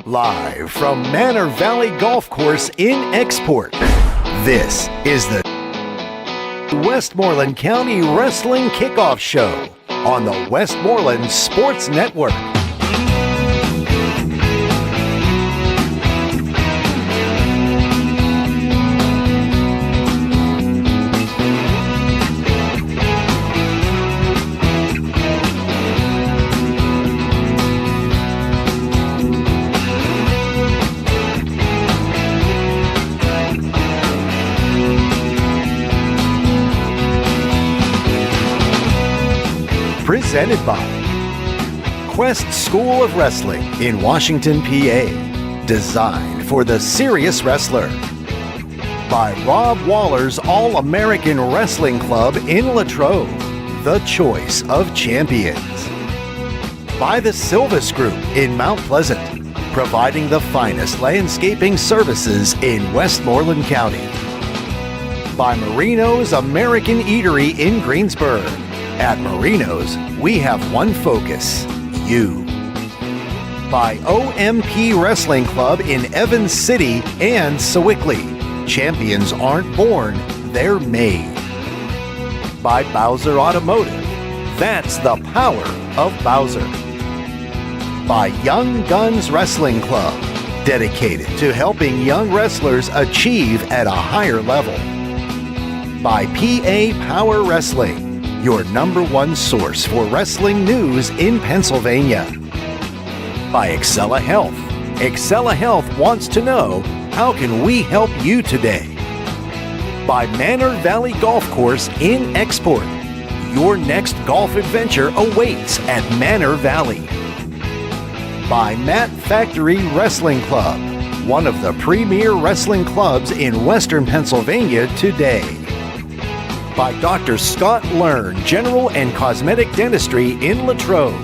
Live from Manor Valley Golf Course in Export, this is the Westmoreland County Wrestling Kickoff Show on the Westmoreland Sports Network. Presented by Quest School of Wrestling in Washington, PA. Designed for the serious wrestler. By Rob Waller's All-American Wrestling Club in Latrobe, the choice of champions. By the Silvis Group in Mount Pleasant, providing the finest landscaping services in Westmoreland County. By Marino's American Eatery in Greensburg. At Marino's, we have one focus, you. By OMP Wrestling Club in Evans City and Sewickley. Champions aren't born, they're made. By Bowser Automotive. That's the power of Bowser. By Young Guns Wrestling Club. Dedicated to helping young wrestlers achieve at a higher level. By PA Power Wrestling. Your number one source for wrestling news in Pennsylvania. By Excella Health. Excella Health wants to know, how can we help you today? By Manor Valley Golf Course in Export. Your next golf adventure awaits at Manor Valley. By Matt Factory Wrestling Club, one of the premier wrestling clubs in Western Pennsylvania today. By Dr. Scott Learn General and Cosmetic Dentistry in Latrobe,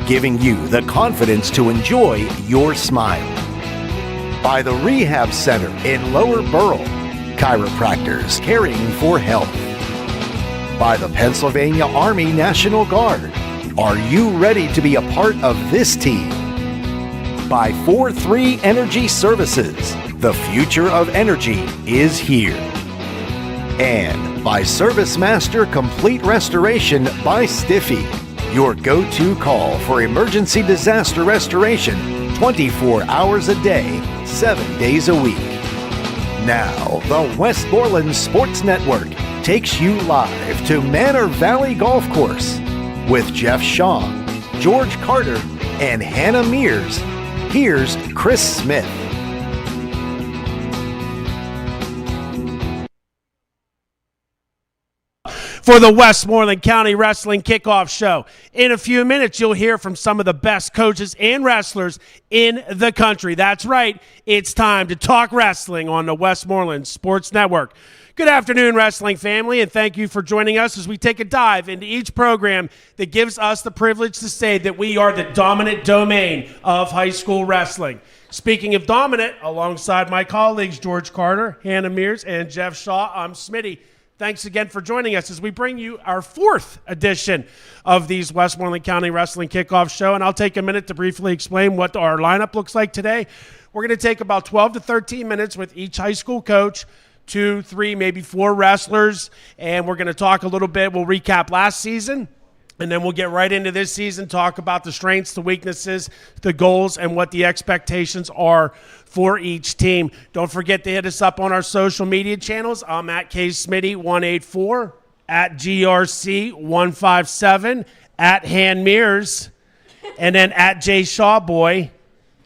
giving you the confidence to enjoy your smile. By the Rehab Center in Lower Burrell, chiropractors caring for health. By the Pennsylvania Army National Guard, are you ready to be a part of this team? By 4-3 Energy Services, the future of energy is here. And by Service Master Complete Restoration by Stiffy, your go-to call for emergency disaster restoration 24 hours a day, 7 days a week. Now, the Westmoreland Sports Network takes you live to Manor Valley Golf Course with Jeff Shaw, George Carter, and Hannah Mears. Here's Chris Smith. For the Westmoreland County Wrestling Kickoff Show. In a few minutes, you'll hear from some of the best coaches and wrestlers in the country. That's right, it's time to talk wrestling on the Westmoreland Sports Network. Good afternoon, wrestling family, and thank you for joining us as we take a dive into each program that gives us the privilege to say that we are the dominant domain of high school wrestling. Speaking of dominant, alongside my colleagues George Carter, Hannah Mears, and Jeff Shaw, I'm Smitty. Thanks again for joining us as we bring you our fourth edition of these Westmoreland County Wrestling Kickoff Show. And I'll take a minute to briefly explain what our lineup looks like today. We're going to take about 12 to 13 minutes with each high school coach, 2, 3, maybe 4 wrestlers. And we're going to talk a little bit. We'll recap last season. And then we'll get right into this season, talk about the strengths, the weaknesses, the goals, and what the expectations are for each team. Don't forget to hit us up on our social media channels. I'm at KSmitty184, at GRC157, at Han Mears, and then at J Shawboy.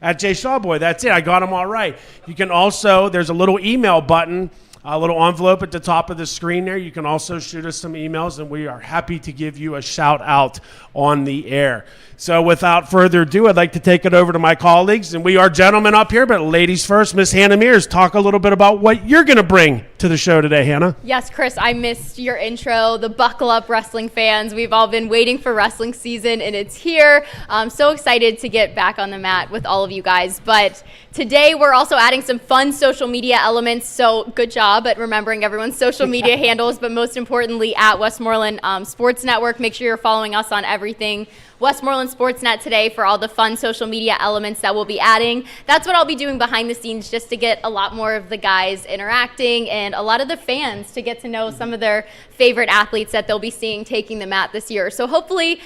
At J Shawboy, that's it. I got them all right. You can also, there's a little email button, a little envelope at the top of the screen there. You can also shoot us some emails, and we are happy to give you a shout out on the air. So without further ado, I'd like to take it over to my colleagues, and we are gentlemen up here, but ladies first. Miss Hannah Mears, talk a little bit about what you're going to bring to the show today, Hannah. Yes, Chris, I missed your intro. The buckle up, wrestling fans. We've all been waiting for wrestling season, and it's here. I'm so excited to get back on the mat with all of you guys. But today we're also adding some fun social media elements, so good job at remembering everyone's social media handles, but most importantly at Westmoreland Sports Network. Make sure you're following us on everything. Westmoreland Sportsnet today for all the fun social media elements that we'll be adding. That's what I'll be doing behind the scenes, just to get a lot more of the guys interacting and a lot of the fans to get to know some of their favorite athletes that they'll be seeing taking the mat this year. So hopefully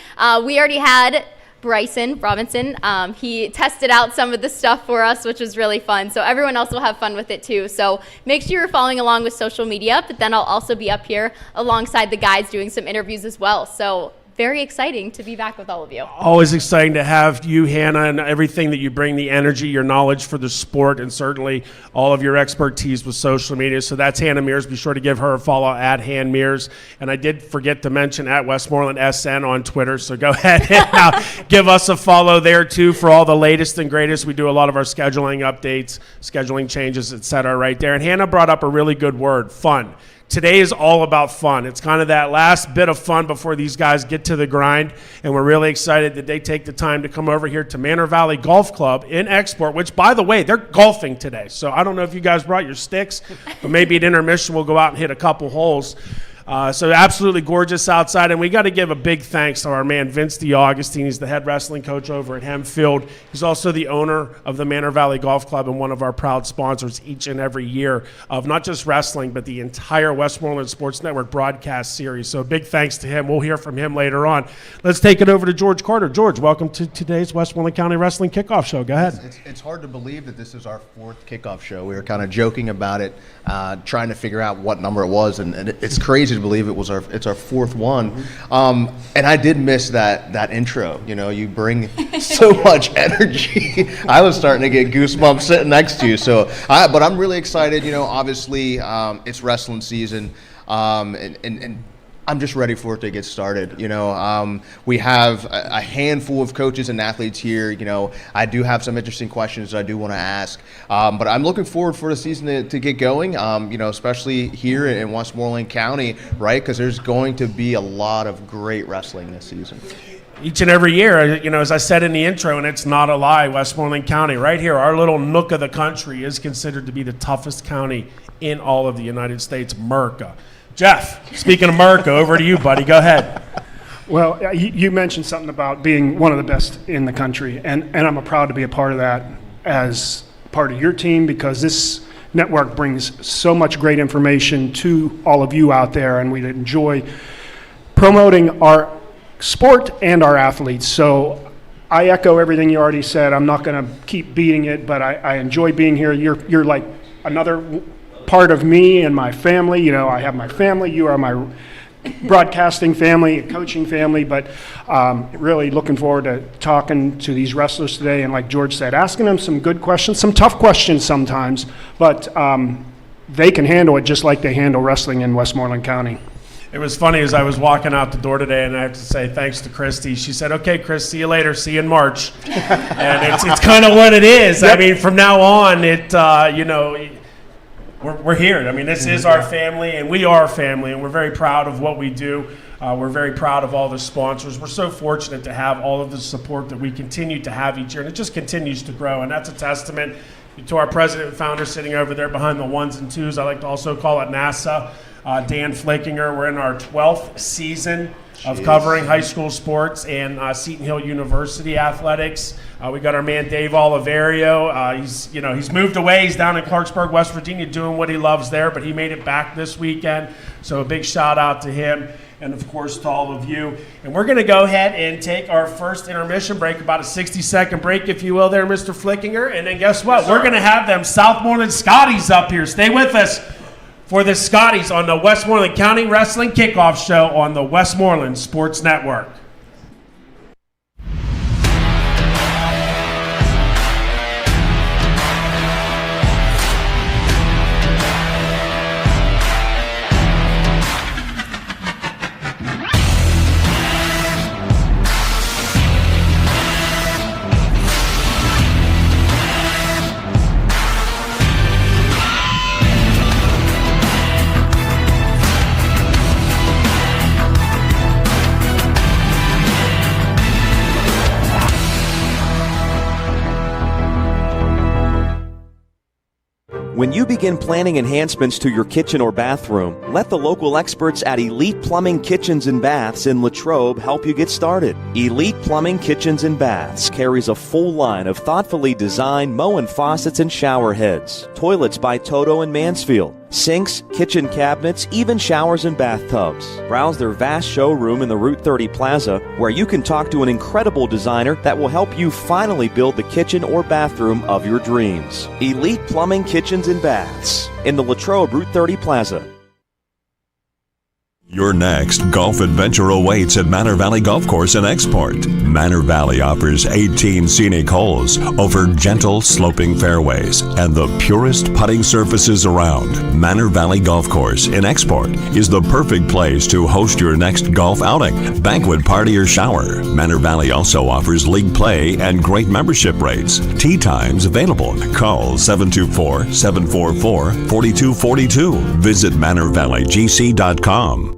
we already had Bryson Robinson. He tested out some of the stuff for us, which was really fun. So everyone else will have fun with it too. So make sure you're following along with social media, but then I'll also be up here alongside the guys doing some interviews as well. So very exciting to be back with all of you. Always exciting to have you, Hannah, and everything that you bring, the energy, your knowledge for the sport, and certainly all of your expertise with social media. So that's Hannah Mears. Be sure to give her a follow at Han Mears. And I did forget to mention at Westmoreland SN on Twitter. So go ahead and give us a follow there too for all the latest and greatest. We do a lot of our scheduling updates, scheduling changes, etc. right there. And Hannah brought up a really good word, fun. Today is all about fun. It's kind of that last bit of fun before these guys get to the grind, and we're really excited that they take the time to come over here to Manor Valley Golf Club in Export, which, by the way, they're golfing today. So I don't know if you guys brought your sticks, but maybe at intermission we'll go out and hit a couple holes. So absolutely gorgeous outside, and we got to give a big thanks to our man Vince DeAugustine. He's the head wrestling coach over at Hempfield. He's also the owner of the Manor Valley Golf Club and one of our proud sponsors each and every year of not just wrestling, but the entire Westmoreland Sports Network broadcast series. So a big thanks to him. We'll hear from him later on. Let's take it over to George Carter. George, welcome to today's Westmoreland County Wrestling Kickoff Show. Go ahead. It's hard to believe that this is our fourth kickoff show. We were kind of joking about it, trying to figure out what number it was, and it's crazy to believe it's our fourth one. And I did miss that intro. You know, you bring so much energy. I was starting to get goosebumps sitting next to you. But I'm really excited. You know, obviously it's wrestling season, and I'm just ready for it to get started. You know, we have a handful of coaches and athletes here. You know, I do have some interesting questions that I do want to ask. But I'm looking forward for the season to get going, you know, especially here in Westmoreland County, right? Because there's going to be a lot of great wrestling this season. Each and every year, you know, as I said in the intro, and it's not a lie, Westmoreland County, right here, our little nook of the country is considered to be the toughest county in all of the United States, America. Jeff, speaking of America, over to you, buddy. Go ahead. Well, you mentioned something about being one of the best in the country, and I'm proud to be a part of that as part of your team, because this network brings so much great information to all of you out there, and we enjoy promoting our sport and our athletes. So I echo everything you already said. I'm not going to keep beating it, but I enjoy being here. You're like another part of me and my family. You know, I have my family. You are my broadcasting family, coaching family, but really looking forward to talking to these wrestlers today. And like George said, asking them some good questions, some tough questions sometimes, but they can handle it just like they handle wrestling in Westmoreland County. It was funny as I was walking out the door today, and I have to say thanks to Christy. She said, "Okay, Chris, see you later. See you in March." And it's kind of what it is. Yep. I mean, from now on, you know, we're here. I mean, this is our family, and we are family, and we're very proud of what we do. We're very proud of all the sponsors. We're so fortunate to have all of the support that we continue to have each year, and it just continues to grow, and that's a testament to our president and founder sitting over there behind the ones and twos. I like to also call it NASA. Dan Flickinger. We're in our 12th season of covering high school sports and Seton Hill University athletics. We got our man Dave Oliverio. He's moved away. He's down in Clarksburg, West Virginia, doing what he loves there, but he made it back this weekend. So a big shout out to him, and of course to all of you. And we're going to go ahead and take our first intermission break, about a 60-second break, if you will, there, Mr. Flickinger. And then guess what? We're going to have them Southmoreland Scotties up here. Stay with us for the Scotties on the Westmoreland County Wrestling Kickoff Show on the Westmoreland Sports Network. When you begin planning enhancements to your kitchen or bathroom, let the local experts at Elite Plumbing Kitchens and Baths in Latrobe help you get started. Elite Plumbing Kitchens and Baths carries a full line of thoughtfully designed Moen faucets and shower heads, toilets by Toto and Mansfield, sinks, kitchen cabinets, even showers and bathtubs. Browse their vast showroom in the Route 30 Plaza, where you can talk to an incredible designer that will help you finally build the kitchen or bathroom of your dreams. Elite Plumbing Kitchens and Baths in the Latrobe Route 30 Plaza. Your next golf adventure awaits at Manor Valley Golf Course in Export. Manor Valley offers 18 scenic holes over gentle sloping fairways and the purest putting surfaces around. Manor Valley Golf Course in Export is the perfect place to host your next golf outing, banquet party, or shower. Manor Valley also offers league play and great membership rates. Tee times available. Call 724-744-4242. Visit ManorValleyGC.com.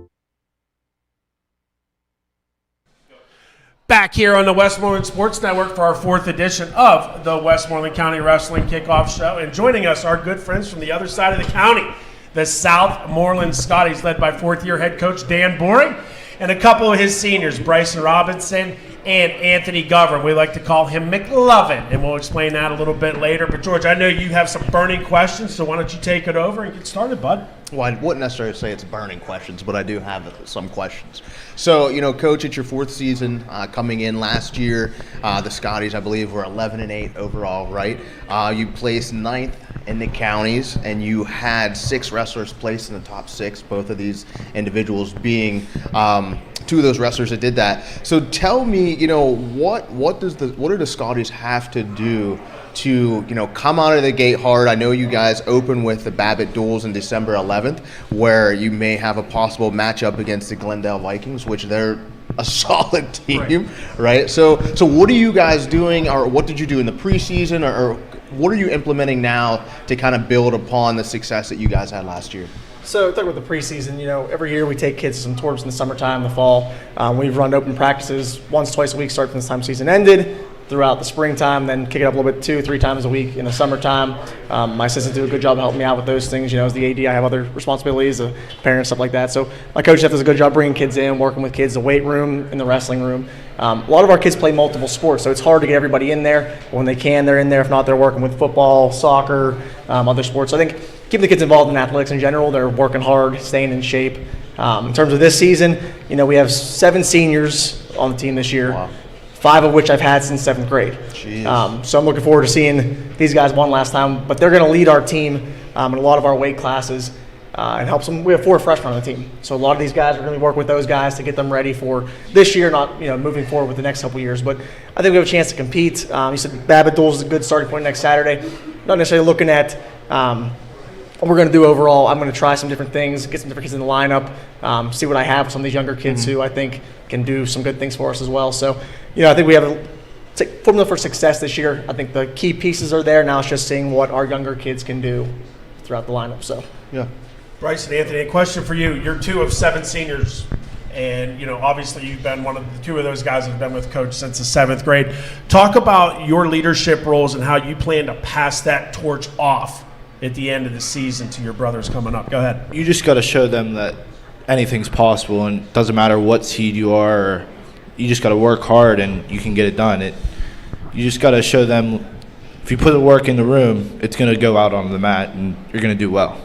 Back here on the Westmoreland Sports Network for our 4th edition of the Westmoreland County Wrestling Kickoff Show. And joining us, our good friends from the other side of the county, the Southmoreland Scotties, led by 4th-year head coach Dan Boring, and a couple of his seniors, Bryson Robinson and Anthony Govern. We like to call him McLovin, and we'll explain that a little bit later. But, George, I know you have some burning questions, so why don't you take it over and get started, bud? Well, I wouldn't necessarily say it's burning questions, but I do have some questions. So, Coach, it's your 4th season coming in. Last year, the Scotties, I believe, were 11-8 overall, right? You placed 9th in the counties, and you had 6 wrestlers placed in the top 6, both of these individuals being 2 of those wrestlers that did that. So tell me, what do the Scotties have to do to, come out of the gate hard? I know you guys open with the Babbitt Duels in December 11th, where you may have a possible matchup against the Glendale Vikings, which they're a solid team, right? So what are you guys doing, or what did you do in the preseason, or what are you implementing now to kind of build upon the success that you guys had last year? So talking about the preseason, every year we take kids to some tours in the summertime, the fall. We've run open practices once, twice a week, starting from the time season ended, throughout the springtime, then kick it up a little bit 2-3 times a week in the summertime. My assistants do a good job helping me out with those things. As the AD, I have other responsibilities, a parent, stuff like that. So my coach does a good job bringing kids in, working with kids, the weight room, in the wrestling room. A lot of our kids play multiple sports, so it's hard to get everybody in there. When they can, they're in there. If not, they're working with football, soccer, other sports. So I think keeping the kids involved in athletics in general, they're working hard, staying in shape. In terms of this season, we have 7 seniors on the team this year. Wow. 5 of which I've had since 7th grade. So I'm looking forward to seeing these guys one last time. But they're going to lead our team in a lot of our weight classes and help them. We have 4 freshmen on the team. So a lot of these guys are going to work with those guys to get them ready for this year, not moving forward with the next couple years. But I think we have a chance to compete. You said Babbitt Duels is a good starting point next Saturday. Not necessarily looking at what we're going to do overall. I'm going to try some different things, get some different kids in the lineup, see what I have with some of these younger kids who I think can do some good things for us as well. So, I think we have a formula for success this year. I think the key pieces are there. Now it's just seeing what our younger kids can do throughout the lineup. So, yeah. Bryson, Anthony, a question for you. You're 2 of 7 seniors, and obviously you've been one of the 2 of those guys that have been with Coach since the 7th grade. Talk about your leadership roles and how you plan to pass that torch off at the end of the season to your brothers coming up. Go ahead. You just got to show them that anything's possible, and it doesn't matter what seed you are. Or you just got to work hard, and you can get it done. You just got to show them if you put the work in the room, it's going to go out on the mat, and you're going to do well.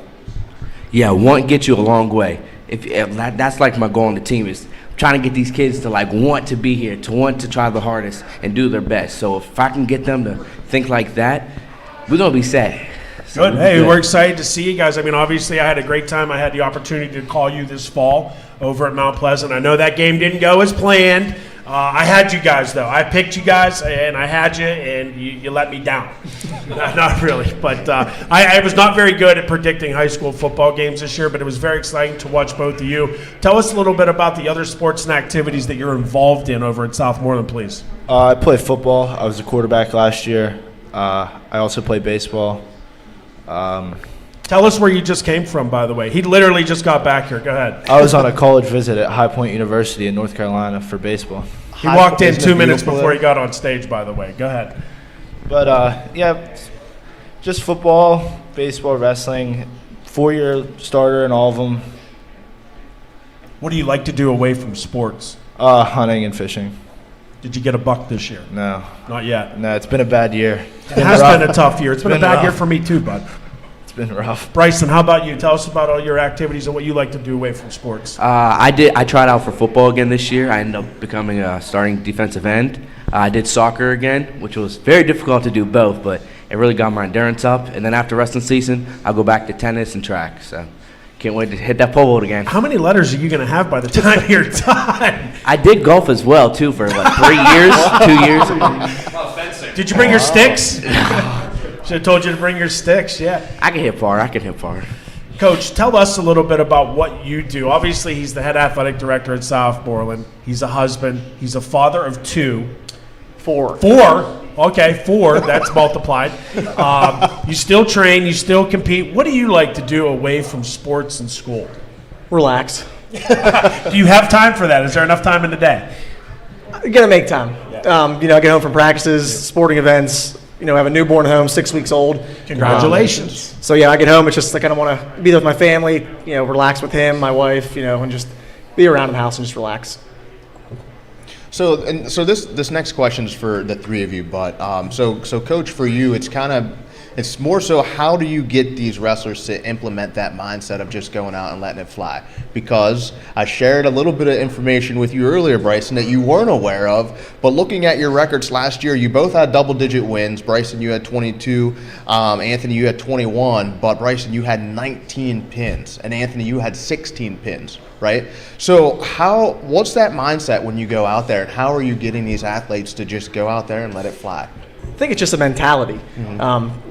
Yeah, want gets you a long way. If that's like my goal on the team is trying to get these kids to want to be here, to want to try the hardest and do their best. So if I can get them to think like that, we're going to be set. Good. Hey, we're excited to see you guys. I mean, obviously, I had a great time. I had the opportunity to call you this fall over at Mount Pleasant. I know that game didn't go as planned. I had you guys, though. I picked you guys, and I had you, and you let me down. Not really. But I was not very good at predicting high school football games this year, but it was very exciting to watch both of you. Tell us a little bit about the other sports and activities that you're involved in over at Southmoreland, please. I play football. I was a quarterback last year. I also play baseball. Tell us where you just came from, by the way. He literally just got back here. Go ahead. I was on a college visit at High Point University in North Carolina for baseball. He walked in 2 minutes before he got on stage, by the way. Go ahead. But, yeah, Just football, baseball, wrestling, 4-year starter in all of them. What do you like to do away from sports? Hunting and fishing. Did you get a buck this year? No. Not yet. No, it's been a bad year. It has been a tough year. It's been a bad year for me too, bud. It's been rough. Bryson, how about you? Tell us about all your activities and what you like to do away from sports. I tried out for football again this year. I ended up becoming a starting defensive end. I did soccer again, which was very difficult to do both, but it really got my endurance up. And then after wrestling season, I'll go back to tennis and track. So can't wait to hit that pole vault again. How many letters are you going to have by the time you're done? I did golf as well, too, for like 3 years, 2 years. Did you bring your sticks? Should have told you to bring your sticks, yeah. I can hit far. Coach, tell us a little bit about what you do. Obviously, he's the head athletic director at Southmoreland. He's a husband. He's a father of 2. 4. 4. Okay, 4. That's multiplied. You still train. You still compete. What do you like to do away from sports and school? Relax. Do you have time for that? Is there enough time in the day? You gotta make time. I get home from practices, sporting events. I have a newborn at home, 6 weeks old. Congratulations. So I get home. It's just I kind of want to be there with my family. Relax with him, my wife. And just be around the house and just relax. So this next question is for the three of you, but so Coach, for you, it's more so how do you get these wrestlers to implement that mindset of just going out and letting it fly? Because I shared a little bit of information with you earlier, Bryson, that you weren't aware of, but looking at your records last year, you both had double-digit wins. Bryson, you had 22. Anthony, you had 21, but Bryson, you had 19 pins, and Anthony, you had 16 pins, right? So what's that mindset when you go out there, and how are you getting these athletes to just go out there and let it fly? I think it's just a mentality.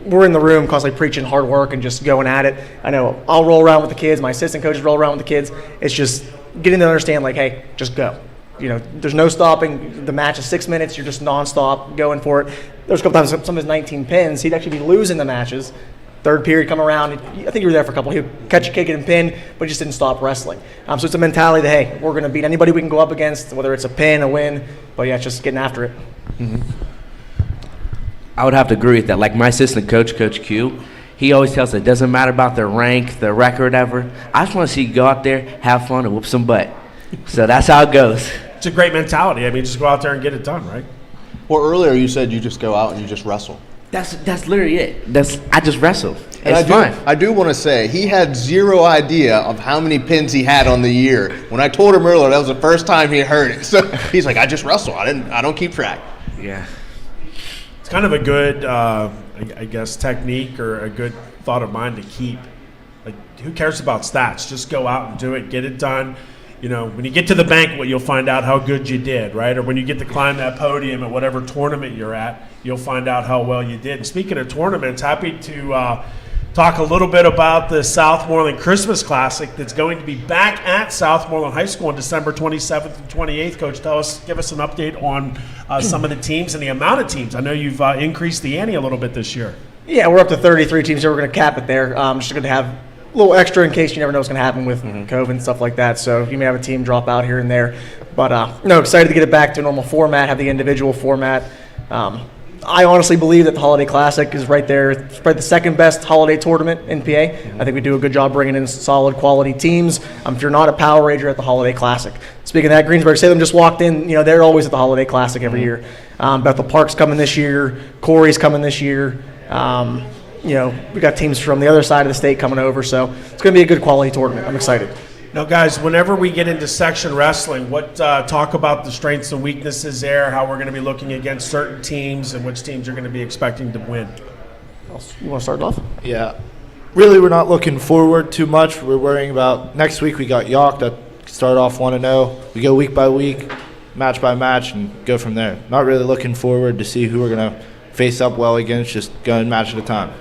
We're in the room constantly preaching hard work and just going at it. I know I'll roll around with the kids. My assistant coaches roll around with the kids. It's just getting them to understand, like, hey, just go. There's no stopping. The match is 6 minutes. You're just nonstop going for it. There's a couple times some of his 19 pins, he'd actually be losing the matches. Third period come around. I think you were there for a couple. He would catch a kick and pin, but he just didn't stop wrestling. So it's a mentality that, hey, we're going to beat anybody we can go up against, whether it's a pin, a win. But yeah, it's just getting after it. I would have to agree with that. Like my assistant coach, Coach Q, he always tells us it doesn't matter about their rank, their record, ever. I just want to see you go out there, have fun, and whoop some butt. So that's how it goes. It's a great mentality. I mean, just go out there and get it done, right? Well, earlier you said you just go out and you just wrestle. That's literally it. I just wrestle. And It's fun. I do want to say he had zero idea of how many pins he had on the year. When I told him earlier, that was the first time he heard it. So he's like, I just wrestle. I don't keep track. Yeah. It's kind of a good, I guess, technique or a good thought of mine to keep. Like, who cares about stats? Just go out and do it. Get it done. When you get to the banquet, you'll find out how good you did, right? Or when you get to climb that podium at whatever tournament you're at, you'll find out how well you did. And speaking of tournaments, happy to talk a little bit about the Southmoreland Christmas Classic that's going to be back at Southmoreland High School on December 27th and 28th. Coach, give us an update on some of the teams and the amount of teams. I know you've increased the ante a little bit this year. Yeah, we're up to 33 teams, so we're going to cap it there. Just going to have a little extra in case you never know what's going to happen with COVID and stuff like that. So you may have a team drop out here and there. But excited to get it back to a normal format, have the individual format. I honestly believe that the Holiday Classic is right there. It's probably the second best holiday tournament in PA. I think we do a good job bringing in solid quality teams. If you're not a Power Ranger at the Holiday Classic. Speaking of that, Greensburg Salem just walked in. They're always at the Holiday Classic every year. Bethel Park's coming this year. Corey's coming this year. We got teams from the other side of the state coming over, so it's going to be a good quality tournament. I'm excited. Now, guys, whenever we get into section wrestling, talk about the strengths and weaknesses there, how we're going to be looking against certain teams and which teams you're going to be expecting to win. You want to start off? Yeah. Really, we're not looking forward too much. We're worrying about next week. We got York that start off 1-0. We go week by week, match by match, and go from there. Not really looking forward to see who we're going to face up well against, just going match at a time.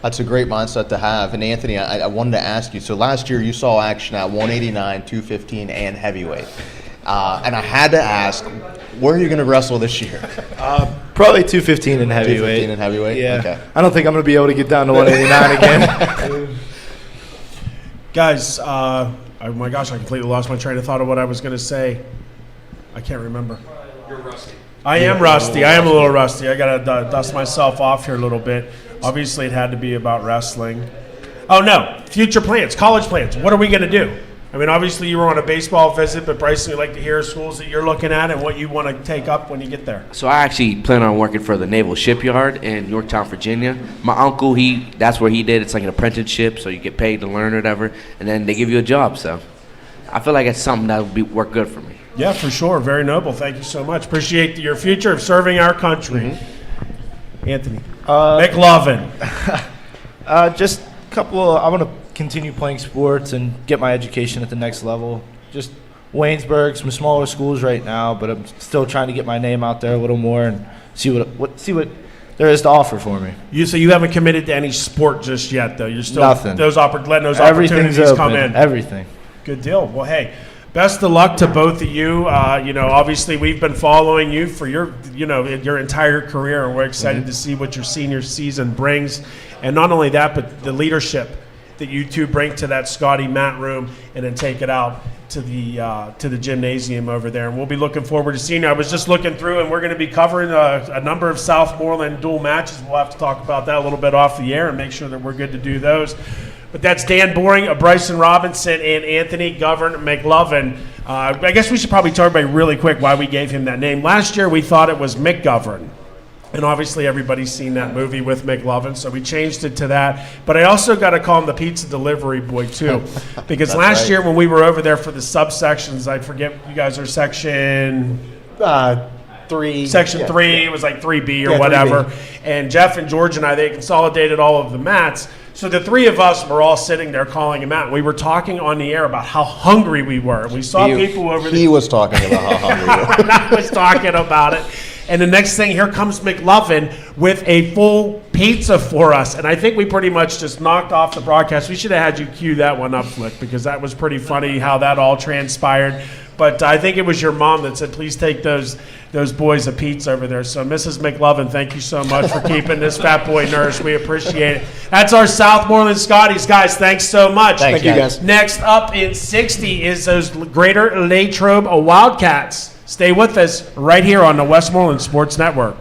That's a great mindset to have. And Anthony, I wanted to ask you, so last year you saw action at 189, 215, and heavyweight. And I had to ask, where are you going to wrestle this year? Probably 215 and heavyweight. 215 and heavyweight? Yeah. Okay. I don't think I'm going to be able to get down to 189 again. Guys, oh my gosh, I completely lost my train of thought of what I was going to say. I can't remember. You're rusty. I am rusty. I am a little rusty. I got to dust myself off here a little bit. Obviously, it had to be about wrestling. Oh, no. Future plans, college plans. What are we going to do? I mean, obviously, you were on a baseball visit, but Bryson, you'd like to hear schools that you're looking at and what you want to take up when you get there. So I actually plan on working for the Naval Shipyard in Yorktown, Virginia. My uncle, that's where he did. It's like an apprenticeship, so you get paid to learn or whatever, and then they give you a job. So I feel like it's something that would work good for me. Yeah, for sure. Very noble. Thank you so much. Appreciate your future of serving our country. Anthony. McLovin. Just a couple. I want to continue playing sports and get my education at the next level. Just Waynesburg, some smaller schools right now, but I'm still trying to get my name out there a little more and see what there is to offer for me. So you haven't committed to any sport just yet, though. You're still Nothing. Letting those Everything's opportunities open. come in. Everything. Good deal. Well, hey, best of luck to both of you. Obviously we've been following you for your entire career, and we're excited to see what your senior season brings. And not only that, but the leadership that you two bring to that Scotty mat room, and then take it out to the gymnasium over there. And we'll be looking forward to seeing you. I was just looking through, and we're going to be covering a number of Southmoreland dual matches. We'll have to talk about that a little bit off the air and make sure that we're good to do those. But that's Dan Boring, Bryson Robinson, and Anthony McLovin. I guess we should probably tell everybody really quick why we gave him that name. Last year we thought it was McGovern. And obviously everybody's seen that movie with McLovin, so we changed it to that. But I also got to call him the pizza delivery boy, too. Because last year when we were over there for the subsections, I forget, you guys are section... 3. Section 3, it was like 3B or whatever. 3B. And Jeff and George and I, they consolidated all of the mats. So the three of us were all sitting there calling him out. We were talking on the air about how hungry we were. We saw people over there. He was talking about how hungry we were. I was talking about it. And the next thing, here comes McLovin with a full pizza for us. And I think we pretty much just knocked off the broadcast. We should have had you cue that one up, Flick, because that was pretty funny how that all transpired. But I think it was your mom that said, please take those boys a pizza over there. So Mrs. McLovin, thank you so much for keeping this fat boy nourished. We appreciate it. That's our Southmoreland Scotties. Guys, thanks so much. Thank you, guys. Next up in 60 is those Greater Latrobe Wildcats. Stay with us right here on the Westmoreland Sports Network.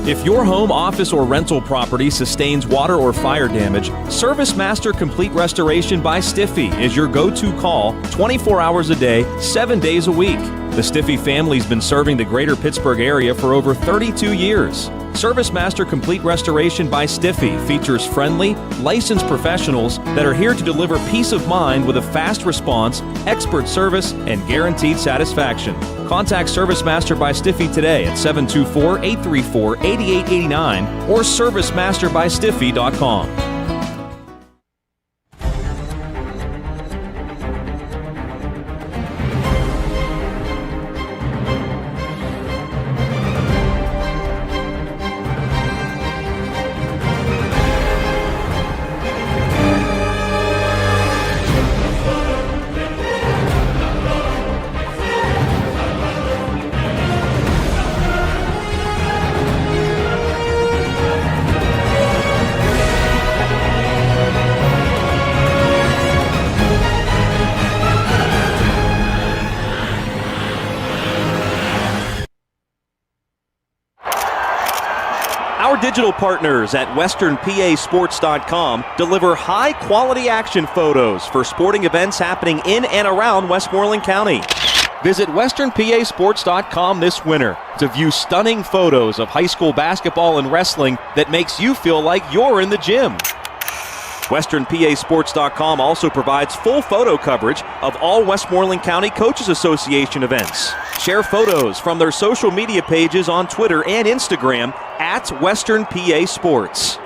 If your home, office, or rental property sustains water or fire damage, ServiceMaster Complete Restoration by Stiffy is your go-to call 24 hours a day, 7 days a week. The Stiffy family's been serving the greater Pittsburgh area for over 32 years. ServiceMaster Complete Restoration by Stiffy features friendly, licensed professionals that are here to deliver peace of mind with a fast response, expert service, and guaranteed satisfaction. Contact ServiceMaster by Stiffy today at 724-834-8889 or ServiceMasterByStiffy.com. Our digital partners at WesternPASports.com deliver high-quality action photos for sporting events happening in and around Westmoreland County. Visit WesternPASports.com this winter to view stunning photos of high school basketball and wrestling that makes you feel like you're in the gym. WesternPASports.com also provides full photo coverage of all Westmoreland County Coaches Association events. Share photos from their social media pages on Twitter and Instagram at Western PA Sports.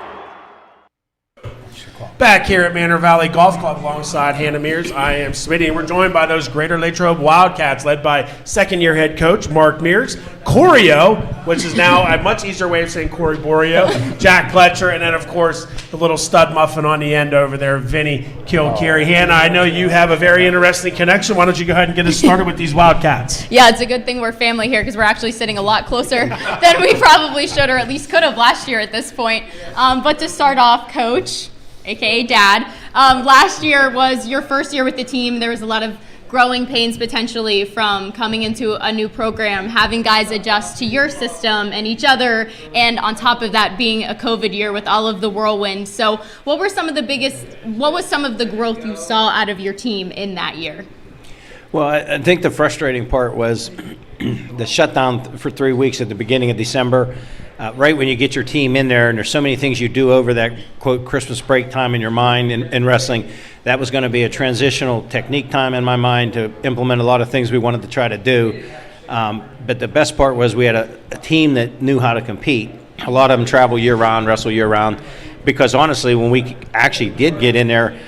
Back here at Manor Valley Golf Club alongside Hannah Mears, I am Smitty, and we're joined by those Greater Latrobe Wildcats led by second-year head coach Mark Mears, Corio, which is now a much easier way of saying Corey Borio, Jack Pletcher, and then, of course, the little stud muffin on the end over there, Vinny Kilcarry. Hannah, I know you have a very interesting connection. Why don't you go ahead and get us started with these Wildcats? Yeah, it's a good thing we're family here because we're actually sitting a lot closer than we probably should or at least could have last year at this point. But to start off, Coach, a.k.a. Dad, last year was your first year with the team. There was a lot of growing pains potentially from coming into a new program, having guys adjust to your system and each other, and on top of that being a COVID year with all of the whirlwind. So what was some of the growth you saw out of your team in that year? Well, I think the frustrating part was the shutdown for 3 weeks at the beginning of December, right when you get your team in there, and there's so many things you do over that, quote, Christmas break time in your mind in wrestling. That was going to be a transitional technique time in my mind to implement a lot of things we wanted to try to do. But the best part was we had a team that knew how to compete. A lot of them travel year-round, wrestle year-round, because honestly, when we actually did get in there,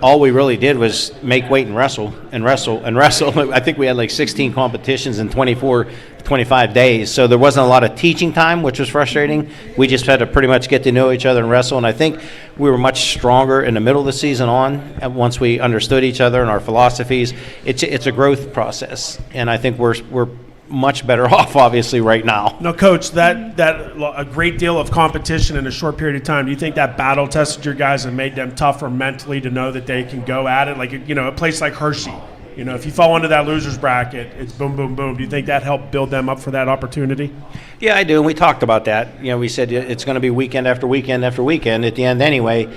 all we really did was make weight and wrestle and wrestle and wrestle. I think we had like 16 competitions in 25 days. So there wasn't a lot of teaching time, which was frustrating. We just had to pretty much get to know each other and wrestle. And I think we were much stronger in the middle of the season on, once we understood each other and our philosophies. It's a growth process. And I think we're much better off, obviously, right now. No, Coach, that a great deal of competition in a short period of time. Do you think that battle tested your guys and made them tougher mentally to know that they can go at it? Like, a place like Hershey, if you fall into that loser's bracket, it's boom, boom, boom. Do you think that helped build them up for that opportunity? Yeah, I do, and we talked about that. We said it's going to be weekend after weekend after weekend at the end anyway.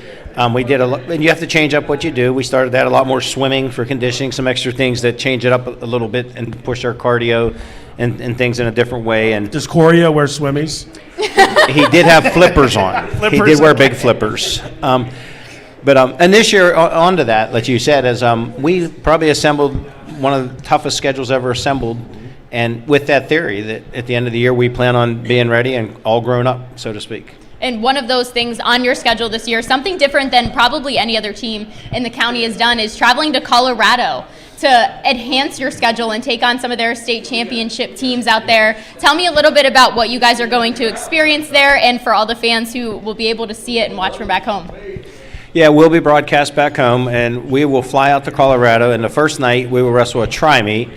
We did a lot, and you have to change up what you do. We started that a lot more swimming for conditioning, some extra things that change it up a little bit and push our cardio and things in a different way. And does Coria wear swimmies? He did have flippers on. He did wear big flippers. And this year, onto that, like you said, is we probably assembled one of the toughest schedules ever assembled, and with that theory that at the end of the year we plan on being ready and all grown up, so to speak. And one of those things on your schedule this year, something different than probably any other team in the county has done, is traveling to Colorado to enhance your schedule and take on some of their state championship teams out there. Tell me a little bit about what you guys are going to experience there, and for all the fans who will be able to see it and watch from back home. Yeah, we'll be broadcast back home, and we will fly out to Colorado, and the first night we will wrestle a tri-meet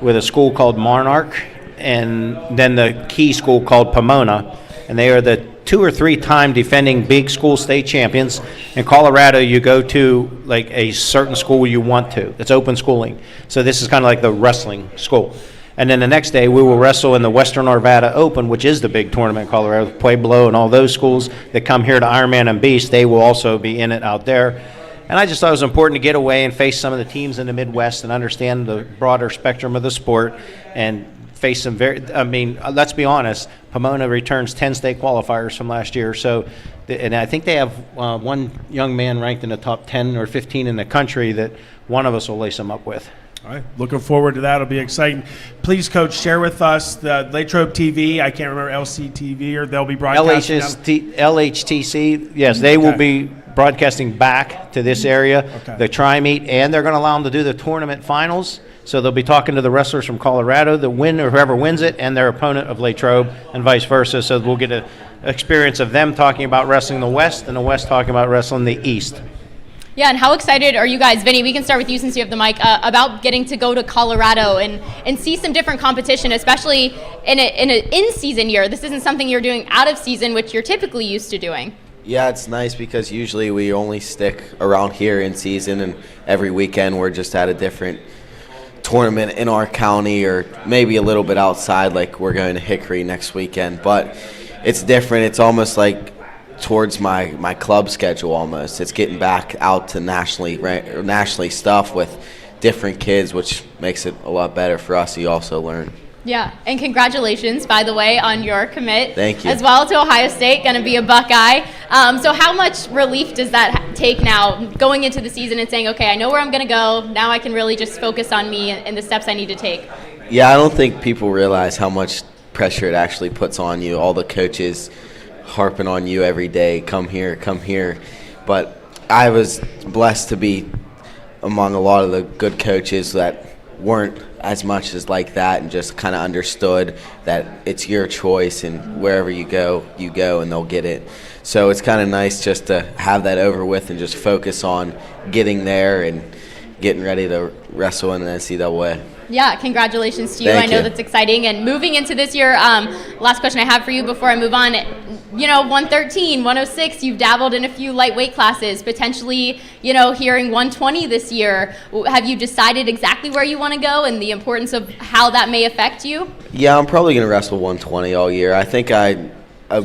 with a school called Monarch, and then the key school called Pomona, and they are the 2 or 3 time defending big school state champions. In Colorado, you go to like a certain school you want to. It's open schooling. So this is kind of like the wrestling school. And then the next day, we will wrestle in the Western Arvada Open, which is the big tournament in Colorado, Pueblo and all those schools that come here to Ironman and Beast. They will also be in it out there. And I just thought it was important to get away and face some of the teams in the Midwest and understand the broader spectrum of the sport and face some let's be honest, Pomona returns 10 state qualifiers from last year. So, and I think they have one young man ranked in the top 10 or 15 in the country that one of us will lace them up with. All right, looking forward to that. It'll be exciting. Please, Coach, share with us the Latrobe TV. I can't remember LCTV, or they'll be broadcasting. LHTC, yes, they will be broadcasting back to this area, the tri-meet, and they're going to allow them to do the tournament finals. So they'll be talking to the wrestlers from Colorado, the winner, whoever wins it, and their opponent of Latrobe, and vice versa. So we'll get an experience of them talking about wrestling the West, and the West talking about wrestling the East. Yeah, and how excited are you guys, Vinny, we can start with you since you have the mic, about getting to go to Colorado and see some different competition, especially in an in-season year. This isn't something you're doing out of season, which you're typically used to doing. Yeah, it's nice because usually we only stick around here in season, and every weekend we're just at a different tournament in our county or maybe a little bit outside, like we're going to Hickory next weekend. But it's different. It's almost like towards my club schedule almost. It's getting back out to nationally stuff with different kids, which makes it a lot better for us. You also learn. Yeah, and congratulations, by the way, on your commit. Thank you. As well to Ohio State, going to be a Buckeye. So how much relief does that take now, going into the season and saying, okay, I know where I'm going to go. Now I can really just focus on me and the steps I need to take? Yeah, I don't think people realize how much pressure it actually puts on you. All the coaches harping on you every day, come here, come here. But I was blessed to be among a lot of the good coaches that weren't as much as like that and just kind of understood that it's your choice and wherever you go and they'll get it. So it's kind of nice just to have that over with and just focus on getting there and getting ready to wrestle in the NCAA. Yeah, congratulations to you. Thank I know you. that's exciting. And moving into this year, last question I have for you before I move on. 113, 106, you've dabbled in a few lightweight classes, potentially, hearing 120 this year. Have you decided exactly where you want to go and the importance of how that may affect you? Yeah, I'm probably going to wrestle 120 all year. I think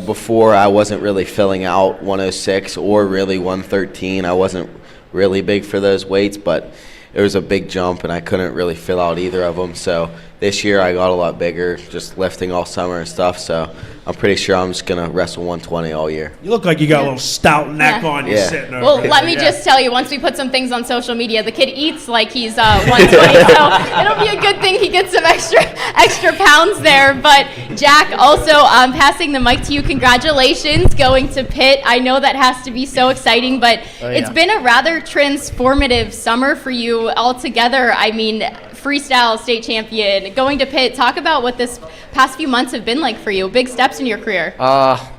before I wasn't really filling out 106 or really 113. I wasn't really big for those weights, but it was a big jump and I couldn't really fill out either of them. So this year I got a lot bigger, just lifting all summer and stuff. So I'm pretty sure I'm just going to wrestle 120 all year. You look like you got a little stout neck on you sitting over Well, there. let me just tell you, once we put some things on social media, the kid eats like he's 120, so it'll be a good thing he gets some extra pounds there. But Jack, also passing the mic to you, congratulations going to Pitt. I know that has to be so exciting, but it's been a rather transformative summer for you altogether. I mean, freestyle state champion, going to Pitt. Talk about what this past few months have been like for you. Big steps in your career.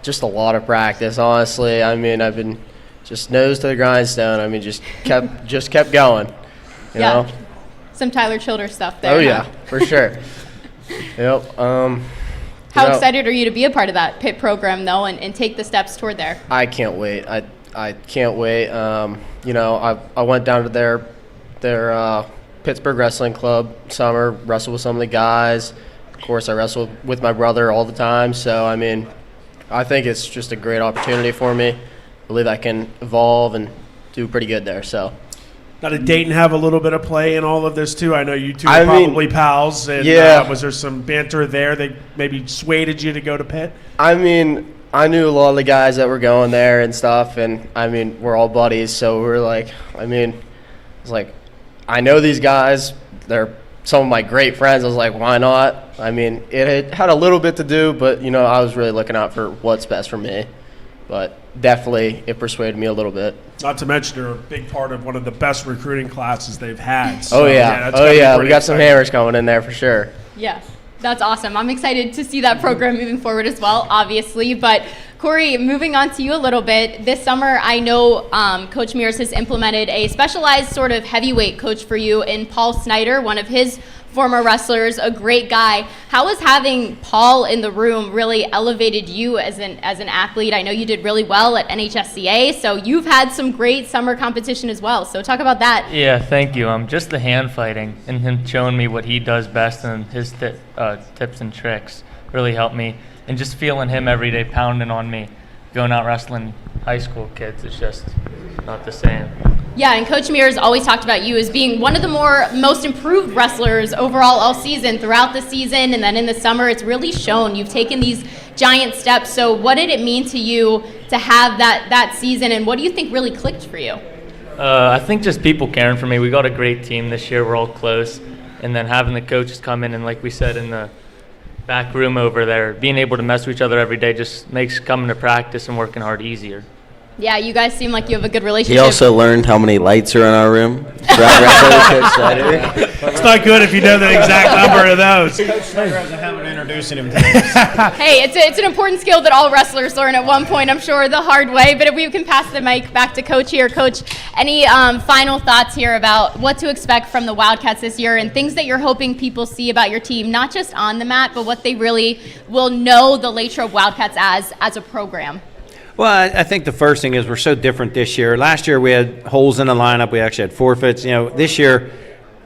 Just a lot of practice, honestly. I mean, I've been just nose to the grindstone. I mean, just kept going. You know? Some Tyler Childers stuff there. Oh yeah, for sure. Yep. How excited are you to be a part of that Pitt program though, and take the steps toward there? I can't wait. I can't wait. I went down to their Pittsburgh Wrestling Club summer, wrestled with some of the guys. Of course, I wrestle with my brother all the time. So, I mean, I think it's just a great opportunity for me. I believe I can evolve and do pretty good there. So, now, did Dayton have a little bit of play in all of this too? I know you two are probably pals. And, was there some banter there that maybe swayed you to go to Pitt? I mean, I knew a lot of the guys that were going there and stuff. And, I mean, we're all buddies. So, we're like, it's like, I know these guys. They're some of my great friends. I was like, why not? I mean, it had a little bit to do, but, I was really looking out for what's best for me. But definitely it persuaded me a little bit. Not to mention they're a big part of one of the best recruiting classes they've had. So, we got some hammers coming in there for sure. Yeah, that's awesome. I'm excited to see that program moving forward as well, obviously. But Corey, moving on to you a little bit. This summer, I know Coach Mears has implemented a specialized sort of heavyweight coach for you in Paul Snyder, one of his former wrestlers, a great guy. How has having Paul in the room really elevated you as an athlete? I know you did really well at NHSCA, so you've had some great summer competition as well. So talk about that. Yeah, thank you. Just the hand fighting and him showing me what he does best and his tips and tricks really helped me. And just feeling him every day pounding on me, going out wrestling high school kids, it's just not the same. Yeah, and Coach Mears always talked about you as being one of the most improved wrestlers overall all season, throughout the season, and then in the summer, it's really shown. You've taken these giant steps. So what did it mean to you to have that season, and what do you think really clicked for you? I think just people caring for me. We got a great team this year. We're all close. And then having the coaches come in and, like we said, in the back room over there, being able to mess with each other every day just makes coming to practice and working hard easier. Yeah, you guys seem like you have a good relationship. He also learned how many lights are in our room. It's not good if you know the exact number of those. Coach Snyder has a habit of introducing him to this. Hey, it's an important skill that all wrestlers learn at one point, I'm sure, the hard way. But if we can pass the mic back to Coach here. Coach, any final thoughts here about what to expect from the Wildcats this year and things that you're hoping people see about your team, not just on the mat, but what they really will know the Latrobe Wildcats as a program? Well, I think the first thing is we're so different this year. Last year we had holes in the lineup. We actually had forfeits. This year,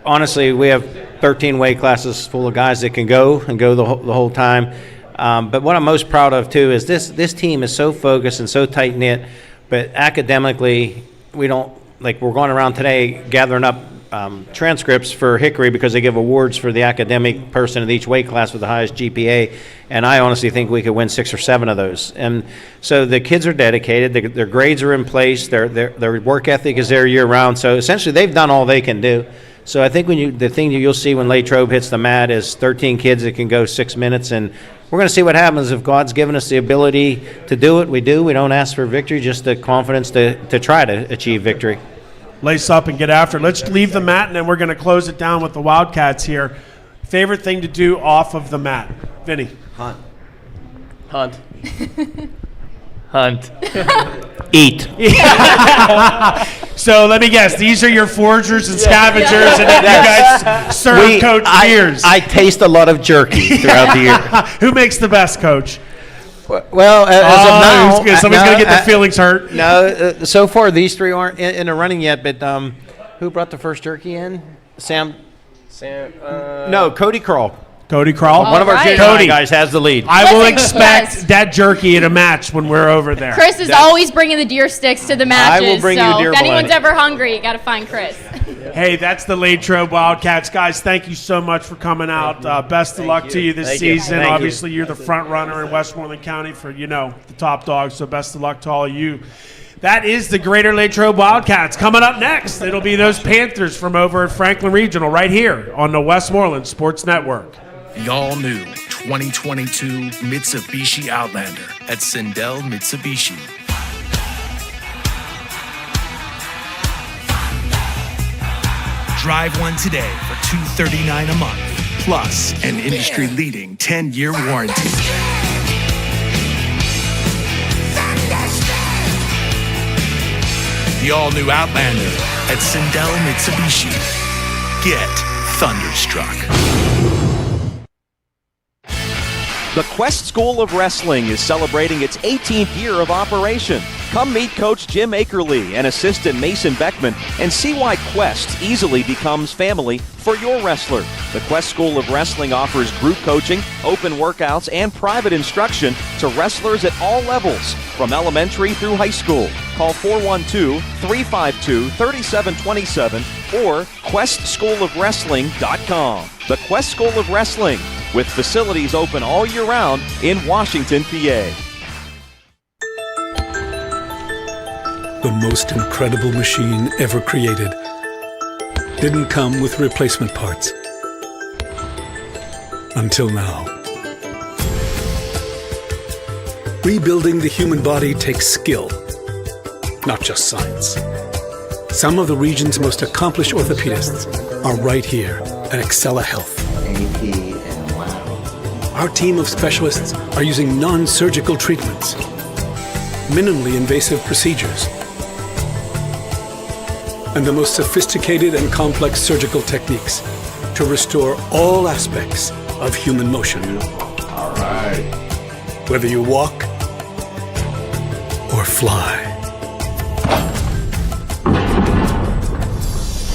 honestly, we have 13 weight classes full of guys that can go the whole time. But what I'm most proud of, too, is this team is so focused and so tight-knit. But academically, we're going around today gathering up transcripts for Hickory because they give awards for the academic person of each weight class with the highest GPA, and I honestly think we could win 6 or 7 of those. And so the kids are dedicated, their grades are in place, their work ethic is there year round, so essentially they've done all they can do. So I think the thing you'll see when Latrobe hits the mat is 13 kids that can go 6 minutes, and we're going to see what happens. If God's given us the ability to do it, we do. We don't ask for victory, just the confidence to try to achieve victory. Lace up and get after it. Let's leave the mat, and then we're going to close it down with the Wildcats here. Favorite thing to do off of the mat? Vinny. Hunt. Hunt. Eat. So let me guess. These are your foragers and scavengers, and then you guys serve Coach Mears. I taste a lot of jerky throughout the year. Who makes the best, Coach? Well, as of now, somebody's going to get their feelings hurt. No, so far these three aren't in the running yet. But who brought the first jerky in? Sam. No, Cody Kroll. Cody Kroll. One of our junior high guys has the lead. I will expect that jerky at a match when we're over there. Chris is always bringing the deer sticks to the matches. I will bring you the deer if anyone's bologna. ever hungry, you got to find Chris. Hey, that's the Latrobe Wildcats. Guys, thank you so much for coming out. Best of luck to you this season. Obviously, you're the front runner in Westmoreland County for, the top dogs, so best of luck to all of you. That is the Greater Latrobe Wildcats. Coming up next, it'll be those Panthers from over at Franklin Regional right here on the Westmoreland Sports Network. The all-new 2022 Mitsubishi Outlander at Sindel Mitsubishi. Drive one today for $239 a month, plus an industry-leading 10-year warranty. The all-new Outlander at Sindel Mitsubishi. Get thunderstruck. The Quest School of Wrestling is celebrating its 18th year of operation. Come meet Coach Jim Akerley and assistant Mason Beckman and see why Quest easily becomes family for your wrestler. The Quest School of Wrestling offers group coaching, open workouts, and private instruction to wrestlers at all levels, from elementary through high school. Call 412-352-3727 or QuestSchoolOfWrestling.com. The Quest School of Wrestling, with facilities open all year round in Washington, PA. The most incredible machine ever created didn't come with replacement parts. Until now. Rebuilding the human body takes skill, not just science. Some of the region's most accomplished orthopedists are right here at Excella Health. Our team of specialists are using non-surgical treatments, minimally invasive procedures, and the most sophisticated and complex surgical techniques to restore all aspects of human motion. All right. Whether you walk or fly.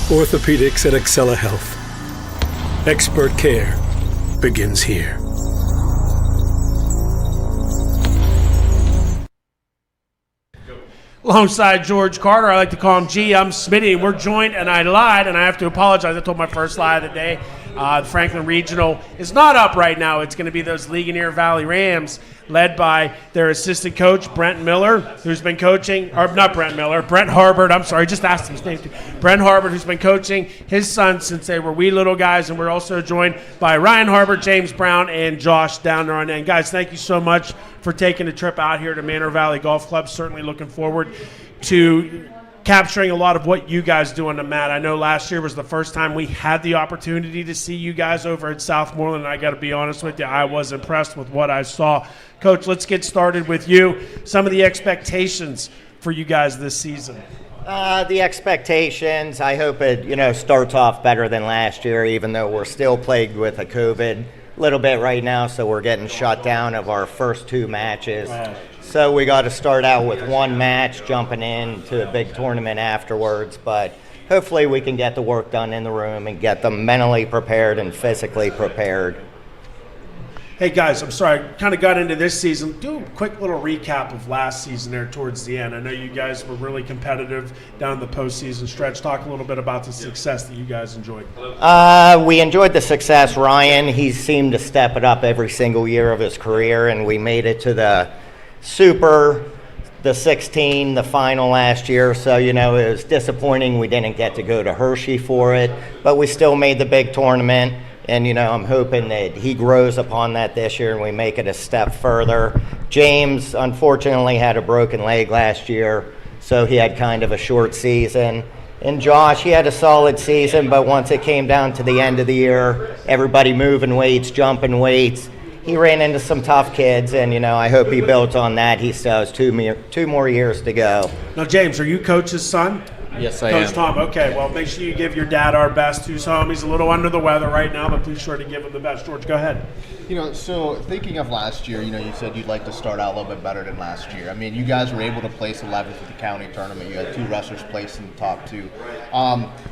Orthopedics at Excella Health. Expert care begins here. Alongside George Carter, I like to call him G. I'm Smitty. We're joined, and I lied, and I have to apologize. I told my first lie of the day. The Franklin Regional is not up right now. It's going to be those Ligonier Valley Rams, led by their assistant coach, Brent Miller, who's been coaching, or not Brent Miller, Brent Harbert. I'm sorry, just asked him his name too. Brent Harbert, who's been coaching his son since they were wee little guys, and we're also joined by Ryan Harbert, James Brown, and Josh down there on end. Guys, thank you so much for taking the trip out here to Manor Valley Golf Club. Certainly looking forward to capturing a lot of what you guys do on the mat. I know last year was the first time we had the opportunity to see you guys over at Southmoreland, and I got to be honest with you, I was impressed with what I saw. Coach, let's get started with you. Some of the expectations for you guys this season. The expectations, I hope it starts off better than last year, even though we're still plagued with a COVID little bit right now, so we're getting shut down of our first two matches. So we got to start out with one match, jumping into a big tournament afterwards, but hopefully we can get the work done in the room and get them mentally prepared and physically prepared. Hey guys, I'm sorry, I kind of got into this season. Do a quick little recap of last season there towards the end. I know you guys were really competitive down the postseason stretch. Talk a little bit about the success that you guys enjoyed. We enjoyed the success. Ryan, he seemed to step it up every single year of his career, and we made it to the Super, the 16, the final last year. So, it was disappointing we didn't get to go to Hershey for it, but we still made the big tournament. And, I'm hoping that he grows upon that this year and we make it a step further. James, unfortunately, had a broken leg last year, so he had kind of a short season. And Josh, he had a solid season, but once it came down to the end of the year, everybody moving weights, jumping weights, he ran into some tough kids, and, I hope he builds on that. He still has two more years to go. Now, James, are you coach's son? Yes, I Coach am. Tom, okay. Well, make sure you give your dad our best, who's home. He's a little under the weather right now, but please sure to give him the best. George, go ahead. So thinking of last year, you said you'd like to start out a little bit better than last year. I mean, you guys were able to place 11th at the county tournament. You had 2 wrestlers placed in the top 2.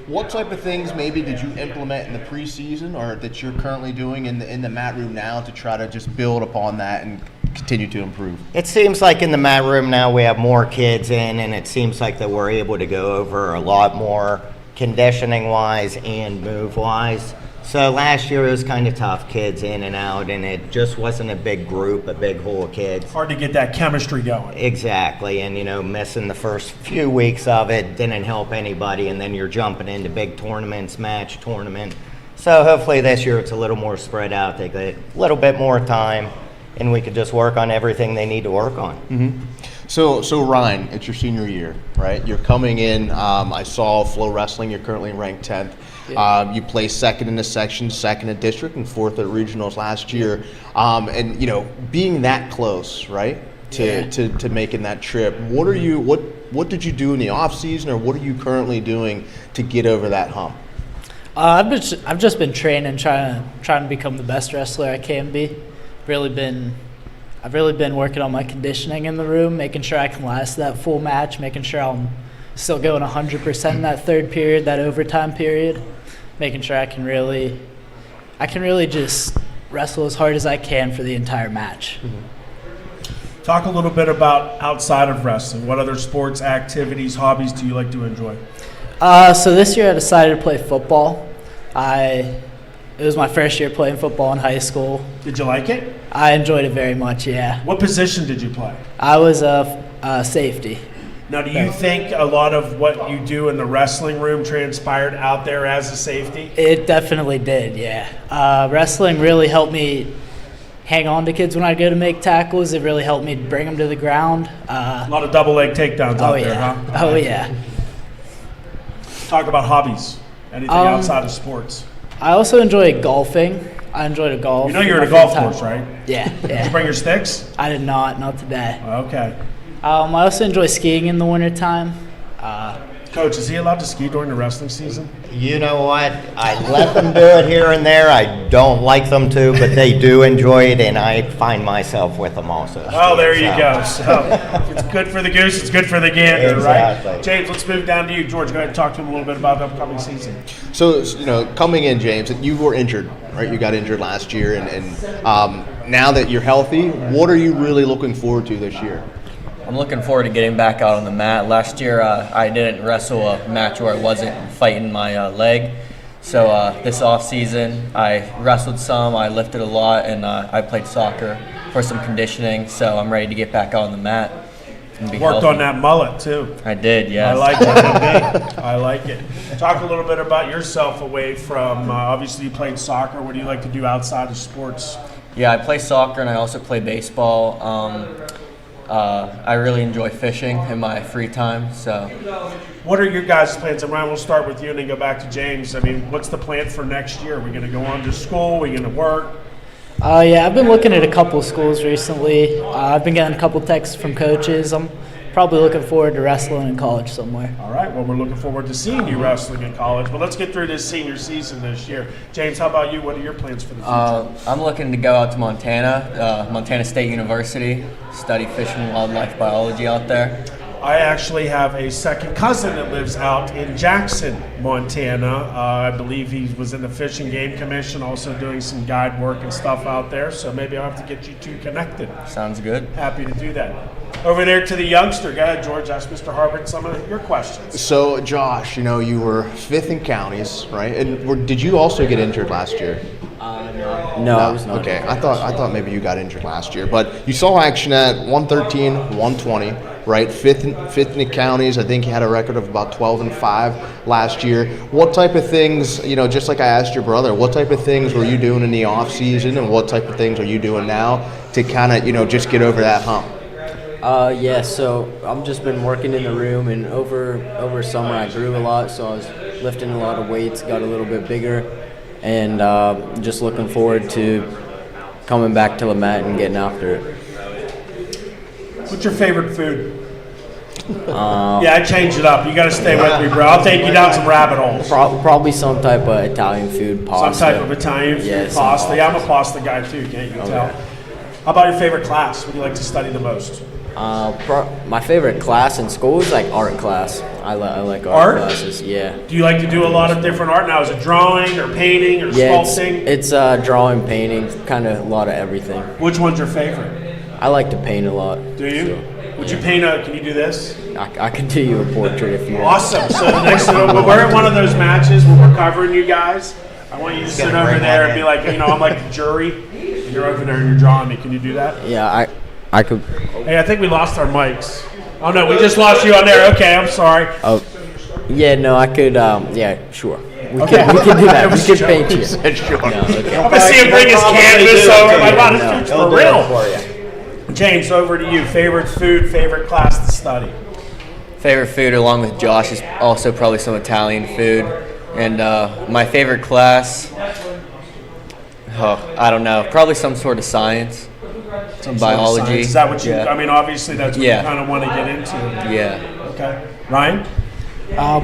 What type of things maybe did you implement in the preseason or that you're currently doing in the mat room now to try to just build upon that and continue to improve? It seems like in the mat room now we have more kids in, and it seems like that we're able to go over a lot more conditioning-wise and move-wise. So last year it was kind of tough, kids in and out, and it just wasn't a big group, a big whole of kids. Hard to get that chemistry going. Exactly, and missing the first few weeks of it didn't help anybody, and then you're jumping into big tournaments, match tournament. So hopefully this year it's a little more spread out. They get a little bit more time, and we could just work on everything they need to work on. Mm-hmm. So Ryan, it's your senior year, right? You're coming in. I saw Flow Wrestling. You're currently ranked 10th. Yeah. You placed 2nd in the section, 2nd in district, and 4th at regionals last year. And being that close, right, to making that trip. What did you do in the off season, or what are you currently doing to get over that hump? I've just been training, trying to become the best wrestler I can be. I've really been working on my conditioning in the room, making sure I can last that full match, making sure I'm still going 100% in that third period, that overtime period, making sure I can really just wrestle as hard as I can for the entire match. Mm-hmm. Talk a little bit about outside of wrestling. What other sports, activities, hobbies do you like to enjoy? So this year I decided to play football. It was my first year playing football in high school. Did you like it? I enjoyed it very much, yeah. What position did you play? I was a safety. Now, do you think a lot of what you do in the wrestling room transpired out there as a safety? It definitely did, yeah. Wrestling really helped me hang on to kids when I go to make tackles. It really helped me bring them to the ground. A lot of double leg takedowns out there, huh? Oh, yeah. Talk about hobbies. Anything outside of sports? I also enjoy golfing. I enjoy to golf. You know you're at a golf course, right? Yeah. Did you bring your sticks? I did not today. Okay. I also enjoy skiing in the wintertime. Coach, is he allowed to ski during the wrestling season? You know what? I let them do it here and there. I don't like them to, but they do enjoy it, and I find myself with them also. Oh, there you go. So if it's good for the goose, it's good for the gander, exactly. Right? James, let's move down to you. George, go ahead and talk to him a little bit about the upcoming season. So, coming in, James, you were injured, right? You got injured last year, and now that you're healthy, what are you really looking forward to this year? I'm looking forward to getting back out on the mat. Last year, I didn't wrestle a match where I wasn't fighting my leg. So this off season, I wrestled some, I lifted a lot, and I played soccer for some conditioning. So I'm ready to get back out on the mat. And be Worked healthy. on that mullet too. I did, yes. I like it. I like it. Talk a little bit about yourself away from, obviously you played soccer. What do you like to do outside of sports? Yeah, I play soccer and I also play baseball. I really enjoy fishing in my free time. So, what are your guys' plans? And Ryan, we'll start with you and then go back to James. I mean, what's the plan for next year? Are we going to go on to school? Are we going to work? Yeah, I've been looking at a couple schools recently. I've been getting a couple texts from coaches. I'm probably looking forward to wrestling in college somewhere. All right, well, we're looking forward to seeing you wrestling in college. But let's get through this senior season this year. James, how about you? What are your plans for the future? I'm looking to go out to Montana, Montana State University, study fish and wildlife biology out there. I actually have a second cousin that lives out in Jackson, Montana. I believe he was in the Fish and Game Commission, also doing some guide work and stuff out there. So maybe I'll have to get you two connected. Sounds good. Happy to do that. Over there to the youngster. Go ahead, George. Ask Mr. Harbert some of your questions. So, Josh, you were 5th in counties, right? And did you also get injured last year? No, I was not. Okay, I thought maybe you got injured last year, but you saw action at 113, 120, right? Fifth in the counties. I think you had a record of about 12-5 last year. What type of things, just like I asked your brother, what type of things were you doing in the off season, and what type of things are you doing now to kind of, just get over that hump? Yeah, so I've just been working in the room, and over summer I grew a lot, so I was lifting a lot of weights, got a little bit bigger, and just looking forward to coming back to the mat and getting after it. What's your favorite food? Yeah, I changed it up. You got to stay with me, bro. I'll take you down some rabbit holes. Probably some type of Italian food, pasta. Some type of Italian food, Yeah, some pasta. Yeah, I'm a pasta guy too, can't you tell? How about your favorite class? What do you like to study the most? My favorite class in school is like art class. I like art classes. Yeah. Do you like to do a lot of different art now? Is it drawing or painting or sculpting? It's drawing, painting, kind of a lot of everything. Which one's your favorite? I like to paint a lot. Do you? Would you paint can you do this? I can do you a portrait if you want. Awesome. So the next when we're at one of those matches when we're covering you guys, I want you to sit over there and be like, I'm like the jury, and you're over there and you're drawing me. Can you do that? Yeah, I could. Hey, I think we lost our mics. Oh no, we just lost you on there. Okay, I'm sorry. Oh, yeah, no, I could. Yeah, sure. We Okay. can do that. We could paint you. Sure. No, okay. I'm gonna see him bring his canvas over. Like, wow, this No, dude's he'll for do it real. for you. James, over to you. Favorite food, favorite class to study? Favorite food, along with Josh, is also probably some Italian food. And my favorite class, I don't know, probably some sort of science, some biology. Science. Is that what you? Yeah. I mean, obviously that's what Yeah. you kind of want to get into. Yeah. Okay. Ryan.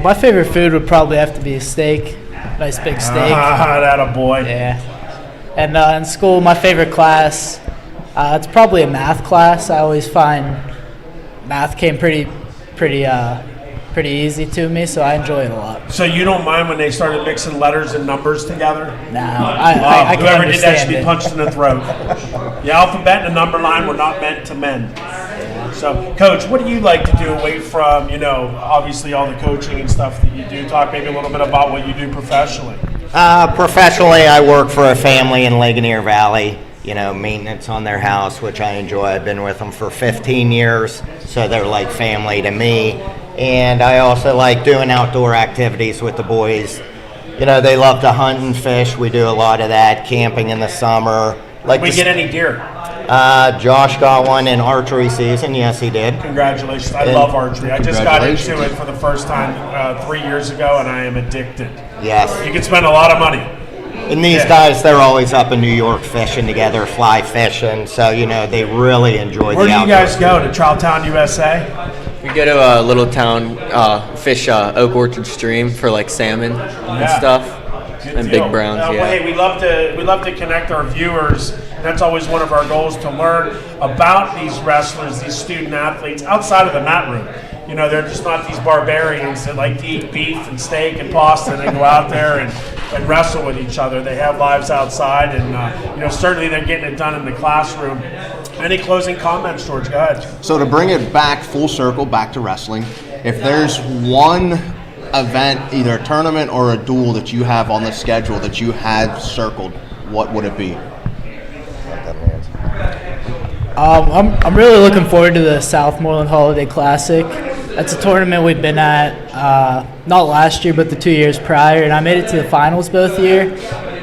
My favorite food would probably have to be a steak, nice big steak. That a boy. Yeah. And in school, my favorite class, it's probably a math class. I always find math came pretty easy to me, so I enjoy it a lot. So you don't mind when they started mixing letters and numbers together? No, I can whoever did that should understand be it. punched in the throat. The alphabet and the number line were not meant to mend. So, Coach, what do you like to do away from, obviously all the coaching and stuff that you do? Talk maybe a little bit about what you do professionally. Professionally, I work for a family in Ligonier Valley, maintenance on their house, which I enjoy. I've been with them for 15 years, so they're like family to me. And I also like doing outdoor activities with the boys. They love to hunt and fish. We do a lot of that, camping in the summer. Did we get any deer? Josh got one in archery season. Yes, he did. Congratulations. I love archery. I just got into it for the first time 3 years ago, and I am addicted. Yes. You can spend a lot of money. And these guys, they're always up in New York fishing together, fly fishing. So, they really enjoy Where the do you outdoors. guys go? To Charlestown, USA? We go to a little town, fish Oak Orchard Stream for like salmon and stuff, and big browns. Well, hey, we love to connect our viewers. That's always one of our goals, to learn about these wrestlers, these student athletes outside of the mat room. They're just not these barbarians that like to eat beef and steak and pasta and then go out there and wrestle with each other. They have lives outside, and certainly they're getting it done in the classroom. Any closing comments, George? Go ahead. So to bring it back full circle, back to wrestling, if there's one event, either a tournament or a duel that you have on the schedule that you had circled, what would it be? I'm really looking forward to the Southmoreland Holiday Classic. That's a tournament we've been at, not last year, but the 2 years prior, and I made it to the finals both year,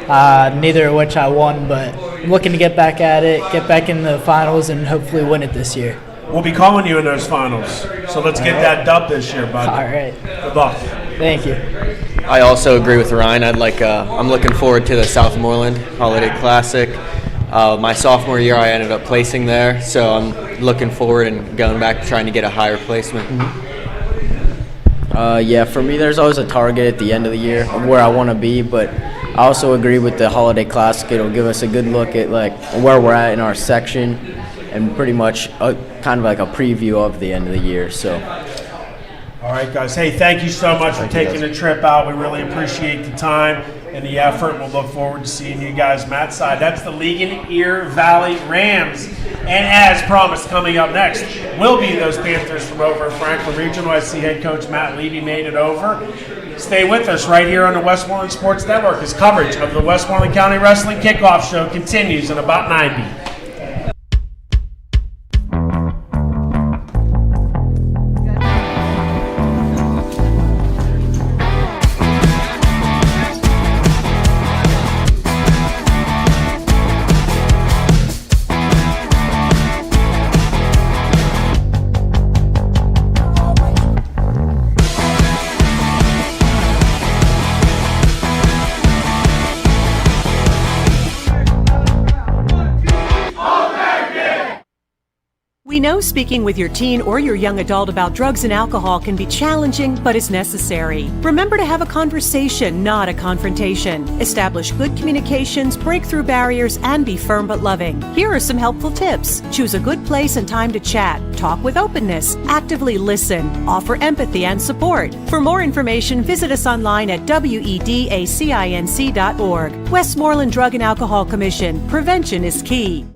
neither of which I won, but I'm looking to get back at it, get back in the finals, and hopefully win it this year. We'll be calling you in those finals, so let's get that dub this year, bud. All right. Good luck. Thank you. I also agree with Ryan. I'm looking forward to the Southmoreland Holiday Classic. My sophomore year, I ended up placing there, so I'm looking forward and going back trying to get a higher placement. Yeah, for me, there's always a target at the end of the year of where I want to be, but I also agree with the Holiday Classic. It'll give us a good look at where we're at in our section, and pretty much kind of like a preview of the end of the year. So. All right, guys. Hey, thank you so much for taking the trip out. We really appreciate the time and the effort. We'll look forward to seeing you guys mat side. That's the Ligonier Valley Rams. And as promised, coming up next will be those Panthers from over at Franklin Regional. I see head coach Matt Levy made it over. Stay with us right here on the Westmoreland Sports Network as coverage of the Westmoreland County Wrestling Kickoff Show continues in about 90. We know speaking with your teen or your young adult about drugs and alcohol can be challenging, but is necessary. Remember to have a conversation, not a confrontation. Establish good communications, break through barriers, and be firm but loving. Here are some helpful tips. Choose a good place and time to chat. Talk with openness. Actively listen. Offer empathy and support. For more information, visit us online at wedacinc.org. Westmoreland Drug and Alcohol Commission. Prevention is key.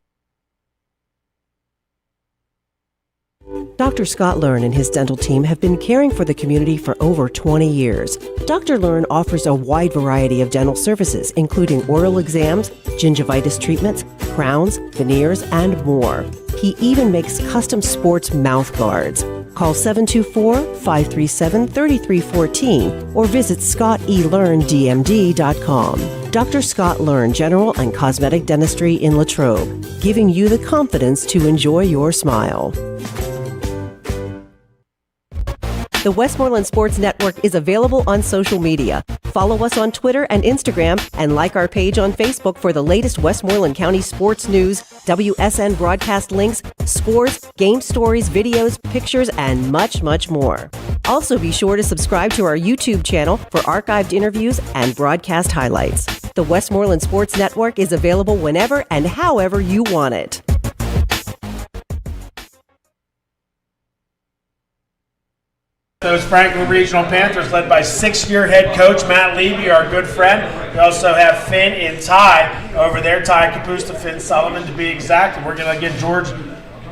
Dr. Scott Learn and his dental team have been caring for the community for over 20 years. Dr. Learn offers a wide variety of dental services, including oral exams, gingivitis treatments, crowns, veneers, and more. He even makes custom sports mouth guards. Call 724-537-3314 or visit scottellearndmd.com. Dr. Scott Learn General and Cosmetic Dentistry in Latrobe, giving you the confidence to enjoy your smile. The Westmoreland Sports Network is available on social media. Follow us on Twitter and Instagram, and like our page on Facebook for the latest Westmoreland County sports news, WSN broadcast links, scores, game stories, videos, pictures, and much, much more. Also be sure to subscribe to our YouTube channel for archived interviews and broadcast highlights. The Westmoreland Sports Network is available whenever and however you want it. Those Franklin Regional Panthers, led by six-year head coach Matt Levy, our good friend. We also have Finn and Ty over there, Ty Kapusta, Finn Sullivan to be exact. And we're going to get George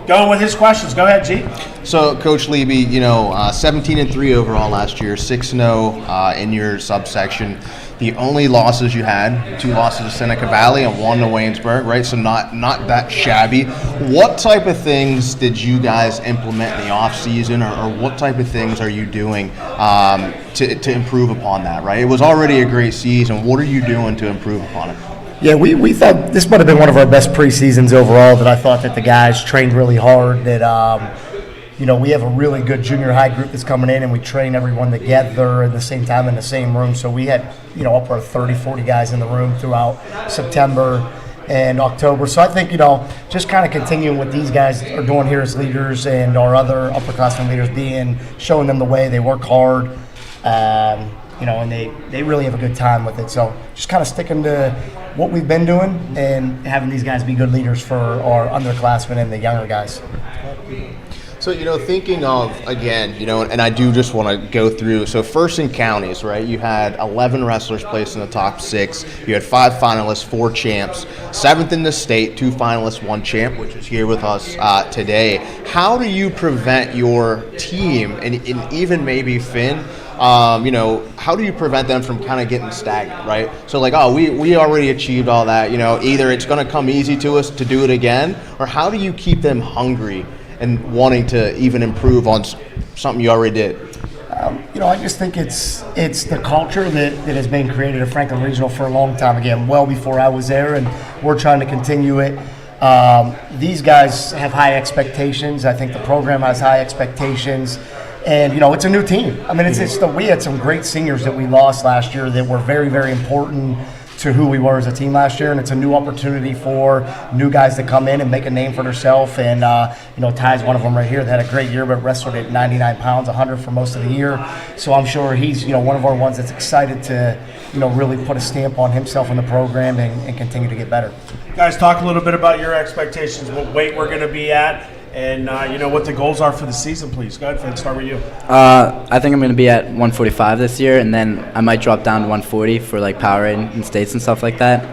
going with his questions. Go ahead, G. So, Coach Levy, 17-3 overall last year, 6-0 in your subsection. The only losses you had, 2 losses to Seneca Valley and 1 to Waynesburg, right? So not that shabby. What type of things did you guys implement in the off season, or what type of things are you doing to improve upon that, right? It was already a great season. What are you doing to improve upon it? Yeah, we thought this might have been one of our best preseasons overall, that I thought that the guys trained really hard, that we have a really good junior high group that's coming in, and we train everyone together at the same time in the same room. So we had, upward of 30, 40 guys in the room throughout September and October. So I think, just kind of continuing what these guys are doing here as leaders, and our other upperclassmen leaders showing them the way. They work hard, and they really have a good time with it. So just kind of sticking to what we've been doing and having these guys be good leaders for our underclassmen and the younger guys. So, thinking of, again, and I do just want to go through, so first in counties, right, you had 11 wrestlers placed in the top 6. You had 5 finalists, 4 champs. 7th in the state, 2 finalists, 1 champ, which is here with us today. How do you prevent your team, and even maybe Finn, how do you prevent them from kind of getting stagnant, right? So we already achieved all that, either it's going to come easy to us to do it again, or how do you keep them hungry and wanting to even improve on something you already did? I just think it's the culture that has been created at Franklin Regional for a long time, again, well before I was there, and we're trying to continue it. These guys have high expectations. I think the program has high expectations. And, it's a new team. I mean, we had some great seniors that we lost last year that were very, very important to who we were as a team last year, and it's a new opportunity for new guys to come in and make a name for themselves. And Ty's one of them right here that had a great year, but wrestled at 99 pounds, 100 for most of the year. So I'm sure he's one of our ones that's excited to really put a stamp on himself in the program and continue to get better. Guys, talk a little bit about your expectations, what weight we're going to be at, and what the goals are for the season, please. Go ahead, Finn, start with you. I think I'm going to be at 145 this year, and then I might drop down to 140 for power and states and stuff like that.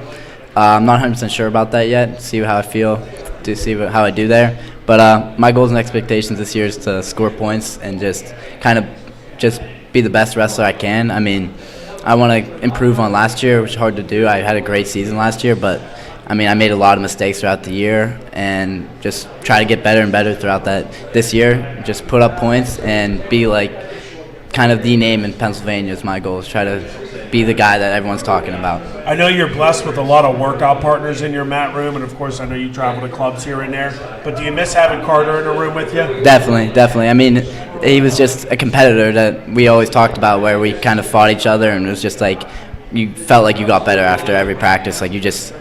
I'm not 100% sure about that yet. See how I feel, to see how I do there. But my goals and expectations this year is to score points and just be the best wrestler I can. I mean, I want to improve on last year, which is hard to do. I had a great season last year, but I made a lot of mistakes throughout the year, and just try to get better and better throughout this year. Just put up points and be kind of the name in Pennsylvania is my goal. Is try to be the guy that everyone's talking about. I know you're blessed with a lot of workout partners in your mat room, and of course I know you travel to clubs here and there, but do you miss having Carter in a room with you? Definitely. He was just a competitor that we always talked about, where we kind of fought each other, and it was just you felt like you got better after every practice. You just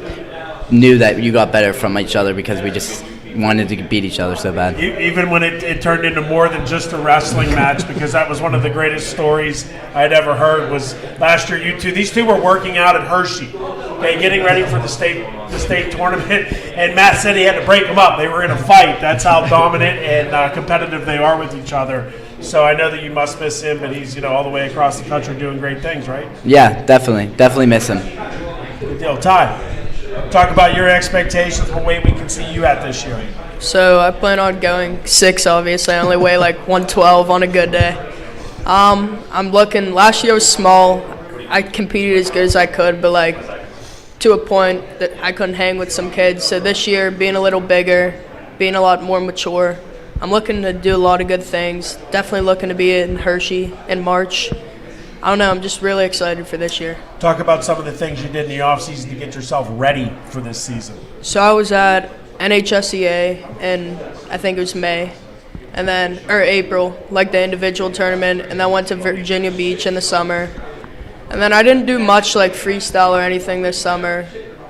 knew that you got better from each other because we just wanted to beat each other so bad. Even when it turned into more than just a wrestling match, because that was one of the greatest stories I'd ever heard. Was last year these two were working out at Hershey, okay, getting ready for the state tournament, and Matt said he had to break them up. They were in a fight. That's how dominant and competitive they are with each other. So I know that you must miss him, but he's all the way across the country doing great things, right? Yeah, definitely miss him. Good deal. Ty, talk about your expectations, what weight we can see you at this year. So I plan on going 6, obviously. I only weigh like 112 on a good day. I'm looking, last year was small. I competed as good as I could, but like to a point that I couldn't hang with some kids. So this year, being a little bigger, being a lot more mature, I'm looking to do a lot of good things. Definitely looking to be in Hershey in March. I don't know, I'm just really excited for this year. Talk about some of the things you did in the offseason to get yourself ready for this season. So I was at NHSEA in, I think it was May, or April, like the individual tournament, and then went to Virginia Beach in the summer. And then I didn't do much like freestyle or anything this summer.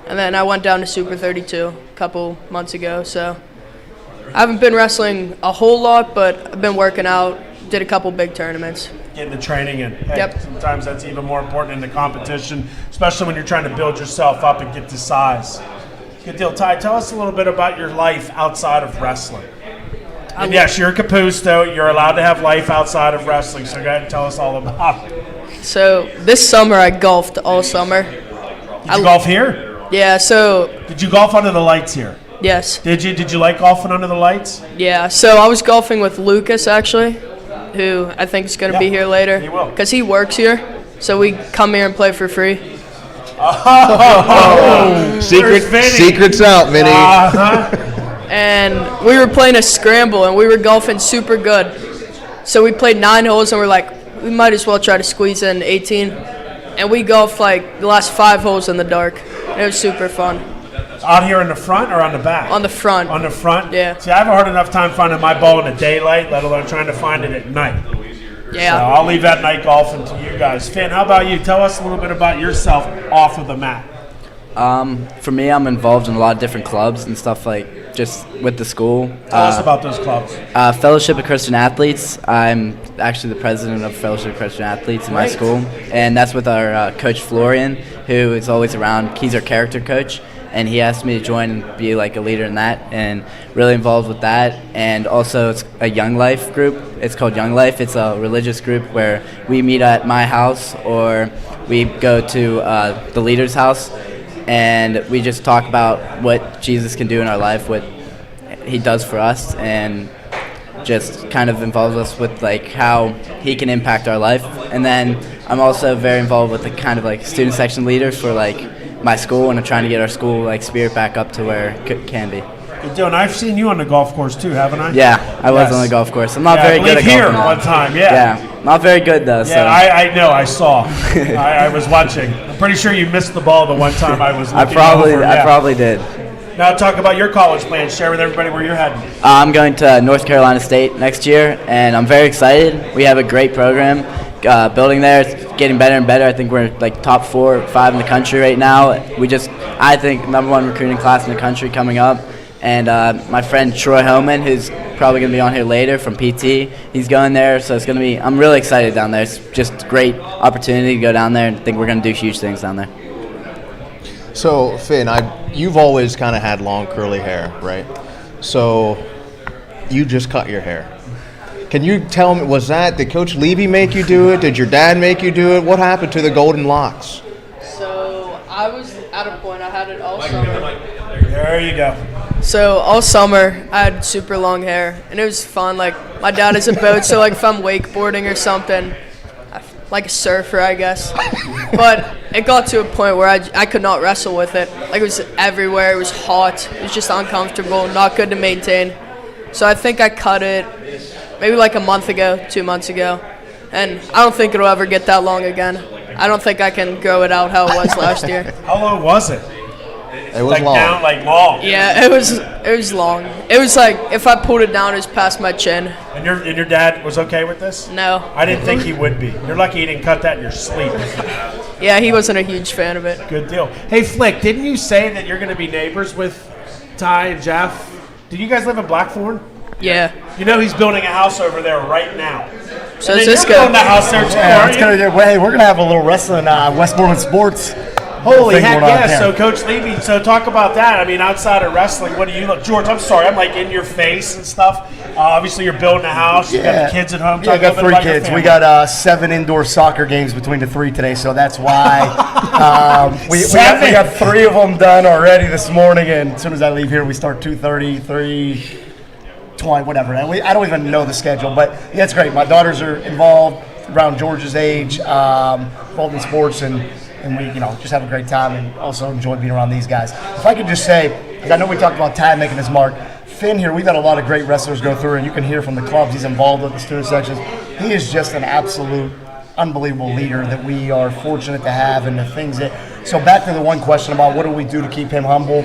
And then I went down to Super 32 a couple months ago. So I haven't been wrestling a whole lot, but I've been working out, did a couple big tournaments. Getting the training in. Hey, yep. Sometimes that's even more important in the competition, especially when you're trying to build yourself up and get to size. Good deal. Ty, tell us a little bit about your life outside of wrestling. And yes, you're a Capusto. You're allowed to have life outside of wrestling, so go ahead and tell us all about it. So this summer I golfed all summer. Did you golf here? Yeah, so... Did you golf under the lights here? Yes. Did you like golfing under the lights? Yeah, so I was golfing with Lucas, actually, who I think is going to be here later. He will. Because he works here, so we come here and play for free. Secrets out, Vinny. And we were playing a scramble, and we were golfing super good. So we played 9 holes, and we're like, we might as well try to squeeze in 18. And we golfed like the last 5 holes in the dark. It was super fun. Out here in the front or on the back? On the front. On the front? Yeah. See, I haven't hard enough time finding my ball in the daylight, let alone trying to find it at night. Yeah. So I'll leave that night golfing to you guys. Finn, how about you? Tell us a little bit about yourself off of the mat. For me, I'm involved in a lot of different clubs and stuff, like just with the school. Tell us about those clubs. Fellowship of Christian Athletes. I'm actually the president of Fellowship of Christian Athletes in my school, and that's with our coach Florian, who is always around. He's our character coach, and he asked me to join and be like a leader in that, and really involved with that. And also it's a Young Life group. It's called Young Life. It's a religious group where we meet at my house or we go to the leader's house, and we just talk about what Jesus can do in our life, what he does for us, and just kind of involves us with like how he can impact our life. And then I'm also very involved with the kind of like student section leader for like my school, and I'm trying to get our school like spirit back up to where it can be. Good deal. And I've seen you on the golf course too, haven't I? Yeah, I was on the golf course. I'm not very good at golfing. Here one time, Yeah, not very good though. Yeah, So I know. I saw. I was watching. I'm pretty sure you missed the ball the one time I was. I looking over. Yeah. probably did. Now talk about your college plans. Share with everybody where you're heading. I'm going to North Carolina State next year, and I'm very excited. We have a great program building there. It's getting better and better. I think we're like top 4 or 5 in the country right now. I think, #1 recruiting class in the country coming up. And my friend Troy Hellman, who's probably going to be on here later from PT, he's going there. So it's going to be, I'm really excited down there. It's just a great opportunity to go down there, and I think we're going to do huge things down there. So, Finn, you've always kind of had long curly hair, right? So you just cut your hair. Can you tell me, did Coach Levy make you do it? Did your dad make you do it? What happened to the golden locks? So I was at a point, I had it all summer. There you go. So all summer I had super long hair, and it was fun. Like my dad is a boat, so like if I'm wakeboarding or something, like a surfer, I guess. But it got to a point where I could not wrestle with it. Like it was everywhere. It was hot. It was just uncomfortable, not good to maintain. So I think I cut it maybe like a month ago, 2 months ago, and I don't think it'll ever get that long again. I don't think I can grow it out how it was last year. How long was it? It was like long. Down, like long. Yeah, it was long. It was like if I pulled it down, it was past my chin. And your dad was okay with this? No. I didn't think he would be. You're lucky he didn't cut that in your sleep. Yeah, he wasn't a huge fan of it. Good deal. Hey, Flick, didn't you say that you're going to be neighbors with Ty and Jeff? Do you guys live in Blackthorn? Yeah. You know he's building a house over there right now. So and is then this you're building guy. the house there too, Yeah, aren't it's you? gonna do. Hey, we're gonna have a little wrestling, Westmoreland sports. Holy thing heck, going on yeah. there. So, Coach Levy, so talk about that. I mean, outside of wrestling, what do you look? George, I'm sorry, I'm like in your face and stuff. Obviously, you're building a house. You got the kids at home. Yeah, I Talk a got little 3 bit about your kids. family. We got 7 indoor soccer games between the 3 today, so that's why we got 3 of them done already this morning. And as soon as I leave here, we start 2:30, 3:20, whatever. And I don't even know the schedule, but yeah, it's great. My daughters are involved around George's age, involved in sports, and we just have a great time and also enjoy being around these guys. If I could just say, because I know we talked about Ty making his mark. Finn here, we've had a lot of great wrestlers go through, and you can hear from the clubs he's involved with the student sections. He is just an absolute unbelievable leader that we are fortunate to have, and the things that. So back to the one question about what do we do to keep him humble.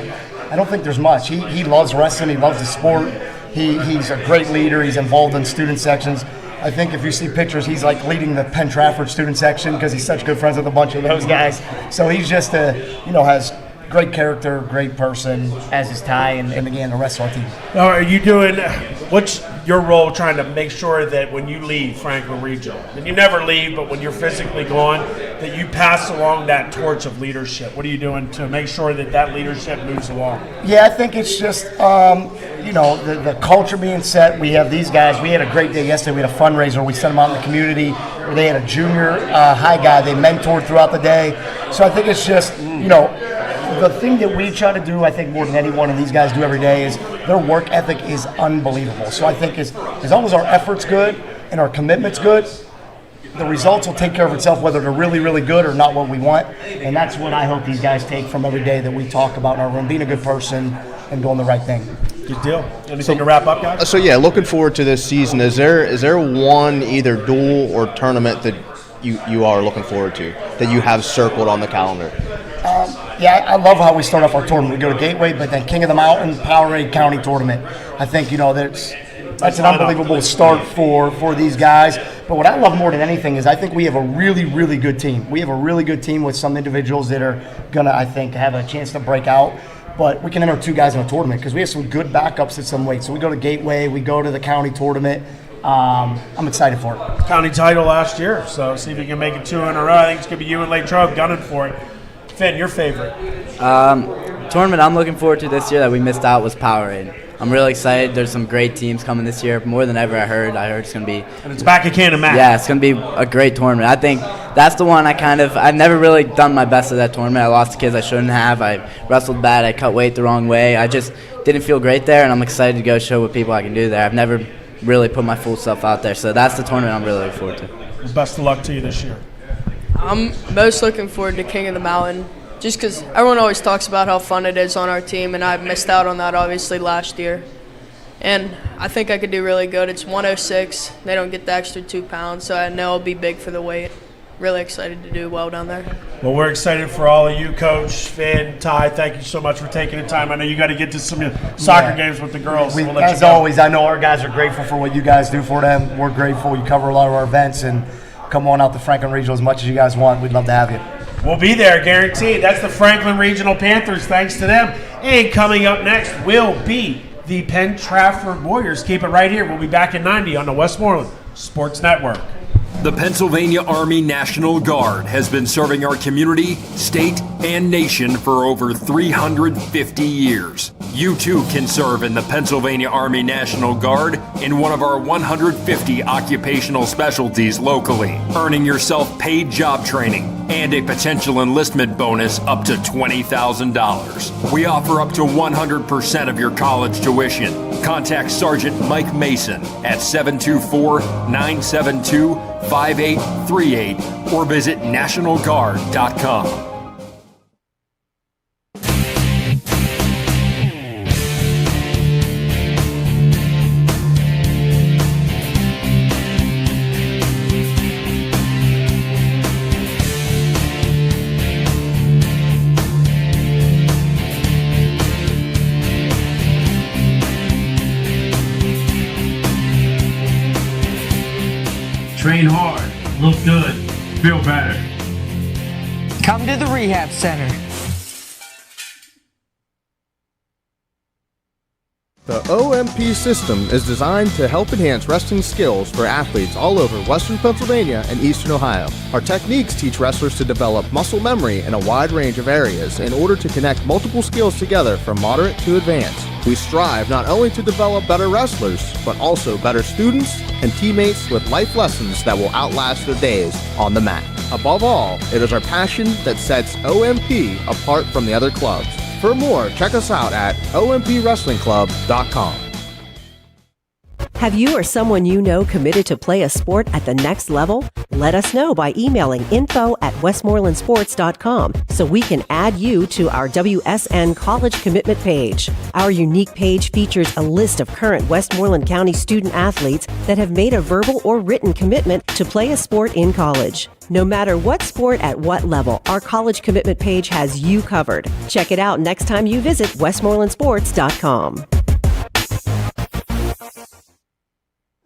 I don't think there's much. He loves wrestling. He loves the sport. He's a great leader. He's involved in student sections. I think if you see pictures, he's like leading the Penn Trafford student section because he's such good friends with a bunch of those guys. So he's just has great character, great person, as is Ty, and again, the rest of our team. Now, are you doing, what's your role trying to make sure that when you leave Franklin Regional, and you never leave, but when you're physically gone, that you pass along that torch of leadership? What are you doing to make sure that that leadership moves along? Yeah, I think it's just, the culture being set. We have these guys. We had a great day yesterday. We had a fundraiser. We sent them out in the community where they had a junior high guy they mentored throughout the day. So I think it's just, the thing that we try to do, I think more than any one of these guys do every day, is their work ethic is unbelievable. So I think as long as our effort's good and our commitment's good, the results will take care of itself, whether they're really, really good or not what we want. And that's what I hope these guys take from every day that we talk about in our room, being a good person and doing the right thing. Good deal. Anything to wrap up, guys? So yeah, looking forward to this season. Is there one either duel or tournament that you are looking forward to that you have circled on the calendar? Yeah, I love how we start off our tournament. We go to Gateway, but then King of the Mountain, Powerade County Tournament. I think, that's an unbelievable start for these guys. But what I love more than anything is I think we have a really, really good team. We have a really good team with some individuals that are going to, I think, have a chance to break out. But we can enter 2 guys in a tournament because we have some good backups at some weight. So we go to Gateway, we go to the county tournament. I'm excited for it. County title last year, so see if you can make it 2 in a row. I think it's going to be you and Latrobe gunning for it. Finn, your favorite? Tournament I'm looking forward to this year that we missed out was Powerade. I'm really excited. There's some great teams coming this year, more than ever. I heard it's going to be. And it's back at Cannon Mac. Yeah, it's going to be a great tournament. I think that's the one I've never really done my best at that tournament. I lost to kids I shouldn't have. I wrestled bad. I cut weight the wrong way. I just didn't feel great there, and I'm excited to go show what people I can do there. I've never really put my full self out there, so that's the tournament I'm really looking forward to. Best of luck to you this year. I'm most looking forward to King of the Mountain, just because everyone always talks about how fun it is on our team, and I missed out on that obviously last year. And I think I could do really good. It's 106. They don't get the extra 2 pounds, so I know I'll be big for the weight. Really excited to do well down there. Well, we're excited for all of you, Coach, Finn, Ty. Thank you so much for taking the time. I know you got to get to some soccer games with the girls. So we'll let As you go. always, I know our guys are grateful for what you guys do for them. We're grateful. You cover a lot of our events, and come on out to Franklin Regional as much as you guys want. We'd love to have you. We'll be there, guaranteed. That's the Franklin Regional Panthers. Thanks to them. And coming up next will be the Penn Trafford Warriors. Keep it right here. We'll be back in 90 on the Westmoreland Sports Network. The Pennsylvania Army National Guard has been serving our community, state, and nation for over 350 years. You too can serve in the Pennsylvania Army National Guard in one of our 150 occupational specialties locally, earning yourself paid job training and a potential enlistment bonus up to $20,000. We offer up to 100% of your college tuition. Contact Sergeant Mike Mason at 724-972-5838 or visit nationalguard.com. Train hard, look good, feel better. Come to the rehab center. The OMP system is designed to help enhance wrestling skills for athletes all over Western Pennsylvania and Eastern Ohio. Our techniques teach wrestlers to develop muscle memory in a wide range of areas in order to connect multiple skills together from moderate to advanced. We strive not only to develop better wrestlers, but also better students and teammates with life lessons that will outlast their days on the mat. Above all, it is our passion that sets OMP apart from the other clubs. For more, check us out at ompwrestlingclub.com. Have you or someone you know committed to play a sport at the next level? Let us know by emailing info@westmorelandsports.com so we can add you to our WSN College Commitment page. Our unique page features a list of current Westmoreland County student athletes that have made a verbal or written commitment to play a sport in college. No matter what sport at what level, our College Commitment page has you covered. Check it out next time you visit westmorelandsports.com.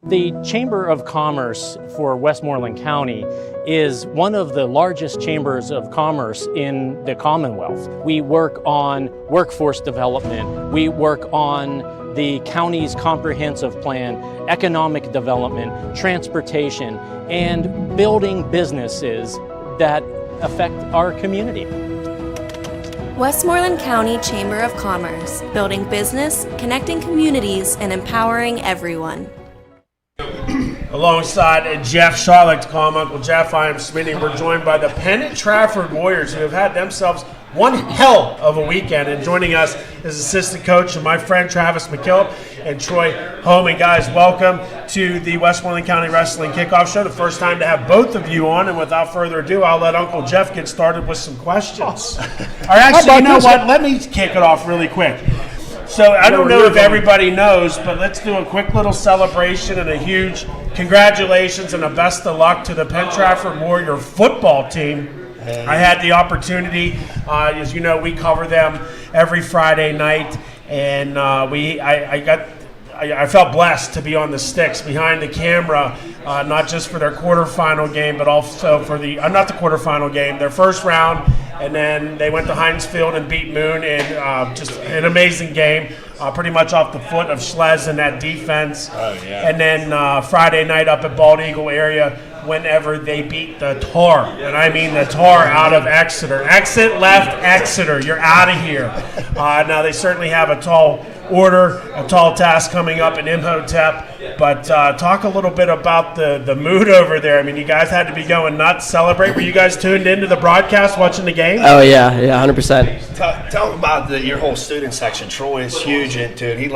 The Chamber of Commerce for Westmoreland County is one of the largest chambers of commerce in the Commonwealth. We work on workforce development. We work on the county's comprehensive plan, economic development, transportation, and building businesses that affect our community. Westmoreland County Chamber of Commerce, building business, connecting communities, and empowering everyone. Alongside Jeff Shaw, I like to call him Uncle Jeff, I am Smitty. We're joined by the Penn Trafford Warriors, who have had themselves one hell of a weekend. And joining us is assistant coach and my friend Travis McKillop and Troy Homan. Guys, welcome to the Westmoreland County Wrestling Kickoff Show. The first time to have both of you on. And without further ado, I'll let Uncle Jeff get started with some questions. Or actually, you know what? Let me kick it off really quick. So I don't know if everybody knows, but let's do a quick little celebration and a huge congratulations and a best of luck to the Penn Trafford Warrior football team. I had the opportunity, as you know, we cover them every Friday night, and I felt blessed to be on the sticks behind the camera, not just for their quarterfinal game, but also for the not the quarterfinal game, their first round. And then they went to Heinz Field and beat Moon in just an amazing game, pretty much off the foot of Schlez and that defense. Oh, yeah. And then Friday night up at Bald Eagle area, whenever they beat the Tar, and I mean the Tar out of Exeter. Exit left Exeter, you're out of here. Now they certainly have a tall order, a tall task coming up in Imhotep, but talk a little bit about the mood over there. I mean, you guys had to be going nuts, celebrate. Were you guys tuned into the broadcast watching the game? Oh yeah, 100%. Tell them about your whole student section. Troy is huge into it. He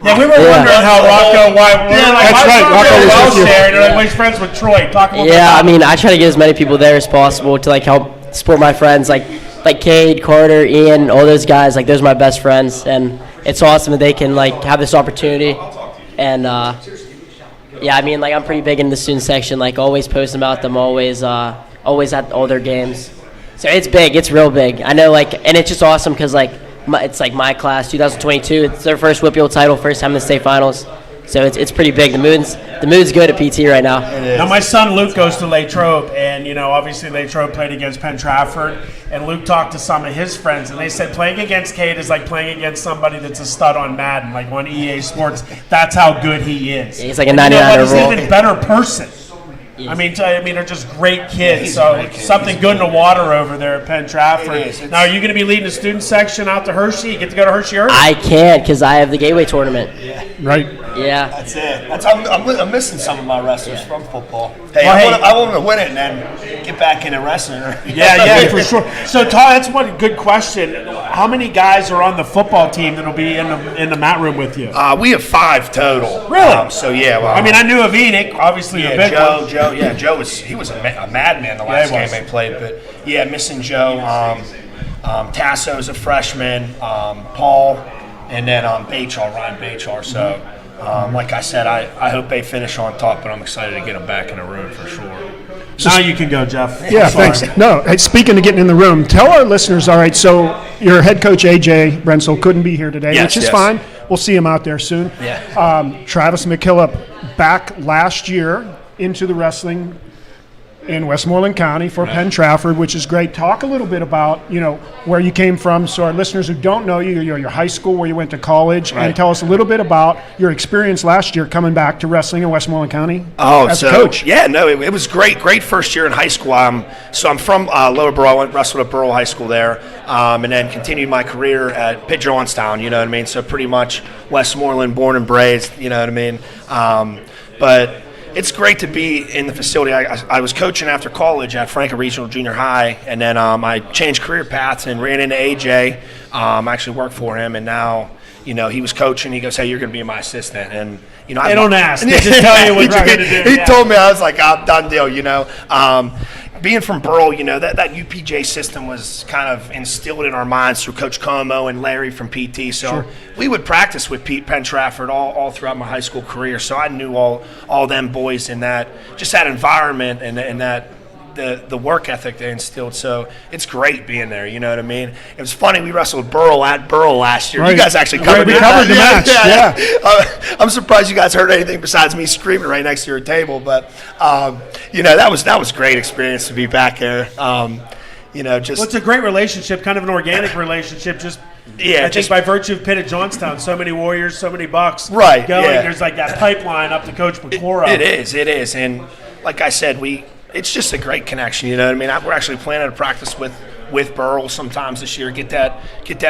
Yeah, we were wondering how Rocco, why Rocco was there, and like, he's friends with Troy. Talk a little bit about I mean, I try to get as many people there as possible to help support my friends, like Cade, Carter, Ian, all those guys. Those are my best friends, and it's awesome that they can have this opportunity. And I mean, I'm pretty big in the student section, always posting about them, always at all their games. So it's big, it's real big. I know, and it's just awesome because it's my class, 2022. It's their first Whitfield title, first time in the state finals. So it's pretty big. The mood's good at PT right now. Now my son Luke goes to Latrobe, and obviously Latrobe played against Penn Trafford, and Luke talked to some of his friends, and they said playing against Cade is like playing against somebody that's a stud on Madden, on EA Sports. That's how good he is. Yeah, he's like a 99 overall. He's an even better person. I mean, they're just great kids. So something good in the water over there at Penn Trafford. Now, are you going to be leading the student section out to Hershey? You get to go to Hershey early? I can't because I have the Gateway tournament. Yeah. Right. Yeah. That's it. I'm missing some of my wrestlers from football. Hey, I want to win it and then get back into wrestling. Yeah, for sure. So, Todd, that's one good question. How many guys are on the football team that will be in the mat room with you? We have 5 total. Really? I mean, I knew of Enoch, obviously the big one. Joe. Yeah, Joe was a madman the last game they played. But missing Joe. Tasso's a freshman. Paul, and then Ryan Bachar. So, like I said, I hope they finish on top, but I'm excited to get them back in the room for sure. Now you can go, Jeff. Yeah, thanks. No, speaking of getting in the room, tell our listeners, all right, so your head coach, AJ Brensel, couldn't be here today, which is fine. We'll see him out there soon. Yeah. Travis McKillop back last year into the wrestling in Westmoreland County for Penn Trafford, which is great. Talk a little bit about, where you came from, so our listeners who don't know you, your high school, where you went to college, and tell us a little bit about your experience last year coming back to wrestling in Westmoreland County as a coach. Yeah, no, it was great first year in high school. So I'm from Lower Borough. I wrestled at Borough High School there, and then continued my career at Pitt Johnstown, you know what I mean? So pretty much Westmoreland, born and raised, you know what I mean? But it's great to be in the facility. I was coaching after college at Franklin Regional Junior High, and then I changed career paths and ran into AJ. I actually worked for him, and now, he was coaching. He goes, "Hey, you're going to be my assistant." And they don't ask. They just tell you what you're going to do. He told me, I was like, "I'm done deal." Being from Burl, that UPJ system was kind of instilled in our minds through Coach Como and Larry from PT. So we would practice with Penn Trafford all throughout my high school career. So I knew all them boys in that environment and that the work ethic they instilled. So it's great being there. You know what I mean? It was funny. We wrestled Burl at Burl last year. Right. You guys actually covered the match. Yeah. I'm surprised you guys heard anything besides me screaming right next to your table. But that was a great experience to be back there. It's a great relationship, kind of an organic relationship. I think by virtue of Pitt at Johnstown, so many Warriors, so many Bucks. Right. Going. Yeah. There's like that pipeline up to Coach McCora. It is. And like I said, it's just a great connection, you know what I mean? We're actually planning to practice with Burl sometimes this year, get that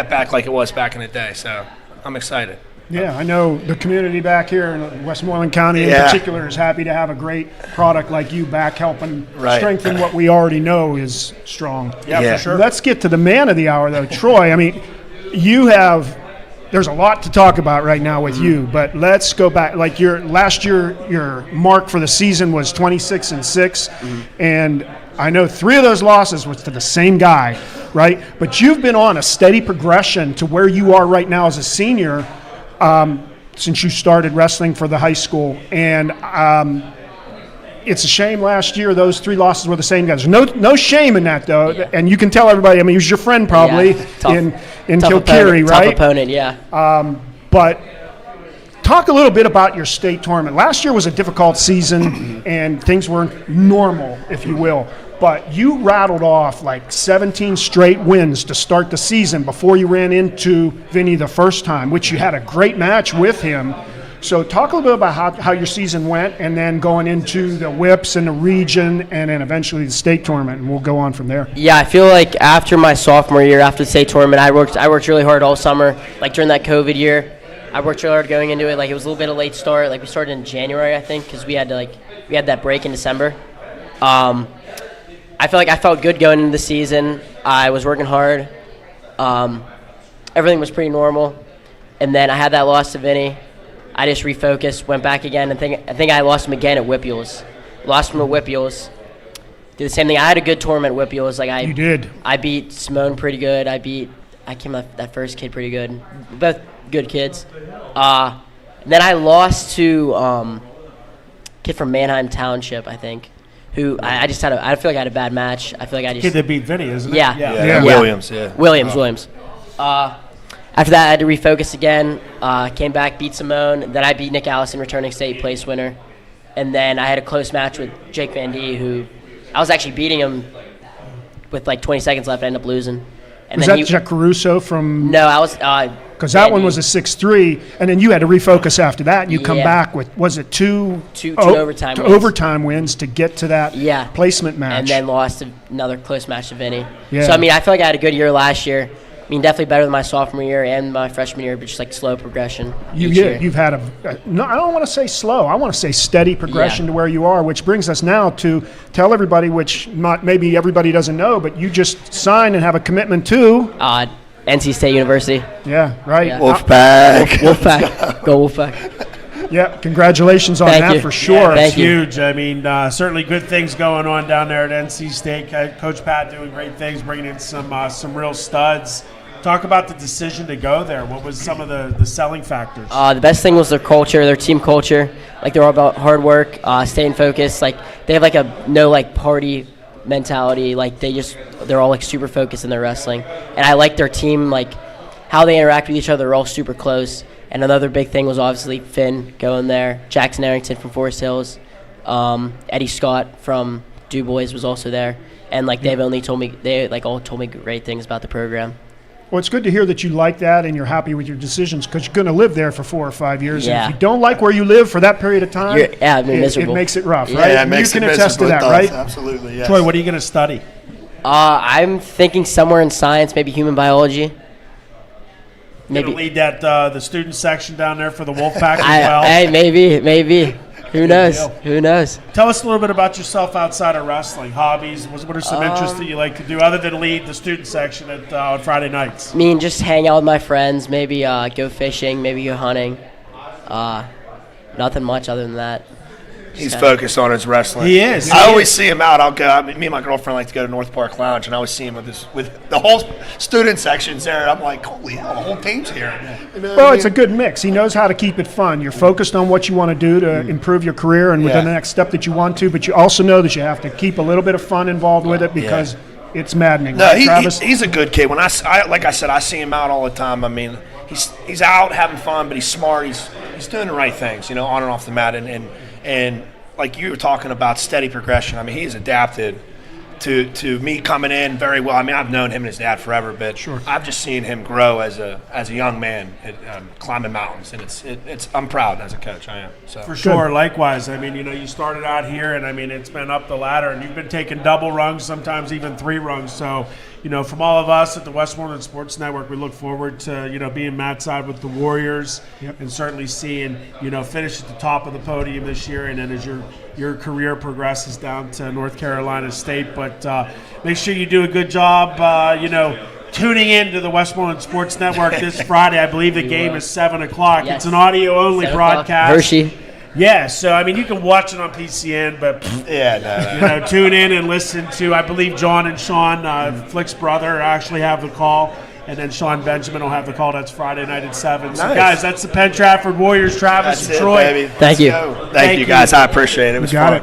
back like it was back in the day. So I'm excited. Yeah, I know the community back here in Westmoreland County in particular is happy to have a great product like you back helping strengthen what we already know is strong. Yeah, for sure. Let's get to the man of the hour, though. Troy, I mean, there's a lot to talk about right now with you, but let's go back. Like last year, your mark for the season was 26-6, and I know 3 of those losses was to the same guy, right? But you've been on a steady progression to where you are right now as a senior since you started wrestling for the high school, and it's a shame last year those 3 losses were the same guys. No shame in that, though, and you can tell everybody. I mean, he was your friend probably in Kilkiri, right? Tough opponent, yeah. But talk a little bit about your state tournament. Last year was a difficult season, and things weren't normal, if you will. But you rattled off like 17 straight wins to start the season before you ran into Vinny the first time, which you had a great match with him. So talk a little bit about how your season went, and then going into the whips and the region, and then eventually the state tournament, and we'll go on from there. Yeah, I feel like after my sophomore year, after the state tournament, I worked really hard all summer. Like during that COVID year, I worked really hard going into it. Like it was a little bit of a late start. Like we started in January, I think, because we had that break in December. I feel like I felt good going into the season. I was working hard. Everything was pretty normal, and then I had that loss to Vinny. I just refocused, went back again, and I think I lost him again at Whippules. Lost him at Whippules. Did the same thing. I had a good tournament at Whippules. You did. I beat Simone pretty good. I came up that first kid pretty good. Both good kids. Then I lost to a kid from Manheim Township, I think, who I feel like I had a bad match. I feel like I just... Kid that beat Vinny, isn't it? Yeah. Williams, Williams. After that, I had to refocus again. Came back, beat Simone. Then I beat Nick Allison, returning state place winner. And then I had a close match with Jake Van D, who I was actually beating him with like 20 seconds left. I ended up losing. And was then that Jack Caruso from? No, I was. Because that one was a 6-3, and then you had to refocus after that. And you come back with, was it two overtime wins to get to that placement match, and then lost another close match to Vinny. Yeah. So I mean, I feel like I had a good year last year. I mean, definitely better than my sophomore year and my freshman year, but just like slow progression. You've had no, I don't want to say slow. I want to say steady progression to where you are, which brings us now to tell everybody, which maybe everybody doesn't know, but you just signed and have a commitment to NC State University. Yeah, right. Yeah. Wolfpack. Go Wolfpack. Yeah, congratulations on that for sure. Yeah, it's huge. I mean, certainly good things going on down there at NC State. Coach Pat doing great things, bringing in some real studs. Talk about the decision to go there. What was some of the selling factors? The best thing was their culture, their team culture. Like they're all about hard work, staying focused. Like they have like a no like party mentality. Like they're all like super focused in their wrestling. And I like their team, like how they interact with each other. They're all super close. And another big thing was obviously Finn going there, Jackson Arrington from Forest Hills, Eddie Scott from Du Bois was also there, and like they all told me great things about the program. Well, it's good to hear that you like that and you're happy with your decisions because you're going to live there for 4 or 5 years. Yeah. And if you don't like where you live for that period of time, it makes it rough, right? Yeah, it makes you can it attest to that, miserable, right? Absolutely, yes. Troy, what are you going to study? I'm thinking somewhere in science, maybe human biology. Maybe lead that the student section down there for the Wolfpack as well. Hey, maybe. Who knows? Who knows? Tell us a little bit about yourself outside of wrestling. Hobbies. What are some interests that you like to do other than lead the student section on Friday nights? I mean, just hang out with my friends. Maybe go fishing. Maybe go hunting. Nothing much other than that. He's focused on his wrestling. He is. I always see him out. I'll go. Me and my girlfriend like to go to North Park Lounge, and I always see him with the whole student sections there. And I'm like, holy hell, the whole team's here. You know Well, it's a good mix. He knows how to keep it fun. You're focused on what you want to do to improve your career and with the next step that you want to, but you also know that you have to keep a little bit of fun involved with it because it's maddening. No, right, Travis? he's a good kid. When I like I said, I see him out all the time. I mean, he's out having fun, but he's smart. He's doing the right things, on and off the mat, and like you were talking about steady progression. I mean, he's adapted to me coming in very well. I mean, I've known him and his dad forever, but I've just seen him grow as a young man climbing mountains, and it's I'm proud as a coach. I am. So. For sure. Likewise. I mean, you started out here, and I mean, it's been up the ladder, and you've been taking double rungs, sometimes even 3 rungs. So, from all of us at the Westmoreland Sports Network, we look forward to being Matt side with the Warriors, and certainly seeing finish at the top of the podium this year, and then as your career progresses down to North Carolina State. But make sure you do a good job, tuning in to the Westmoreland Sports Network this Friday. I believe the game is 7 o'clock. Yes. It's an audio-only broadcast. Hershey. Yeah, so I mean, you can watch it on PCN, but tune in and listen to. I believe John and Sean, Flick's brother, actually have the call, and then Sean Benjamin will have the call. That's Friday night at 7. So, guys, that's the Penn Trafford Warriors. Travis and Troy. Baby. Thank you. Thank you, guys. I appreciate it. It was fun.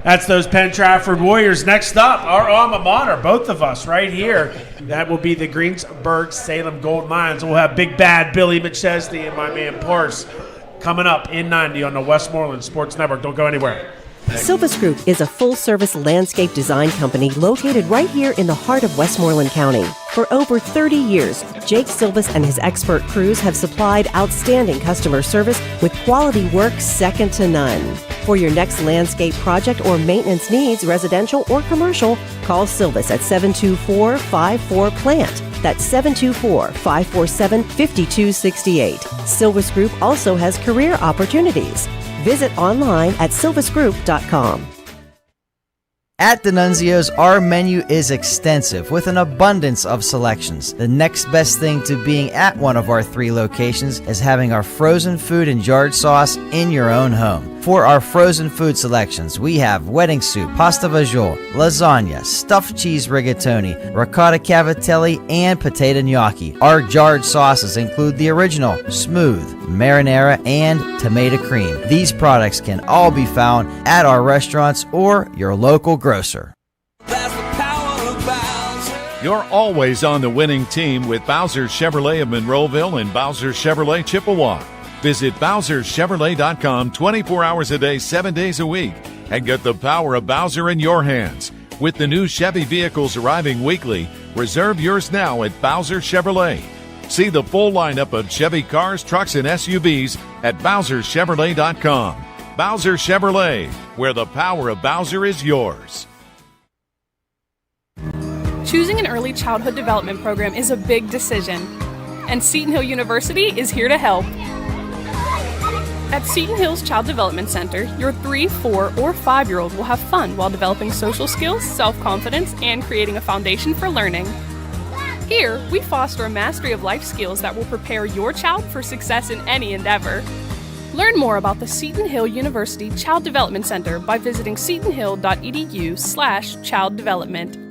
That's those Penn Trafford Warriors. Next up, our alma mater, both of us right here. That will be the Greensburg-Salem Gold Lions. We'll have Big Bad Billy McChesney and my man Parse coming up in 90 on the Westmoreland Sports Network. Don't go anywhere. Silvis Group is a full-service landscape design company located right here in the heart of Westmoreland County. For over 30 years, Jake Silvis and his expert crews have supplied outstanding customer service with quality work second to none. For your next landscape project or maintenance needs, residential or commercial, call Silvis at 724-54-PLANT. That's 724-547-5268. Silvis Group also has career opportunities. Visit online at silvisgroup.com. At D'Annunzio's, our menu is extensive with an abundance of selections. The next best thing to being at one of our 3 locations is having our frozen food and jarred sauce in your own home. For our frozen food selections, we have wedding soup, pasta fagioli, lasagna, stuffed cheese rigatoni, ricotta cavatelli, and potato gnocchi. Our jarred sauces include the original, smooth, marinara, and tomato cream. These products can all be found at our restaurants or your local grocer. You're always on the winning team with Bowser Chevrolet of Monroeville and Bowser Chevrolet Chippewa. Visit BowserChevrolet.com 24 hours a day, 7 days a week, and get the power of Bowser in your hands. With the new Chevy vehicles arriving weekly, reserve yours now at Bowser Chevrolet. See the full lineup of Chevy cars, trucks, and SUVs at BowserChevrolet.com. Bowser Chevrolet, where the power of Bowser is yours. Choosing an early childhood development program is a big decision, and Seton Hill University is here to help. At Seton Hill's Child Development Center, your 3, 4, or 5-year-old will have fun while developing social skills, self-confidence, and creating a foundation for learning. Here, we foster a mastery of life skills that will prepare your child for success in any endeavor. Learn more about the Seton Hill University Child Development Center by visiting setonhill.edu/childdevelopment.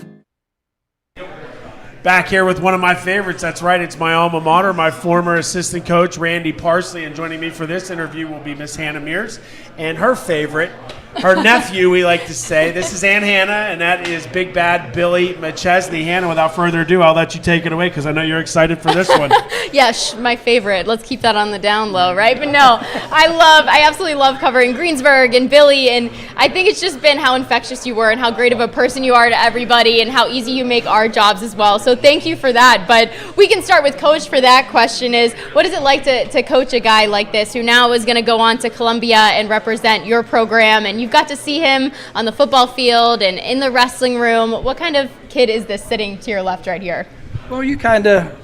Back here with one of my favorites. That's right, it's my alma mater, my former assistant coach, Randy Parsley. And joining me for this interview will be Miss Hannah Mears and her favorite, her nephew, we like to say. This is Aunt Hannah, and that is Big Bad Billy McChesney. Hannah, without further ado, I'll let you take it away because I know you're excited for this one. Yeah, my favorite. Let's keep that on the down low, right? But no, I absolutely love covering Greensburg and Billy, and I think it's just been how infectious you were and how great of a person you are to everybody and how easy you make our jobs as well. So thank you for that. But we can start with Coach for that question is, what is it like to coach a guy like this who now is going to go on to Columbia and represent your program, and you've got to see him on the football field and in the wrestling room. What kind of kid is this sitting to your left right here? Well, you kind of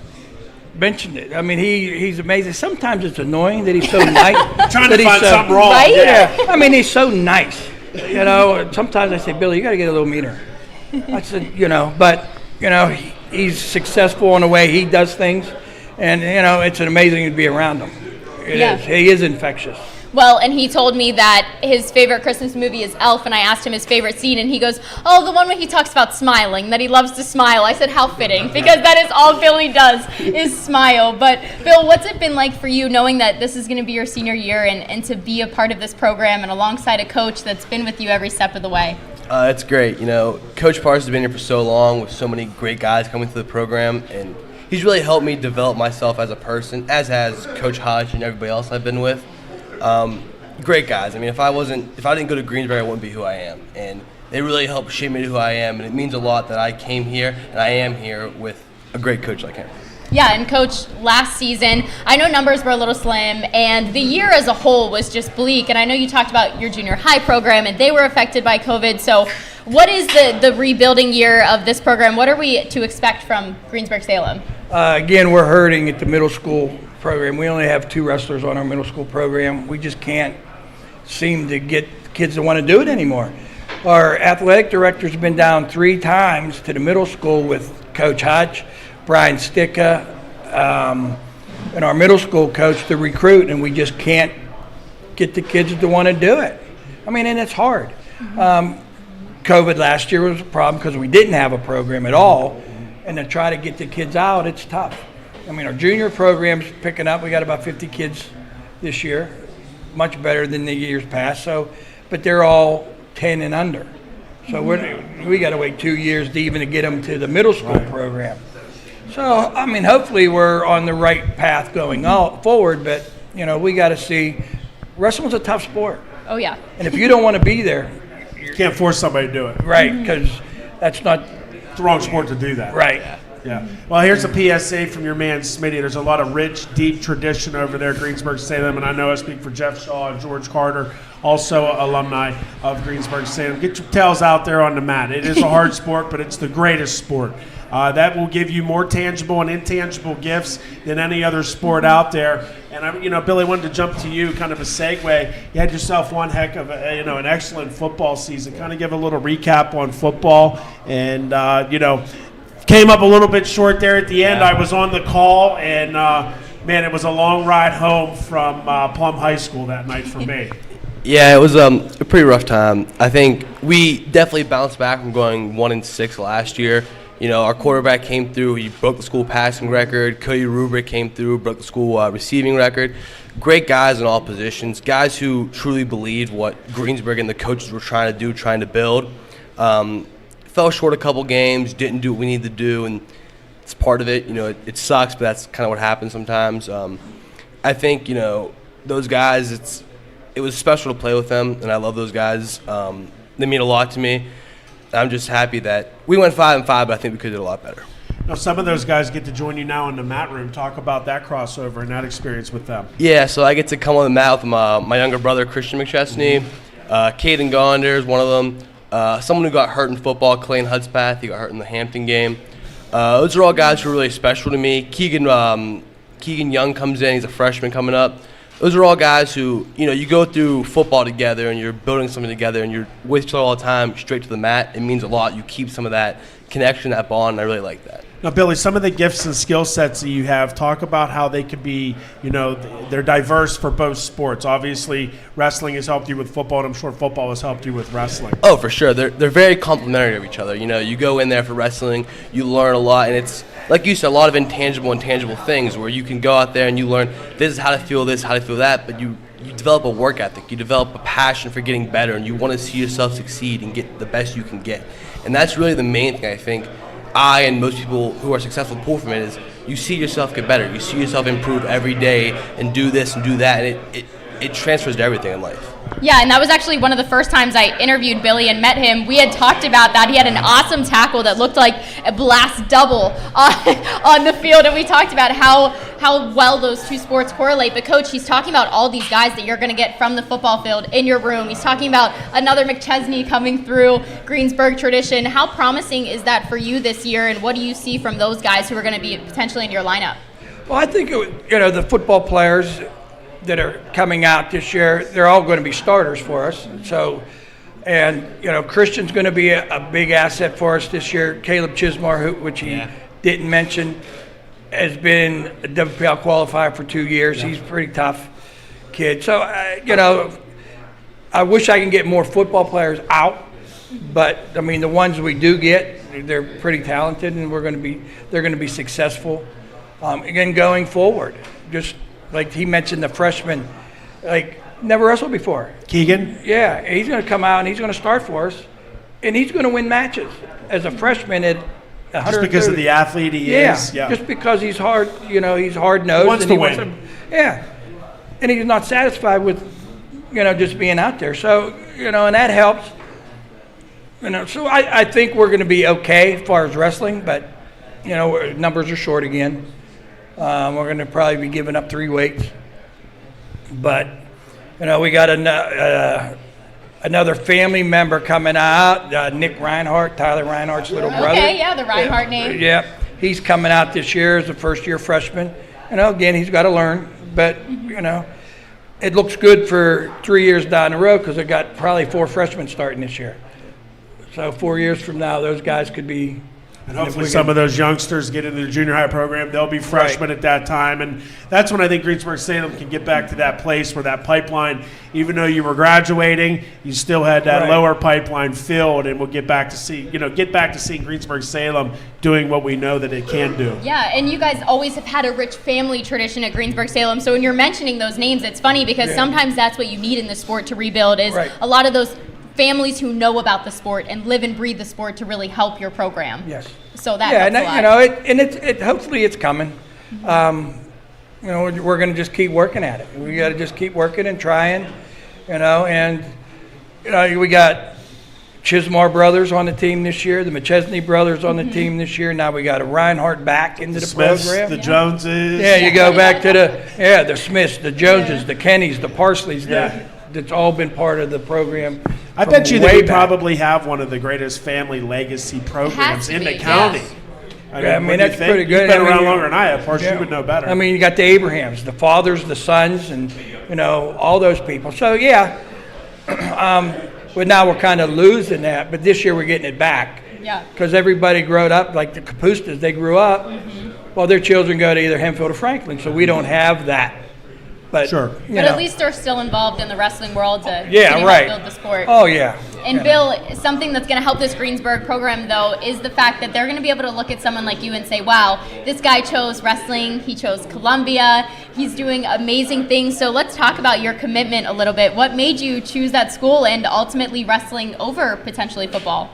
mentioned it. I mean, he's amazing. Sometimes it's annoying that he's so nice. Trying to find something wrong. Right? Yeah. I mean, he's so nice. You know, sometimes I say, Billy, you got to get a little meaner. I said, but, he's successful in the way he does things. And, it's amazing to be around him. It is. He is infectious. Well, and he told me that his favorite Christmas movie is Elf, and I asked him his favorite scene, and he goes, oh, the one where he talks about smiling, that he loves to smile. I said, how fitting, because that is all Billy does, is smile. But, Bill, what's it been like for you knowing that this is going to be your senior year and to be a part of this program and alongside a coach that's been with you every step of the way? It's great. Coach Parks has been here for so long with so many great guys coming through the program, and he's really helped me develop myself as a person, as has Coach Hodge and everybody else I've been with. Great guys. I mean, if I didn't go to Greensburg, I wouldn't be who I am. And they really helped shape me to who I am. And it means a lot that I came here and I am here with a great coach like him. Yeah, and Coach, last season, I know numbers were a little slim, and the year as a whole was just bleak. And I know you talked about your junior high program, and they were affected by COVID. So what is the rebuilding year of this program? What are we to expect from Greensburg-Salem? Again, we're hurting at the middle school program. We only have 2 wrestlers on our middle school program. We just can't seem to get kids to want to do it anymore. Our athletic director's been down 3 times to the middle school with Coach Hodge, Brian Sticka, and our middle school coach to recruit, and we just can't get the kids to want to do it. I mean, and it's hard. COVID last year was a problem because we didn't have a program at all, and to try to get the kids out, it's tough. I mean, our junior program's picking up. We got about 50 kids this year, much better than the years past. But they're all 10 and under. So we got to wait 2 years to even get them to the middle school program. So, I mean, hopefully we're on the right path going forward. But, we got to see. Wrestling's a tough sport. Oh, yeah. And if you don't want to be there. You can't force somebody to do it. Right, because that's not. It's the wrong sport to do that. Right. Yeah. Well, here's a PSA from your man Smitty. There's a lot of rich, deep tradition over there at Greensburg-Salem, and I know I speak for Jeff Shaw and George Carter, also alumni of Greensburg-Salem. Get your tails out there on the mat. It is a hard sport, but it's the greatest sport. That will give you more tangible and intangible gifts than any other sport out there. And Billy, wanted to jump to you, kind of a segue. You had yourself one heck of an excellent football season. Kind of give a little recap on football, and came up a little bit short there at the end. I was on the call, and man, it was a long ride home from Plum High School that night for me. Yeah, it was a pretty rough time. I think we definitely bounced back from going 1-6 last year. Our quarterback came through. He broke the school passing record. Cody Rubrick came through, broke the school receiving record. Great guys in all positions, guys who truly believed what Greensburg and the coaches were trying to do, trying to build. Fell short a couple games, didn't do what we needed to do, and it's part of it. It sucks, but that's kind of what happens sometimes. I think, those guys, it was special to play with them, and I love those guys. They mean a lot to me. I'm just happy that we went 5-5, but I think we could have did a lot better. Now, some of those guys get to join you now in the mat room. Talk about that crossover and that experience with them. Yeah, so I get to come on the mat with my younger brother, Christian McChesney. Caden Gonder is one of them. Someone who got hurt in football, Clayton Hudspeth. He got hurt in the Hampton game. Those are all guys who are really special to me. Keegan Young comes in. He's a freshman coming up. Those are all guys who, you go through football together and you're building something together and you're with each other all the time, straight to the mat. It means a lot. You keep some of that connection, that bond, and I really like that. Now, Billy, some of the gifts and skill sets that you have, talk about how they could be, they're diverse for both sports. Obviously, wrestling has helped you with football, and I'm sure football has helped you with wrestling. Oh, for sure. They're very complementary of each other. You go in there for wrestling, you learn a lot, and it's, like you said, a lot of intangible and tangible things where you can go out there and you learn this is how to feel this, how to feel that, but you develop a work ethic, you develop a passion for getting better, and you want to see yourself succeed and get the best you can get. And that's really the main thing I think I and most people who are successful pull from it is you see yourself get better. You see yourself improve every day and do this and do that, and it transfers to everything in life. Yeah, and that was actually one of the first times I interviewed Billy and met him. We had talked about that. He had an awesome tackle that looked like a blast double on the field, and we talked about how well those two sports correlate. But, Coach, he's talking about all these guys that you're going to get from the football field in your room. He's talking about another McChesney coming through, Greensburg tradition. How promising is that for you this year, and what do you see from those guys who are going to be potentially in your lineup? Well, I think, the football players that are coming out this year, they're all going to be starters for us. So, and Christian's going to be a big asset for us this year. Caleb Chismar, which he didn't mention, has been a WPL qualifier for 2 years. He's a pretty tough kid. So, I wish I can get more football players out, but I mean the ones we do get, they're pretty talented, and they're going to be successful. Again, going forward, just like he mentioned, the freshman, never wrestled before. Keegan? Yeah, he's going to come out and he's going to start for us, and he's going to win matches as a freshman at 130. Just because of the athlete he is? Yeah, just because he's hard, he's hard-nosed. He wants to win. And he's not satisfied with, just being out there. So, and that helps. So I think we're going to be okay as far as wrestling, but, numbers are short again. We're going to probably be giving up 3 weights. But, we got another family member coming out, Nick Reinhardt, Tyler Reinhardt's little brother. Okay, yeah, the Reinhardt name. Yeah, he's coming out this year as a first-year freshman. Again, he's got to learn. But, it looks good for 3 years down the road because I got probably 4 freshmen starting this year. So 4 years from now, those guys could be. And hopefully some of those youngsters get into the junior high program. They'll be freshmen at that time. And that's when I think Greensburg-Salem can get back to that place where that pipeline, even though you were graduating, you still had that lower pipeline filled, and we'll get back to seeing Greensburg-Salem doing what we know that it can do. Yeah, and you guys always have had a rich family tradition at Greensburg-Salem. So when you're mentioning those names, it's funny because sometimes that's what you need in the sport to rebuild is a lot of those families who know about the sport and live and breathe the sport to really help your program. Yes. So that helps a lot. Hopefully it's coming. We're going to just keep working at it. We got to just keep working and trying, and we got Chismar brothers on the team this year, the McChesney brothers on the team this year. Now we got a Reinhardt back into the Smiths, program. The Joneses. Yeah, you go back to the Smiths, the Joneses, the Kennys, the Parsleys. That's all been part of the program. I bet you that we probably have one of the greatest family legacy programs in the county. Yes. I mean that's pretty good. You've been around longer than I have. Of course, you would know better. I mean, you got the Abrahams, the fathers, the sons, and all those people. So but now we're kind of losing that. But this year we're getting it back. Yeah. Because everybody grew up like the Kapustas. They grew up. Well, their children go to either Hempfield or Franklin, so we don't have that. But, sure. But at least they're still involved in the wrestling world to help build the sport. Oh, yeah. And Bill, something that's going to help this Greensburg program, though, is the fact that they're going to be able to look at someone like you and say, wow, this guy chose wrestling, he chose Columbia, he's doing amazing things. So let's talk about your commitment a little bit. What made you choose that school and ultimately wrestling over potentially football?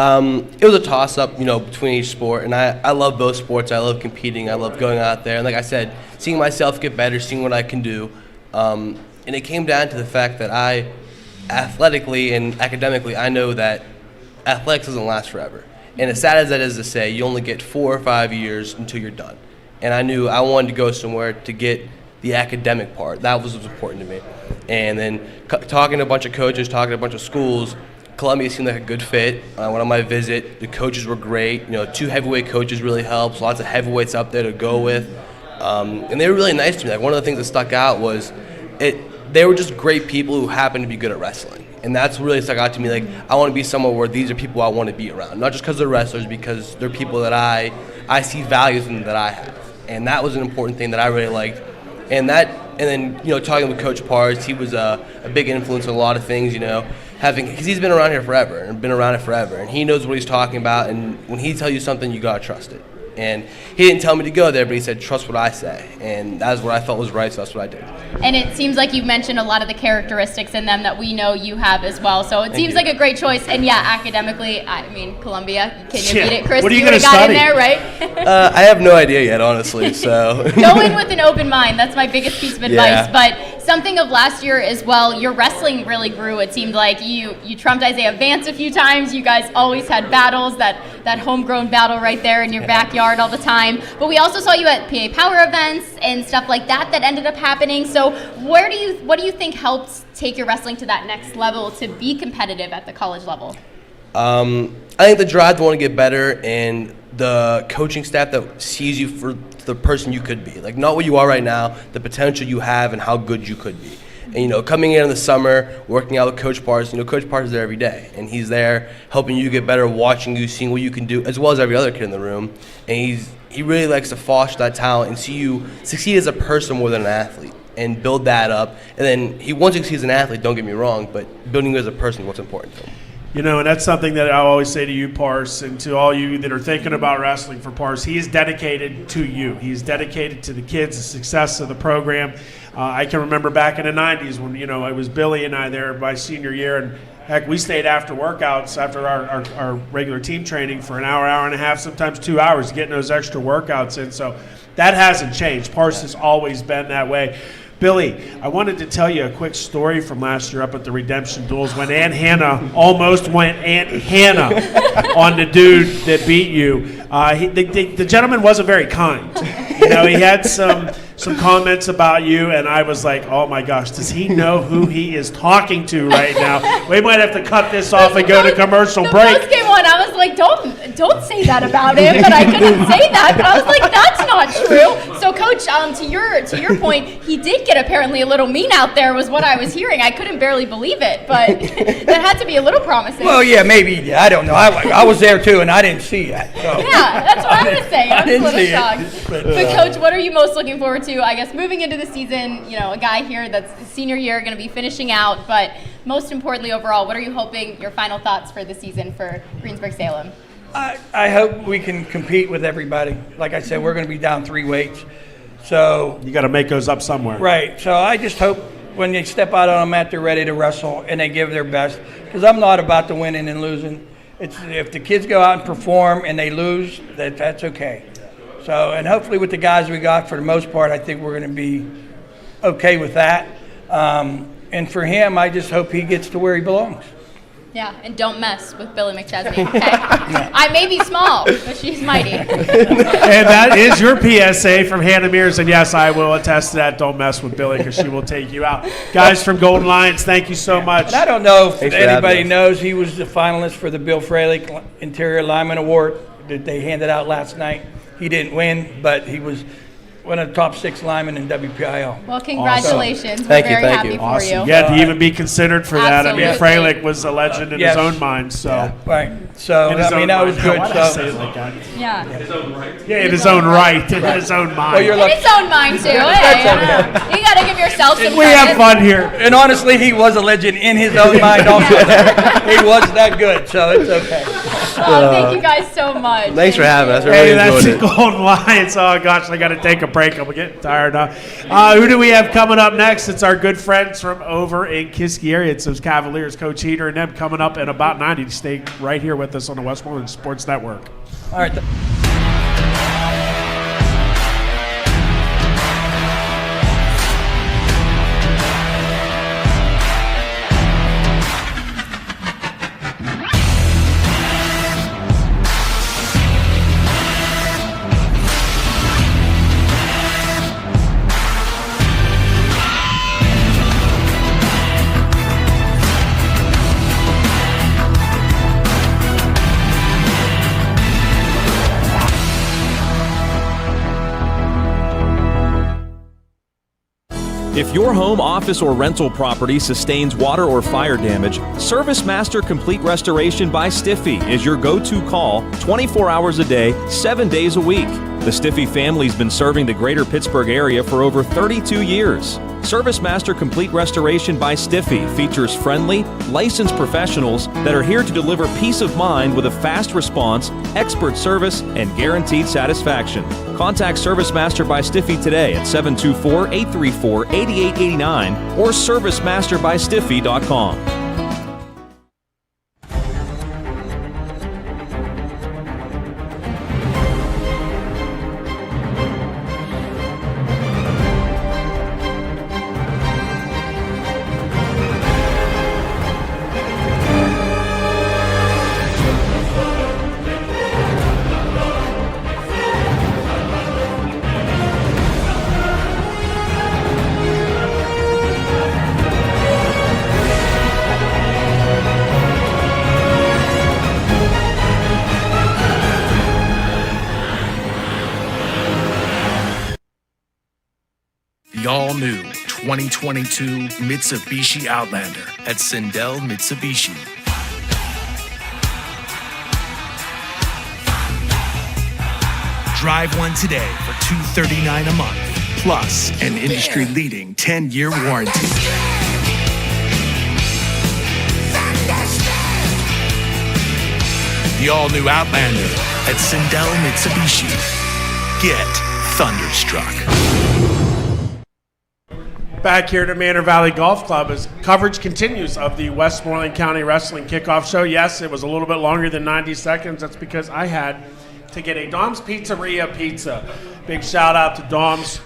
It was a toss-up, between each sport, and I love both sports. I love competing. I love going out there, and like I said, seeing myself get better, seeing what I can do, and it came down to the fact that I, athletically and academically, I know that athletics doesn't last forever. And as sad as that is to say, you only get 4 or 5 years until you're done. And I knew I wanted to go somewhere to get the academic part. That was important to me. And then talking to a bunch of coaches, talking to a bunch of schools, Columbia seemed like a good fit. I went on my visit. The coaches were great. 2 heavyweight coaches really helps. Lots of heavyweights up there to go with. And they were really nice to me. Like one of the things that stuck out was they were just great people who happened to be good at wrestling. And that's really stuck out to me. Like, I want to be somewhere where these are people I want to be around. Not just because they're wrestlers, because they're people that I see values in that I have. And that was an important thing that I really liked. And then, you know, talking with Coach Pars, he was a big influence on a lot of things, you know, because he's been around here forever and been around it forever. And he knows what he's talking about. And when he tells you something, you got to trust it. And he didn't tell me to go there, but he said, trust what I say. And that's what I thought was right, so that's what I did. And it seems like you've mentioned a lot of the characteristics in them that we know you have as well. So it seems like a great choice. And yeah, academically, I mean, Columbia, can you beat it? Chris, what are you would have got in there, right? I have no idea yet, honestly. So go in with an open mind. That's my biggest piece of advice. Yeah. But something of last year as well, your wrestling really grew. It seemed like you trumped Isaiah Vance a few times. You guys always had battles, that homegrown battle right there in your backyard all the time. But we also saw you at PA Power events and stuff like that ended up happening. So what do you think helped take your wrestling to that next level to be competitive at the college level? I think the drive to want to get better and the coaching staff that sees you for the person you could be. Like, not what you are right now, the potential you have and how good you could be. And, you know, coming in the summer, working out with Coach Pars, you know, Coach Pars is there every day. And he's there helping you get better, watching you, seeing what you can do, as well as every other kid in the room. And he really likes to foster that talent and see you succeed as a person more than an athlete and build that up. And then he wants you to succeed as an athlete, don't get me wrong, but building you as a person is what's important to him. You know, and that's something that I always say to you, Pars, and to all you that are thinking about wrestling for Pars. He is dedicated to you. He's dedicated to the kids, the success of the program. I can remember back in the 90s when, you know, it was Billy and I there my senior year, and heck, we stayed after workouts, after our regular team training for an hour, hour and a half, sometimes 2 hours, getting those extra workouts in. So that hasn't changed. Pars has always been that way. Billy, I wanted to tell you a quick story from last year up at the Redemption Duels when Aunt Hannah almost went Aunt Hannah on the dude that beat you. The gentleman wasn't very kind. You know, he had some comments about you, and I was like, oh my gosh, does he know who he is talking to right now? We might have to cut this off and go to commercial break. The post-game one, I was like, don't say that about him, but I couldn't say that. But I was like, that's not true. So, Coach, to your point, he did get apparently a little mean out there, was what I was hearing. I couldn't barely believe it, but that had to be a little promising. Well, yeah, maybe. I don't know. I was there too, and I didn't see that. So. Yeah, that's what I was saying. I was a little shocked. But Coach, what are you most looking forward to? I guess moving into the season, you know, a guy here that's senior year, going to be finishing out, but most importantly overall, what are you hoping, your final thoughts for the season for Greensburg-Salem? I hope we can compete with everybody. Like I said, we're going to be down 3 weights. So you got to make those up somewhere. Right. So I just hope when they step out on a mat, they're ready to wrestle and they give their best. Because I'm not about the winning and losing. If the kids go out and perform and they lose, that's okay. So, and hopefully with the guys we got, for the most part, I think we're going to be okay with that. And for him, I just hope he gets to where he belongs. Yeah, and don't mess with Billy McChesney, okay? I may be small, but she's mighty. And that is your PSA from Hannah Mears, and yes, I will attest to that. Don't mess with Billy because she will take you out. Guys from Golden Lions, thank you so much. And I don't know if anybody knows, he was the finalist for the Bill Freilich Interior Lineman Award that they handed out last night. He didn't win, but he was one of the top 6 linemen in WPIL. Well, congratulations. Awesome. We're very happy for you. Yeah, to even be considered for that. I mean, Absolutely. Freilich was a legend in his own mind. So Right. So, I mean, that was good. Why did I say it like that? Yeah. Yeah, in his own right, in his own mind. Well, you're In his own mind, too. Hey, you got to give yourself some We credit. have fun here. And honestly, he was a legend in his own mind also. He was that good, so it's okay. Oh, thank you guys so much. Thanks for having us. I Hey, really that's enjoyed the it. Golden Lions. Oh, gosh, I got to take a break. I'm getting tired now. Who do we have coming up next? It's our good friends from over in Kiski area. It's those Cavaliers, Coach Heater, and them coming up in about 90 to stay right here with us on the Westmoreland Sports Network. All right. If your home, office, or rental property sustains water or fire damage, Service Master Complete Restoration by Stiffy is your go-to call 24 hours a day, 7 days a week. The Stiffy family's been serving the greater Pittsburgh area for over 32 years. Service Master Complete Restoration by Stiffy features friendly, licensed professionals that are here to deliver peace of mind with a fast response, expert service, and guaranteed satisfaction. Contact Service Master by Stiffy today at 724-834-8889 or servicemasterbystiffy.com. The all-new 2022 Mitsubishi Outlander at Sindel Mitsubishi. Drive one today for $239 a month, plus an industry-leading 10-year warranty. The all-new Outlander at Sindel Mitsubishi. Get thunderstruck. Back here at Manor Valley Golf Club as coverage continues of the Westmoreland County Wrestling Kickoff Show. Yes, it was a little bit longer than 90 seconds. That's because I had to get a Dom's Pizzeria pizza. Big shout out to Dom's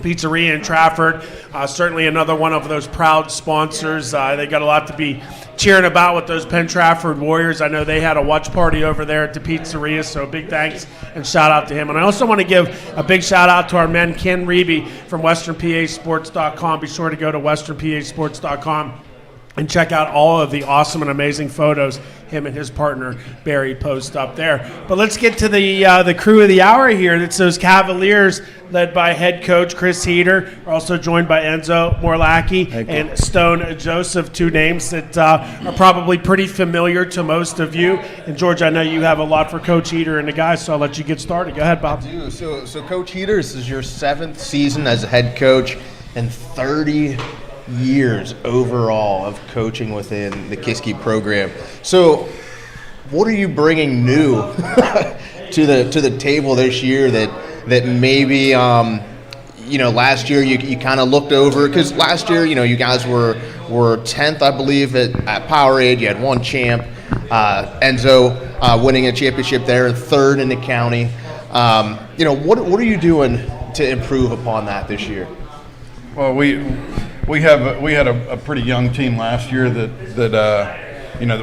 Pizzeria in Trafford. Certainly another one of those proud sponsors. They got a lot to be cheering about with those Penn Trafford Warriors. I know they had a watch party over there at the pizzeria, so big thanks and shout out to him. And I also want to give a big shout out to our men, Ken Reeby from WesternPASports.com. Be sure to go to WesternPASports.com and check out all of the awesome and amazing photos him and his partner Barry post up there. But let's get to the crew of the hour here. It's those Cavaliers led by head coach Chris Heater. We're also joined by Enzo Morlacki and Stone Joseph, two names that are probably pretty familiar to most of you. And George, I know you have a lot for Coach Heater and the guys, so I'll let you get started. Go ahead, Bob. I do. So Coach Heater, this is your 7th season as a head coach and 30 years overall of coaching within the Kiski program. So what are you bringing new to the table this year that maybe last year you kind of looked over? Because last year you guys were 10th, I believe, at Powerade. You had one champ, Enzo winning a championship there, and 3rd in the county. What are you doing to improve upon that this year? Well, we had a pretty young team last year that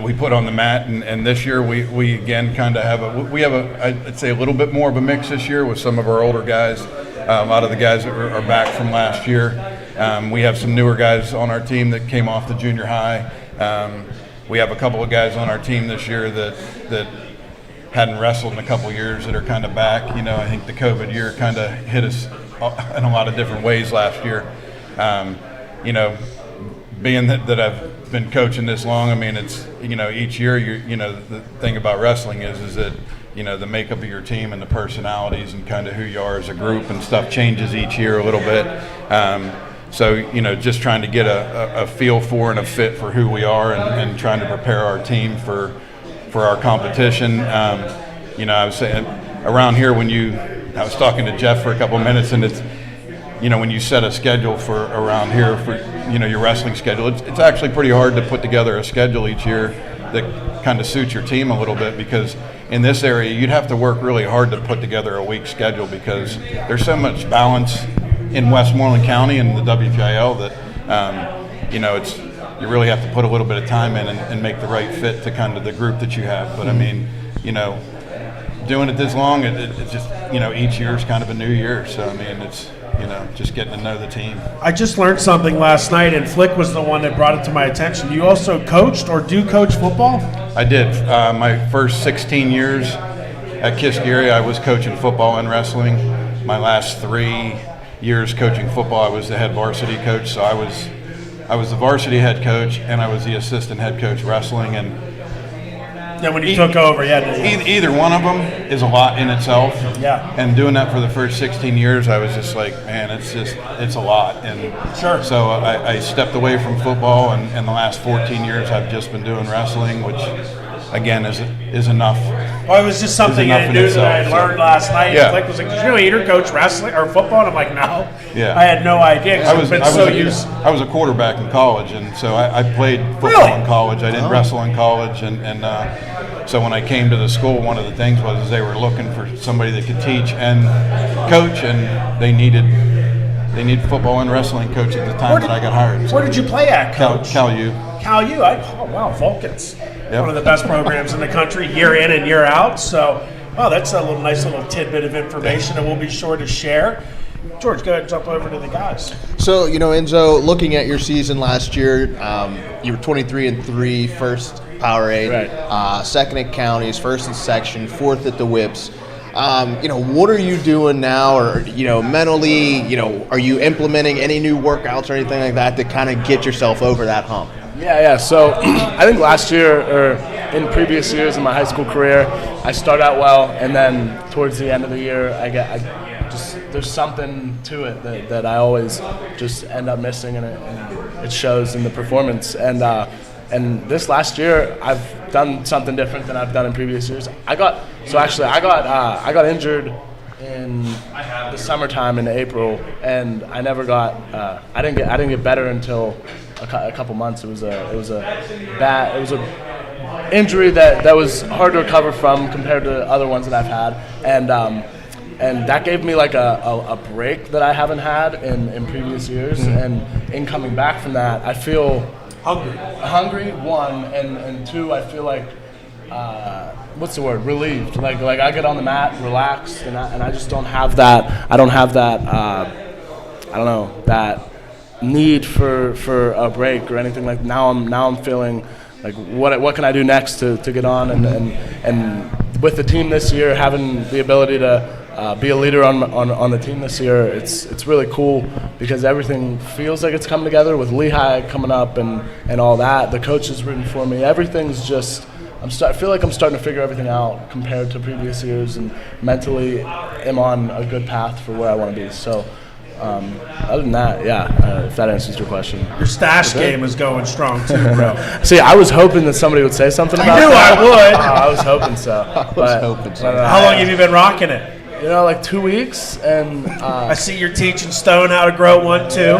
we put on the mat, and this year we again kind of have I'd say a little bit more of a mix this year with some of our older guys. A lot of the guys that are back from last year. We have some newer guys on our team that came off the junior high. We have a couple of guys on our team this year that hadn't wrestled in a couple of years that are kind of back. I think the COVID year kind of hit us in a lot of different ways last year. Being that I've been coaching this long, I mean, it's, each year, the thing about wrestling is that, the makeup of your team and the personalities and kind of who you are as a group and stuff changes each year a little bit. So, just trying to get a feel for and a fit for who we are and trying to prepare our team for our competition. I was saying around here I was talking to Jeff for a couple of minutes, and it's, when you set a schedule for around here for, your wrestling schedule, it's actually pretty hard to put together a schedule each year that kind of suits your team a little bit, because in this area you'd have to work really hard to put together a week schedule, because there's so much balance in Westmoreland County and the WPIL that, you really have to put a little bit of time in and make the right fit to kind of the group that you have. But I mean, doing it this long, it's just, each year is kind of a new year. So, I mean, it's, just getting to know the team. I just learned something last night, and Flick was the one that brought it to my attention. You also coached or do coach football? I did. My first 16 years at Kiski area, I was coaching football and wrestling. My last 3 years coaching football. I was the head varsity coach, so I was the varsity head coach, and I was the assistant head coach wrestling. And then when you took over, either one of them is a lot in itself. Yeah. And doing that for the first 16 years, I was just like, man, it's a lot. And sure. So I stepped away from football, and in the last 14 years, I've just been doing wrestling, which again is enough. Well, it was just something I knew that I learned last night. Yeah. Like, was like, did you know Eater coach wrestling or football? And I'm like, no. Yeah. I had no idea. 'Cause I was a quarterback in college, and so I played football in college. I did wrestle in college, and so when I came to the school, one of the things was they were looking for somebody that could teach and coach, and they needed football and wrestling coach at the time that I got hired. Where did you play at, Coach? Cal U. Cal U. Oh, wow, Vulcans. Yep. One of the best programs in the country, year in and year out. So, that's a nice little tidbit of information that we'll be sure to share. George, go ahead and jump over to the guys. So, Enzo, looking at your season last year, you were 23-3, first Powerade, right. Second at counties, first in section, fourth at the whips. What are you doing now, or mentally, are you implementing any new workouts or anything like that to kind of get yourself over that hump? Yeah. So I think last year, or in previous years in my high school career, I started out well, and then towards the end of the year, there's something to it that I always just end up missing, and it shows in the performance. And this last year, I've done something different than I've done in previous years. I got injured in the summertime in April, and I never got. I didn't get better until a couple months. It was a injury that was hard to recover from compared to other ones that I've had, and that gave me like a break that I haven't had in previous years. Mm-hmm. And in coming back from that, I feel hungry, one, and two, I feel like what's the word? Relieved. Like I get on the mat, relaxed, and I just don't have that. I don't have that. I don't know, that need for a break or anything. Like now I'm feeling like what can I do next to get on, and with the team this year, having the ability to be a leader on the team this year, it's really cool because everything feels like it's coming together with Lehigh coming up and all that. The coach is rooting for me. Everything's just. I feel like I'm starting to figure everything out compared to previous years, and mentally am on a good path for where I want to be. So other than that, if that answers your question. Your stash game is going strong too, bro. See, I was hoping that somebody would say something about that. I knew I would. I was hoping so. How long have you been rocking it? Like 2 weeks, and I see you're teaching Stone how to grow one too.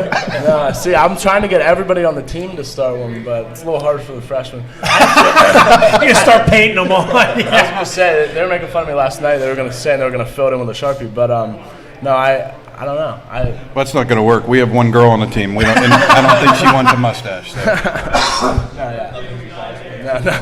See, I'm trying to get everybody on the team to start one, but it's a little hard for the freshmen. You can start painting them on. I was gonna say they were making fun of me last night. They were gonna say they were gonna fill it in with a Sharpie, but no, I don't know. That's not gonna work. We have one girl on the team. I don't think she wants a mustache. So. No.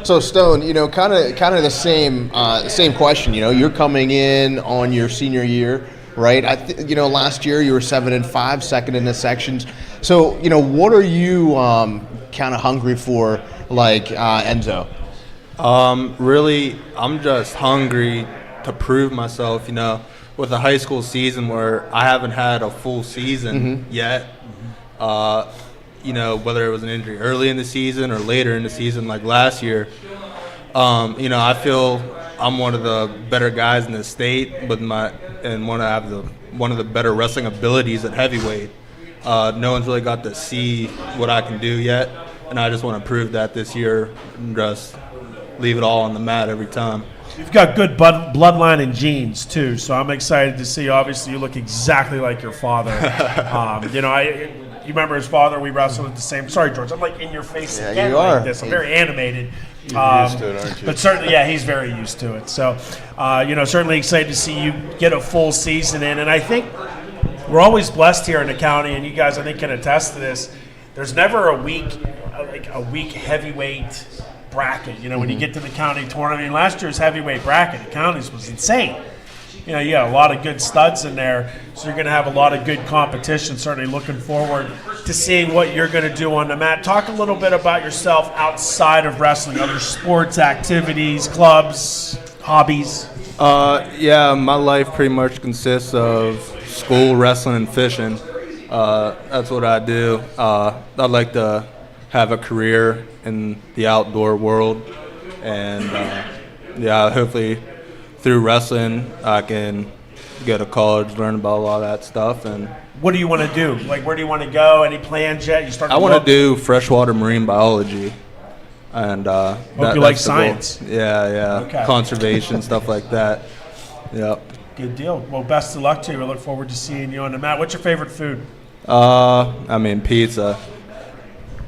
So Stone, kind of the same question. You're coming in on your senior year, right? Last year you were 7-5, second in the sections. So, what are you kind of hungry for, like Enzo? Really, I'm just hungry to prove myself. With a high school season where I haven't had a full season yet. Whether it was an injury early in the season or later in the season like last year, I feel I'm one of the better guys in the state and want to have one of the better wrestling abilities at heavyweight. No one's really got to see what I can do yet, and I just want to prove that this year and just leave it all on the mat every time. You've got good bloodline and genes too, so I'm excited to see. Obviously, you look exactly like your father. You remember his father? We wrestled at the same. Sorry, George. I'm like in your face again. You are. Like this. I'm very animated. You're used to it, aren't you? But certainly, he's very used to it. So, certainly excited to see you get a full season in. And I think we're always blessed here in the county, and you guys, I think, can attest to this. There's never a weak heavyweight bracket. When you get to the county tournament. Last year's heavyweight bracket at counties was insane. You got a lot of good studs in there, so you're going to have a lot of good competition. Certainly looking forward to seeing what you're going to do on the mat. Talk a little bit about yourself outside of wrestling, other sports, activities, clubs, hobbies. My life pretty much consists of school, wrestling, and fishing. That's what I do. I'd like to have a career in the outdoor world, and hopefully through wrestling I can go to college, learn about a lot of that stuff. And What do you want to do? Like, where do you want to go? Any plans yet? You start. I want to do freshwater marine biology, and Hope you like science. Yeah. Okay. Conservation, stuff like that. Yep. Good deal. Well, best of luck to you. I look forward to seeing you on the mat. What's your favorite food? Pizza.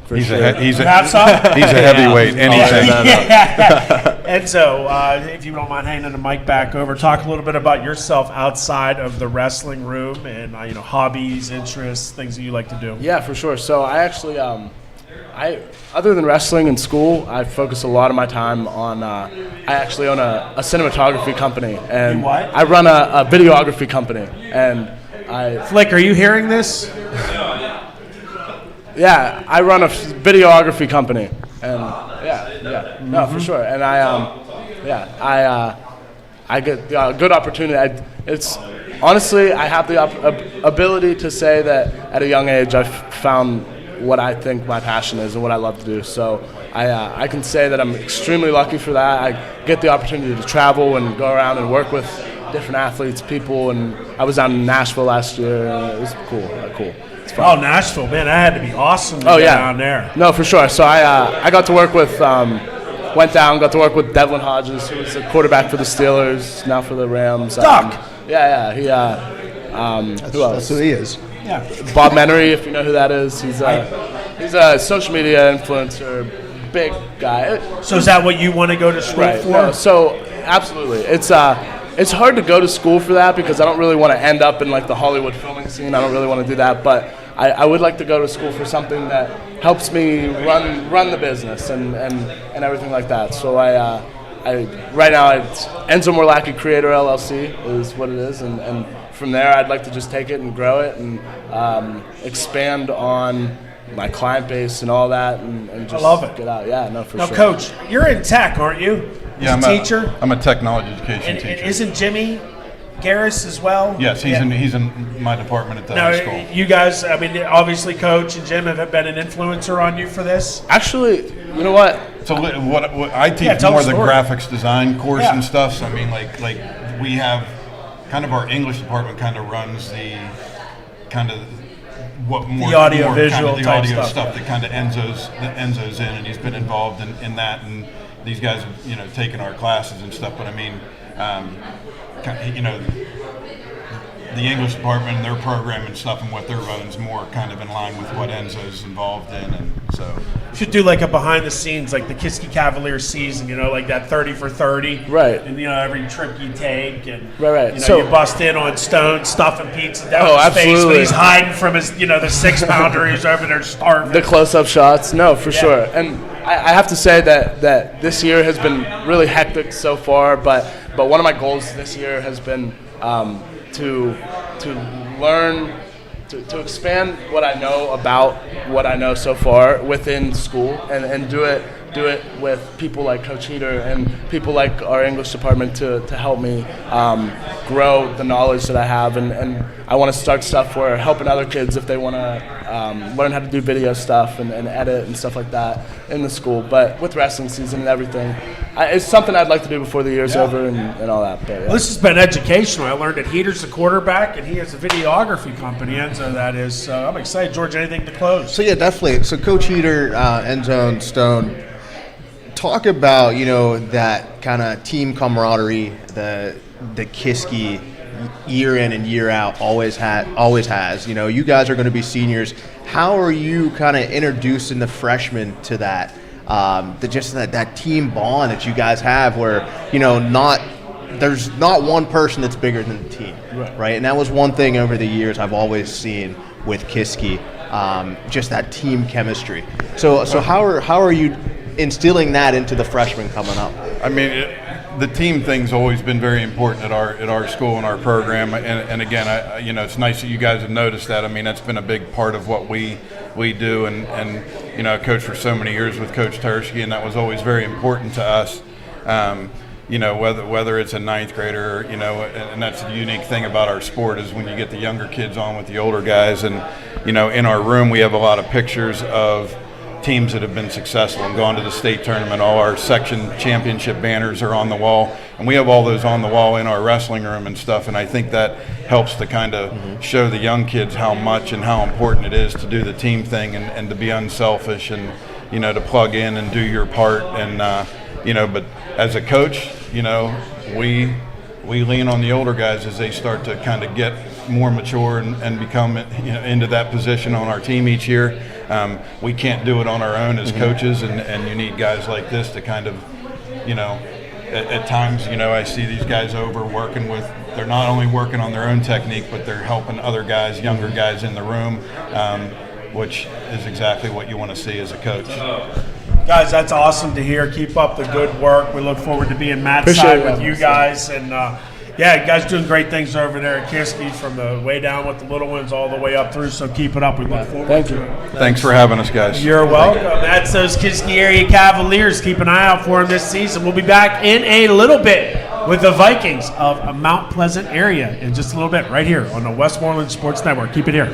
For He's sure. he's a Have some? heavyweight. Anything. Enzo, if you don't mind handing the mic back over, talk a little bit about yourself outside of the wrestling room and hobbies, interests, things that you like to do. Yeah, for sure. So I actually, other than wrestling in school, I focus a lot of my time on. I actually own a cinematography company, and You what? I run a videography company, and Flick, are you hearing this? Yeah, I run a videography company, and no, for sure. And I get a good opportunity. It's honestly, I have the ability to say that at a young age I've found what I think my passion is and what I love to do. So I can say that I'm extremely lucky for that. I get the opportunity to travel and go around and work with different athletes, people, and I was down in Nashville last year, and it was cool. It's fun. Oh, Nashville, man, that had to be awesome to Oh get yeah, down there. No, for sure. So I got to work with got to work with Devlin Hodges, who was a quarterback for the Steelers, now for the Rams. Duck. He who else? That's who he is. Yeah. Bob Menery, if you know who that is, he's a social media influencer, big guy. So is that what you want to go to school Right. for? No, so absolutely, it's hard to go to school for that because I don't really want to end up in like the Hollywood filming scene. I don't really want to do that, but I would like to go to school for something that helps me run the business and everything like that. So I right now it's Enzo Morlacchi Creator LLC is what it is, and from there I'd like to just take it and grow it and expand on my client base and all that, and just I love it. get out. Yeah, no, for Now, sure. Coach, you're in tech, aren't you? Yeah, As a teacher. I'm a technology education And teacher. isn't Jimmy Garris as well? Yes, he's in my department at the Now, high school. you guys, I mean, obviously, Coach and Jim have been an influencer on you for this. Actually, you know what? So what I teach Yeah, tell more the the story. graphics design course Yeah. and stuff. So I mean, like we have kind of our English department kind of runs the kind of what more The audio more visual kind of the type audio stuff. that kind of Enzo's in, and he's been involved in that, and these guys have taken our classes and stuff. But I mean, the English department and their program and stuff and what they're running is more kind of in line with what Enzo's involved in, and so You should do like a behind the scenes, like the Kiski Cavaliers season, like that 30 for 30. Right. And, every trip you take. And, Right. you bust in on Stone stuffing pizza down Oh, his face when absolutely. he's hiding from his, the 6-pounder who's over there starving. The close-up shots, no, for sure. And I have to say that this year has been really hectic so far, but one of my goals this year has been to learn, to expand what I know about what I know so far within school, and do it with people like Coach Heater and people like our English department to help me grow the knowledge that I have, and I want to start stuff where helping other kids if they want to learn how to do video stuff and edit and stuff like that in the school. But with wrestling season and everything, it's something I'd like to do before the year's over and all that. But, yeah. Well, this has been educational. I learned that Heater's the quarterback, and he has a videography company, Enzo, that is. So I'm excited. George, anything to close? So yeah, definitely. So Coach Heater, Enzo, and Stone, talk about that kind of team camaraderie, the Kiski year in and year out always has. You guys are going to be seniors. How are you kind of introducing the freshmen to that? That team bond that you guys have, where there's not one person that's bigger than the team, right? And that was one thing over the years I've always seen with Kiski, just that team chemistry. So how are you instilling that into the freshmen coming up? I mean, the team thing's always been very important at our school and our program. And again, it's nice that you guys have noticed that. I mean, that's been a big part of what we do. And I coached for so many years with Coach Tursky, and that was always very important to us. whether it's a ninth grader, and that's the unique thing about our sport is when you get the younger kids on with the older guys. And, in our room we have a lot of pictures of teams that have been successful and gone to the state tournament. All our section championship banners are on the wall, and we have all those on the wall in our wrestling room and stuff. And I think that helps to kind of show the young kids how much and how important it is to do the team thing and to be unselfish and, to plug in and do your part. And, but as a coach, we lean on the older guys as they start to kind of get more mature and become into that position on our team each year. We can't do it on our own as coaches, and you need guys like this to kind of, at times, I see these guys over working with, they're not only working on their own technique, but they're helping other guys, younger guys in the room, which is exactly what you want to see as a coach. Guys, that's awesome to hear. Keep up the good work. We look forward to being Matt's Appreciate side it. with you guys. And, you guys doing great things over there at Kiski, from the way down with the little ones all the way up through. So keep it up. We look forward to it. Thanks for having us, guys. You're welcome. That's those Kiski area Cavaliers. Keep an eye out for them this season. We'll be back in a little bit with the Vikings of Mount Pleasant area in just a little bit right here on the Westmoreland Sports Network. Keep it here.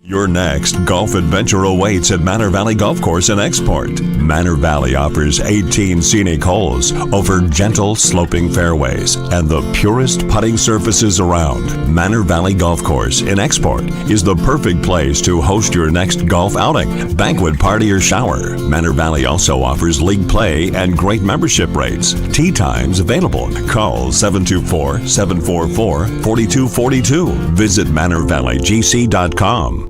Your next golf adventure awaits at Manor Valley Golf Course in Export. Manor Valley offers 18 scenic holes over gentle sloping fairways and the purest putting surfaces around. Manor Valley Golf Course in Export is the perfect place to host your next golf outing, banquet party, or shower. Manor Valley also offers league play and great membership rates. Tee times available. Call 724-744-4242. Visit ManorValleyGC.com.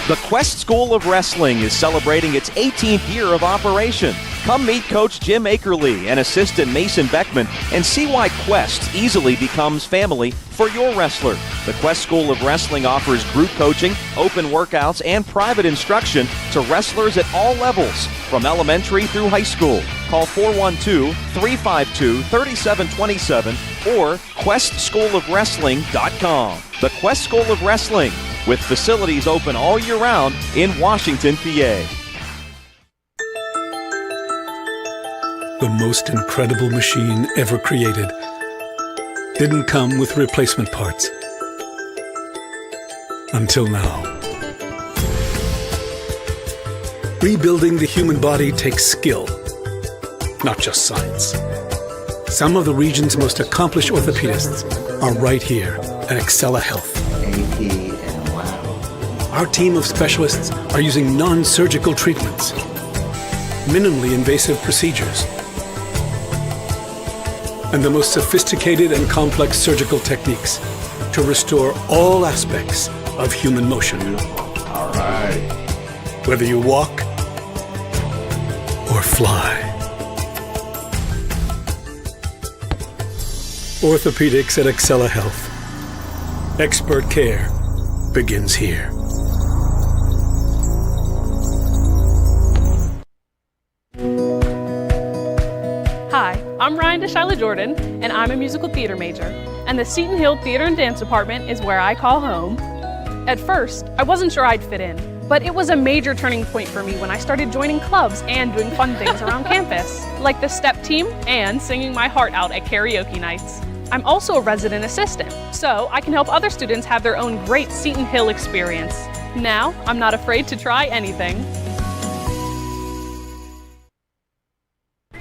The Quest School of Wrestling is celebrating its 18th year of operation. Come meet Coach Jim Akerly and assistant Mason Beckman and see why Quest easily becomes family for your wrestler. The Quest School of Wrestling offers group coaching, open workouts, and private instruction to wrestlers at all levels, from elementary through high school. Call 412-352-3727 or QuestSchoolOfWrestling.com. The Quest School of Wrestling, with facilities open all year round in Washington, PA. The most incredible machine ever created didn't come with replacement parts. Until now. Rebuilding the human body takes skill, not just science. Some of the region's most accomplished orthopedists are right here at Excella Health. Our team of specialists are using non-surgical treatments, minimally invasive procedures, and the most sophisticated and complex surgical techniques to restore all aspects of human motion. All right. Whether you walk or fly. Orthopedics at Excella Health. Expert care begins here. Hi, I'm Ryan DeShyla Jordan, and I'm a musical theater major, and the Seton Hill Theater and Dance Department is where I call home. At first, I wasn't sure I'd fit in, but it was a major turning point for me when I started joining clubs and doing fun things around campus, like the step team and singing my heart out at karaoke nights. I'm also a resident assistant, so I can help other students have their own great Seton Hill experience. Now, I'm not afraid to try anything.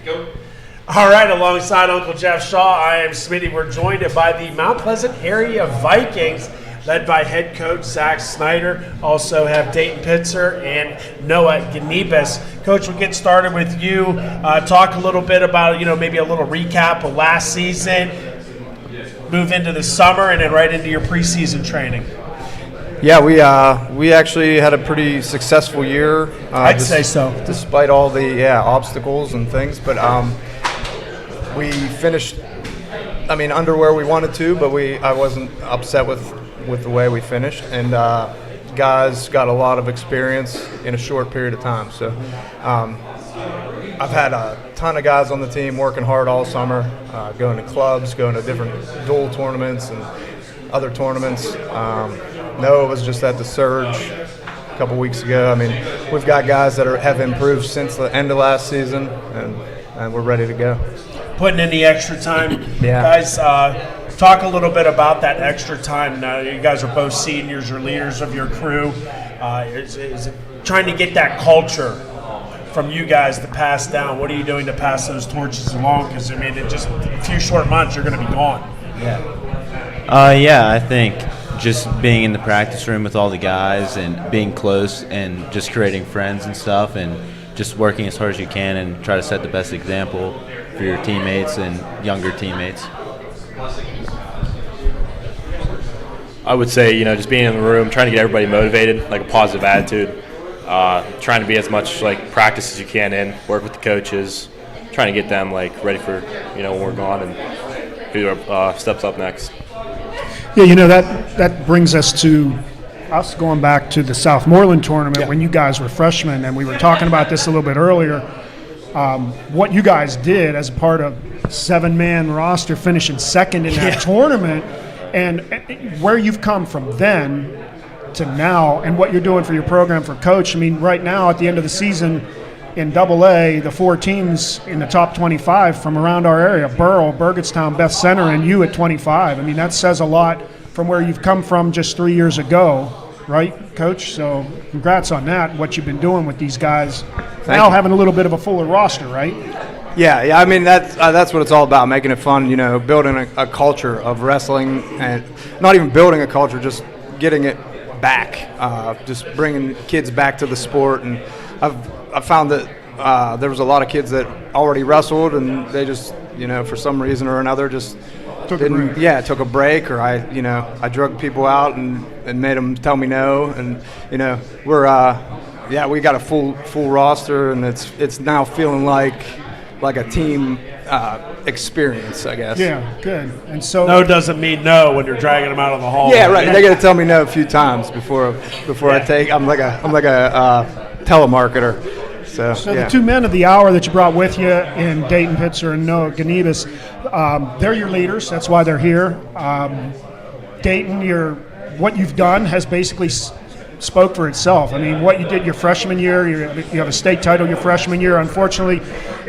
Go. All right, alongside Uncle Jeff Shaw, I am Smitty. We're joined by the Mount Pleasant area Vikings, led by head coach Zach Snyder. Also have Dayton Pitzer and Noah Ganibas. Coach, we'll get started with you. Talk a little bit about, maybe a little recap of last season, move into the summer, and then right into your preseason training. Yeah, we actually had a pretty successful year. I'd say so. Despite all the obstacles and things, but we finished, under where we wanted to, but I wasn't upset with the way we finished, and guys got a lot of experience in a short period of time. So I've had a ton of guys on the team working hard all summer, going to clubs, going to different dual tournaments and other tournaments. Noah was just at the Surge couple weeks ago. I mean, we've got guys that have improved since the end of last season, and we're ready to go. Putting in the extra time. Yeah. Guys, talk a little bit about that extra time. Now, you guys are both seniors or leaders of your crew. Is it trying to get that culture from you guys to pass down? What are you doing to pass those torches along? Because, I mean, in just a few short months, you're going to be gone. Yeah, I think just being in the practice room with all the guys and being close and just creating friends and stuff and just working as hard as you can and try to set the best example for your teammates and younger teammates. I would say, just being in the room, trying to get everybody motivated, like a positive attitude, trying to be as much like practice as you can in, work with the coaches, trying to get them like ready for, when we're gone and who steps up next. Yeah, that brings us to us going back to the Southmoreland tournament when you guys were freshmen, and we were talking about this a little bit earlier. What you guys did as part of 7-man roster, finishing second in that tournament, and where you've come from then to now, and what you're doing for your program for coach. I mean, right now at the end of the season in AA, the 4 teams in the top 25 from around our area: Burrell, Burgettstown, Beth Center, and you at 25. I mean, that says a lot from where you've come from just 3 years ago, right, Coach? So congrats on that, what you've been doing with these guys. Now having a little bit of a fuller roster, right? Yeah. I mean, that's what it's all about, making it fun, building a culture of wrestling, and not even building a culture, just getting it back, just bringing kids back to the sport. And I found that there was a lot of kids that already wrestled, and they just, for some reason or another, just took a break, or I drugged people out and made them tell me no, and we got a full roster, and it's now feeling like a team experience, I guess. Yeah, good. And so no doesn't mean no when you're dragging them out of the hall. Yeah, right. They got to tell me no a few times before I take. I'm like a telemarketer. So the 2 men of the hour that you brought with you in Dayton Pitzer and Noah Ganibas, they're your leaders. That's why they're here. Dayton, what you've done has basically spoke for itself. I mean, what you did your freshman year, you have a state title your freshman year. Unfortunately,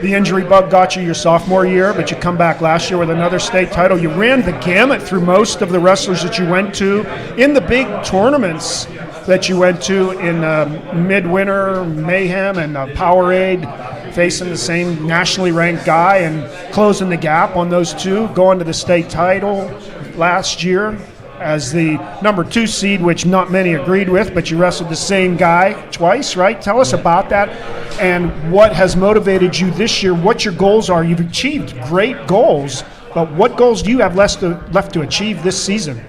the injury bug got you your sophomore year, but you come back last year with another state title. You ran the gamut through most of the wrestlers that you went to in the big tournaments that you went to in Midwinter, Mayhem, and Powerade, facing the same nationally ranked guy and closing the gap on those two, going to the state title last year as the number 2 seed, which not many agreed with, but you wrestled the same guy twice, right? Tell us about that and what has motivated you this year, what your goals are. You've achieved great goals, but what goals do you have left to achieve this season?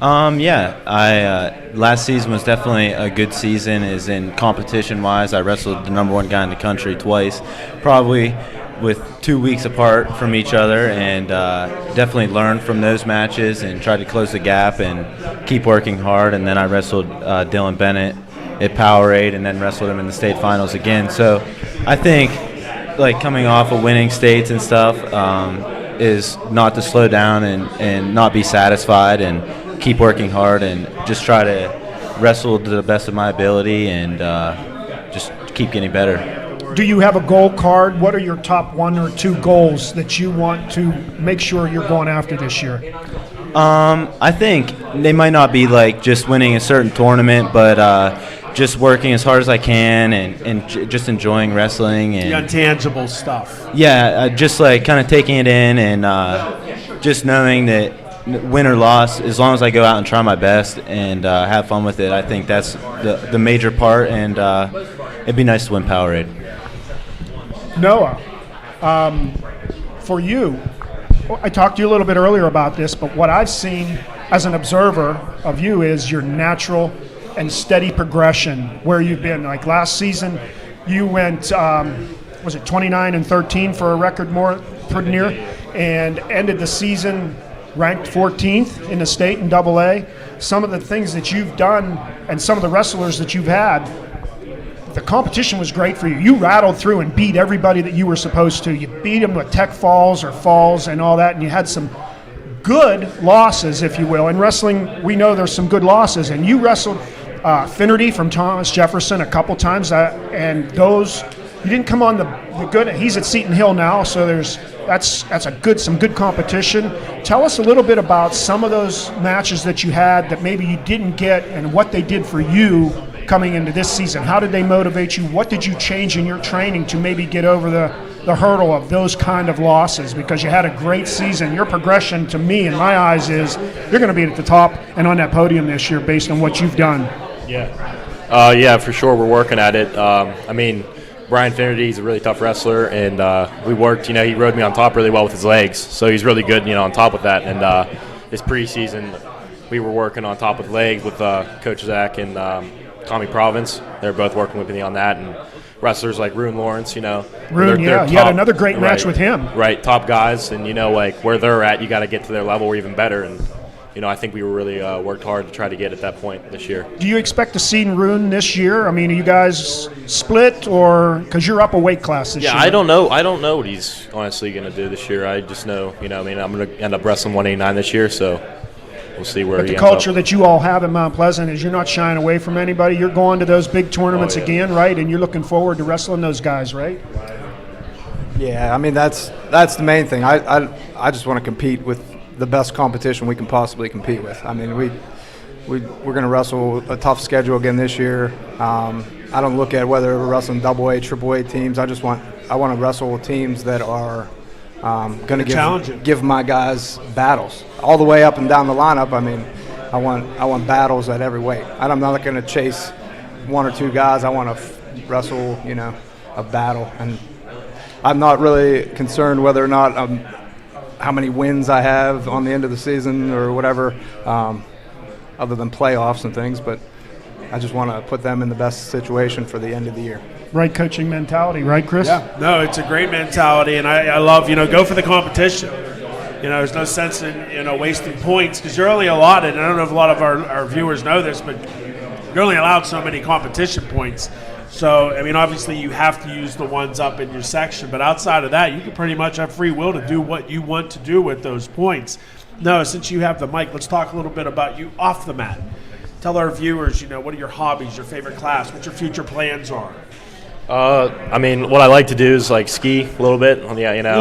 Last season was definitely a good season, as in competition-wise. I wrestled the number 1 guy in the country twice, probably with 2 weeks apart from each other, and definitely learned from those matches and tried to close the gap and keep working hard. And then I wrestled Dylan Bennett at Powerade and then wrestled him in the state finals again. So I think coming off of winning states and stuff is not to slow down and not be satisfied and keep working hard and just try to wrestle to the best of my ability and just keep getting better. Do you have a goal card? What are your top 1 or 2 goals that you want to make sure you're going after this year? I think they might not be just winning a certain tournament, but just working as hard as I can and just enjoying wrestling and the intangible stuff. Yeah, just kind of taking it in and just knowing that win or loss, as long as I go out and try my best and have fun with it, I think that's the major part, and it'd be nice to win Powerade. Noah, for you, I talked to you a little bit earlier about this, but what I've seen as an observer of you is your natural and steady progression where you've been. Like last season, you went, was it 29-13 for a record more pretty near, and ended the season ranked 14th in the state in AA. Some of the things that you've done and some of the wrestlers that you've had, the competition was great for you. You rattled through and beat everybody that you were supposed to. You beat them with tech falls or falls and all that, and you had some good losses, if you will. In wrestling, we know there's some good losses, and you wrestled Finnerty from Thomas Jefferson a couple times, and those you didn't come on the good. He's at Seton Hill now, so that's some good competition. Tell us a little bit about some of those matches that you had that maybe you didn't get, and what they did for you coming into this season. How did they motivate you? What did you change in your training to maybe get over the hurdle of those kind of losses? Because you had a great season. Your progression, to me, in my eyes, is you're going to be at the top and on that podium this year based on what you've done. Yeah, for sure. We're working at it. Brian Finnerty is a really tough wrestler, and we worked. He rode me on top really well with his legs, so he's really good, on top with that. And this preseason, we were working on top with legs with Coach Zach and Tommy Province. They're both working with me on that, and wrestlers like Rune Lawrence, Rune, they're you had another great match with him. Right, top guys, and where they're at, you got to get to their level or even better. And I think we really worked hard to try to get at that point this year. Do you expect to see Rune this year? I mean, are you guys split, or because you're up a weight class this year? Yeah, I don't know what he's honestly going to do this year. I just know, I'm going to end up wrestling 189 this year, so we'll see where he ends up. But the culture that you all have in Mount Pleasant is you're not shying away from anybody. You're going to those big tournaments again, right? And you're looking forward to wrestling those guys, right? Yeah, that's the main thing. I just want to compete with the best competition we can possibly compete with. We're going to wrestle a tough schedule again this year. I don't look at whether we're wrestling AA, AAA teams. I want to wrestle teams that are going to give my guys battles all the way up and down the lineup. I want battles at every weight. I'm not going to chase one or two guys. I want to wrestle, a battle. And I'm not really concerned whether or not how many wins I have on the end of the season or whatever, other than playoffs and things. But I just want to put them in the best situation for the end of the year. Right coaching mentality, right, Chris? Yeah, no, it's a great mentality, and I love, go for the competition. There's no sense in, wasting points because you're only allotted, and I don't know if a lot of our viewers know this, but you're only allowed so many competition points. So, obviously you have to use the ones up in your section, but outside of that, you can pretty much have free will to do what you want to do with those points. No, since you have the mic, let's talk a little bit about you off the mat. Tell our viewers, what are your hobbies, your favorite class, what your future plans are. What I like to do is ski a little bit. You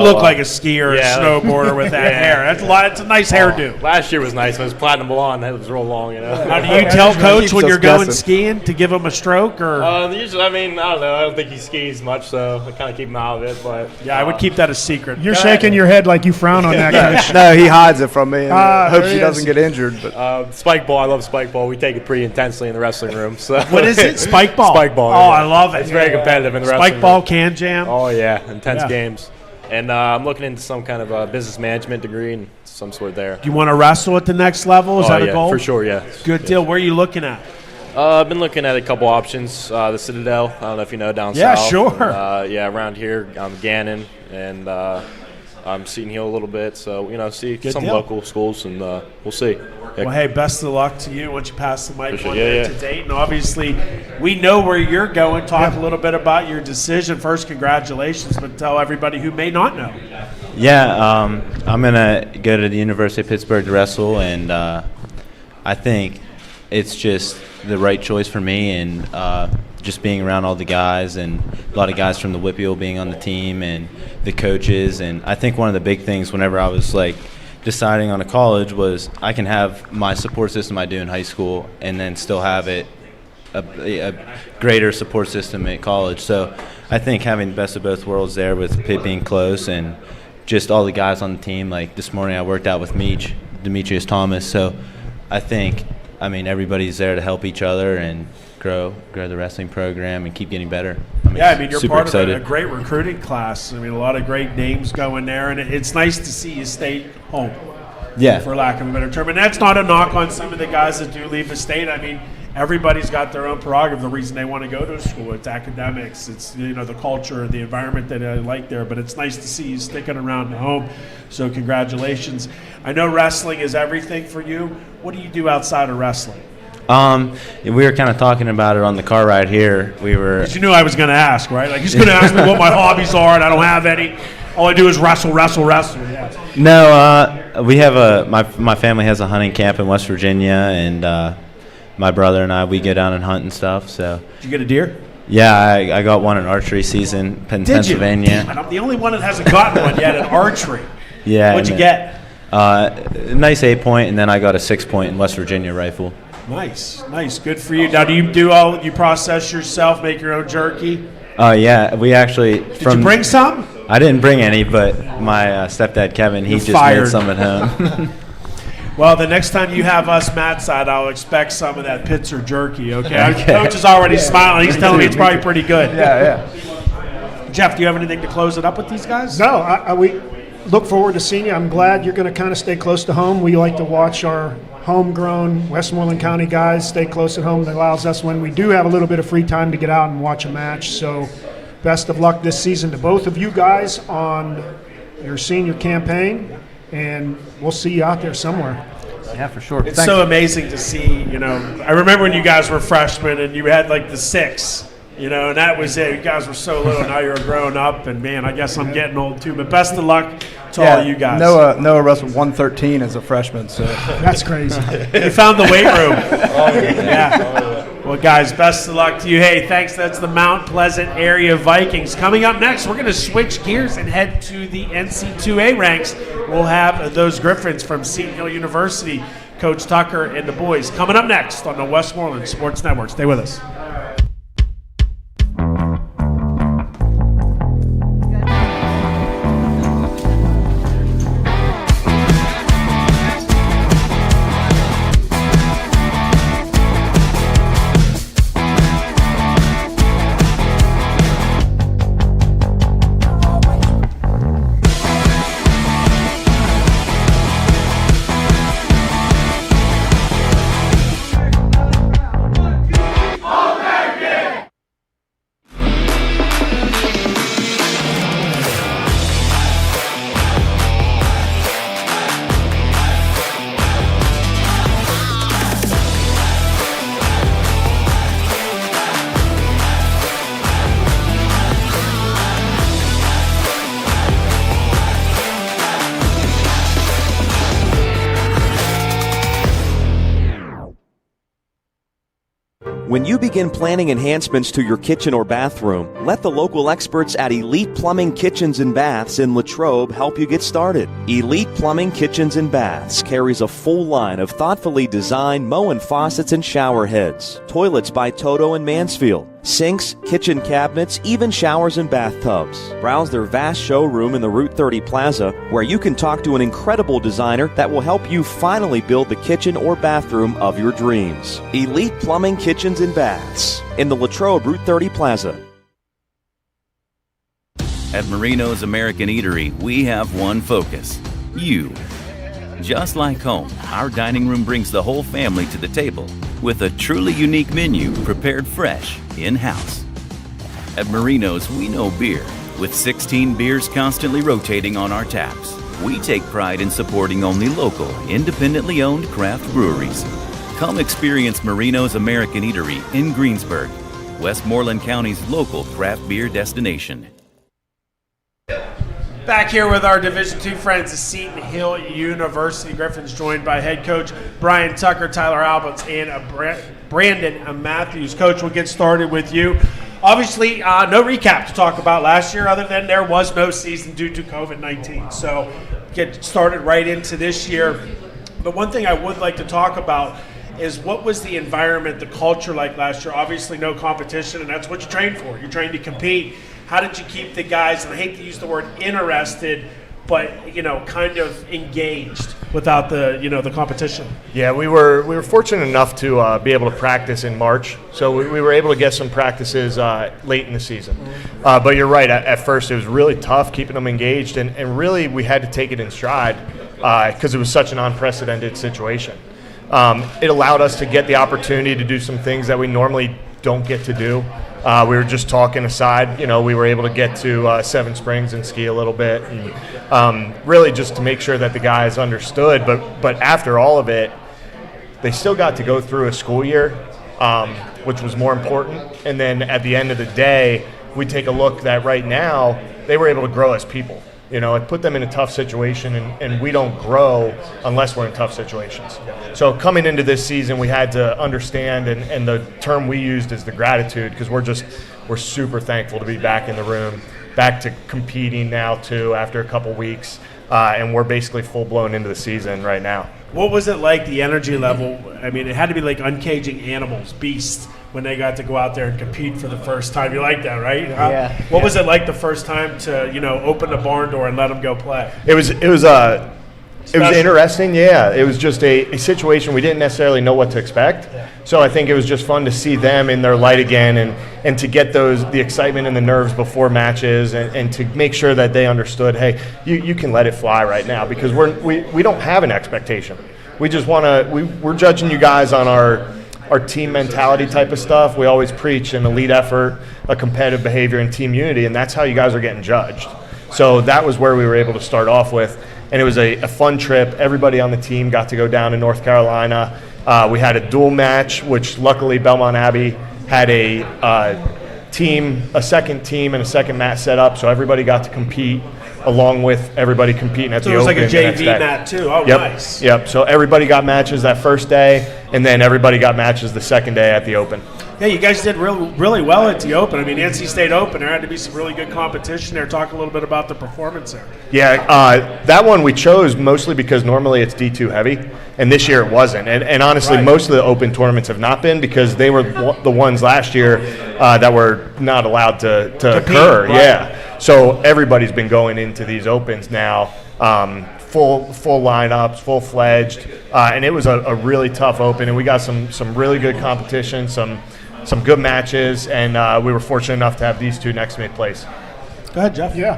look like a skier, a snowboarder with that hair. It's a nice hairdo. Last year was nice. It was platinum blonde. It was real long. Now, do you tell Coach when you're going skiing to give him a stroke, or? Usually, I don't know. I don't think he skis much, so I kind of keep him out of it. But I would keep that a secret. You're shaking your head like you frown on that, Coach. No, he hides it from me. And hopes he doesn't get injured. But spike ball. I love spike ball. We take it pretty intensely in the wrestling room. So what is it? Spike ball. Spike ball. Oh, I love it. It's very competitive in the wrestling Spike ball room. can jam. Oh yeah, intense games. And I'm looking into some kind of business management degree and some sort there. Do you want to wrestle at the next level? Is that a goal? For sure, yeah. Good deal. Where are you looking at? I've been looking at a couple options. The Citadel, I don't know if you know, down south. Yeah, sure. Around here, Gannon, and I'm Seton Hill a little bit. So, see Good some deal. local schools, and we'll see. Well, hey, best of luck to you once you pass the mic Appreciate one it. day Yeah, to date. And obviously, we know where you're going. Talk a little bit about your decision. First, congratulations, but tell everybody who may not know. Yeah, I'm going to go to the University of Pittsburgh to wrestle, and I think it's just the right choice for me, and just being around all the guys and a lot of guys from the Whitfield being on the team and the coaches. And I think one of the big things whenever I was deciding on a college was I can have my support system I do in high school and then still have a greater support system at college. So I think having the best of both worlds there with Pitt being close and just all the guys on the team. This morning I worked out with Demetrius Thomas. So I think, everybody's there to help each other and grow the wrestling program and keep getting better. You're super part excited. of a great recruiting class. A lot of great names going there, and it's nice to see you stay home. Yeah. For lack of a better term. And that's not a knock on some of the guys that do leave the state. Everybody's got their own prerogative. The reason they want to go to school, it's academics, it's the culture, the environment that I like there. But it's nice to see you sticking around at home. So congratulations. I know wrestling is everything for you. What do you do outside of wrestling? We were kind of talking about it on the car ride here. Because you knew I was going to ask, right? He's going to ask me what my hobbies are, and I don't have any. All I do is wrestle. Yeah. No, we have my family has a hunting camp in West Virginia, and my brother and we go down and hunt and stuff. So. Did you get a deer? Yeah, I got one in archery season in Pennsylvania. Damn it, I'm the only one that hasn't gotten one yet in archery. Yeah. What'd you get? A nice 8-point, and then I got a 6-point in West Virginia rifle. Nice. Good for you. Now, do you process yourself, make your own jerky? Yeah, we actually. Did you bring some? I didn't bring any, but my stepdad Kevin, he just made some at home. Well, the next time you have us Matt side, I'll expect some of that Pitzer jerky, okay? Coach is already smiling. He's telling me it's probably pretty good. Yeah. Jeff, do you have anything to close it up with these guys? No, we look forward to seeing you. I'm glad you're going to kind of stay close to home. We like to watch our homegrown Westmoreland County guys stay close at home. That allows us, when we do have a little bit of free time, to get out and watch a match. So best of luck this season to both of you guys on your senior campaign, and we'll see you out there somewhere. Yeah, for sure. It's so amazing to see, I remember when you guys were freshmen and you had like the 6, and that was it. You guys were so little, now you're growing up, and man, I guess I'm getting old too. But best of luck to all you guys. Noah wrestled 113 as a freshman, so. That's crazy. You found the weight room. Yeah. Well, guys, best of luck to you. Hey, thanks. That's the Mount Pleasant area Vikings. Coming up next, we're going to switch gears and head to the NC2A ranks. We'll have those Griffins from Seton Hill University, Coach Tucker and the boys. Coming up next on the Westmoreland Sports Network. Stay with us. When you begin planning enhancements to your kitchen or bathroom, let the local experts at Elite Plumbing Kitchens and Baths in Latrobe help you get started. Elite Plumbing Kitchens and Baths carries a full line of thoughtfully designed Moen faucets and shower heads, toilets by Toto and Mansfield, sinks, kitchen cabinets, even showers and bathtubs. Browse their vast showroom in the Route 30 Plaza, where you can talk to an incredible designer that will help you finally build the kitchen or bathroom of your dreams. Elite Plumbing Kitchens and Baths in the Latrobe Route 30 Plaza. At Marino's American Eatery, we have one focus: you. Just like home, our dining room brings the whole family to the table with a truly unique menu prepared fresh in-house. At Marino's, we know beer. With 16 beers constantly rotating on our taps, we take pride in supporting only local, independently owned craft breweries. Come experience Marino's American Eatery in Greensburg, Westmoreland County's local craft beer destination. Back here with our Division II friends at Seton Hill University. Griffins joined by head coach Brian Tucker, Tyler Alberts, and Brandon Matthews. Coach, we'll get started with you. Obviously, no recap to talk about last year other than there was no season due to COVID-19. So get started right into this year. But one thing I would like to talk about is what was the environment, the culture like last year? Obviously no competition, and that's what you train for. You're trained to compete. How did you keep the guys, and I hate to use the word interested, but kind of engaged without the competition? Yeah, we were fortunate enough to be able to practice in March, so we were able to get some practices late in the season. But you're right, at first it was really tough keeping them engaged, and really we had to take it in stride because it was such an unprecedented situation. It allowed us to get the opportunity to do some things that we normally don't get to do. We were just talking aside, we were able to get to Seven Springs and ski a little bit, and really just to make sure that the guys understood. But after all of it, they still got to go through a school year, which was more important. And then at the end of the day, we take a look that right now they were able to grow as people. You know, it put them in a tough situation, and we don't grow unless we're in tough situations. So coming into this season, we had to understand, and the term we used is the gratitude, because we're super thankful to be back in the room, back to competing now too after a couple weeks, and we're basically full-blown into the season right now. What was it like, the energy level? I mean, it had to be like uncaging animals, beasts, when they got to go out there and compete for the first time. You like that, right? Yeah. What was it like the first time to, open the barn door and let them go play? It was interesting, yeah. It was just a situation we didn't necessarily know what to expect. So I think it was just fun to see them in their light again, and to get the excitement and the nerves before matches, and to make sure that they understood, hey, you can let it fly right now, because we don't have an expectation. We just we're judging you guys on our team mentality type of stuff. We always preach an elite effort, a competitive behavior, and team unity, and that's how you guys are getting judged. So that was where we were able to start off with, and it was a fun trip. Everybody on the team got to go down to North Carolina. We had a dual match, which luckily Belmont Abbey had a second team and a second match set up, so everybody got to compete along with everybody competing at the Open. So it was like a JV mat mat too. Oh, yep. Nice. Yep. So everybody got matches that first day, and then everybody got matches the second day at the Open. Yeah, you guys did really well at the Open. I mean, NC State Open, there had to be some really good competition there. Talk a little bit about the performance there. Yeah, that one we chose mostly because normally it's D2 heavy, and this year it wasn't. And honestly, Right. most of the Open tournaments have not been, because they were the ones last year that were not allowed to occur. Right. Yeah. So everybody's been going into these Opens now, full lineups, full-fledged, and it was a really tough Open, and we got some really good competition, some good matches, and we were fortunate enough to have these two next to me place. Go ahead, Jeff. Yeah,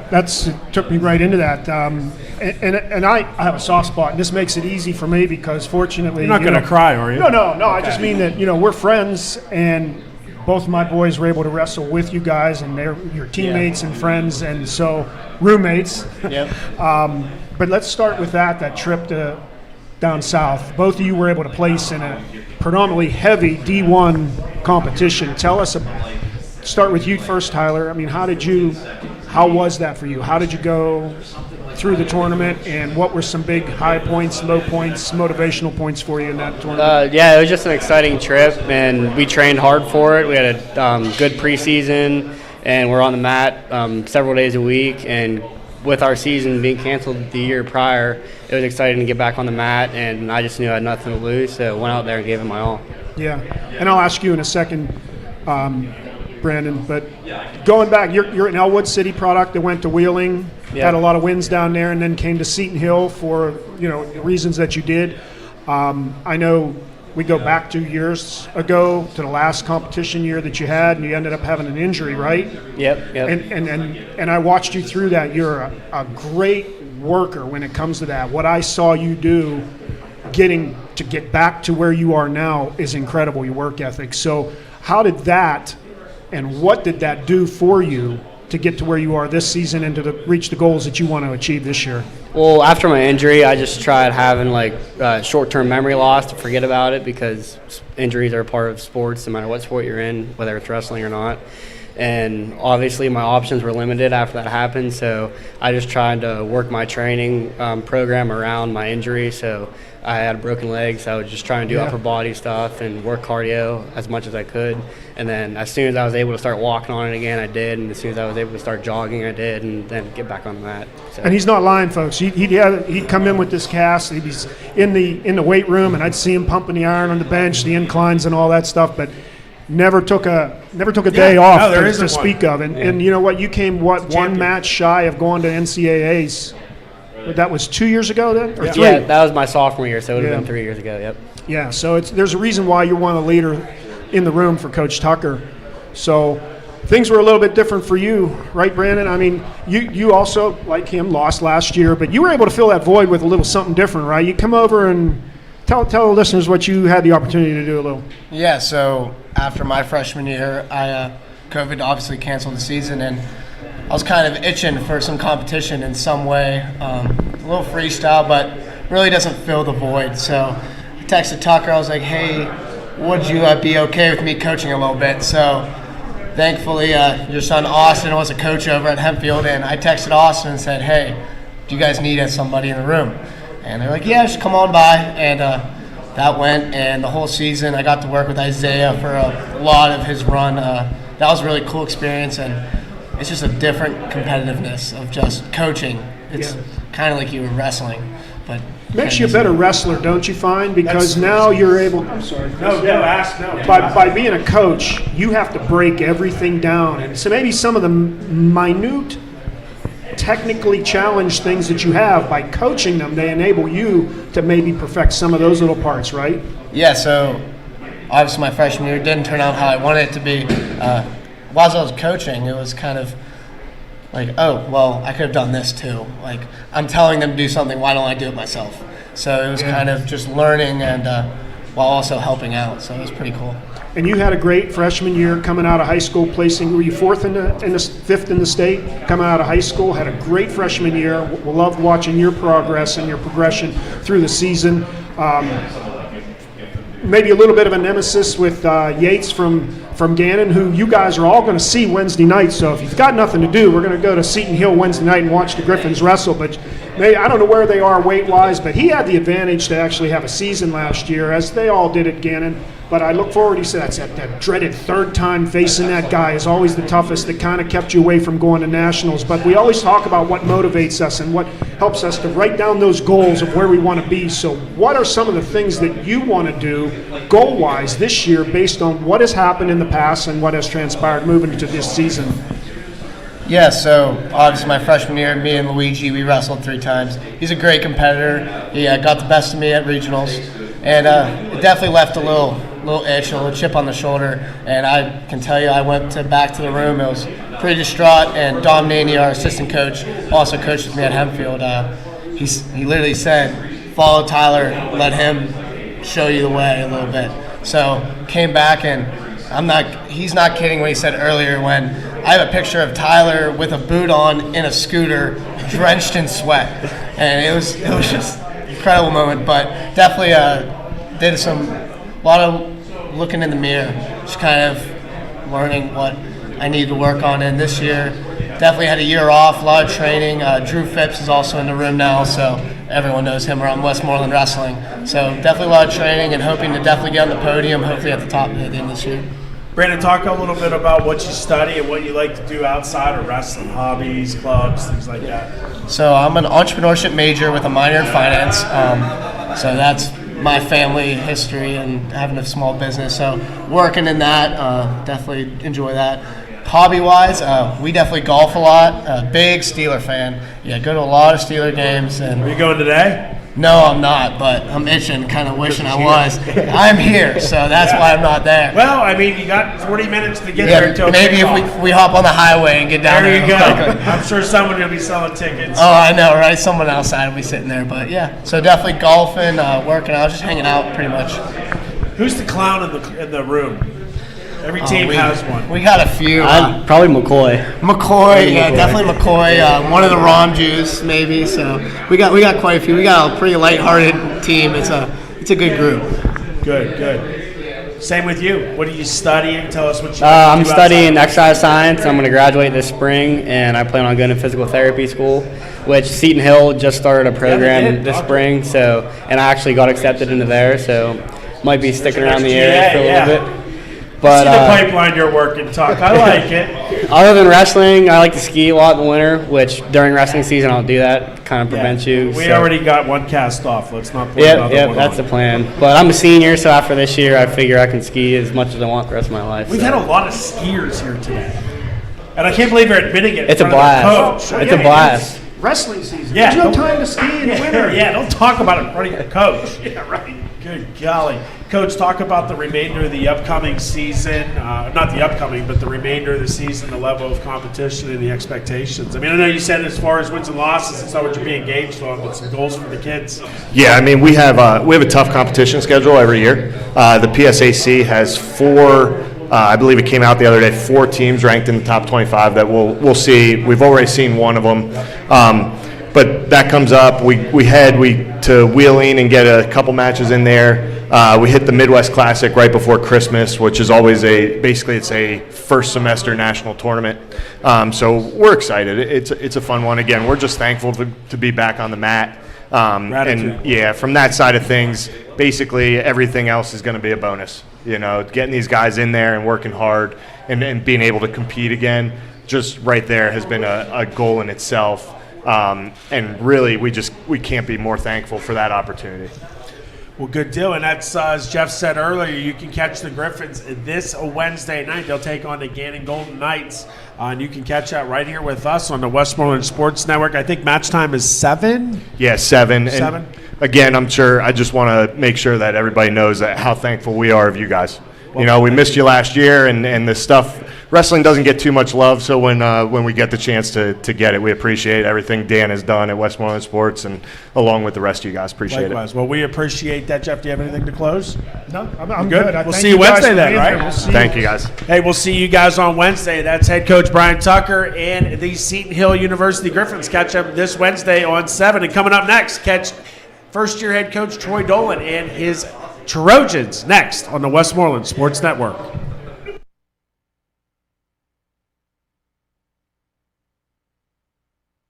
took me right into that. And I have a soft spot, and this makes it easy for me because fortunately... You're not going to cry, are you? No. Okay. I just mean that, we're friends, and both of my boys were able to wrestle with you guys, and they're your teammates and friends, and so roommates. Yep. But let's start with that trip down south. Both of you were able to place in a predominantly heavy D1 competition. Tell us, start with you first, Tyler. I mean, how was that for you? How did you go through the tournament, and what were some big high points, low points, motivational points for you in that tournament? Yeah, it was just an exciting trip, and we trained hard for it. We had a good preseason, and we're on the mat several days a week, and with our season being canceled the year prior, it was exciting to get back on the mat, and I just knew I had nothing to lose, so went out there and gave it my all. Yeah, and I'll ask you in a second, Brandon, but going back, you're an Elwood City product that went to Wheeling, had a lot of wins down there, and then came to Seton Hill for the reasons that you did. I know we go back 2 years ago to the last competition year that you had, and you ended up having an injury, right? Yep. And I watched you through that. You're a great worker when it comes to that. What I saw you do, get back to where you are now, is incredible. Your work ethic. So how did that, and what did that do for you to get to where you are this season and to reach the goals that you want to achieve this year? Well, after my injury, I just tried having short-term memory loss to forget about it, because injuries are a part of sports, no matter what sport you're in, whether it's wrestling or not. And obviously my options were limited after that happened, so I just tried to work my training program around my injury. So I had a broken leg, so I would just try and do upper body stuff and work cardio as much as I could. And then as soon as I was able to start walking on it again, I did. And as soon as I was able to start jogging, I did, and then get back on the mat. So. And he's not lying, folks. He'd come in with this cast. He'd be in the weight room, and I'd see him pumping the iron on the bench, the inclines and all that stuff, but never took a day off to speak of. And you know what? You came one match shy of going to NCAAs. That was 2 years ago then, or 3? Yeah, that was my sophomore year, so it would have been 3 years ago. Yep. Yeah, so there's a reason why you're one of the leaders in the room for Coach Tucker. So things were a little bit different for you, right, Brandon? I mean, you also, like him, lost last year, but you were able to fill that void with a little something different, right? You come over and tell the listeners what you had the opportunity to do a little. Yeah, so after my freshman year, COVID obviously canceled the season, and I was kind of itching for some competition in some way, a little freestyle, but really doesn't fill the void. So I texted Tucker. I was like, hey, would you be okay with me coaching a little bit? So thankfully, your son Austin was a coach over at Hempfield, and I texted Austin and said, "Hey, do you guys need somebody in the room?" And they're like, "Yeah, just come on by." And that went, and the whole season I got to work with Isaiah for a lot of his run. That was a really cool experience, and it's just a different competitiveness of just coaching. It's kind of like you were wrestling, but makes you a better wrestler, don't you find? Because now you're able. I'm sorry. No. By being a coach, you have to break everything down, and so maybe some of the minute, technically challenged things that you have, by coaching them, they enable you to maybe perfect some of those little parts, right? Yeah. So obviously, my freshman year didn't turn out how I wanted it to be. While I was coaching, it was kind of like, oh, well, I could have done this too. Like, I'm telling them to do something, why don't I do it myself? So it was kind of just learning and while also helping out. So it was pretty cool. And you had a great freshman year coming out of high school, placing, were you fifth in the state, coming out of high school, had a great freshman year. We loved watching your progress and your progression through the season. Maybe a little bit of a nemesis with Yates from Gannon, who you guys are all going to see Wednesday night. So if you've got nothing to do, we're going to go to Seton Hill Wednesday night and watch the Griffins wrestle. But maybe, I don't know where they are weight-wise, but he had the advantage to actually have a season last year, as they all did at Gannon. But I look forward, he said, that dreaded third time facing that guy is always the toughest, that kind of kept you away from going to nationals. But we always talk about what motivates us and what helps us to write down those goals of where we want to be. So what are some of the things that you want to do goal-wise this year based on what has happened in the past and what has transpired moving into this season? Yeah, so obviously my freshman year, me and Luigi, we wrestled 3 times. He's a great competitor. He got the best of me at regionals. And it definitely left a little itch, a little chip on the shoulder. And I can tell you, I went back to the room. It was pretty distraught. And Dom Naney, our assistant coach, also coached with me at Hempfield. He literally said, follow Tyler, let him show you the way a little bit. So came back, and he's not kidding when he said earlier, when I have a picture of Tyler with a boot on in a scooter, drenched in sweat. And it was just an incredible moment, but definitely did a lot of looking in the mirror, just kind of learning what I need to work on. And this year, definitely had a year off, a lot of training. Drew Phipps is also in the room now, so everyone knows him around Westmoreland Wrestling. So definitely a lot of training and hoping to definitely get on the podium, hopefully at the top at the end of this year. Brandon, talk a little bit about what you study and what you like to do outside of wrestling, hobbies, clubs, things like that. So I'm an entrepreneurship major with a minor in finance. So that's my family history and having a small business. So working in that, definitely enjoy that. Hobby-wise, we definitely golf a lot. Big Steeler fan. Yeah, go to a lot of Steeler games. And are you going today? No, I'm not, but I'm itching, kind of wishing I was. I'm here, so that's why I'm not there. Well, I mean, you got 40 minutes to get there until maybe if we hop on the highway and get down there. There you go. I'm sure someone will be selling tickets. Oh, I know, right? Someone outside will be sitting there, but yeah. So definitely golfing, working out, just hanging out pretty much. Who's the clown in the room? Every team has one. We got a few. Probably McCoy. Yeah, definitely McCoy. One of the Rom Jews, maybe. So we got quite a few. We got a pretty lighthearted team. It's a good group. Good. Same with you. What are you studying? Tell us what you. I'm studying exercise science. I'm going to graduate this spring, and I plan on going to physical therapy school, which Seton Hill just started a program this spring. So, and I actually got accepted into there. So, might be sticking around the area for a little bit. But, see the pipeline you're working, Tuck. I like it. Other than wrestling, I like to ski a lot in the winter, which during wrestling season I'll do that. Kind of prevents you. We already got one cast off. Let's not put another one Yep, that's the plan. But I'm a senior, so after this year, I figure I can ski as much as I want the rest of my life. We've had a lot of skiers here today. And I can't believe you're admitting it. It's a blast. It's a blast. Wrestling season. Yeah, there's no time to ski in the winter. Yeah, don't talk about it in front of your coach. Yeah, right. Good golly. Coach, talk about the remainder of the upcoming season. Not the upcoming, but the remainder of the season, the level of competition and the expectations. I mean, I know you said as far as wins and losses, it's not what you're being engaged on, but some goals for the kids. Yeah, I mean, we have a tough competition schedule every year. The PSAC has 4 I believe it came out the other day, 4 teams ranked in the top 25 that we'll see. We've already seen one of them. But that comes up. We head to Wheeling and get a couple matches in there. We hit the Midwest Classic right before Christmas, which is always basically it's a first semester national tournament. So we're excited. It's a fun one. Again, we're just thankful to be back on the mat. And yeah, from that side of things, basically everything else is going to be a bonus. You know, getting these guys in there and working hard and being able to compete again, just right there has been a goal in itself. And really, we can't be more thankful for that opportunity. Well, good deal. And that's, as Jeff said earlier, you can catch the Griffins this Wednesday night. They'll take on the Gannon Golden Knights. And you can catch that right here with us on the Westmoreland Sports Network. I think match time is 7? Yeah, 7. 7. And again, I just want to make sure that everybody knows how thankful we are of you guys. You know, we missed you last year, and the stuff, wrestling doesn't get too much love, so when we get the chance to get it, we appreciate everything Dan has done at Westmoreland Sports, and along with the rest of you guys, appreciate Likewise. Well, we appreciate that. Jeff, do you have anything to close? No, I'm good. We'll see you Wednesday then, right? Thank you, guys. Hey, we'll see you guys on Wednesday. That's head coach Brian Tucker and the Seton Hill University Griffins. Catch up this Wednesday on 7. And coming up next, catch first-year head coach Troy Dolan and his Trojans next on the Westmoreland Sports Network.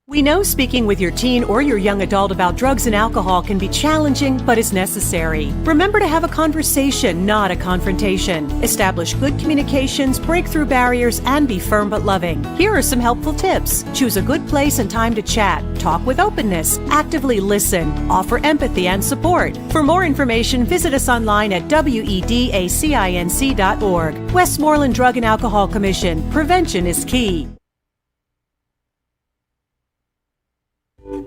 We know speaking with your teen or your young adult about drugs and alcohol can be challenging, but is necessary. Remember to have a conversation, not a confrontation. Establish good communications, break through barriers, and be firm but loving. Here are some helpful tips. Choose a good place and time to chat. Talk with openness. Actively listen. Offer empathy and support. For more information, visit us online at wedacinc.org. Westmoreland Drug and Alcohol Commission. Prevention is key.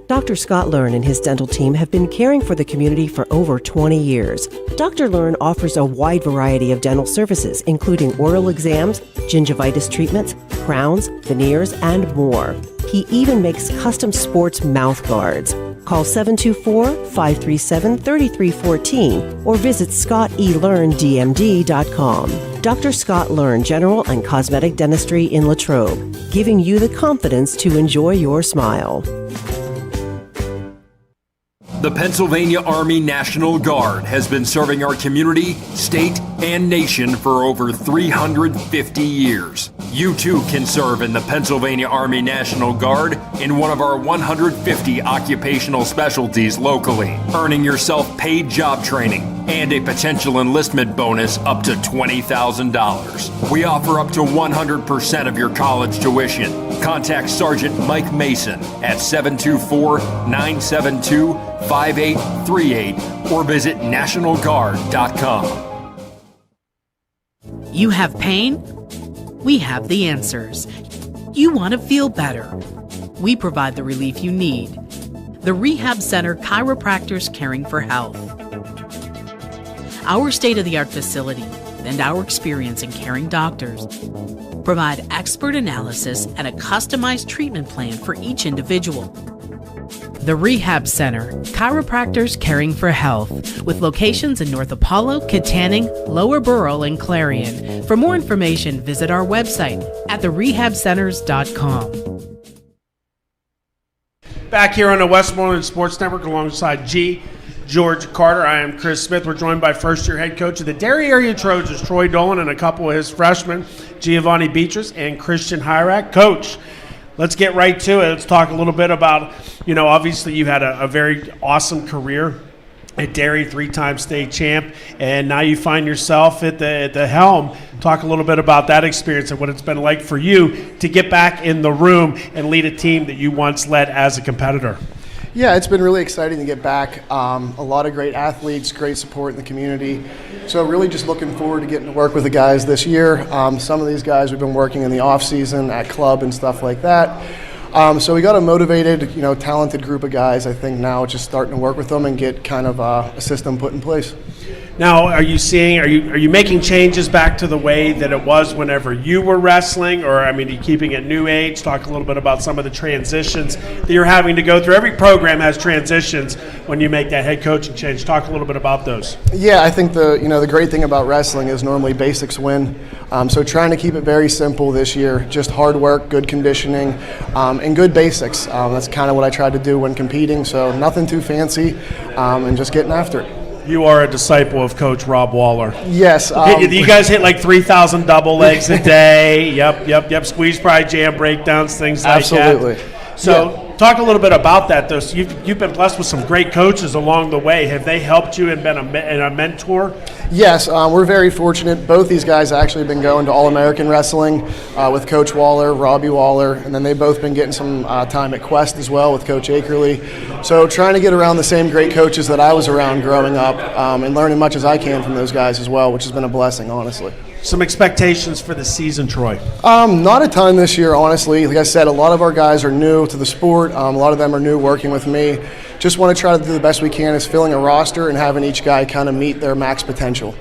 Dr. Scott Learn and his dental team have been caring for the community for over 20 years. Dr. Learn offers a wide variety of dental services, including oral exams, gingivitis treatments, crowns, veneers, and more. He even makes custom sports mouth guards. Call 724-537-3314 or visit scottellearndmd.com. Dr. Scott Learn General and Cosmetic Dentistry in Latrobe, giving you the confidence to enjoy your smile. The Pennsylvania Army National Guard has been serving our community, state, and nation for over 350 years. You too can serve in the Pennsylvania Army National Guard in one of our 150 occupational specialties locally, earning yourself paid job training and a potential enlistment bonus up to $20,000. We offer up to 100% of your college tuition. Contact Sergeant Mike Mason at 724-972-5838 or visit nationalguard.com. You have pain? We have the answers. You want to feel better? We provide the relief you need. The Rehab Center Chiropractors Caring for Health. Our state-of-the-art facility and our experience in caring doctors provide expert analysis and a customized treatment plan for each individual. The Rehab Center, Chiropractors Caring for Health, with locations in North Apollo, Kittanning, Lower Borough, and Clarion. For more information, visit our website at therehabcenters.com. Back here on the Westmoreland Sports Network alongside George Carter. I am Chris Smith. We're joined by first-year head coach of the Derry area Trojans, Troy Dolan, and a couple of his freshmen, Giovanni Beatrice and Christian Hyrak. Coach, let's get right to it. Let's talk a little bit about, obviously you had a very awesome career at Derry, 3-time state champ, and now you find yourself at the helm. Talk a little bit about that experience and what it's been like for you to get back in the room and lead a team that you once led as a competitor. Yeah, it's been really exciting to get back. A lot of great athletes, great support in the community. So really just looking forward to getting to work with the guys this year. Some of these guys we've been working in the off season at club and stuff like that. So we got a motivated, talented group of guys. I think now it's just starting to work with them and get kind of a system put in place. Now, are you making changes back to the way that it was whenever you were wrestling, or are you keeping it new age? Talk a little bit about some of the transitions that you're having to go through. Every program has transitions when you make that head coaching change. Talk a little bit about those. Yeah, I think the great thing about wrestling is normally basics win. So trying to keep it very simple this year, just hard work, good conditioning, and good basics. That's kind of what I tried to do when competing. So nothing too fancy, and just getting after it. You are a disciple of Coach Rob Waller. Yes. You guys hit like 3,000 double legs a day. Yep. Squeeze fry jam breakdowns, things like Absolutely. that. So talk a little bit about that, though. So you've been blessed with some great coaches along the way. Have they helped you and been a mentor? Yes, we're very fortunate. Both these guys actually have been going to All-American Wrestling with Coach Waller, Robbie Waller, and then they've both been getting some time at Quest as well with Coach Akerley. So trying to get around the same great coaches that I was around growing up and learn as much as I can from those guys as well, which has been a blessing, honestly. Some expectations for the season, Troy? Not a ton this year, honestly. Like I said, a lot of our guys are new to the sport. A lot of them are new working with me. Just want to try to do the best we can as filling a roster and having each guy kind of meet their max potential.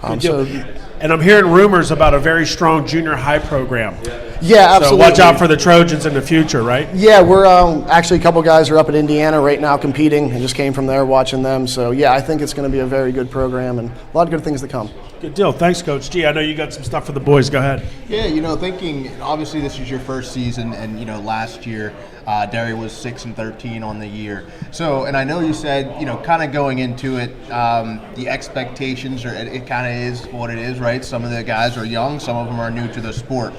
And I'm hearing rumors about a very strong junior high program. Yeah, absolutely. So watch out for the Trojans in the future, right? Yeah, we're actually a couple guys are up in Indiana right now competing and just came from there watching them. So, yeah, I think it's going to be a very good program and a lot of good things to come. Good deal. Thanks, Coach G. I know you got some stuff for the boys. Go ahead. Yeah, thinking obviously this is your first season, and last year Derry was 6-13 on the year. So, and I know you said kind of going into it, the expectations are it kind of is what it is, right? Some of the guys are young, some of them are new to the sport,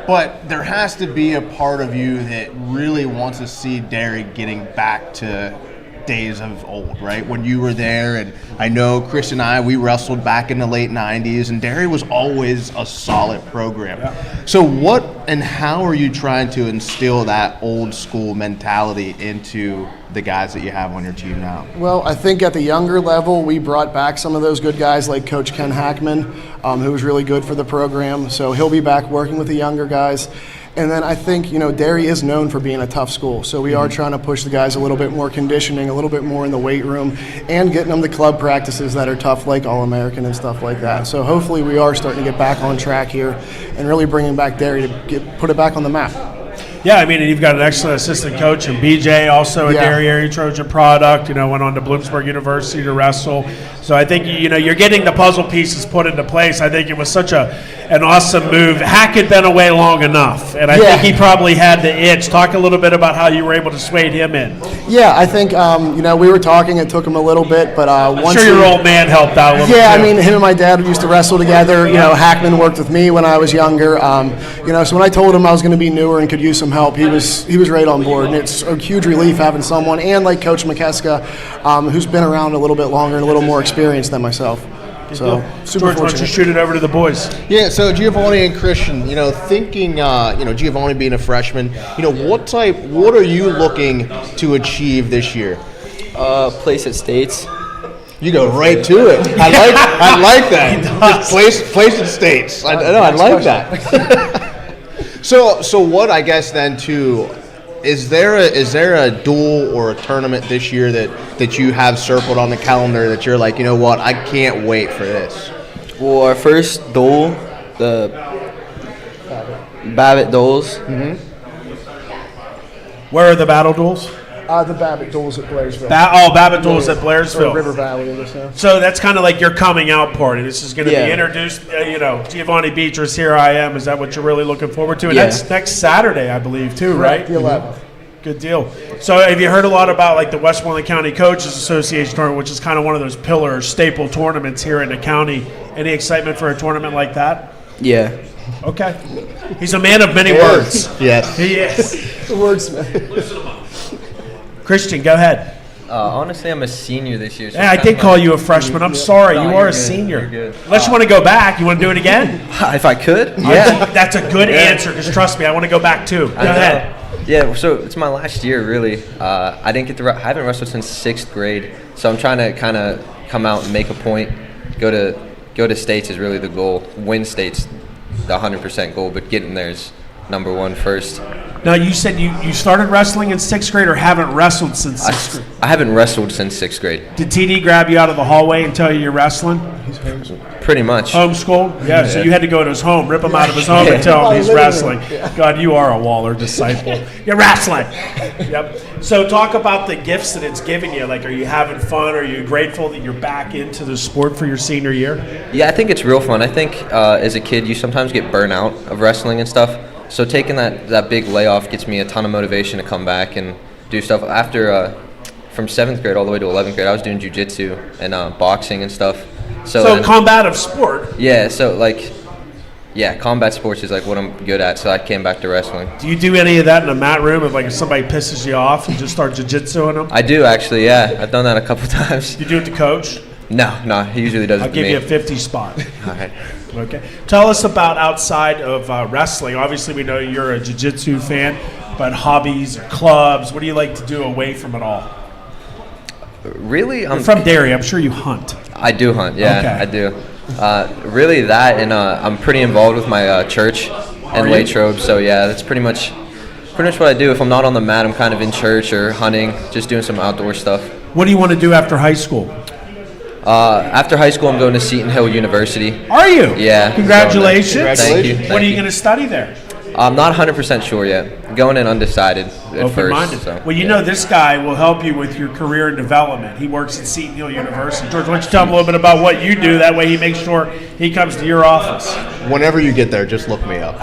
but there has to be a part of you that really wants to see Derry getting back to days of old, right? When you were there, and I know Chris and I, we wrestled back in the late 90s, and Derry was always a solid program. Yeah. So what and how are you trying to instill that old school mentality into the guys that you have on your team now? Well, I think at the younger level, we brought back some of those good guys like Coach Ken Hackman, who was really good for the program. So he'll be back working with the younger guys. And then I think, Derry is known for being a tough school. So we are trying to push the guys a little bit more conditioning, a little bit more in the weight room, and getting them to club practices that are tough, like All-American and stuff like that. So hopefully we are starting to get back on track here and really bringing back Derry to put it back on the map. Yeah, I mean, and you've got an excellent assistant coach, and BJ, also a Derry area Trojan product, went on to Bloomsburg University to wrestle. So I think, you're getting the puzzle pieces put into place. I think it was such an awesome move. Hack had been away long enough, and I think he probably had the itch. Talk a little bit about how you were able to sway him in. Yeah, I think, we were talking. It took him a little bit, but I'm sure your old man helped out a little bit. Yeah, I mean, him and my dad used to wrestle together. Hackman worked with me when I was younger. So when I told him I was going to be newer and could use some help, he was right on board, and it's a huge relief having someone, and like Coach McKeska, who's been around a little bit longer and a little more experienced than myself. So, super George, why don't you shoot it over to the boys? Yeah, so Giovanni and Christian, thinking, Giovanni being a freshman, what are you looking to achieve this year? Place at States. You go right to it. I like that. Place at States. I like that. So what, I guess, then, too, is there a duel or a tournament this year that you have circled on the calendar that you're like, what, I can't wait for this? Well, our first duel, the Babbitt duels. Mm-hmm. Where are the battle duels? The Babbitt duels at Blairsville. Babbitt duels at Blairsville. River Valley. So that's kind of like your coming out party. This is going to be introduced, Giovanni Beatrice, here I am. Is that what you're really looking forward to? And that's next Saturday, I believe, too, right? The 11th. Good deal. So have you heard a lot about like the Westmoreland County Coaches Association tournament, which is kind of one of those pillar staple tournaments here in the county? Any excitement for a tournament like that? Yeah. Okay. He's a man of many words. Yes. He is. The wordsmith. Listen to him. Christian, go ahead. Honestly, I'm a senior this year. So I did call you a freshman. I'm sorry. You are a senior. You're good. Unless you want to go back. You want to do it again? If I could. Yeah. That's a good answer, because trust me, I want to go back too. Go ahead. Yeah, so it's my last year, really. I haven't wrestled since 6th grade, so I'm trying to kind of come out and make a point. Go to states is really the goal. Win states, the 100% goal, but getting there is number one first. Now, you said you started wrestling in 6th grade or haven't wrestled since 6th grade? I haven't wrestled since 6th grade. Did TD grab you out of the hallway and tell you you're wrestling? Pretty much. Homeschooled? Yeah, so you had to go to his home, rip him out of his home and tell him he's wrestling. God, you are a Waller disciple. You're wrestling. Yep. So talk about the gifts that it's given you. Like, are you having fun? Are you grateful that you're back into the sport for your senior year? Yeah, I think it's real fun. I think as a kid, you sometimes get burnt out of wrestling and stuff. So taking that big layoff gets me a ton of motivation to come back and do stuff. After from 7th grade all the way to 11th grade, I was doing jiu-jitsu and boxing and stuff. So combative sport. Yeah, so like, yeah, combat sports is like what I'm good at, so I came back to wrestling. Do you do any of that in a mat room? If like if somebody pisses you off, you just start jiu-jitsuing them? I do actually, yeah. I've done that a couple times. You do it to coach? No, he usually does it I'll to give me. you a 50 spot. All right. Okay. Tell us about outside of wrestling. Obviously, we know you're a jiu-jitsu fan, but hobbies or clubs, what do you like to do away from it all? Really? You're from Derry. I'm sure you hunt. I do hunt, yeah, Okay. I do. Really that, and I'm pretty involved with my church and Latrobe, so yeah, that's pretty much what I do. If I'm not on the mat, I'm kind of in church or hunting, just doing some outdoor stuff. What do you want to do after high school? After high school, I'm going to Seton Hill University. Are you? Yeah. Congratulations. Thank you. What are you going to study there? I'm not 100% sure yet. Going in undecided at Open-minded. first. So, Well, you know this guy will help you with your career and development. He works at Seton Hill University. George, why don't you tell him a little bit about what you do? That way he makes sure he comes to your office. Whenever you get there, just look me up.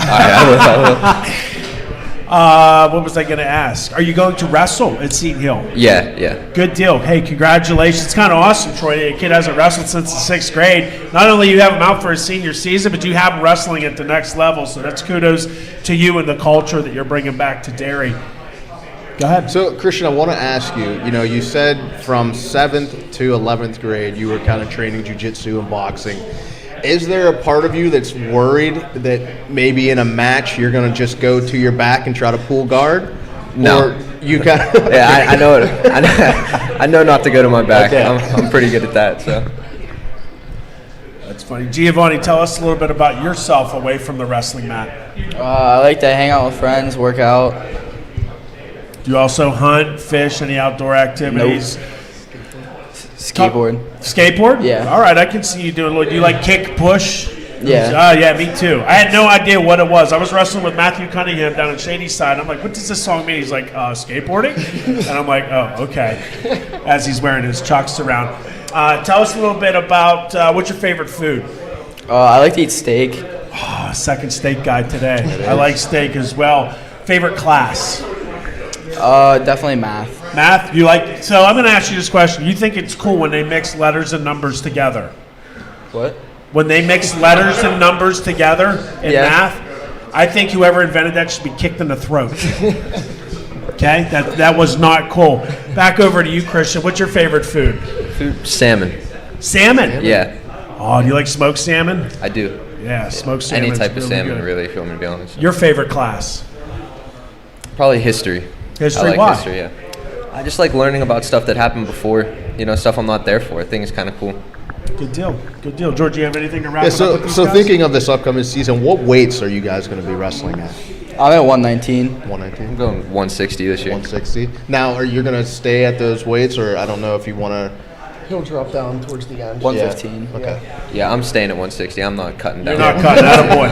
What was I going to ask? Are you going to wrestle at Seton Hill? Yeah. Good deal. Hey, congratulations. It's kind of awesome, Troy. A kid hasn't wrestled since the 6th grade. Not only you have him out for his senior season, but you have him wrestling at the next level. So that's kudos to you and the culture that you're bringing back to Derry. Go ahead. So, Christian, I want to ask you, you said from 7th to 11th grade you were kind of training jiu-jitsu and boxing. Is there a part of you that's worried that maybe in a match you're going to just go to your back and try to pull guard? No. Or you got Yeah, I know it. I know not to go to my back. Okay. I'm pretty good at that, so. That's funny. Giovanni, tell us a little bit about yourself away from the wrestling mat. I like to hang out with friends, work out. Do you also hunt, fish, any outdoor activities? Nope. Skateboard. Skateboard? Yeah. All right, I can see you doing a little. Do you like kick, push? Yeah. Oh, yeah, me too. I had no idea what it was. I was wrestling with Matthew Cunningham down in Shady Side. I'm like, what does this song mean? He's like, skateboarding? And I'm like, oh, okay. As he's wearing his chucks around. Tell us a little bit about what's your favorite food? I like to eat steak. Oh, second steak guy today. I like steak as well. Favorite class? Definitely math. Math? You like? So I'm going to ask you this question. You think it's cool when they mix letters and numbers together? What? When they mix letters and numbers together in math, I think whoever invented that should be kicked in the throat. Okay? That was not cool. Back over to you, Christian. What's your favorite food? Salmon. Salmon? Yeah. Oh, do you like smoked salmon? I do. Yeah, smoked salmon. Any type of really salmon, good. really, if you want me to be honest. Your favorite class? Probably history. History? I like Why? history, yeah. I just like learning about stuff that happened before, stuff I'm not there for. I think it's kind of cool. Good deal. Good deal. George, you have anything to wrap Yeah, up with these so guys? thinking of this upcoming season, what weights are you guys going to be wrestling at? I'm at 119. 119? I'm going 160 this year. 160. Now, are you going to stay at those weights, or I don't know if you want to... He'll drop down towards the end. 115. Yeah. Okay. Yeah, I'm staying at 160. I'm not cutting down. You're not cutting that, boy.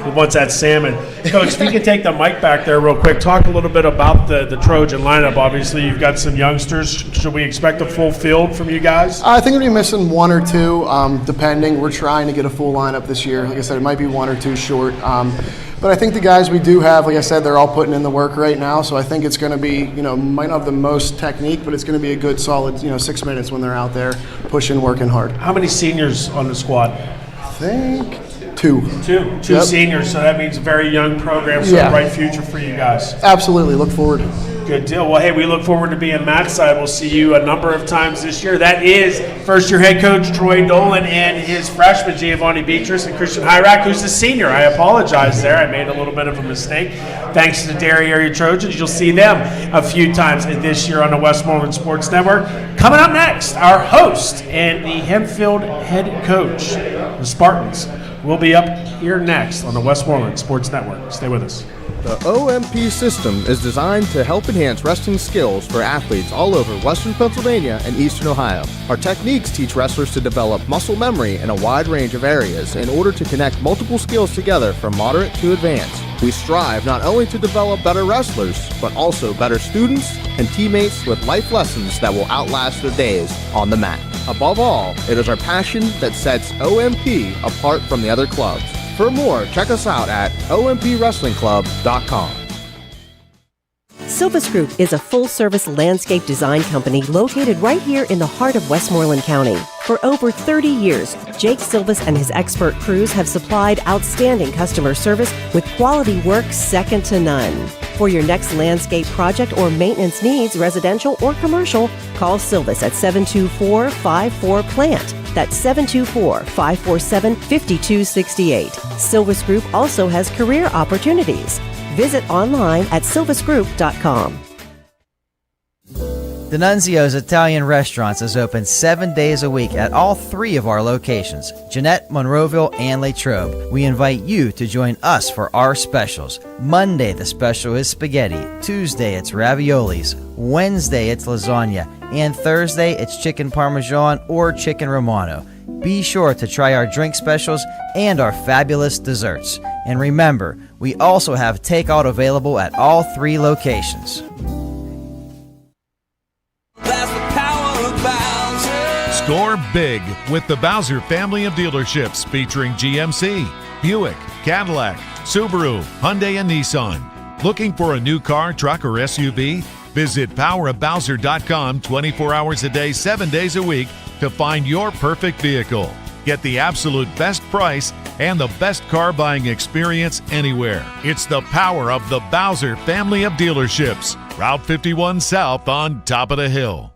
Who wants that salmon? Coach, if you can take the mic back there real quick, talk a little bit about the Trojan lineup. Obviously, you've got some youngsters. Should we expect a full field from you guys? I think we'll be missing one or two, depending. We're trying to get a full lineup this year. Like I said, it might be one or two short. But I think the guys we do have, like I said, they're all putting in the work right now. So I think it's going to be, might not have the most technique, but it's going to be a good solid, 6 minutes when they're out there pushing, working hard. How many seniors on the squad? I think two. Two Yep. seniors, so that means a very young program, so Yeah. a bright future for you guys. Absolutely. Look forward. Good deal. Well, hey, we look forward to being Matt's side. We'll see you a number of times this year. That is first-year head coach Troy Dolan and his freshman Giovanni Beatrice and Christian Hyrack, who's the senior. I apologize there. I made a little bit of a mistake. Thanks to the Derry Area Trojans. You'll see them a few times this year on the Westmoreland Sports Network. Coming up next, our host and the Hempfield head coach, the Spartans, will be up here next on the Westmoreland Sports Network. Stay with us. The OMP system is designed to help enhance wrestling skills for athletes all over Western Pennsylvania and Eastern Ohio. Our techniques teach wrestlers to develop muscle memory in a wide range of areas in order to connect multiple skills together from moderate to advanced. We strive not only to develop better wrestlers, but also better students and teammates with life lessons that will outlast their days on the mat. Above all, it is our passion that sets OMP apart from the other clubs. For more, check us out at ompwrestlingclub.com. Silvis Group is a full-service landscape design company located right here in the heart of Westmoreland County. For over 30 years, Jake Silvis and his expert crews have supplied outstanding customer service with quality work second to none. For your next landscape project or maintenance needs, residential or commercial, call Silvis at 724-54-PLANT. That's 724-547-5268. Silvis Group also has career opportunities. Visit online at silvisgroup.com. D'Annunzio's Italian Restaurants is open 7 days a week at all 3 of our locations, Jeanette, Monroeville, and Latrobe. We invite you to join us for our specials. Monday, the special is spaghetti. Tuesday, it's raviolis. Wednesday, it's lasagna. And Thursday, it's chicken parmesan or chicken romano. Be sure to try our drink specials and our fabulous desserts. And remember, we also have takeout available at all 3 locations. Score big with the Bowser family of dealerships featuring GMC, Buick, Cadillac, Subaru, Hyundai, and Nissan. Looking for a new car, truck, or SUV? Visit powerofbowser.com 24 hours a day, 7 days a week to find your perfect vehicle. Get the absolute best price and the best car buying experience anywhere. It's the power of the Bowser family of dealerships. Route 51 South on top of the hill.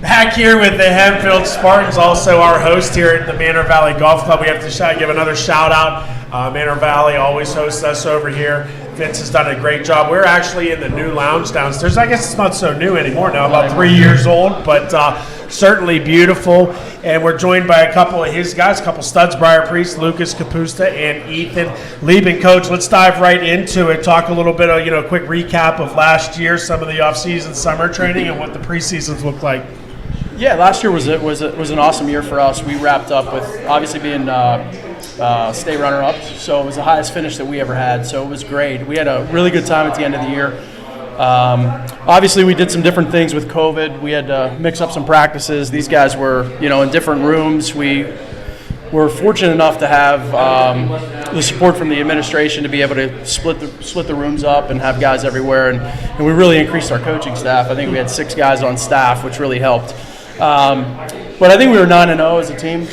Back here with the Hempfield Spartans, also our host here at the Manor Valley Golf Club. We have to give another shout out. Manor Valley always hosts us over here. Vince has done a great job. We're actually in the new lounge downstairs. I guess it's not so new anymore now, about 3 years old, but certainly beautiful. And we're joined by a couple of his guys, a couple studs, Briar Priest, Lucas Capusta, and Ethan Lieben. Coach, let's dive right into it. Talk a little bit of, a quick recap of last year, some of the off-season summer training, and what the preseasons look like. Yeah, last year was an awesome year for us. We wrapped up with obviously being state runner-ups, so it was the highest finish that we ever had. So it was great. We had a really good time at the end of the year. Obviously, we did some different things with COVID. We had to mix up some practices. These guys were, in different rooms. We were fortunate enough to have the support from the administration to be able to split the rooms up and have guys everywhere. And we really increased our coaching staff. I think we had 6 guys on staff, which really helped. But I think we were 9-0 as a team.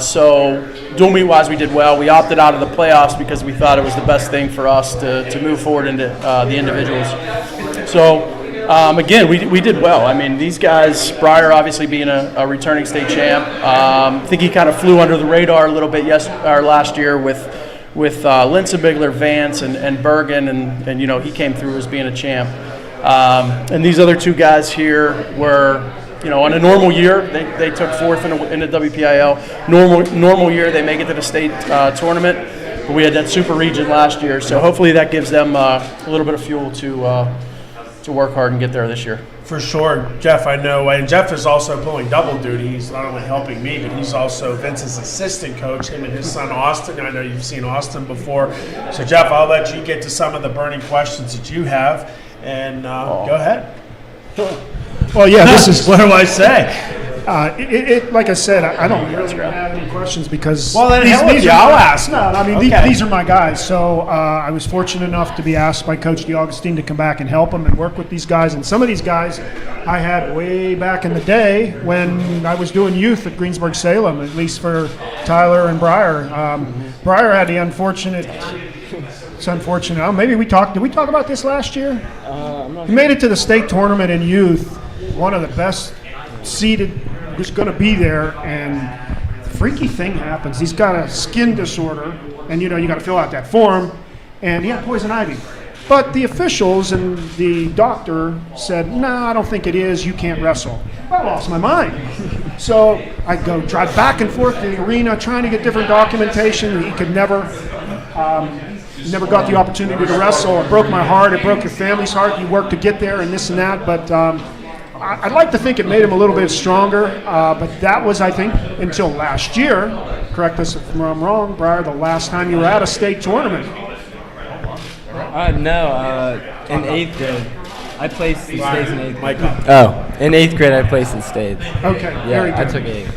So dual meet wise, we did well. We opted out of the playoffs because we thought it was the best thing for us to move forward into the individuals. So again, we did well. I mean, these guys, Briar obviously being a returning state champ, I think he kind of flew under the radar a little bit last year with Linsenbigler, Vance, and Bergen, and he came through as being a champ. And these other 2 guys here were, on a normal year, they took 4th in the WPIL. Normal year, they make it to the state tournament. But we had that super region last year, so hopefully that gives them a little bit of fuel to work hard and get there this year. For sure. Jeff, I know, and Jeff is also pulling double duty. He's not only helping me, but he's also Vince's assistant coach, him and his son Austin. I know you've seen Austin before. So, Jeff, I'll let you get to some of the burning questions that you have, and go ahead. Well, yeah, this is. What do I say? Like I said, I don't really have any questions because. Well, then I'll ask. No, I mean these are my guys. So I was fortunate enough to be asked by Coach DeAugustine to come back and help them and work with these guys. And some of these guys I had way back in the day when I was doing youth at Greensburg Salem, at least for Tyler and Briar. Briar had the unfortunate. It's unfortunate. Maybe we talked. Did we talk about this last year? He made it to the state tournament in youth. One of the best seeded was going to be there, and the freaky thing happens. He's got a skin disorder, and you got to fill out that form, and he had poison ivy. But the officials and the doctor said, "No, I don't think it is. You can't wrestle." I lost my mind. So I go drive back and forth to the arena trying to get different documentation. He could never got the opportunity to wrestle. It broke my heart. It broke your family's heart. You worked to get there and this and that. But I'd like to think it made him a little bit stronger. But that was, I think, until last year. Correct us if I'm wrong, Briar, the last time you were at a state tournament. No, in 8th grade. I placed in states in 8th grade. In 8th grade I placed in states. Okay, very good. I took 8th.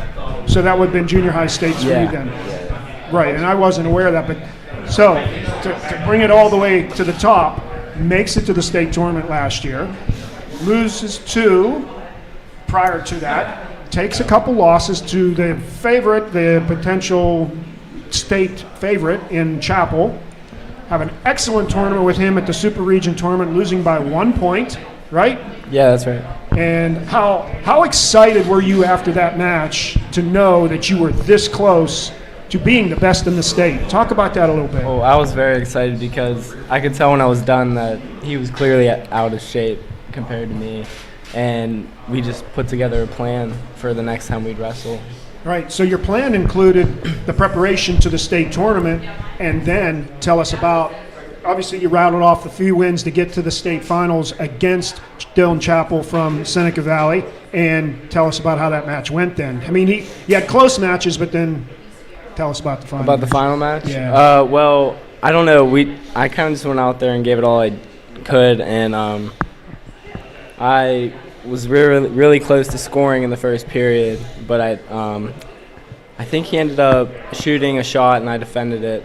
So that would have been junior high states for you then? Yeah. Right, and I wasn't aware of that. But so to bring it all the way to the top, makes it to the state tournament last year, loses 2 prior to that, takes a couple losses to the potential state favorite in Chapel, have an excellent tournament with him at the Super Region tournament, losing by 1 point, right? Yeah, that's right. And how excited were you after that match to know that you were this close to being the best in the state? Talk about that a little bit. Oh, I was very excited because I could tell when I was done that he was clearly out of shape compared to me, and we just put together a plan for the next time we'd wrestle. Right, so your plan included the preparation to the state tournament, and then tell us about, obviously you rattled off a few wins to get to the state finals against Dylan Chapel from Seneca Valley, and tell us about how that match went then. I mean, he had close matches, but then tell us about the final About the final match? Yeah. Well, I don't know. I kind of just went out there and gave it all I could, and I was really, really close to scoring in the first period, but I think he ended up shooting a shot and I defended it,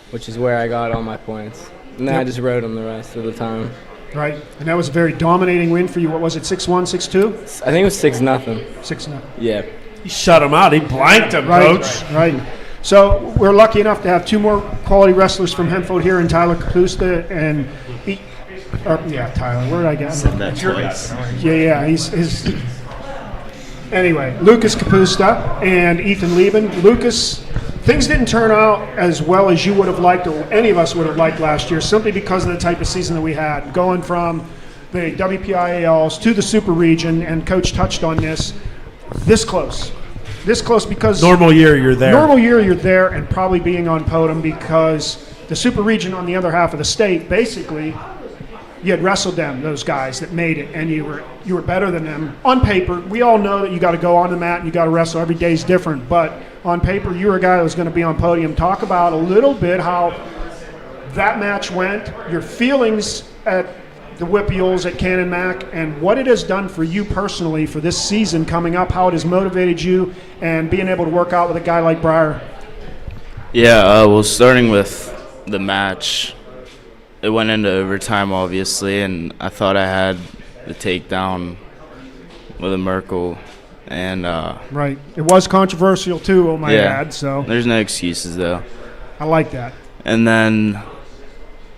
which is where I got all my points. And then I just rode him the rest of the time. Right, and that was a very dominating win for you. What was it, 6-1, 6-2? I think it was 6-0. 6-0. Yeah. He shut him out. He blanked him, Coach. Right. So we're lucky enough to have 2 more quality wrestlers from Hempfield here, in Tyler Kapusta and Tyler. Where did I get him? Said that twice. Yeah. He's anyway. Lucas Kapusta and Ethan Lieben. Lucas, things didn't turn out as well as you would have liked, or any of us would have liked last year, simply because of the type of season that we had, going from the WPIALs to the Super Region, and Coach touched on this. This close because Normal year you're there, and probably being on podium, because the Super Region on the other half of the state, basically you had wrestled those guys that made it, and you were better than them on paper. We all know that you got to go on the mat and you got to wrestle. Every day is different, but on paper you were a guy that was going to be on podium. Talk about a little bit how that match went, your feelings at the Whippeals at Cannon Mac, and what it has done for you personally for this season coming up, how it has motivated you, and being able to work out with a guy like Breyer. Yeah, well, starting with the match, it went into overtime, obviously, and I thought I had the takedown with a Merkel. And right. It was controversial, too, oh my God. So there's no excuses, though. I like that. And then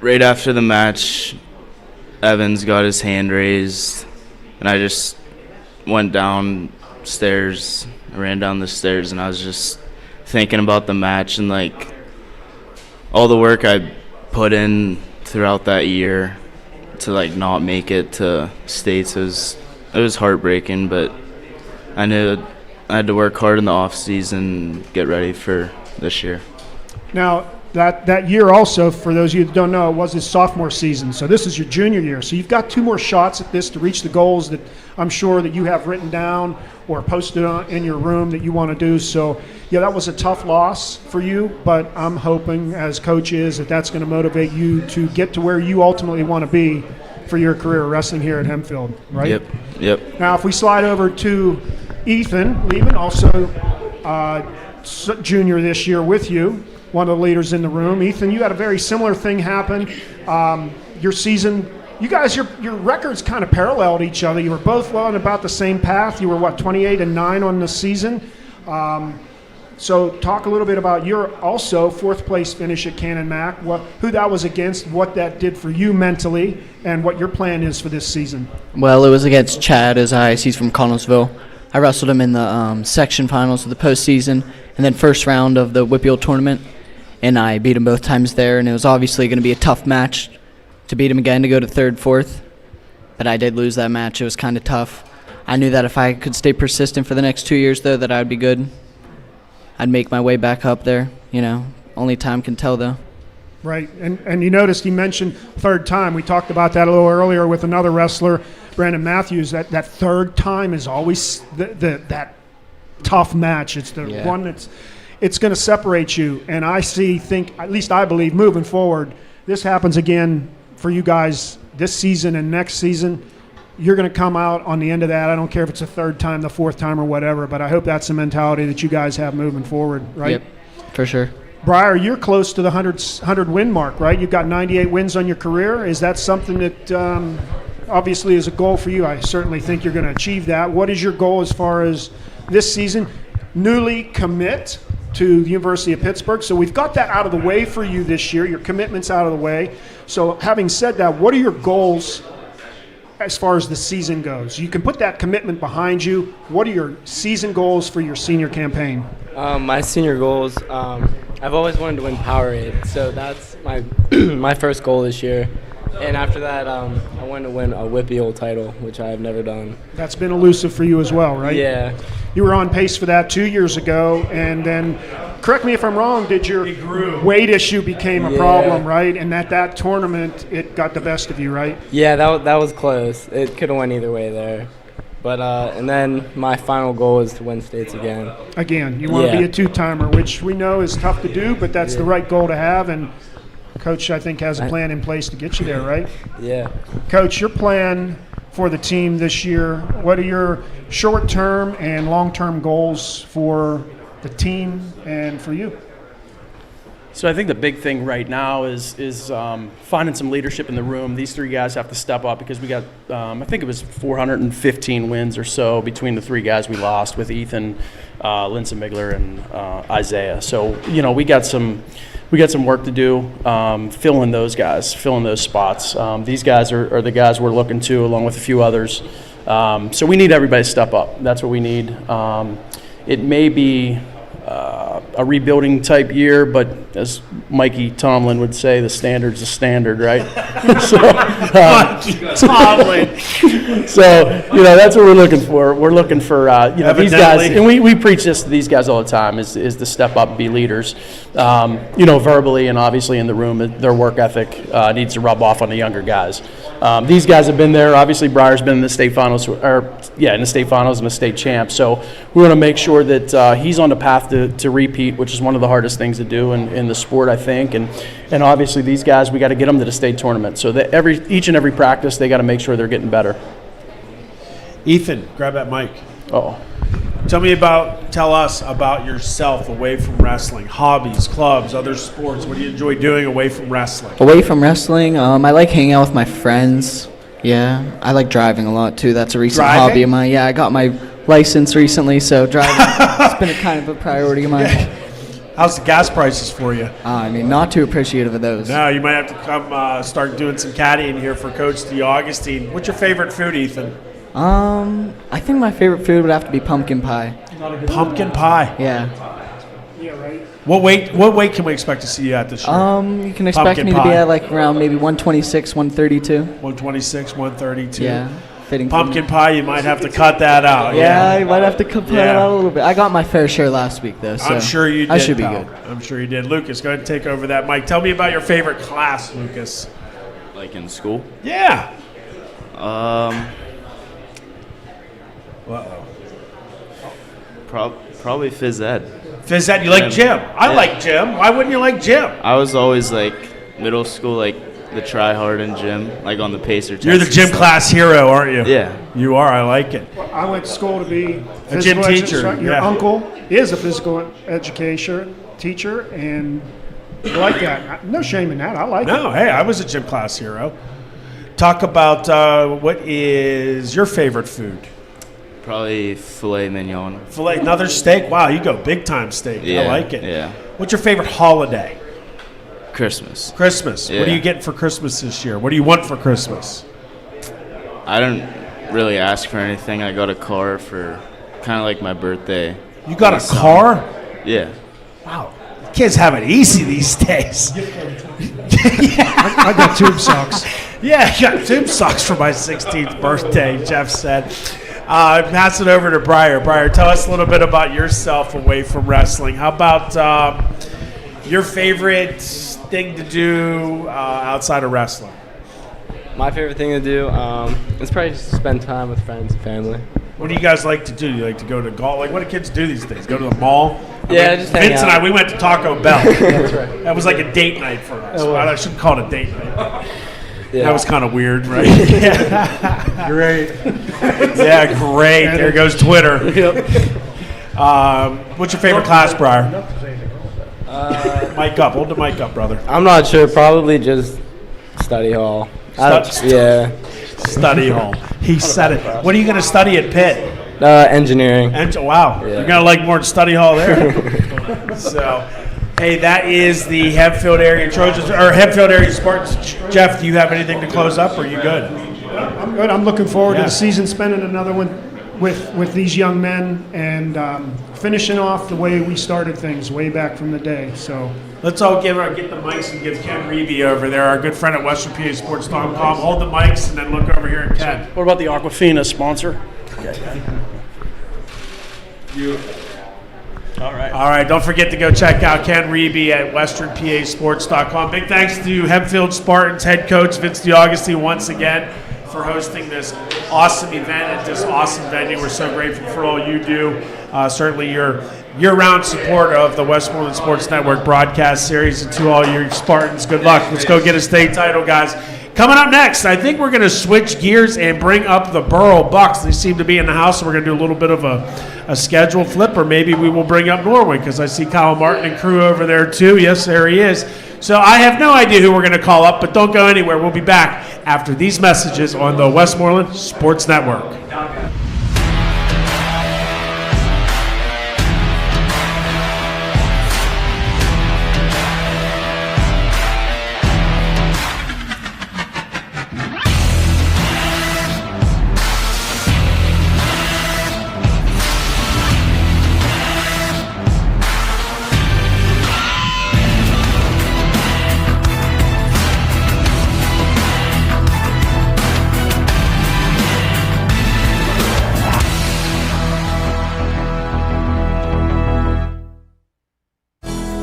right after the match, Evans got his hand raised, and I just went downstairs. I ran down the stairs, and I was just thinking about the match and, like, all the work I put in throughout that year to, like, not make it to states. It was heartbreaking, but I knew I had to work hard in the off season, get ready for this year. Now, that year also, for those of you that don't know, it was his sophomore season. So this is your junior year. So you've got 2 more shots at this to reach the goals that I'm sure that you have written down or posted in your room that you want to do. So, yeah, that was a tough loss for you, but I'm hoping, as coach is, that that's going to motivate you to get to where you ultimately want to be for your career wrestling here at Hempfield, right? Yep. Now, if we slide over to Ethan Lieben, also junior this year with you, one of the leaders in the room. Ethan, you had a very similar thing happen. Your season, you guys, your records kind of paralleled each other. You were both on about the same path. You were, 28-9 on the season. So talk a little bit about your also 4th place finish at Cannon Mac, who that was against, what that did for you mentally, and what your plan is for this season. Well, it was against Chad Ozias. He's from Connellsville. I wrestled him in the section finals of the postseason, and then first round of the Whippeal tournament. And I beat him both times there, and it was obviously going to be a tough match to beat him again to go to 3rd, 4th. But I did lose that match. It was kind of tough. I knew that if I could stay persistent for the next 2 years, though, that I would be good. I'd make my way back up there. Only time can tell, though. Right, and you noticed he mentioned 3rd time. We talked about that a little earlier with another wrestler, Brandon Matthews. That 3rd time is always that tough match. It's the one that's it's going to separate you. And at least I believe, moving forward, this happens again for you guys this season and next season. You're going to come out on the end of that. I don't care if it's the 3rd time, the 4th time, or whatever, but I hope that's the mentality that you guys have moving forward, right? Yep, for sure. Briar, you're close to the 100 win mark, right? You've got 98 wins on your career. Is that something that obviously is a goal for you? I certainly think you're going to achieve that. What is your goal as far as this season? Newly commit to the University of Pittsburgh. So we've got that out of the way for you this year. Your commitment's out of the way. So having said that, what are your goals as far as the season goes? You can put that commitment behind you. What are your season goals for your senior campaign? My senior goals, I've always wanted to win Powerade, so that's my my first goal this year. And after that, I want to win a WPIAL title, which I have never done. That's been elusive for you as well, right? Yeah. You were on pace for that 2 years ago, and then, correct me if I'm wrong, did your weight issue became a problem, right? And at that tournament, it got the best of you, right? Yeah, that was close. It could have went either way there. But and then my final goal is to win states again. Again, you want to be a two-timer, which we know is tough to do, but that's the right goal to have, and Coach, I think, has a plan in place to get you there, right? Yeah. Coach, your plan for the team this year, what are your short-term and long-term goals for the team and for you? So I think the big thing right now is finding some leadership in the room. These three guys have to step up because we got, I think it was 415 wins or so between the three guys we lost with Ethan, Linson Migler, and Isaiah. So, we got some work to do, filling those guys, filling those spots. These guys are the guys we're looking to, along with a few others. So we need everybody to step up. That's what we need. It may be a rebuilding type year, but as Mikey Tomlin would say, the standard's the standard, right? Mikey Tomlin. So, that's what we're looking for. We're looking for, these guys, and we preach this to these guys all the time, is to step up and be leaders, verbally and obviously in the room. Their work ethic needs to rub off on the younger guys. These guys have been there. Obviously, Briar's been in the state finals, in the state finals and the state champ. So we want to make sure that he's on the path to repeat, which is one of the hardest things to do in the sport, I think. And obviously, these guys, we got to get them to the state tournament. So that each and every practice, they got to make sure they're getting better. Ethan, grab that mic. Oh. Tell us about yourself away from wrestling, hobbies, clubs, other sports. What do you enjoy doing away from wrestling? Away from wrestling, I like hanging out with my friends. Yeah, I like driving a lot too. That's a recent hobby of mine. Yeah, I got my license recently, so driving it's been a kind of a priority of mine. How's the gas prices for you? Not too appreciative of those. No, you might have to come start doing some caddying here for Coach DeAugustine. What's your favorite food, Ethan? I think my favorite food would have to be pumpkin pie. Pumpkin pie? Yeah. Yeah, right. What weight can we expect to see you at this year? You can expect me to be at around maybe 126, 132. 126, 132. Yeah. Fitting pumpkin pie, you might have to cut that out. Yeah, you might have to cut that out a little bit. I got my fair share last week, though. So I'm sure you did. I should be good. I'm sure you did. Lucas, go ahead and take over that mic. Tell me about your favorite class, Lucas. Like in school? Yeah. Probably phys ed. Phys ed, you like gym? I like gym. Why wouldn't you like gym? I was always middle school, the try hard in gym, on the pacer test. You're the gym class hero, aren't you? Yeah. You are. I like it. Well, I went to school to be a gym teacher. Your uncle is a physical education teacher, and I like that. No shame in that. I like it. No, hey, I was a gym class hero. Talk about what is your favorite food? Probably filet mignon. Filet, another steak? Wow, you go big time steak. Yeah, I like it. Yeah. What's your favorite holiday? Christmas. Christmas. Yeah. What are you getting for Christmas this year? What do you want for Christmas? I don't really ask for anything. I got a car for kind of like my birthday. You got a car? Yeah. Wow. Kids have it easy these days. I got tube socks. Yeah, I got tube socks for my 16th birthday, Jeff said. Pass it over to Briar. Briar, tell us a little bit about yourself away from wrestling. How about your favorite thing to do outside of wrestling? My favorite thing to do is probably just to spend time with friends and family. What do you guys like to do? You like to go to golf? What do kids do these days? Go to the mall? Just hang Vince out. and I, we went to Taco Bell. That's right. That was like a date night for us. It was. I shouldn't call it a date night. Yeah. That was kind of weird, right? Great. Yeah, great. There goes Twitter. What's your favorite class, Briar? Mic up. Hold the mic up, brother. I'm not sure. Probably just study hall. Yeah. Study hall. He said it. What are you going to study at Pitt? Engineering. Wow. Yeah. You're going to like more than study hall there. So, hey, that is the Hempfield area Trojans, or Hempfield area Spartans. Jeff, do you have anything to close up, or are you good? I'm good. I'm looking forward to the season, spending another one with these young men, and finishing off the way we started things way back from the day. So let's all get the mics and give Ken Reeby over there, our good friend at WesternPASports.com. Hold the mics and then look over here at Ken. What about the Aquafina sponsor? All right. Don't forget to go check out Ken Reeby at WesternPASports.com. Big thanks to Hempfield Spartans head coach Vince DiAugustine once again for hosting this awesome event at this awesome venue. We're so grateful for all you do. Certainly your year-round support of the Westmoreland Sports Network broadcast series, and to all your Spartans, good luck. Let's go get a state title, guys. Coming up next, I think we're going to switch gears and bring up the Borough Bucks. They seem to be in the house, so we're going to do a little bit of a schedule flip, or maybe we will bring up Norway, because I see Kyle Martin and crew over there too. Yes, there he is. So I have no idea who we're going to call up, but don't go anywhere. We'll be back after these messages on the Westmoreland Sports Network.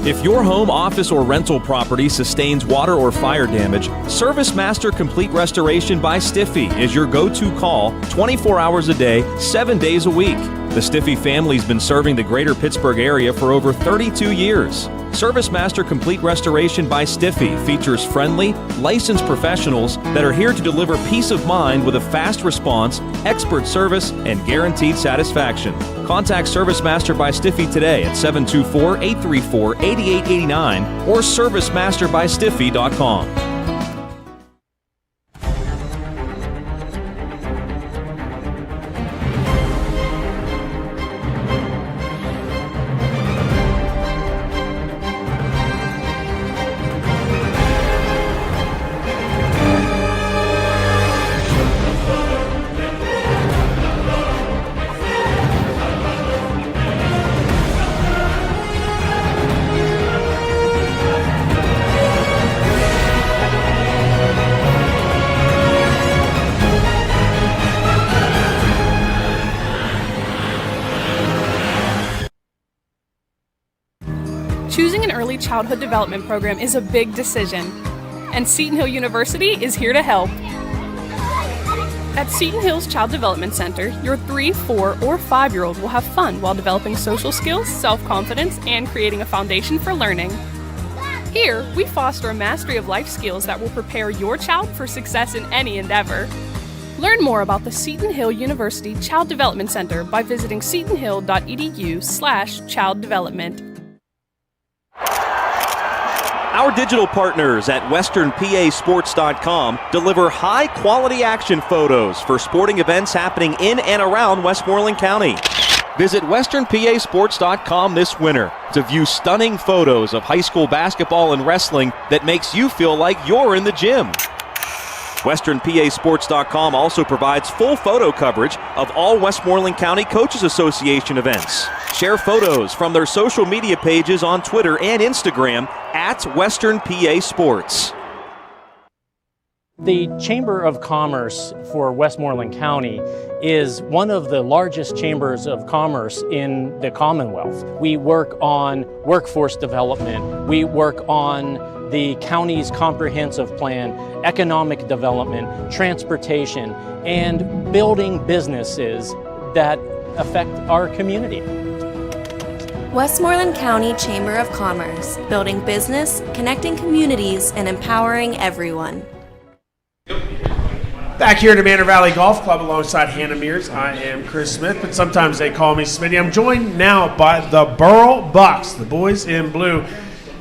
If your home, office, or rental property sustains water or fire damage, ServiceMaster Complete Restoration by Stiffy is your go-to call 24 hours a day, 7 days a week. The Stiffy family's been serving the greater Pittsburgh area for over 32 years. ServiceMaster Complete Restoration by Stiffy features friendly, licensed professionals that are here to deliver peace of mind with a fast response, expert service, and guaranteed satisfaction. Contact ServiceMaster by Stiffy today at 724-834-8889 or ServiceMasterByStiffy.com. Choosing an early childhood development program is a big decision, and Seton Hill University is here to help. At Seton Hill's Child Development Center, your 3, 4, or 5-year-old will have fun while developing social skills, self-confidence, and creating a foundation for learning. Here, we foster a mastery of life skills that will prepare your child for success in any endeavor. Learn more about the Seton Hill University Child Development Center by visiting setonhill.edu/childdevelopment. Our digital partners at WesternPASports.com deliver high-quality action photos for sporting events happening in and around Westmoreland County. Visit WesternPASports.com this winter to view stunning photos of high school basketball and wrestling that makes you feel like you're in the gym. WesternPASports.com also provides full photo coverage of all Westmoreland County Coaches Association events. Share photos from their social media pages on Twitter and Instagram at Western PA Sports. The Chamber of Commerce for Westmoreland County is one of the largest chambers of commerce in the Commonwealth. We work on workforce development. We work on the county's comprehensive plan, economic development, transportation, and building businesses that affect our community. Westmoreland County Chamber of Commerce, building business, connecting communities, and empowering everyone. Back here at the Manor Valley Golf Club alongside Hannah Mears, I am Chris Smith, but sometimes they call me Smitty. I'm joined now by the Borough Bucks, the boys in blue.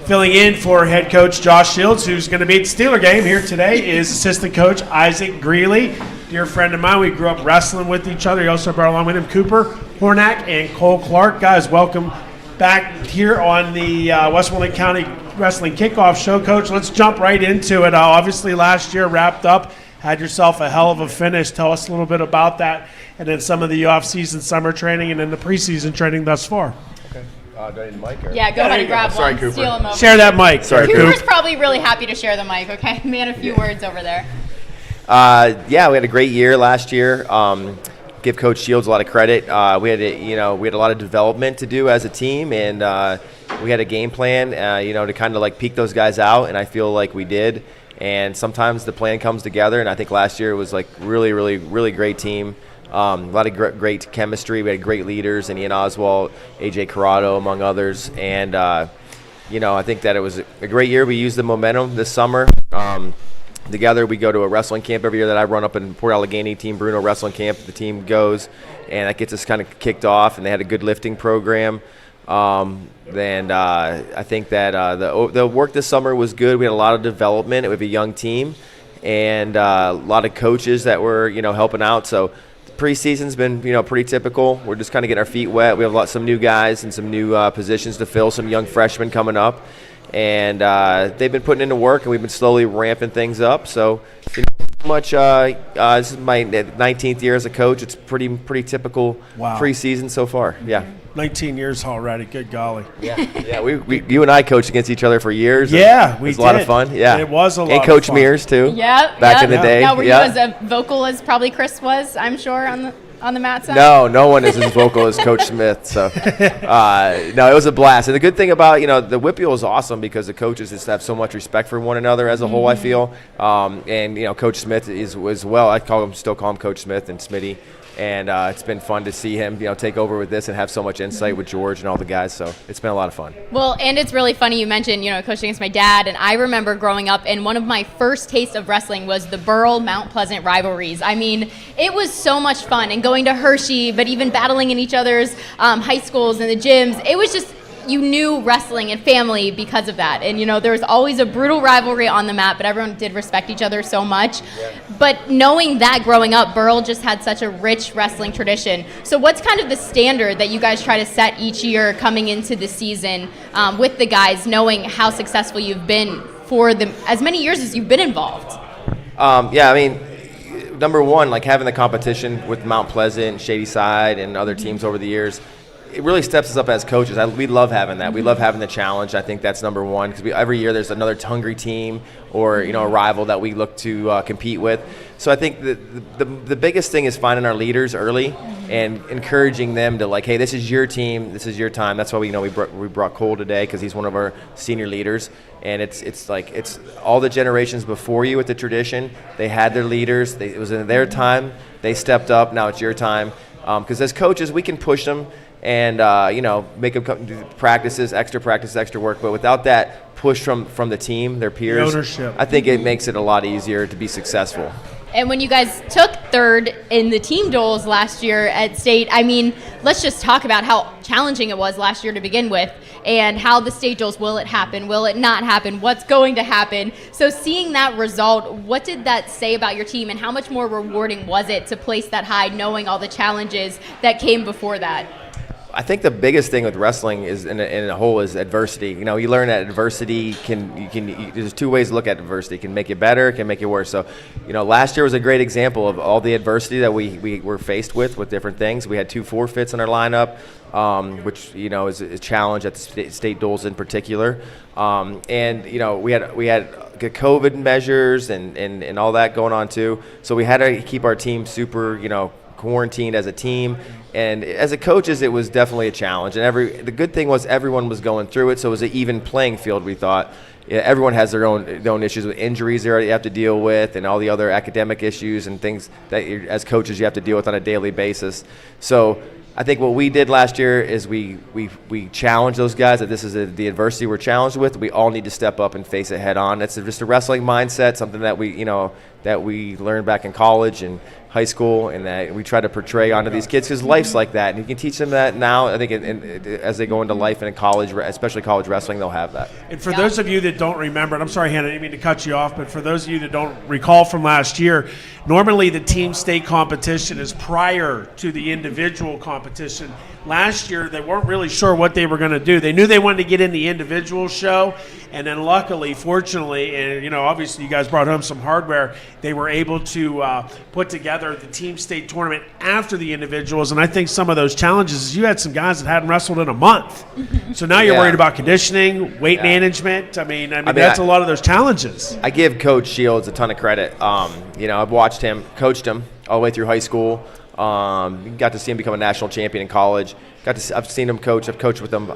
Filling in for head coach Josh Shields, who's going to be at the Steeler game here today, is assistant coach Isaac Greeley. Dear friend of mine, we grew up wrestling with each other. He also brought along with him Cooper Hornack and Cole Clark. Guys, welcome back here on the Westmoreland County Wrestling Kickoff Show. Coach, let's jump right into it. Obviously, last year wrapped up. Had yourself a hell of a finish. Tell us a little bit about that, and then some of the off-season summer training and then the preseason training thus far. Okay. Do I need a mic? Or? Yeah, go ahead and grab Sorry, one. Cooper. Steal them over. Share that mic. Sorry, Cooper's probably really happy to share the mic, okay? Man, a few words over there. Yeah, we had a great year last year. Give Coach Shields a lot of credit. We had a lot of development to do as a team, and we had a game plan, to kind of like peak those guys out, and I feel like we did. And sometimes the plan comes together, and I think last year was like really, really, really great team. A lot of great chemistry. We had great leaders, and Ian Oswald, AJ Corrado, among others. And I think that it was a great year. We used the momentum this summer. Together, we go to a wrestling camp every year that I run up in Port Allegheny, Team Bruno Wrestling Camp. The team goes, and that gets us kind of kicked off, and they had a good lifting program. I think that the work this summer was good. We had a lot of development. It was a young team, and a lot of coaches that were, helping out. So the preseason's been, pretty typical. We're just kind of getting our feet wet. We have some new guys and some new positions to fill, some young freshmen coming up. And they've been putting into work, and we've been slowly ramping things up. So, this is my 19th year as a coach. It's pretty typical preseason so far. Yeah. 19 years already. Good golly. Yeah. You and I coached against each other for years. Yeah, we did. It was a lot of fun. Yeah. It was a lot. And Coach of fun. Mears too. Yeah. Back in the day. Now, were you as vocal as probably Chris was, I'm sure, on the mat side? No one is as vocal as Coach Smith. So, no, it was a blast. And the good thing about, the WIPIAL is awesome because the coaches just have so much respect for one another as a whole, I feel. And, Coach Smith is as well. I still call him Coach Smith and Smitty. And it's been fun to see him, take over with this and have so much insight with George and all the guys. So it's been a lot of fun. Well, and it's really funny you mentioned, coaching against my dad. And I remember growing up, and one of my first tastes of wrestling was the Burrell-Mount Pleasant rivalries. I mean, it was so much fun. And going to Hershey, but even battling in each other's high schools and the gyms, it was just, you knew wrestling and family because of that. And, there was always a brutal rivalry on the mat, but everyone did respect each other so much. Yeah. But knowing that growing up, Burrell just had such a rich wrestling tradition. So what's kind of the standard that you guys try to set each year coming into the season with the guys, knowing how successful you've been for as many years as you've been involved? Number one, like having the competition with Mount Pleasant, Shady Side, and other teams over the years, it really steps us up as coaches. We love having that. We love having the challenge. I think that's number one because every year there's another hungry team or a rival that we look to compete with. So I think the biggest thing is finding our leaders early and encouraging them to hey, this is your team, this is your time. That's why we brought Cole today because he's one of our senior leaders. And it's all the generations before you with the tradition. They had their leaders. It was in their time. They stepped up. Now it's your time. Because as coaches, we can push them and make them come do practices, extra work. But without that push from the team, their peers, the ownership, I think it makes it a lot easier to be successful. And when you guys took third in the team duels last year at state, I mean, let's just talk about how challenging it was last year to begin with and how the state duels, will it happen, will it not happen, what's going to happen. So seeing that result, what did that say about your team and how much more rewarding was it to place that high knowing all the challenges that came before that? I think the biggest thing with wrestling is in a whole is adversity. You learn that adversity there's two ways to look at adversity. It can make you better, it can make you worse. So, last year was a great example of all the adversity that we were faced with different things. We had 2 forfeits in our lineup, which, is a challenge at the state duels in particular. And we had COVID measures and all that going on too. So we had to keep our team super, quarantined as a team. And as a coaches, it was definitely a challenge. And the good thing was everyone was going through it, so it was an even playing field, we thought. Yeah, everyone has their own issues with injuries they already have to deal with and all the other academic issues and things that as coaches you have to deal with on a daily basis. So I think what we did last year is we challenged those guys that this is the adversity we're challenged with. We all need to step up and face it head on. It's just a wrestling mindset, something that we that we learned back in college and high school, and that we try to portray onto these kids, because life's like that, and you can teach them that now. I think as they go into life and in college, especially college wrestling, they'll have that. And for those of you that don't remember, and I'm sorry, Hannah, I didn't mean to cut you off, but for those of you that don't recall from last year, normally the team state competition is prior to the individual competition. Last year, they weren't really sure what they were going to do. They knew they wanted to get in the individual show, and then luckily, fortunately, and obviously you guys brought home some hardware, they were able to put together the team state tournament after the individuals. And I think some of those challenges is you had some guys that hadn't wrestled in a month. So now you're worried about conditioning, weight management. I mean, that's a lot of those challenges. I give Coach Shields a ton of credit. I've watched him, coached him all the way through high school. Got to see him become a national champion in college. I've seen him coach. I've coached with him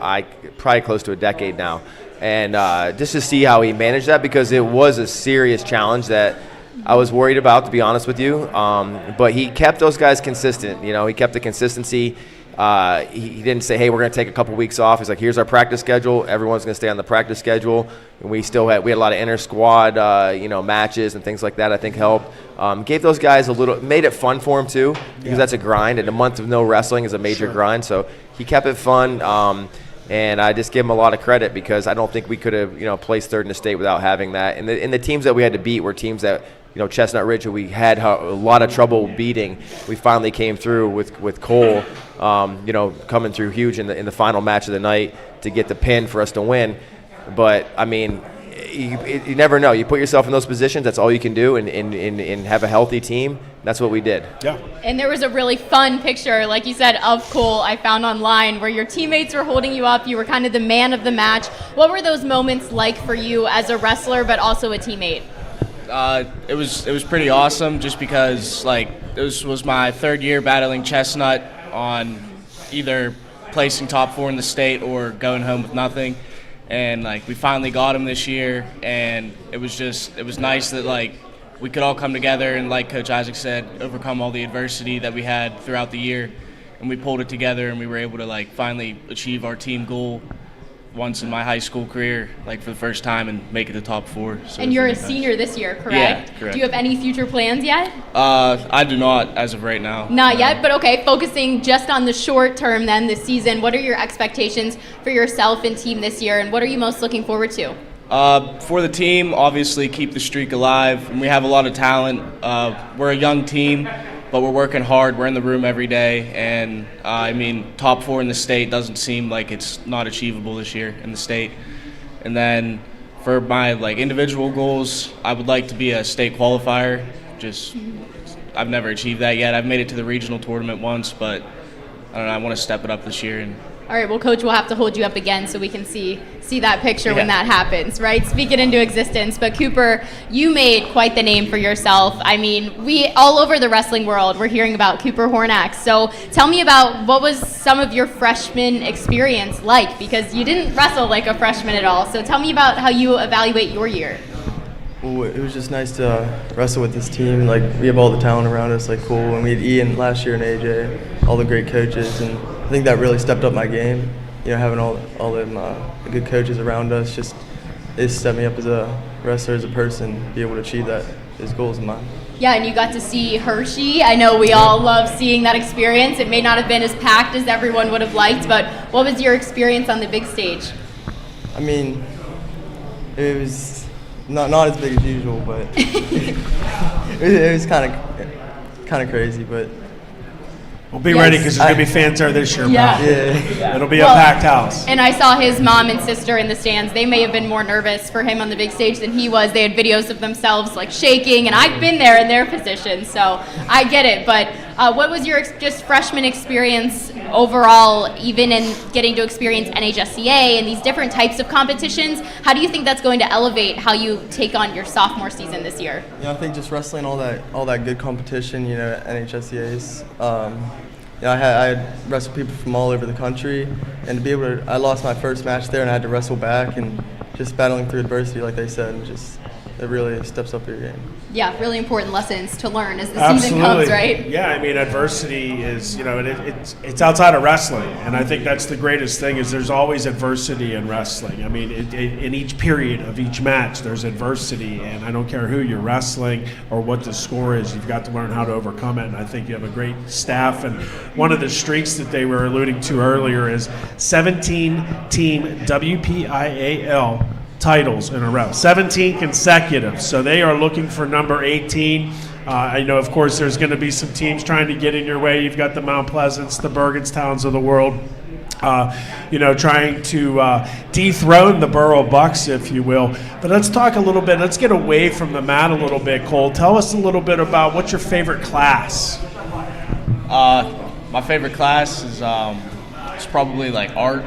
probably close to a decade now. And just to see how he managed that, because it was a serious challenge that I was worried about, to be honest with you. But he kept those guys consistent. He kept the consistency. He didn't say, hey, we're going to take a couple weeks off. He's like, here's our practice schedule. Everyone's going to stay on the practice schedule. And we had a lot of inter squad, matches and things like that. I think helped. Gave those guys made it fun for him too, because that's a grind, and a month of no wrestling is a major grind. So he kept it fun. And I just give him a lot of credit, because I don't think we could have, placed third in the state without having that. And the teams that we had to beat were teams that, Chestnut Ridge, who we had a lot of trouble beating. We finally came through with Cole, coming through huge in the final match of the night to get the pin for us to win. But I mean, you never know. You put yourself in those positions. That's all you can do, and have a healthy team. That's what we did. Yeah. And there was a really fun picture, like you said, of Cole I found online, where your teammates were holding you up. You were kind of the man of the match. What were those moments like for you as a wrestler, but also a teammate? It was pretty awesome, just because this was my third year battling Chestnut on either placing top 4 in the state or going home with nothing. And we finally got him this year, and it was nice that we could all come together and, like Coach Isaac said, overcome all the adversity that we had throughout the year, and we pulled it together, and we were able to finally achieve our team goal once in my high school career, for the first time, and make it to top 4. So and you're a senior this year, correct? Yeah, correct. Do you have any future plans yet? I do not, as of right now. Not yet, but okay, focusing just on the short term then, this season, what are your expectations for yourself and team this year, and what are you most looking forward to? For the team, obviously keep the streak alive, and we have a lot of talent. We're a young team, but we're working hard. We're in the room every day, and top 4 in the state doesn't seem like it's not achievable this year in the state. And then for my individual goals, I would like to be a state qualifier. I've never achieved that yet. I've made it to the regional tournament once, but I don't know. I want to step it up this year. All right, well, Coach, we'll have to hold you up again so we can see that picture when that happens, right? Speak it into existence. But Cooper, you made quite the name for yourself. I mean, we all over the wrestling world, we're hearing about Cooper Hornax. So tell me about what was some of your freshman experience like, because you didn't wrestle like a freshman at all. So tell me about how you evaluate your year. Well, it was just nice to wrestle with this team. We have all the talent around us, Cole, and we had Ian last year and AJ, all the great coaches, and I think that really stepped up my game. Having all them the good coaches around us, it set me up as a wrestler, as a person, be able to achieve his goals of mine. Yeah, and you got to see Hershey. I know we all love seeing that experience. It may not have been as packed as everyone would have liked, but what was your experience on the big stage? I mean, it was not as big as usual, but it was kind of crazy, but. Well, be ready, because there's going to be fans there this year. Yeah. It'll be a packed house. And I saw his mom and sister in the stands. They may have been more nervous for him on the big stage than he was. They had videos of themselves shaking, and I've been there in their position, so I get it. But what was your just freshman experience overall, even in getting to experience NHSCA and these different types of competitions? How do you think that's going to elevate how you take on your sophomore season this year? I think just wrestling all that good competition, NHSCAs. I had wrestled people from all over the country, and to be able to, I lost my first match there, and I had to wrestle back, and just battling through adversity, like they said, and just it really steps up your game. Yeah, really important lessons to learn as the season comes, right? Yeah, I mean, adversity is, it's outside of wrestling, and I think that's the greatest thing is there's always adversity in wrestling. I mean, in each period of each match, there's adversity, and I don't care who you're wrestling or what the score is, you've got to learn how to overcome it, and I think you have a great staff, and one of the streaks that they were alluding to earlier is 17-team WPIAL titles in a row, 17 consecutive. So they are looking for number 18. I know, of course, there's going to be some teams trying to get in your way. You've got the Mount Pleasants, the Bergenstowns of the world, trying to dethrone the Borough Bucks, if you will. But let's talk a little bit. Let's get away from the mat a little bit, Cole. Tell us a little bit about what's your favorite class. My favorite class is it's probably like art.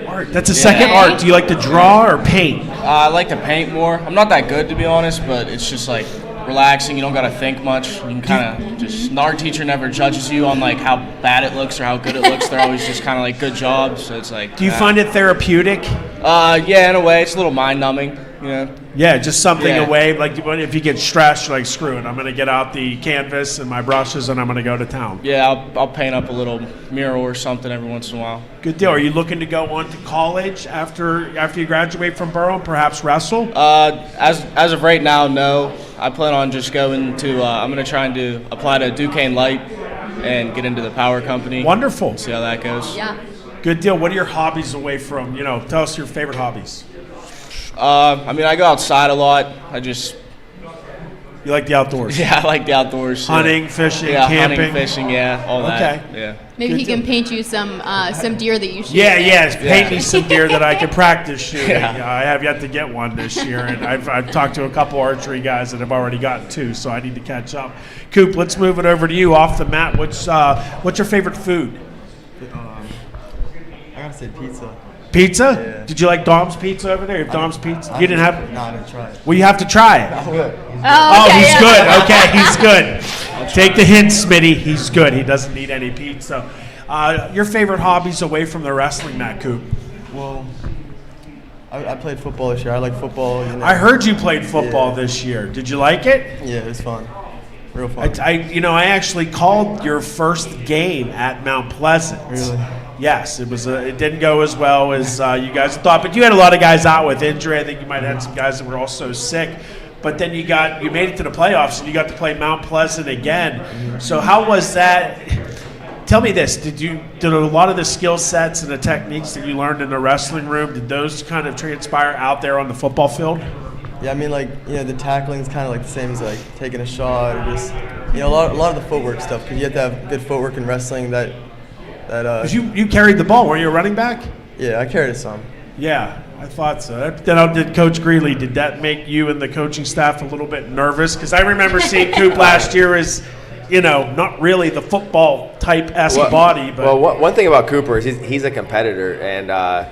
Art. That's a second art. Do you like to draw or paint? I like to paint more. I'm not that good, to be honest, but it's just like relaxing. You don't got to think much. You can kind of just, an art teacher never judges you on like how bad it looks or how good it looks. They're always just kind of like, good job. So it's like. Do you find it therapeutic? Yeah, in a way. It's a little mind numbing, Yeah, just something away. Like if you get stressed, you're like, screw it. I'm going to get out the canvas and my brushes and I'm going to go to town. Yeah, I'll paint up a little mural or something every once in a while. Good deal. Are you looking to go on to college after you graduate from Borough and perhaps wrestle? As of right now, no. I plan on just going to, I'm going to try and apply to Duquesne Light and get into the power company. Wonderful. See how that goes. Yeah. Good deal. What are your hobbies away from, tell us your favorite hobbies. I go outside a lot. You like the outdoors? Yeah, I like the outdoors. Hunting, fishing, camping. Hunting, fishing, all that. Okay. Yeah. Maybe he can paint you some deer that you shoot. Paint me some deer that I can practice shooting. Yeah. I have yet to get one this year, and I've talked to a couple archery guys that have already gotten two, so I need to catch up. Coop, let's move it over to you off the mat. What's your favorite food? I gotta say pizza. Pizza? Yeah. Did you like Dom's Pizza over there? Dom's Pizza? You didn't have? No, I didn't try it. Well, you have to try it. I will. He's good. Okay, he's good. Take the hint, Smitty. He's good. He doesn't need any pizza. Your favorite hobbies away from the wrestling mat, Coop? Well, I played football this year. I like football. I heard you played football this year. Did you like it? Yeah, it was fun. Real fun. I actually called your first game at Mount Pleasant. Really? Yes, it was. It didn't go as well as you guys thought, but you had a lot of guys out with injury. I think you might have had some guys that were also sick. But then you made it to the playoffs, and you got to play Mount Pleasant again. So how was that? Tell me this: did a lot of the skill sets and the techniques that you learned in the wrestling room, did those kind of transpire out there on the football field? Yeah, the tackling is kind of like the same as like taking a shot or just a lot of the footwork stuff, because you have to have good footwork in wrestling. Because you carried the ball. Were you a running back? Yeah, I carried it some. Yeah, I thought so. Then did Coach Greeley, did that make you and the coaching staff a little bit nervous? Because I remember seeing Coop last year as, not really the football type-esque body. But. Well, one thing about Cooper is he's a competitor, and I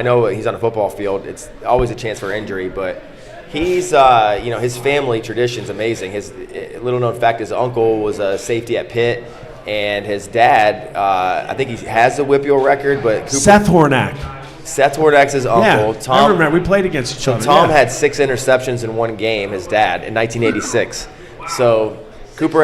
know he's on a football field. It's always a chance for injury, but he's, his family tradition's amazing. His little known fact, his uncle was a safety at Pitt, and his dad, I think he has the whip-yo record, but Cooper, Seth Hornack. Seth Hornack's his uncle. Yeah, Tom, I remember. We played against each other. Tom had 6 interceptions in one game, his dad, in 1986. So Cooper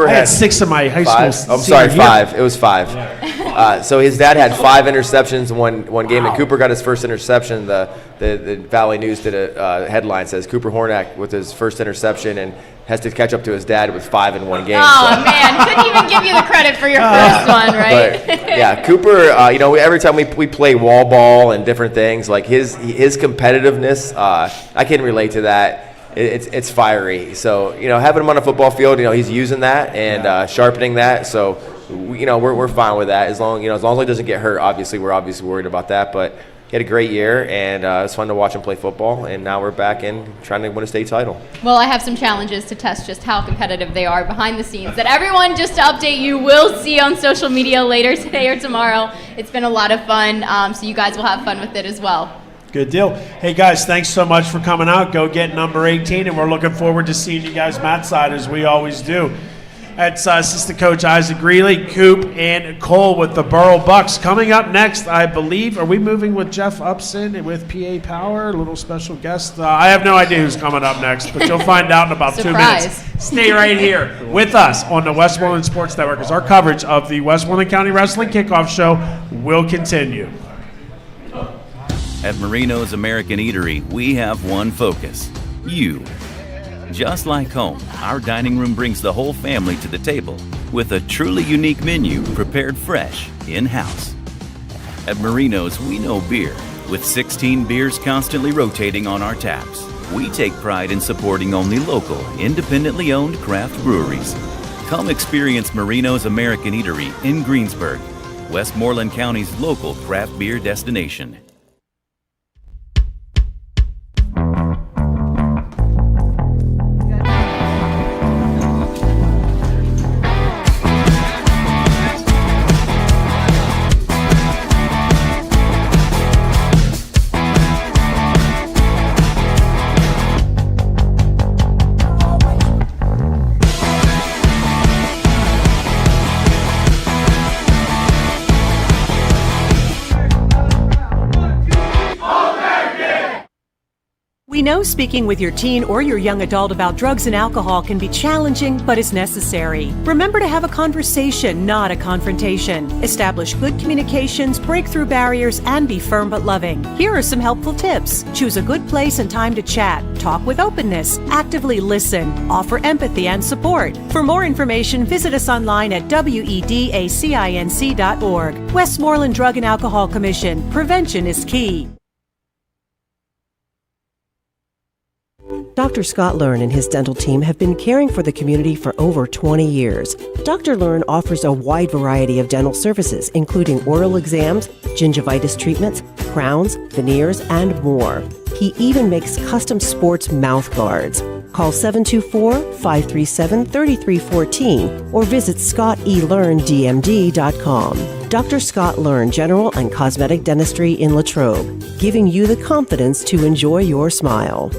had 6 in my high school. I'm sorry, 5. It was 5. Yeah. So his dad had 5 interceptions in one game, and Cooper got his first interception. The Valley News did a headline says Cooper Hornack with his first interception and has to catch up to his dad with 5 in one game. Oh man, couldn't even give you the credit for your first one, right? But, yeah, Cooper. Every time we play wall ball and different things, like his competitiveness, I can relate to that. It's fiery. So having him on a football field, he's using that and sharpening that. So we're fine with that as long as he doesn't get hurt. Obviously, we're worried about that, but. He had a great year, and it was fun to watch him play football, and now we're back in trying to win a state title. Well, I have some challenges to test just how competitive they are behind the scenes that everyone, just to update you, will see on social media later today or tomorrow. It's been a lot of fun, so you guys will have fun with it as well. Good deal. Hey, guys, thanks so much for coming out. Go get number 18, and we're looking forward to seeing you guys mat side as we always do. That's assistant coach Isaac Greeley, Coop, and Cole with the Borough Bucks. Coming up next, I believe, are we moving with Jeff Upson with PA Power, a little special guest? I have no idea who's coming up next, but you'll find out in about 2 minutes. Stay right here with us on the Westmoreland Sports Network as our coverage of the Westmoreland County Wrestling Kickoff Show will continue. At Marino's American Eatery, we have one focus: you. Just like home, our dining room brings the whole family to the table with a truly unique menu prepared fresh in-house. At Marino's, we know beer, with 16 beers constantly rotating on our taps. We take pride in supporting only local, independently owned craft breweries. Come experience Marino's American Eatery in Greensburg, Westmoreland County's local craft beer destination. We know speaking with your teen or your young adult about drugs and alcohol can be challenging, but is necessary. Remember to have a conversation, not a confrontation. Establish good communications, break through barriers, and be firm but loving. Here are some helpful tips. Choose a good place and time to chat. Talk with openness. Actively listen. Offer empathy and support. For more information, visit us online at wedacinc.org. Westmoreland Drug and Alcohol Commission. Prevention is key. Dr. Scott Learn and his dental team have been caring for the community for over 20 years. Dr. Learn offers a wide variety of dental services, including oral exams, gingivitis treatments, crowns, veneers, and more. He even makes custom sports mouth guards. Call 724-537-3314 or visit scottellearndmd.com. Dr. Scott Learn General and Cosmetic Dentistry in Latrobe, giving you the confidence to enjoy your smile.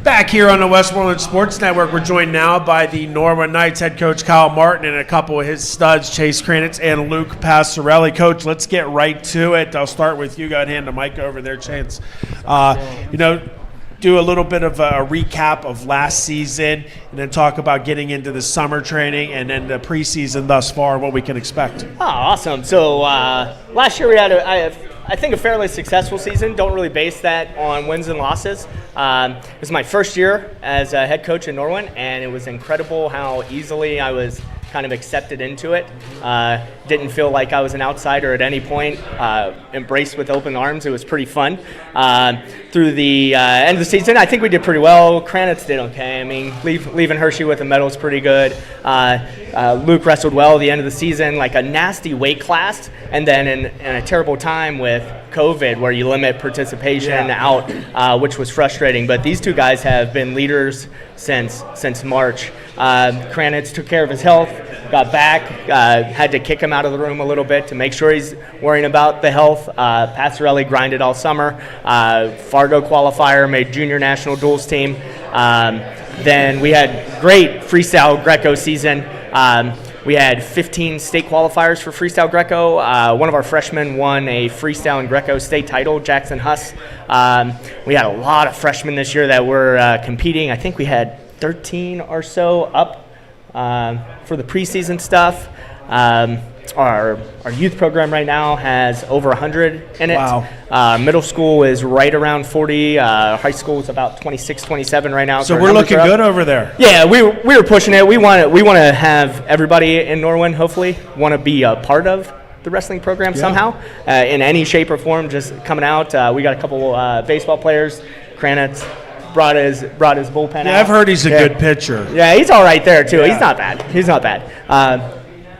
Back here on the Westmoreland Sports Network, we're joined now by the Norwood Knights head coach Kyle Martin and a couple of his studs, Chase Kranitz and Luke Passarelli. Coach, let's get right to it. I'll start with you. Go ahead and hand the mic over there, Chance. Do a little bit of a recap of last season and then talk about getting into the summer training and then the preseason thus far, what we can expect. Oh, awesome. So last year we had I think a fairly successful season. Don't really base that on wins and losses. It was my first year as a head coach in Norwin, and it was incredible how easily I was kind of accepted into it. Didn't feel like I was an outsider at any point. Embraced with open arms. It was pretty fun. Through the end of the season, I think we did pretty well. Kranitz did okay. I mean, leaving Hershey with a medal is pretty good. Luke wrestled well at the end of the season, like a nasty weight class, and then in a terrible time with COVID where you limit participation out, which was frustrating. But these two guys have been leaders since March. Kranitz took care of his health, got back, had to kick him out of the room a little bit to make sure he's worrying about the health. Passarelli grinded all summer. Fargo qualifier, made junior national duels team. Then we had great freestyle Greco season. We had 15 state qualifiers for freestyle Greco. One of our freshmen won a freestyle and Greco state title, Jackson Huss. We had a lot of freshmen this year that were competing. I think we had 13 or so up for the preseason stuff. Our youth program right now has over 100 in it. Wow. Middle school is right around 40. High school is about 26, 27 right now. So our we're numbers looking are up. good over there. Yeah, we were pushing it. We want to have everybody in Norwin, hopefully, want to be a part of the wrestling program somehow, in any shape or form, just coming out. We got a couple baseball players. Kranitz brought his bullpen out. Yeah, I've heard he's a good pitcher. Yeah, he's all right there, too. Yeah. He's not bad.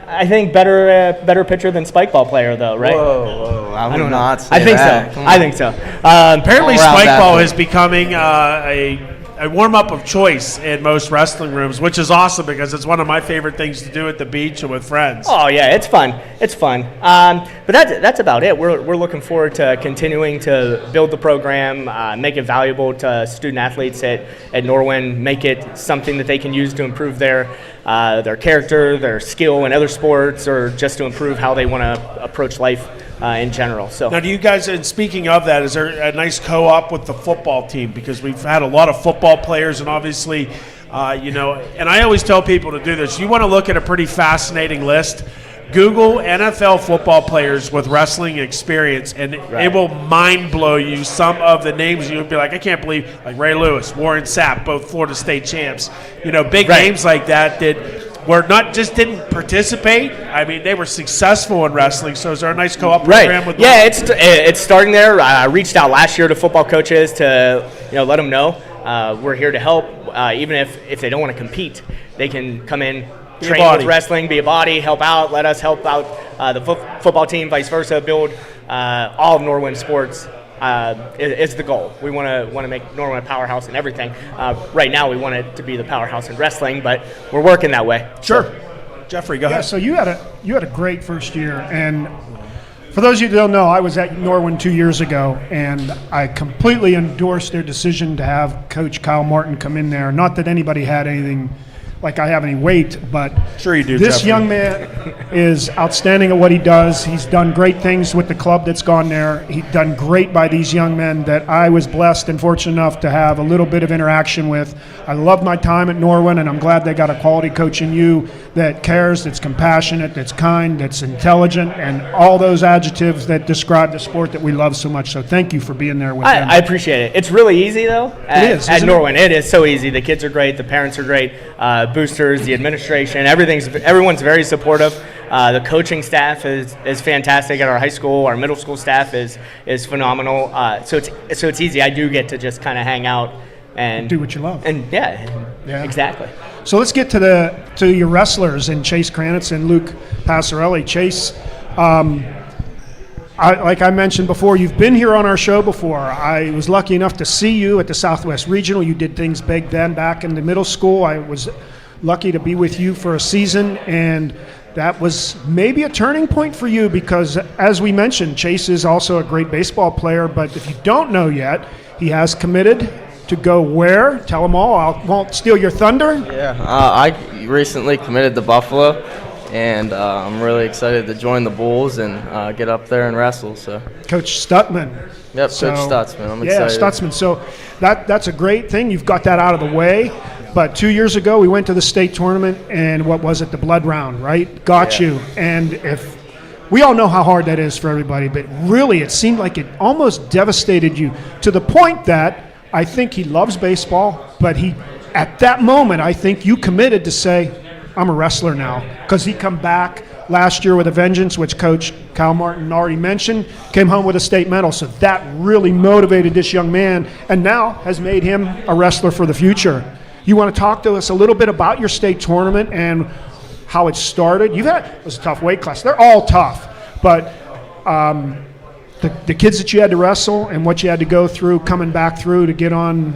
I think better pitcher than spike ball player, though, right? Whoa. I don't know. not say I think that. so. I think so. Apparently, All around spike that ball pitch. is becoming a a warm-up of choice in most wrestling rooms, which is awesome because it's one of my favorite things to do at the beach and with friends. Oh yeah, it's fun. It's fun. But that's about it. We're looking forward to continuing to build the program, make it valuable to student athletes at Norwin, make it something that they can use to improve their character, their skill in other sports, or just to improve how they want to approach life in general. So now, do you guys? And speaking of that, is there a nice co-op with the football team? Because we've had a lot of football players, and obviously, and I always tell people to do this. You want to look at a pretty fascinating list. Google NFL football players with wrestling experience, and it will mind blow you some of the names. You'll be like, I can't believe, like Ray Lewis, Warren Sapp, both Florida State champs. Big names like that were not just didn't participate. I mean, they were successful in wrestling. So is there a nice co-op program with Yeah, it's starting there. I reached out last year to football coaches to let them know we're here to help. Even if they don't want to compete, they can come in, train with wrestling, be a body, help out, let us help out the football team, vice versa, build all of Norwin sports is the goal. We want to make Norwin a powerhouse in everything. Right now we want it to be the powerhouse in wrestling, but we're working that way. Sure. Jeffrey, go ahead. So you had a great first year, and for those of you who don't know, I was at Norwin 2 years ago, and I completely endorsed their decision to have Coach Kyle Martin come in there. Not that anybody had anything like I have any weight, but sure you do, this Jeffrey. young man is outstanding at what he does. He's done great things with the club that's gone there. He's done great by these young men that I was blessed and fortunate enough to have a little bit of interaction with. I love my time at Norwin, and I'm glad they got a quality coach in you that cares, that's compassionate, that's kind, that's intelligent, and all those adjectives that describe the sport that we love so much. So thank you for being there with them. I appreciate it. It's really easy, though. At Norwin. It is so easy. The kids are great. The parents are great. Boosters, the administration, everyone's very supportive. The coaching staff is fantastic at our high school. Our middle school staff is phenomenal. So it's easy. I do get to just kind of hang out and do what you love. And yeah, exactly. So let's get to your wrestlers, and Chase Kranitz and Luke Passarelli. Chase, like I mentioned before, you've been here on our show before. I was lucky enough to see you at the Southwest Regional. You did things big then back in the middle school. I was lucky to be with you for a season, and that was maybe a turning point for you because, as we mentioned, Chase is also a great baseball player, but if you don't know yet, he has committed to go where? Tell them all. I won't steal your thunder. Yeah, I recently committed to Buffalo, and I'm really excited to join the Bulls and get up there and wrestle. So, Coach Stutzman. Yep, Coach Stutzman. I'm excited. Yeah, Stutzman. So that's a great thing. You've got that out of the way. But 2 years ago, we went to the state tournament, and what was it? The blood round, right? Got you. And if we all know how hard that is for everybody, but really, it seemed like it almost devastated you to the point that I think he loves baseball, but at that moment, I think you committed to say, I'm a wrestler now, because he come back last year with a vengeance, which Coach Kyle Martin already mentioned, came home with a state medal. So that really motivated this young man and now has made him a wrestler for the future. You want to talk to us a little bit about your state tournament and how it started? It was a tough weight class. They're all tough, but the kids that you had to wrestle and what you had to go through coming back through to get on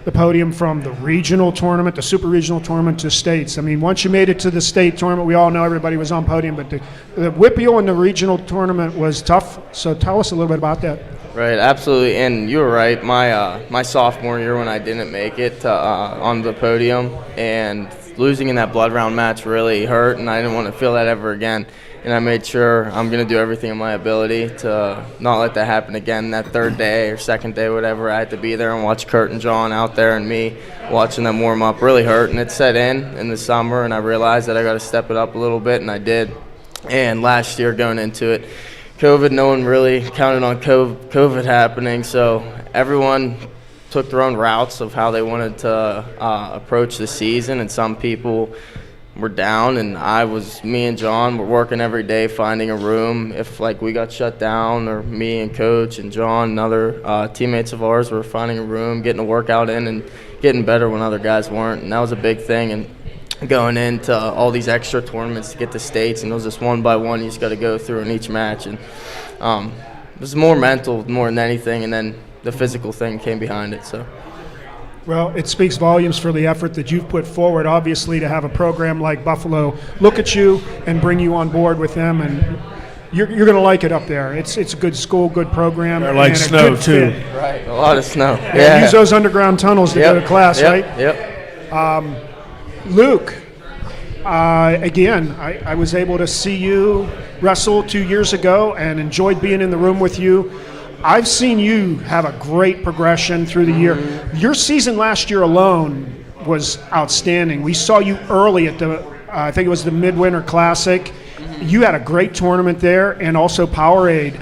the podium from the regional tournament, the super regional tournament to states. I mean, once you made it to the state tournament, we all know everybody was on podium, but the WPIAL and the regional tournament was tough. So tell us a little bit about that. Right, absolutely, and you were right. My sophomore year when I didn't make it on the podium and losing in that blood round match really hurt, and I didn't want to feel that ever again. And I made sure I'm going to do everything in my ability to not let that happen again. That third day or second day, whatever, I had to be there and watch Kurt and John out there, and me watching them warm up really hurt. And it set in the summer, and I realized that I got to step it up a little bit, and I did. And last year going into it, COVID, no one really counted on COVID happening, so everyone took their own routes of how they wanted to approach the season, and some people were down, and me and John were working every day finding a room if we got shut down, or me and Coach and John and other teammates of ours were finding a room, getting a workout in and getting better when other guys weren't, and that was a big thing. And going into all these extra tournaments to get to states, and it was just one by one you just got to go through in each match, and it was more mental more than anything, and then the physical thing came behind it. So Well, it speaks volumes for the effort that you've put forward, obviously, to have a program like Buffalo look at you and bring you on board with them. And you're going to like it up there. It's a good school, good program. They're like and a snow, good too. fit. Right, a lot of snow. Yeah. Use those underground tunnels to go to class, right? Yep. Luke, again, I was able to see you wrestle 2 years ago and enjoyed being in the room with you. I've seen you have a great progression through the year. Your season last year alone was outstanding. We saw you early at the, I think it was the Midwinter Classic. You had a great tournament there, and also Powerade.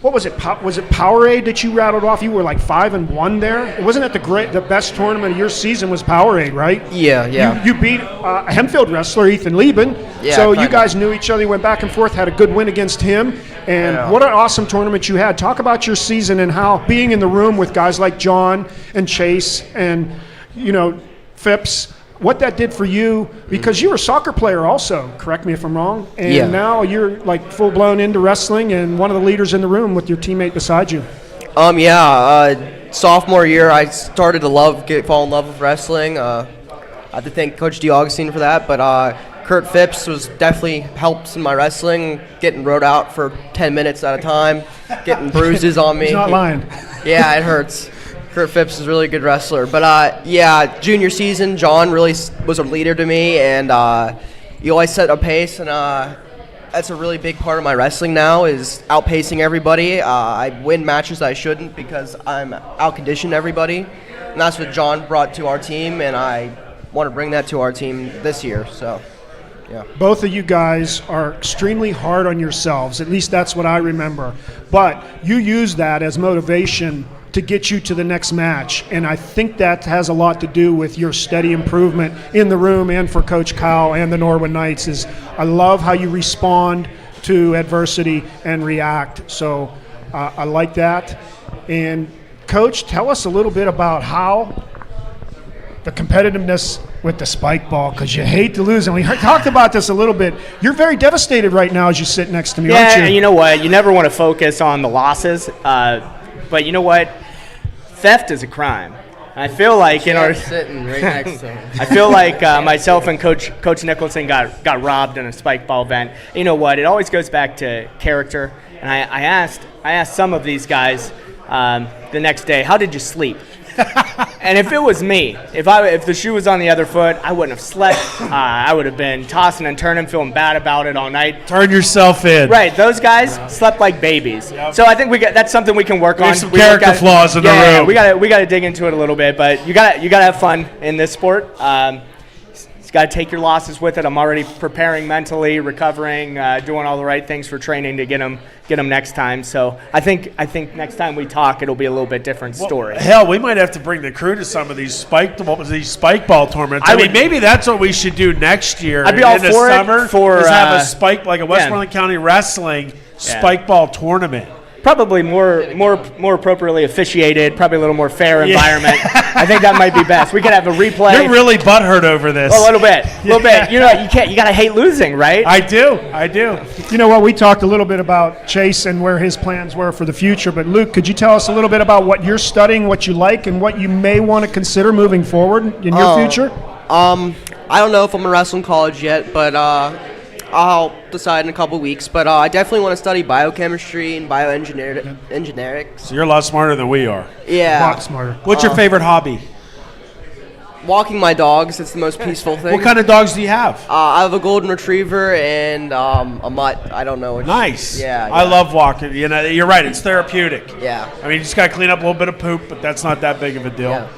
What was it? Was it Powerade that you rattled off? You were like 5-1 there. Wasn't it the best tournament of your season was Powerade, right? Yeah. You beat a Hempfield wrestler, Ethan Lieben. Yeah, so kinda. you guys knew each other. You went back and forth. Had a good win against him. And what an awesome tournament you had. Talk about your season and how being in the room with guys like John and Chase and Phipps. What that did for you, because you were a soccer player also, correct me if I'm wrong, and now you're like full-blown into wrestling and one of the leaders in the room with your teammate beside you. Sophomore year, I started to fall in love with wrestling. I have to thank Coach DeAugustine for that, but Kurt Phipps was definitely helps in my wrestling, getting rode out for 10 minutes at a time, getting bruises on me. He's not lying. Yeah, it hurts. Kurt Phipps is a really good wrestler. But, junior season, John really was a leader to me, and he always set a pace, and that's a really big part of my wrestling now is outpacing everybody. I win matches I shouldn't because I'm out-conditioned everybody, and that's what John brought to our team, and I want to bring that to our team this year. So, yeah. Both of you guys are extremely hard on yourselves. At least that's what I remember. But you use that as motivation to get you to the next match. And I think that has a lot to do with your steady improvement in the room and for Coach Kyle and the Norwood Knights. I love how you respond to adversity and react. So I like that. And Coach, tell us a little bit about how the competitiveness with the spike ball, because you hate to lose. And we talked about this a little bit. You're very devastated right now as you sit next to me, aren't you? Yeah, and you know what? You never want to focus on the losses. But you know what? Theft is a crime. I feel like sitting right next to him. I feel like myself and Coach Nicholson got robbed in a spike ball event. You know what? It always goes back to character. And I asked some of these guys the next day, how did you sleep? And if it was me, if the shoe was on the other foot, I wouldn't have slept. I would have been tossing and turning, feeling bad about it all night. Turn yourself in. Right, those guys slept like babies. Yep. So I think that's something we can work on. There's some character flaws in the room. We got to dig into it a little bit, but you got to have fun in this sport. You got to take your losses with it. I'm already preparing mentally, recovering, doing all the right things for training to get them next time. So I think next time we talk, it'll be a little bit different story. Well, hell, we might have to bring the crew to some of these spike ball tournaments. I mean, maybe that's what we should do next year. I'd be all in the for summer, it. For have a spike like a Westmoreland County Wrestling spike ball tournament. Probably more appropriately officiated, probably a little more fair environment. I think that might be best. We could have a replay. You're really butthurt over this. A little bit. You know, you got to hate losing, right? I do. You know what? We talked a little bit about Chase and where his plans were for the future. But Luke, could you tell us a little bit about what you're studying, what you like, and what you may want to consider moving forward in your future? I don't know if I'm in wrestling college yet, but I'll decide in a couple weeks, but I definitely want to study biochemistry and bioengineering. So you're a lot smarter than we are. Yeah. A lot smarter. What's your favorite hobby? Walking my dogs. It's the most peaceful thing. What kind of dogs do you have? I have a golden retriever and a mutt. I don't know which. Nice. Yeah. I love walking. You know, you're right. It's therapeutic. Yeah. I mean, you just got to clean up a little bit of poop, but that's not that big of a deal. Yeah.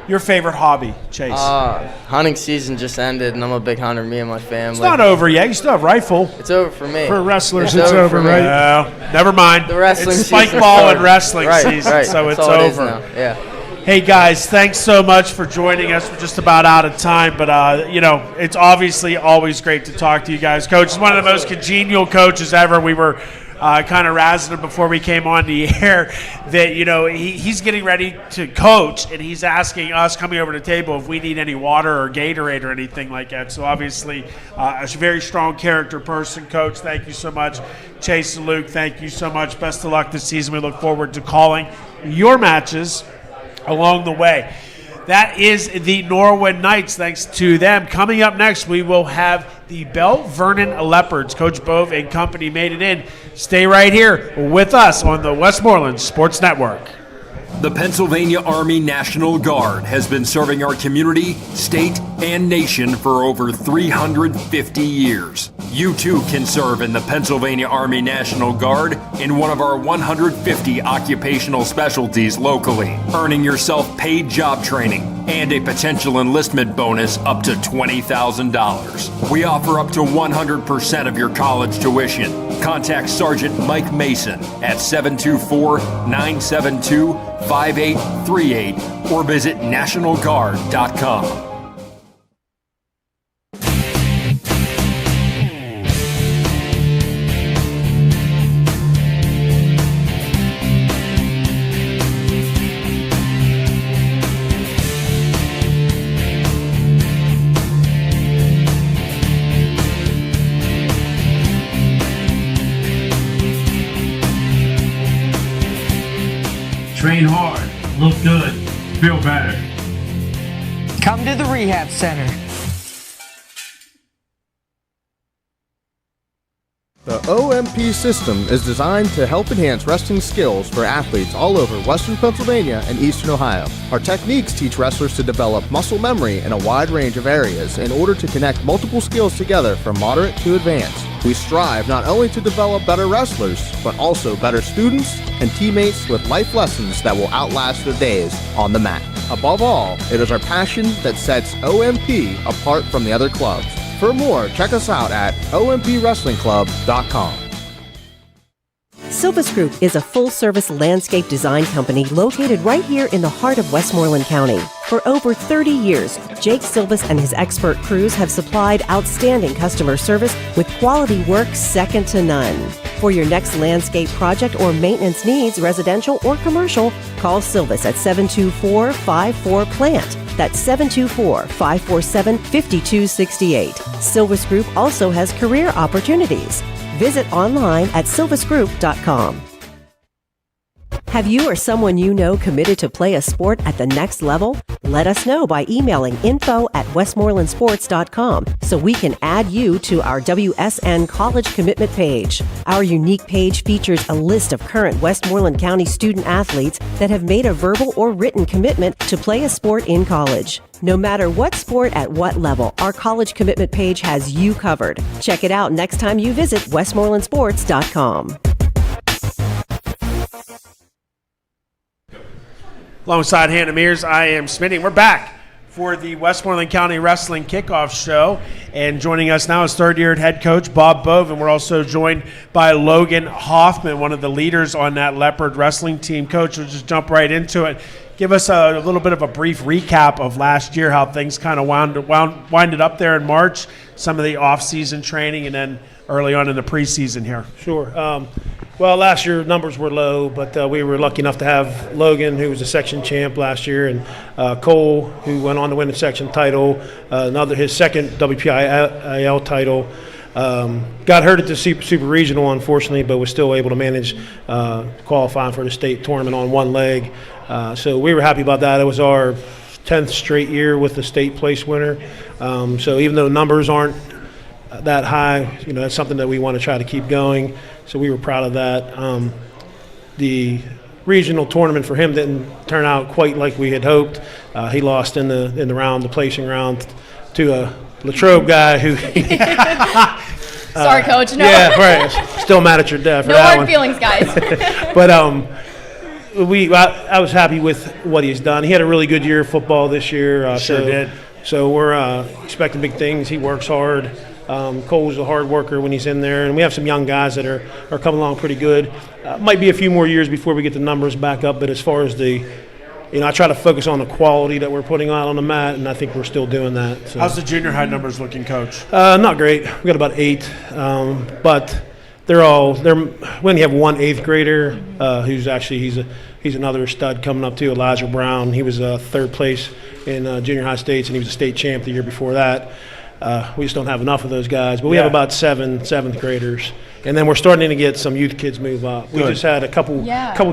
Your favorite hobby, Chase? Hunting season just ended, and I'm a big hunter, me and my family. It's not over yet. You still have rifle. It's over for me. For wrestlers, it's over, right? No, never mind. The wrestling it's spike season's ball over. and wrestling season, right. so That's it's all it is over. now. Yeah. Hey, guys, thanks so much for joining us. We're just about out of time, but, it's obviously always great to talk to you guys. Coach is one of the most congenial coaches ever. We were kind of razzing him before we came on the air that, he's getting ready to coach, and he's asking us coming over to the table if we need any water or Gatorade or anything like that. So, obviously, a very strong character person. Coach, thank you so much. Chase and Luke, thank you so much. Best of luck this season. We look forward to calling your matches along the way. That is the Norwood Knights. Thanks to them. Coming up next, we will have the Bell Vernon Leopards. Coach Bove and company made it in. Stay right here with us on the Westmoreland Sports Network. The Pennsylvania Army National Guard has been serving our community, state, and nation for over 350 years. You too can serve in the Pennsylvania Army National Guard in one of our 150 occupational specialties locally, earning yourself paid job training and a potential enlistment bonus up to $20,000. We offer up to 100% of your college tuition. Contact Sergeant Mike Mason at 724-972-5838 or visit nationalguard.com. Train hard, look good, feel better. Come to the Rehab Center. The OMP system is designed to help enhance wrestling skills for athletes all over Western Pennsylvania and Eastern Ohio. Our techniques teach wrestlers to develop muscle memory in a wide range of areas in order to connect multiple skills together from moderate to advanced. We strive not only to develop better wrestlers, but also better students and teammates with life lessons that will outlast their days on the mat. Above all, it is our passion that sets OMP apart from the other clubs. For more, check us out at ompwrestlingclub.com. Silvis Group is a full-service landscape design company located right here in the heart of Westmoreland County. For over 30 years, Jake Silvis and his expert crews have supplied outstanding customer service with quality work second to none. For your next landscape project or maintenance needs, residential or commercial, call Silvis at 724-54-PLANT. That's 724-547-5268. Silvis Group also has career opportunities. Visit online at silvisgroup.com. Have you or someone you know committed to play a sport at the next level? Let us know by emailing info@westmorelandsports.com so we can add you to our WSN College Commitment page. Our unique page features a list of current Westmoreland County student athletes that have made a verbal or written commitment to play a sport in college. No matter what sport at what level, our College Commitment page has you covered. Check it out next time you visit westmorelandsports.com. Alongside Hannah Mears, I am Smitty. We're back for the Westmoreland County Wrestling Kickoff Show. And joining us now is third-year head coach Bob Bove. And we're also joined by Logan Hoffman, one of the leaders on that Leopard wrestling team. Coach, we'll just jump right into it. Give us a little bit of a brief recap of last year, how things kind of winded up there in March, some of the off-season training, and then early on in the preseason here. Sure. Well, last year numbers were low, but we were lucky enough to have Logan, who was a section champ last year, and Cole, who went on to win the section title, his second WPIAL title. Got hurt at the super regional, unfortunately, but was still able to manage qualifying for the state tournament on one leg. So we were happy about that. It was our 10th straight year with the state place winner. So even though numbers aren't that high, that's something that we want to try to keep going. So we were proud of that. The regional tournament for him didn't turn out quite like we had hoped. He lost in the placing round to a Latrobe guy who. Sorry, Coach. No. Yeah, right. Still mad at your dad for no that hard one. feelings, guys. But I was happy with what he's done. He had a really good year of football this year. Sure did. So we're expecting big things. He works hard. Cole's a hard worker when he's in there, and we have some young guys that are coming along pretty good. Might be a few more years before we get the numbers back up, but as far as I try to focus on the quality that we're putting out on the mat, and I think we're still doing that. So. How's the junior high numbers looking, Coach? Not great. We got about 8, but they're when you have one 8th grader who's actually he's another stud coming up too, Elijah Brown. He was third place in junior high states, and he was a state champ the year before that. We just don't have enough of those guys, but we have about 7 7th graders, and then we're starting to get some youth kids move up. We just had a couple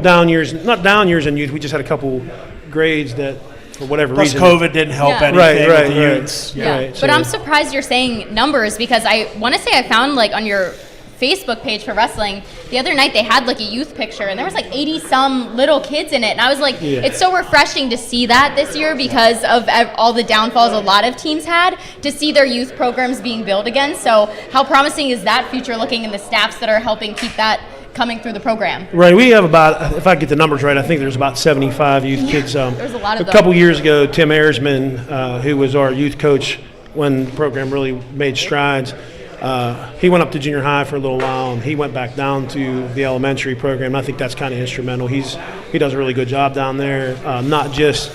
down years, not down years in youth. We just had a couple grades that for whatever Plus reason. COVID didn't help anything with the youths. Yeah. Right, But I'm surprised you're saying numbers, because I want to say I found like on your Facebook page for wrestling the other night they had like a youth picture and there was like 80 some little kids in it, and I was like, it's so refreshing to see that this year because of all the downfalls a lot of teams had, to see their youth programs being built again. So how promising is that future looking in the staffs that are helping keep that coming through the program? Right, we have about, if I get the numbers right, I think there's about 75 youth kids. There's a lot of A them. couple years ago, Tim Ayersman, who was our youth coach when the program really made strides, he went up to junior high for a little while, and he went back down to the elementary program. I think that's kind of instrumental. He does a really good job down there, not just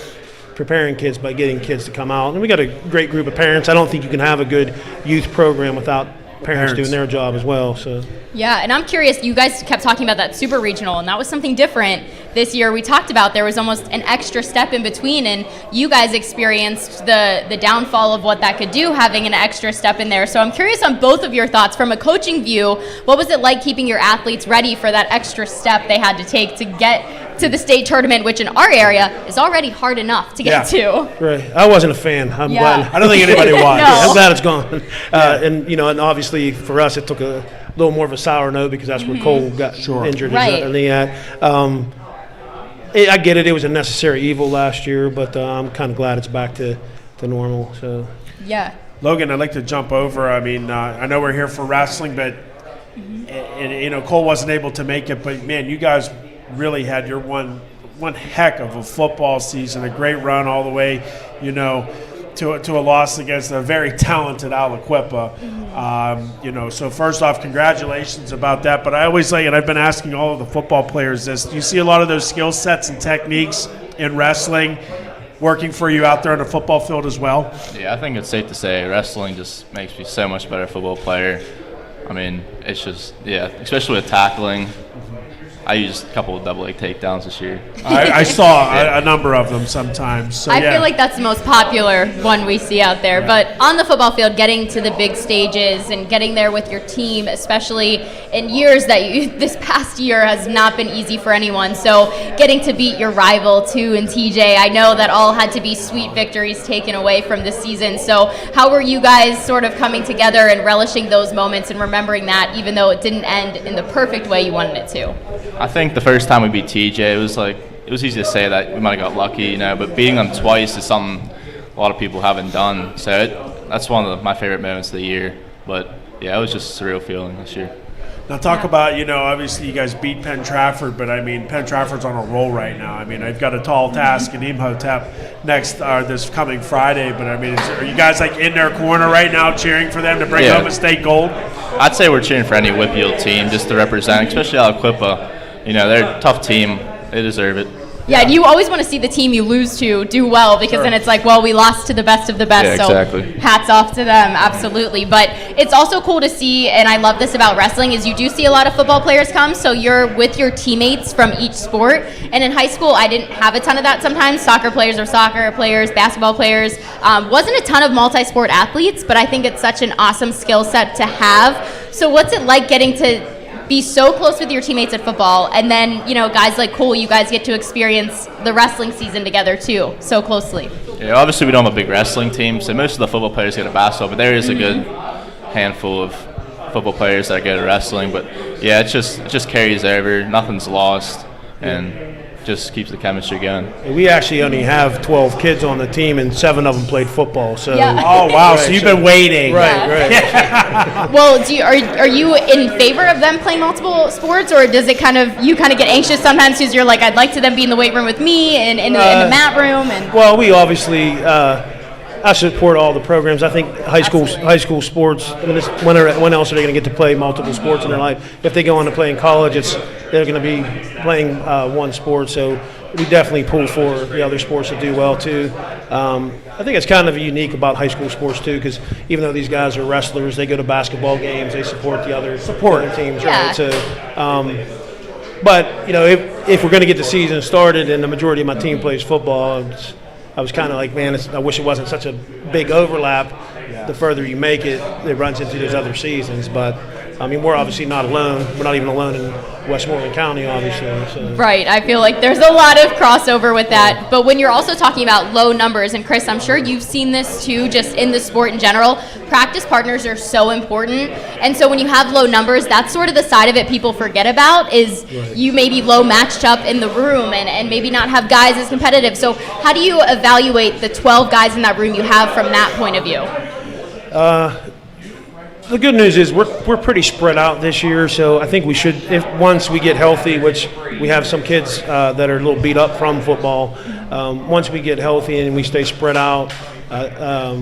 preparing kids, but getting kids to come out. And we got a great group of parents. I don't think you can have a good youth program without parents doing their job as well. So. Yeah, and I'm curious, you guys kept talking about that super regional, and that was something different this year. We talked about there was almost an extra step in between, and you guys experienced the downfall of what that could do, having an extra step in there. So I'm curious on both of your thoughts. From a coaching view, what was it like keeping your athletes ready for that extra step they had to take to get to the state tournament, which in our area is already hard enough to get to? Right. I wasn't a fan. I'm Yeah. glad. I don't think anybody was. No. I'm glad it's gone. And obviously for us, it took a little more of a sour note because that's where Cole got injured. Right. His knee at. I get it. It was a necessary evil last year, but I'm kind of glad it's back to normal. So. Yeah. Logan, I'd like to jump over. I mean, I know we're here for wrestling, but and Cole wasn't able to make it. But man, you guys really had your one heck of a football season, a great run all the way, to a loss against a very talented Aliquippa. So first off, congratulations about that. But I always and I've been asking all of the football players this: do you see a lot of those skill sets and techniques in wrestling working for you out there on the football field as well? Yeah, I think it's safe to say wrestling just makes me so much better football player. I mean, it's just, especially with tackling. I used a couple of double leg takedowns this year. I saw a number of them sometimes. So, I feel like that's the most popular one we see out there. But on the football field, getting to the big stages and getting there with your team, especially in years this past year has not been easy for anyone. So getting to beat your rival too in TJ, I know that all had to be sweet victories taken away from this season. So how were you guys sort of coming together and relishing those moments and remembering that, even though it didn't end in the perfect way you wanted it to? I think the first time we beat TJ, it was easy to say that we might have got lucky, but beating them twice is something a lot of people haven't done. So that's one of my favorite moments of the year. But yeah, it was just a surreal feeling this year. Now talk about, obviously you guys beat Penn Trafford, but I mean, Penn Trafford's on a roll right now. I mean, I've got a tall task in Imhotep this coming Friday, but I mean, are you guys in their corner right now cheering for them to bring home a state gold? I'd say we're cheering for any Whitfield team just to represent, especially Aliquippa. They're a tough team. They deserve it. Yeah, and you always want to see the team you lose to do well, because then it's we lost to the best of the best. Yeah, exactly. So hats off to them, absolutely. But it's also cool to see, and I love this about wrestling, is you do see a lot of football players come, so you're with your teammates from each sport. And in high school, I didn't have a ton of that sometimes. Soccer players are soccer players, basketball players. Wasn't a ton of multi-sport athletes, but I think it's such an awesome skill set to have. So what's it like getting to be so close with your teammates at football, and then guys like Cole, you guys get to experience the wrestling season together too, so closely? Yeah, obviously we don't have a big wrestling team, so most of the football players get a basketball, but there is a good handful of football players that go to wrestling. But yeah, it just carries over, nothing's lost, and just keeps the chemistry going. We actually only have 12 kids on the team, and 7 of them played football. So. Yeah. Oh wow! So you've been waiting. Right. Well, are you in favor of them playing multiple sports, or does it you get anxious sometimes because you're I'd like to them be in the weight room with me and in the mat room? And well, we obviously. I support all the programs. I think high school sports. I mean, when else are they going to get to play multiple sports in their life? If they go on to play in college, they're going to be playing one sport. So we definitely pull for the other sports to do well too. I think it's kind of unique about high school sports too, because even though these guys are wrestlers, they go to basketball games. They support the other teams, right? So. But if we're going to get the season started and the majority of my team plays football, I was kind of man, I wish it wasn't such a big overlap. The further you make it, it runs into those other seasons. But I mean, we're obviously not alone. We're not even alone in Westmoreland County, obviously. So. Right. I feel like there's a lot of crossover with that. But when you're also talking about low numbers, and Chris, I'm sure you've seen this too, just in the sport in general, practice partners are so important. And so when you have low numbers, that's sort of the side of it people forget about is you may be low matched up in the room and maybe not have guys as competitive. So how do you evaluate the 12 guys in that room you have from that point of view? The good news is we're pretty spread out this year, so I think we should, if once we get healthy, which we have some kids that are a little beat up from football, once we get healthy and we stay spread out,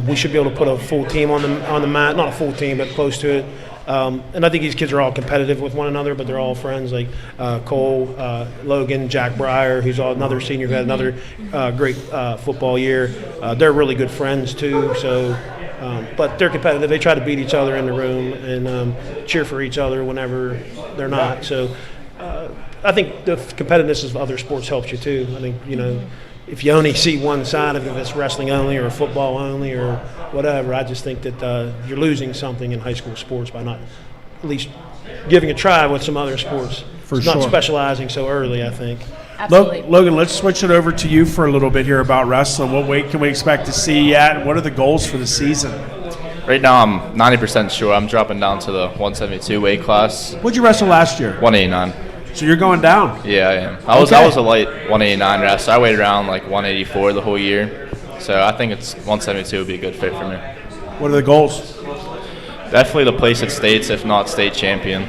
we should be able to put a full team on the mat, not a full team, but close to it. And I think these kids are all competitive with one another, but they're all friends, like Cole, Logan, Jack Breyer, who's another senior who had another great football year. They're really good friends too, so. But they're competitive. They try to beat each other in the room and cheer for each other whenever they're not. So I think the competitiveness of other sports helps you too. I think, if you only see one side of it, if it's wrestling only or football only or whatever, I just think that you're losing something in high school sports by not at least giving a try with some other sports. For not sure. specializing so early, I think. Absolutely. Logan, let's switch it over to you for a little bit here about wrestling. What weight can we expect to see you at? What are the goals for the season? Right now, I'm 90% sure I'm dropping down to the 172 weight class. What'd you wrestle last year? 189. So you're going down? Yeah, I am. I was a light 189 wrestler. I weighed around like 184 the whole year. So I think 172 would be a good fit for me. What are the goals? Definitely to place at states, if not state champion.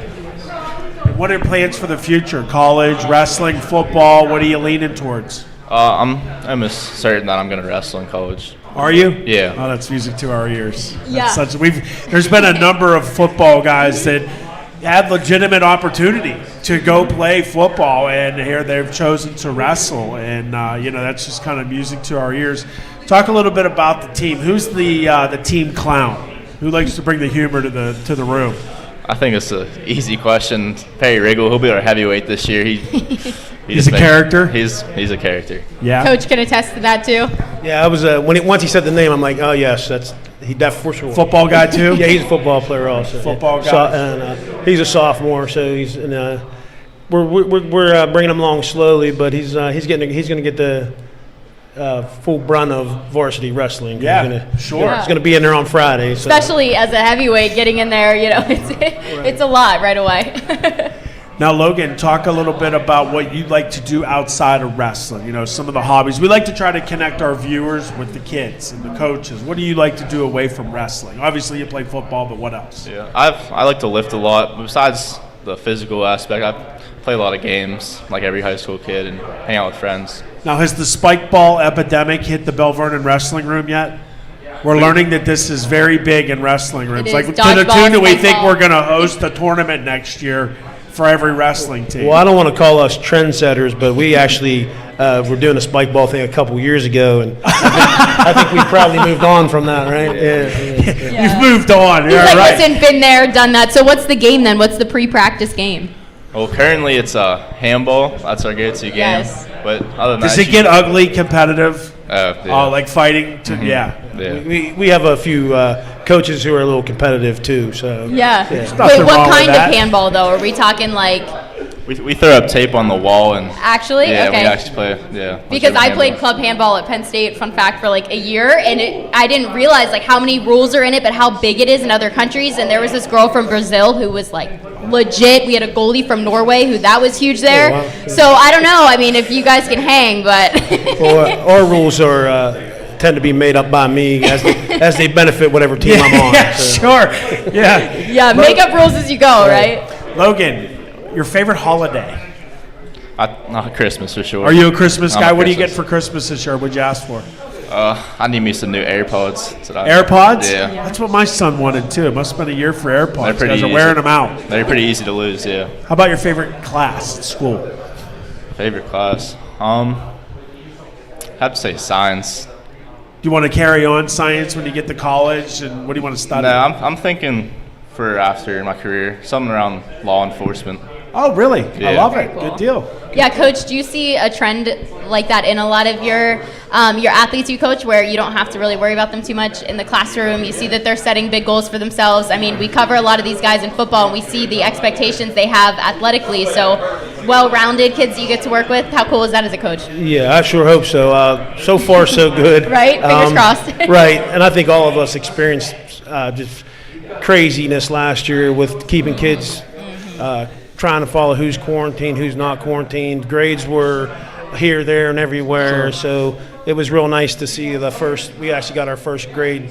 What are plans for the future? College, wrestling, football? What are you leaning towards? I'm almost certain that I'm going to wrestle in college. Are you? Yeah. Oh, that's music to our ears. Yeah. There's been a number of football guys that had legitimate opportunity to go play football, and here they've chosen to wrestle, and that's just kind of music to our ears. Talk a little bit about the team. Who's the team clown? Who likes to bring the humor to the room? I think it's an easy question. Perry Riggle, he'll be our heavyweight this year. He's a character? He's a character. Yeah. Coach can attest to that too. Yeah, I was once he said the name, I'm like, oh yes, he definitely for sure. Football guy too? Yeah, he's a football player also. Football guy. And he's a sophomore, so he's we're bringing him along slowly, but he's going to get the full brunt of varsity wrestling. Yeah, sure. He's going to be in there on Friday. So. Especially as a heavyweight, getting in there, it's a lot right away. Now, Logan, talk a little bit about what you like to do outside of wrestling. Some of the hobbies. We like to try to connect our viewers with the kids and the coaches. What do you like to do away from wrestling? Obviously, you play football, but what else? Yeah, I like to lift a lot. Besides the physical aspect, I play a lot of games, like every high school kid, and hang out with friends. Now, has the spike ball epidemic hit the Bell Vernon wrestling room yet? We're learning that this is very big in wrestling rooms. Like, to the tune that we think we're going to host a tournament next year for every wrestling team. Well, I don't want to call us trendsetters, but we actually were doing a spike ball thing a couple years ago, and I think we probably moved on from that, right? Yeah. You've moved on. He's like, right. Listen, been there, done that. So what's the game then? What's the pre-practice game? Well, currently it's a handball. That's our go-to game. Yes. But other than that, does it get ugly, competitive? Yeah. Oh, like fighting? Yeah. We have a few coaches who are a little competitive too. So yeah. Wait, what kind of handball though? Are we talking like? We throw up tape on the wall and. Actually, yeah, okay. we actually play. Yeah. Because I played club handball at Penn State. Fun fact for like a year, and I didn't realize like how many rules are in it, but how big it is in other countries. And there was this girl from Brazil who was like legit. We had a goalie from Norway who that was huge there. Oh, wow. So I don't know. I mean, if you guys can hang, but. Well, our rules are. Tend to be made up by me as they benefit whatever team I'm on. Yeah, so. sure. Yeah. Yeah, make up rules as you go, right? Logan, your favorite holiday? Not Christmas for sure. Are you a Christmas guy? What do you get for Christmas this year? What'd you ask for? I need me some new AirPods. AirPods? Yeah. That's what my son wanted too. It must have been a year for AirPods. They're pretty Guys are easy. wearing them out. They're pretty easy to lose, yeah. How about your favorite class at school? Favorite class? I have to say science. Do you want to carry on science when you get to college, and what do you want to study? No, I'm thinking for after my career, something around law enforcement. Oh, really? Yeah. I love it. Cool. Good deal. Yeah, Coach, do you see a trend like that in a lot of your your athletes you coach where you don't have to really worry about them too much in the classroom. You see that they're setting big goals for themselves. I mean, we cover a lot of these guys in football, and we see the expectations they have athletically. So well-rounded kids you get to work with. How cool is that as a coach? Yeah, I sure hope so. So far, so good. Right? Fingers crossed. Right, and I think all of us experienced just craziness last year with keeping kids trying to follow who's quarantined, who's not quarantined. Grades were here, there, and everywhere. So it was real nice to see we actually got our first grade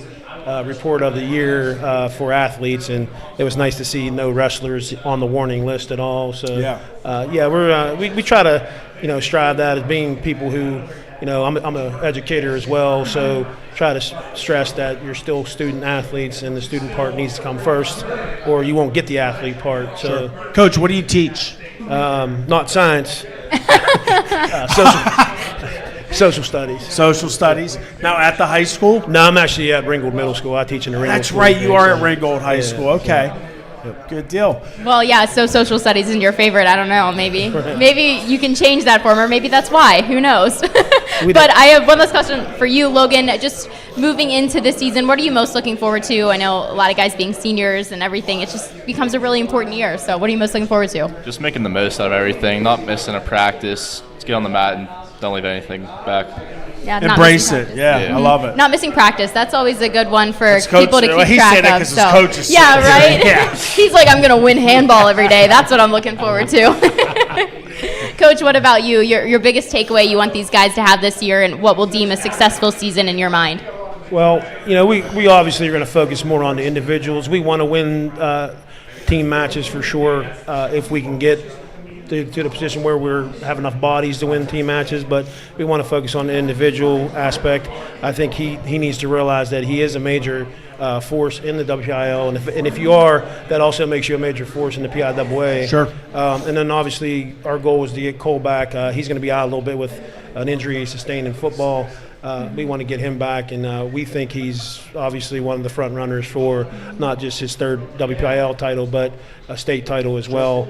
report of the year for athletes, and it was nice to see no wrestlers on the warning list at all. So we try to strive that as being people who I'm an educator as well, so try to stress that you're still student athletes and the student part needs to come first, or you won't get the athlete part. So, Coach, what do you teach? Not science. Social studies. Social studies. Now at the high school? No, I'm actually at Ringgold Middle School. I teach in the Ringgold That's School. right, you are at Ringgold High School. Okay. Good deal. Well, yeah, so social studies isn't your favorite. I don't know. Maybe you can change that for him, or maybe that's why. Who knows? But I have one last question for you, Logan. Just moving into this season, what are you most looking forward to? I know a lot of guys being seniors and everything. It just becomes a really important year. So what are you most looking forward to? Just making the most out of everything, not missing a practice. Just get on the mat and don't leave anything back. Yeah, embrace it. Yeah, I love it. Not missing practice. That's always a good one for people to keep he track said it of. 'cause his coach is yeah, sitting right? Yeah. He's like, I'm going to win handball every day. That's what I'm looking forward to. Coach, what about you? Your biggest takeaway you want these guys to have this year, and what will deem a successful season in your mind? Well, we obviously are going to focus more on the individuals. We want to win team matches for sure if we can get to the position where we have enough bodies to win team matches, but we want to focus on the individual aspect. I think he needs to realize that he is a major force in the WPIL, and if you are, that also makes you a major force in the PIAA. Sure. And then obviously our goal is to get Cole back. He's going to be out a little bit with an injury sustained in football. We want to get him back, and we think he's obviously one of the front runners for not just his third WPIL title, but a state title as well.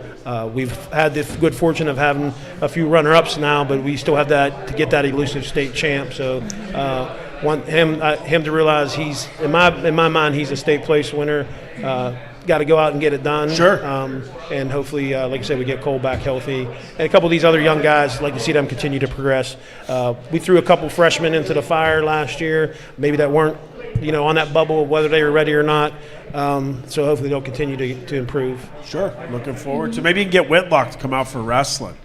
We've had the good fortune of having a few runner-ups now, but we still have that to get that elusive state champ. So want him to realize he's in my mind he's a state place winner. Got to go out and get it done. Sure. And hopefully, like I said, we get Cole back healthy. And a couple of these other young guys, like to see them continue to progress. We threw a couple freshmen into the fire last year, maybe that weren't, on that bubble, whether they were ready or not. So hopefully they'll continue to improve. Sure. Looking forward to. Maybe you can get Whitlock to come out for wrestling.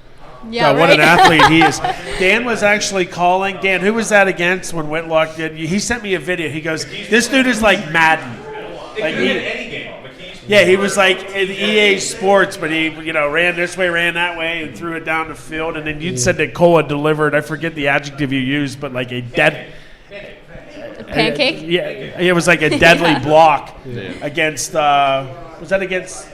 Yeah, what right? an athlete he is. Dan was actually calling. Dan, who was that against when Whitlock did? He sent me a video. He goes, this dude is like Madden. Like he was like in EA Sports, but he ran this way, ran that way, and threw it down the field. And then you said that Cole had delivered, I forget the adjective you used, but like a dead pancake? Yeah, it was like a deadly block against, was that against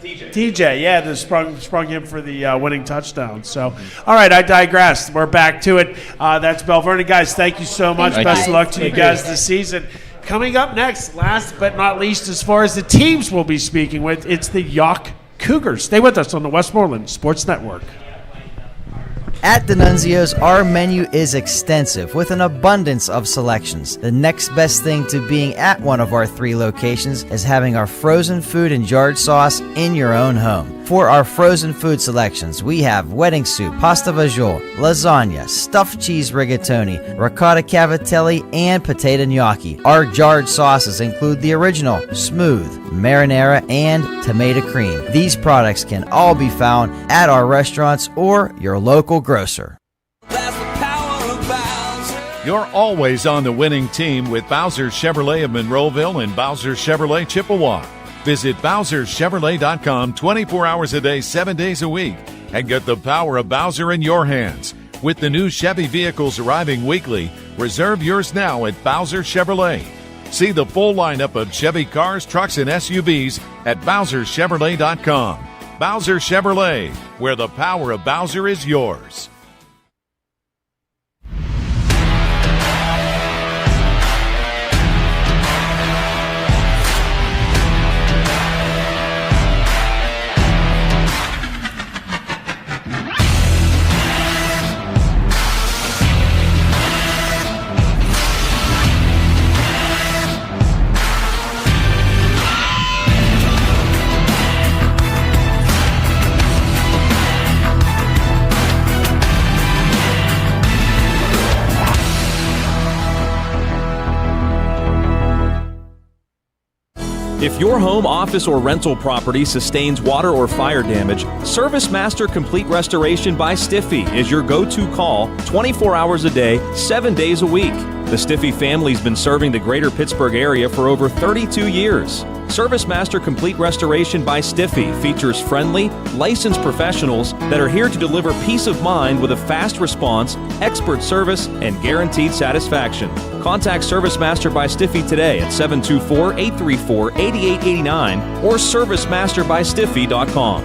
TJ? Yeah, that sprung him for the winning touchdown. So, all right, I digress. We're back to it. That's Bell Vernon. Guys, thank you so much. Best of luck to you guys this season. Coming up next, last but not least, as far as the teams we'll be speaking with, it's the Yawk Cougars. Stay with us on the Westmoreland Sports Network. At D'Annunzio's, our menu is extensive with an abundance of selections. The next best thing to being at one of our 3 locations is having our frozen food and jarred sauce in your own home. For our frozen food selections, we have wedding soup, pasta fagioli, lasagna, stuffed cheese rigatoni, ricotta cavatelli, and potato gnocchi. Our jarred sauces include the original, smooth, marinara, and tomato cream. These products can all be found at our restaurants or your local grocer. You're always on the winning team with Bowser Chevrolet of Monroeville and Bowser Chevrolet Chippewa. Visit BowserChevrolet.com 24 hours a day, 7 days a week, and get the power of Bowser in your hands. With the new Chevy vehicles arriving weekly, reserve yours now at Bowser Chevrolet. See the full lineup of Chevy cars, trucks, and SUVs at BowserChevrolet.com. Bowser Chevrolet, where the power of Bowser is yours. If your home, office, or rental property sustains water or fire damage, Service Master Complete Restoration by Stiffy is your go-to call 24 hours a day, 7 days a week. The Stiffy family's been serving the greater Pittsburgh area for over 32 years. Service Master Complete Restoration by Stiffy features friendly, licensed professionals that are here to deliver peace of mind with a fast response, expert service, and guaranteed satisfaction. Contact Service Master by Stiffy today at 724-834-8889 or servicemasterbystiffy.com.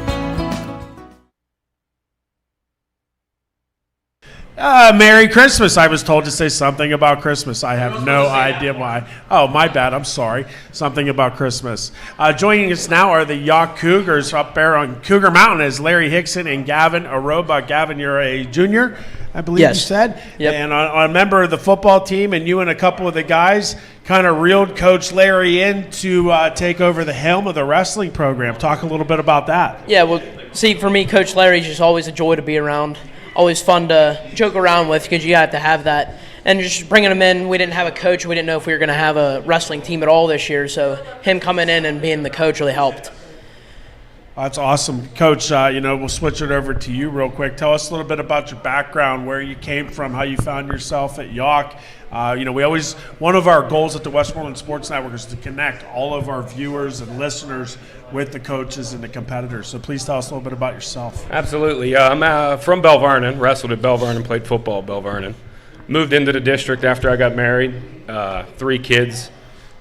Merry Christmas. I was told to say something about Christmas. I have no idea why. Oh, my bad. I'm sorry. Something about Christmas. Joining us now are the Yawk Cougars up there on Cougar Mountain is Larry Hickson and Gavin Aroba. Gavin, you're a junior, I believe you said. Yep. And a member of the football team, and you and a couple of the guys kind of reeled Coach Larry in to take over the helm of the wrestling program. Talk a little bit about that. Yeah, well, see, for me, Coach Larry's just always a joy to be around. Always fun to joke around with because you have to have that. And just bringing him in, we didn't have a coach. We didn't know if we were going to have a wrestling team at all this year. So him coming in and being the coach really helped. That's awesome. Coach, we'll switch it over to you real quick. Tell us a little bit about your background, where you came from, how you found yourself at Yawk. One of our goals at the Westmoreland Sports Network is to connect all of our viewers and listeners with the coaches and the competitors. So please tell us a little bit about yourself. Absolutely. I'm from Belle Vernon, wrestled at Belle Vernon, played football at Belle Vernon. Moved into the district after I got married, 3 kids.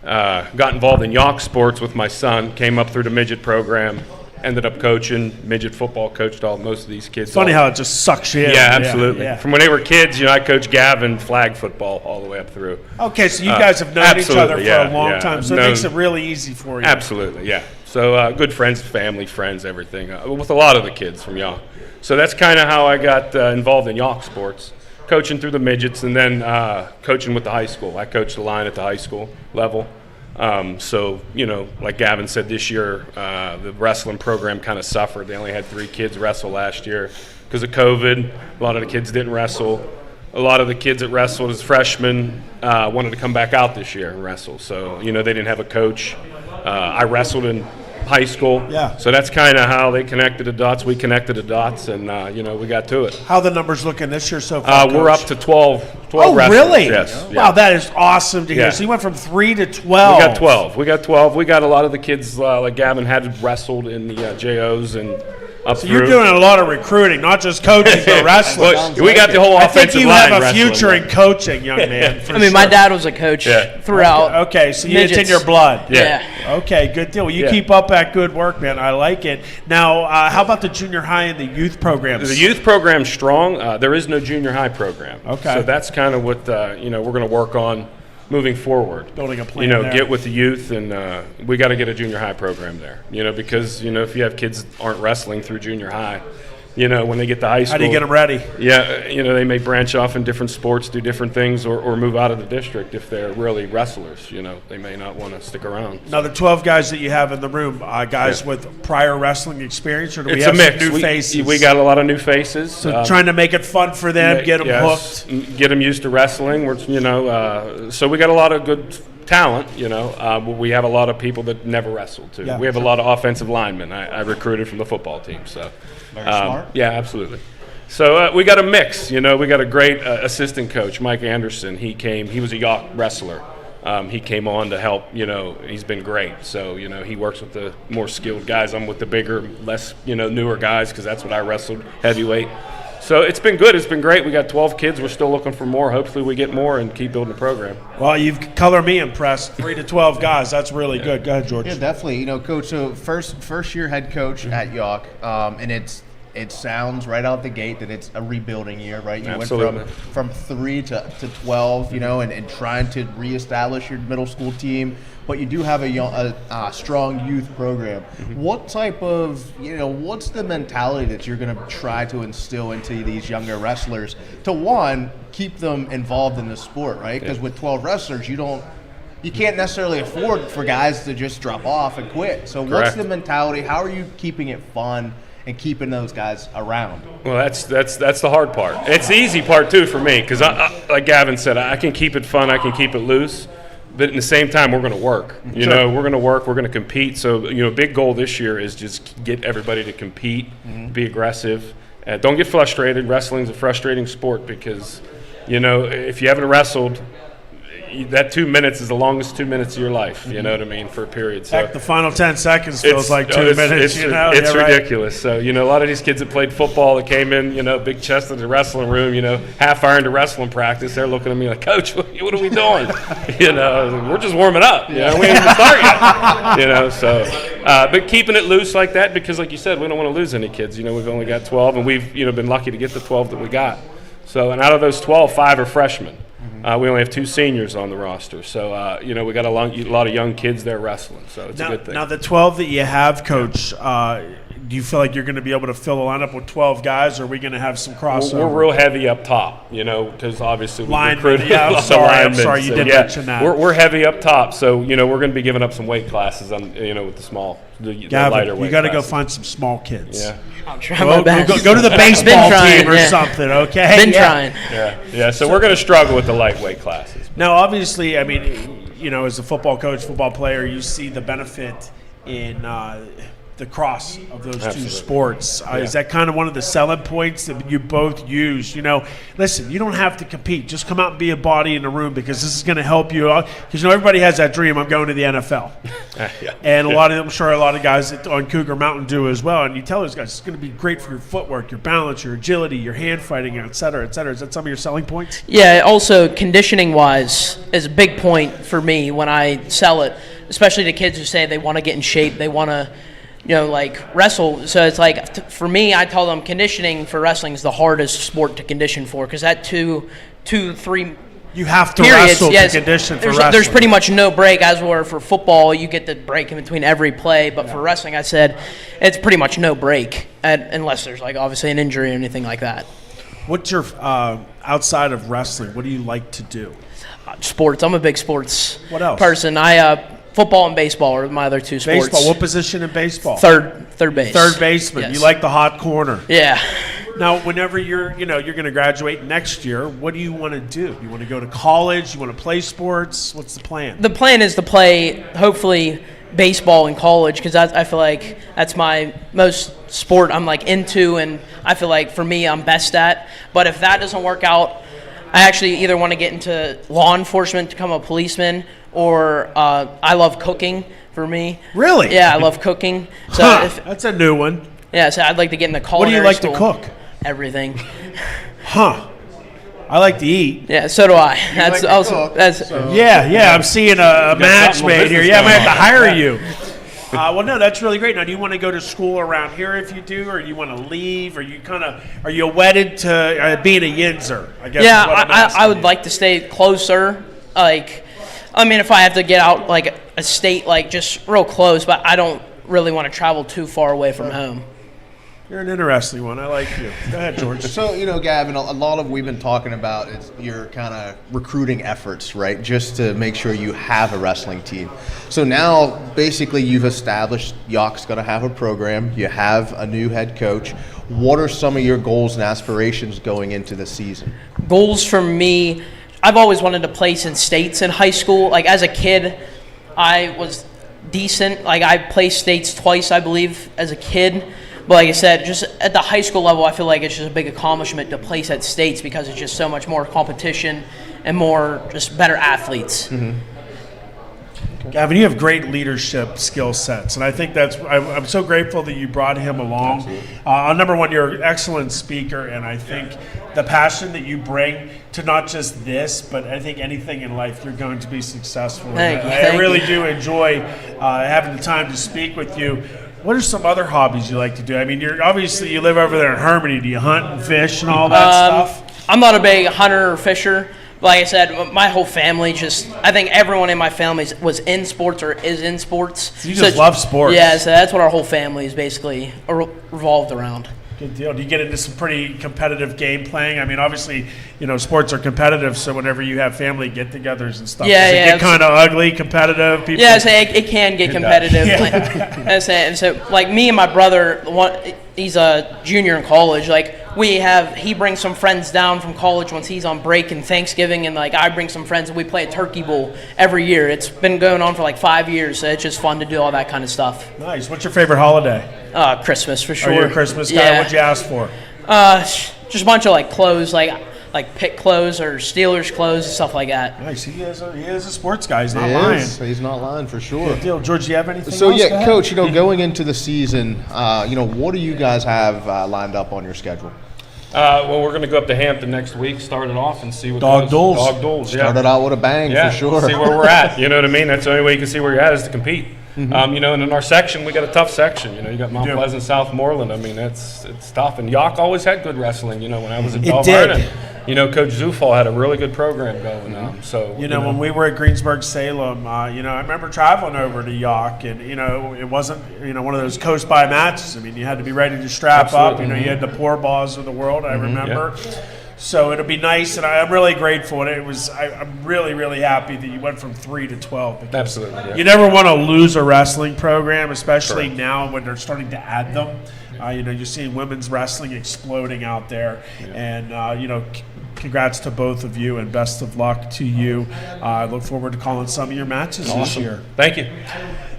Got involved in Yawk sports with my son, came up through the midget program, ended up coaching midget football, coached most of these kids. Funny how it just sucks you in. Yeah, absolutely. Yeah. From when they were kids, I coached Gavin flag football all the way up through. Okay, so you guys have known each other for a long time, so it makes it really easy for you. Absolutely, yeah. So good friends, family, friends, everything, with a lot of the kids from Yawk. So that's kind of how I got involved in Yawk sports, coaching through the midgets and then coaching with the high school. I coached the line at the high school level. Like Gavin said, this year the wrestling program kind of suffered. They only had 3 kids wrestle last year because of COVID. A lot of the kids didn't wrestle. A lot of the kids that wrestled as freshmen wanted to come back out this year and wrestle. So, they didn't have a coach. I wrestled in high school. Yeah. So that's kind of how they connected the dots. We connected the dots, and, we got to it. How are the numbers looking this year so far, we're up to 12 Oh, wrestlers. really? Yes. Wow, yeah. that is awesome to hear. Yeah. So you went from 3 to 12. We got 12. We got a lot of the kids, like Gavin, had wrestled in the JOs and up So through. you're doing a lot of recruiting, not just coaching, but wrestling. Well, we got the whole I offensive think you line have a wrestling, future yeah. in coaching, young man. for My sure. dad was a coach throughout. Okay, so it's in midgets. your blood. Yeah. Okay, good deal. Well, you Yeah. keep up that good work, man. I like it. Now, how about the junior high and the youth programs? The youth program's strong. There is no junior high program. Okay. So that's kind of what we're going to work on moving forward. Building a plan there. Get with the youth, and we got to get a junior high program there. Because if you have kids that aren't wrestling through junior high, when they get to high school. How do you get them ready? Yeah, they may branch off in different sports, do different things, or move out of the district if they're really wrestlers. They may not want to stick around. Now, the 12 guys that you have in the room, guys with prior wrestling experience, or do we It's have a mix. some new faces? We got a lot of new faces. So trying to make it fun for them, get them hooked. Get them used to wrestling. So we got a lot of good talent. We have a lot of people that never wrestled too. Yeah, we have sure. a lot of offensive linemen. I recruited from the football team. So Very smart. Yeah, absolutely. So we got a mix. We got a great assistant coach, Mike Anderson. He was a Yawk wrestler. He came on to help. He's been great. So he works with the more skilled guys. I'm with the bigger, less newer guys because that's what I wrestled, heavyweight. So it's been good. It's been great. We got 12 kids. We're still looking for more. Hopefully we get more and keep building the program. Well, you've color me impressed. 3 to 12 guys. That's really good. Go ahead, George. Yeah, definitely. Coach, so first year head coach at Yawk, and it sounds right out the gate that it's a rebuilding year, right? You Absolutely. went from 3 to 12, and trying to reestablish your middle school team, but you do have a strong youth program. What type of, what's the mentality that you're going to try to instill into these younger wrestlers to, one, keep them involved in the sport, right? Because with 12 wrestlers, you can't necessarily afford for guys to just drop off and quit. So what's Correct. the mentality? How are you keeping it fun and keeping those guys around? Well, that's the hard part. It's the easy part too for me because, like Gavin said, I can keep it fun, I can keep it loose, but at the same time, we're going to work. You Sure. know, we're going to work. We're going to compete. So, you know, big goal this year is just get everybody to compete, be aggressive. Don't get frustrated. Wrestling's a frustrating sport because, you know, if you haven't wrestled, that 2 minutes is the longest 2 minutes of your life. You know what I mean, for a period. So Heck, the final 10 seconds feels like 2 minutes. It's ridiculous. So, you know, a lot of these kids that played football that came in, you know, big chest in the wrestling room, you know, half hour into wrestling practice, they're looking at me like, Coach, what are we doing? You know, we're just warming up. You know, we ain't even started yet. You know, so, but keeping it loose like that because, like you said, we don't want to lose any kids. You know, we've only got 12, and we've, you know, been lucky to get the 12 that we got. So, and out of those 12, 5 are freshmen. We only have 2 seniors on the roster. So, you know, we got a lot of young kids there wrestling. So it's a good thing. Now, the 12 that you have, Coach, do you feel like you're going to be able to fill the lineup with 12 guys, or are we going to have some crossover? We're real heavy up top, you know, because obviously we recruited yeah, a lot I'm sorry, of linemen. I'm sorry, you did mention that. We're heavy up top, so, you know, we're going to be giving up some weight classes, on, you know, with the lighter weight you got to go classes. find some small kids. Yeah. I'll try my best. Go to the baseball team or something, okay? Been trying. Yeah, so we're going to struggle with the lightweight classes. Now, obviously, I mean, you know, as a football coach, football player, you see the benefit in the cross of those two sports. Is that kind of one of the selling points that you both use? You know, listen, you don't have to compete. Just come out and be a body in the room because this is going to help you. Because, you know, everybody has that dream. I'm going to the NFL. And I'm sure a lot of guys on Cougar Mountain do as well. And you tell those guys, it's going to be great for your footwork, your balance, your agility, your hand fighting, et cetera, et cetera. Is that some of your selling points? Yeah, also conditioning-wise is a big point for me when I sell it, especially to kids who say they want to get in shape, they want to, you know, like wrestle. So it's like, for me, I tell them conditioning for wrestling is the hardest sport to condition for because that 2-3 you have to periods, wrestle to condition for wrestling. There's pretty much no break, as where for football you get the break in between every play, but for wrestling, I said, it's pretty much no break unless there's like obviously an injury or anything like that. What's your outside of wrestling? What do you like to do? Sports. I'm a big sports person. Football and baseball are my other 2 sports. Baseball. What position in baseball? Third base. Third baseman. Yes. You like the hot corner. Yeah. Now, whenever you're going to graduate next year, what do you want to do? You want to go to college? You want to play sports? What's the plan? The plan is to play, hopefully, baseball in college because I feel like that's my most sport I'm like into, and I feel like for me I'm best at. But if that doesn't work out, I actually either want to get into law enforcement to become a policeman, or I love cooking for me. Really? Yeah, I love cooking. So that's a new one. Yeah, so I'd like to get into culinary What do you like school. to cook? Everything. I like to eat. Yeah, so do I. That's also yeah. I'm seeing a match made here. Yeah, I might have to hire you. Well, no, that's really great. Now, do you want to go to school around here if you do, or you want to leave? Are you wedded to being a Yinzer? I guess. Yeah, I would like to stay closer. Like, I mean, if I have to get out like a state, like just real close, but I don't really want to travel too far away from home. You're an interesting one. I like you. Go ahead, George. So, you know, Gavin, a lot of we've been talking about is your kind of recruiting efforts, right? Just to make sure you have a wrestling team. So now, basically, you've established Yock's going to have a program. You have a new head coach. What are some of your goals and aspirations going into the season? Goals for me, I've always wanted to place in states in high school. Like, as a kid, I was decent. Like, I placed states twice, I believe, as a kid. But like I said, just at the high school level, I feel like it's just a big accomplishment to place at states because it's just so much more competition and more just better athletes. Mm-hmm. Gavin, you have great leadership skill sets, and I think I'm so grateful that you brought him along. Number one, you're an excellent speaker, and I think the passion that you bring to not just this, but I think anything in life, you're going to be successful. I really do enjoy having the time to speak with you. What are some other hobbies you like to do? I mean, you live over there in Hermitage. Do you hunt and fish and all that stuff? I'm not a big hunter or fisher. Like I said, my whole family I think everyone in my family was in sports or is in sports. So you just love sports. Yeah, so that's what our whole family is basically revolved around. Good deal. Do you get into some pretty competitive game playing? I mean, obviously, sports are competitive, so whenever you have family get-togethers and stuff, does it get kind of ugly, competitive? People? Yeah, it can get competitive. And so, like me and my brother, he's a junior in college. Like he brings some friends down from college once he's on break and Thanksgiving, and like I bring some friends and we play a turkey bowl every year. It's been going on for like 5 years, so it's just fun to do all that kind of stuff. Nice. What's your favorite holiday? Christmas for sure. Are you a Christmas guy? Yeah. What'd you ask for? Just a bunch of like clothes, like Pitt clothes or Steelers clothes and stuff like that. Nice. He is a sports guy. He's not lying. He's not lying for sure. Good deal. George, do you have anything So else? yeah, Coach, going into the season, what do you guys have lined up on your schedule? Well, we're going to go up to Hampton next week, start it off, and see what Dog Duels. Dog Duels, yeah. Start it out with a bang, for sure. See where we're at. You know what I mean? That's the only way you can see where you're at is to compete. And in our section, we got a tough section. You got Mount Pleasant, Southmoreland. I mean, it's tough. And Yock always had good wrestling. When I was at Belvern, and Coach Zufall had a really good program going. When we were at Greensburg Salem, I remember traveling over to Yock, and it wasn't one of those coast by matches. I mean, you had to be ready to strap up. You had the poor balls of the world. I remember. Yeah. So it'll be nice, and I'm really grateful. And I'm really, really happy that you went from 3 to 12. Absolutely. Yeah. You never want to lose a wrestling program, especially now when they're starting to add them. You're seeing women's wrestling exploding out there, and congrats to both of you, and best of luck to you. I look forward to calling some of your matches this year. Thank you.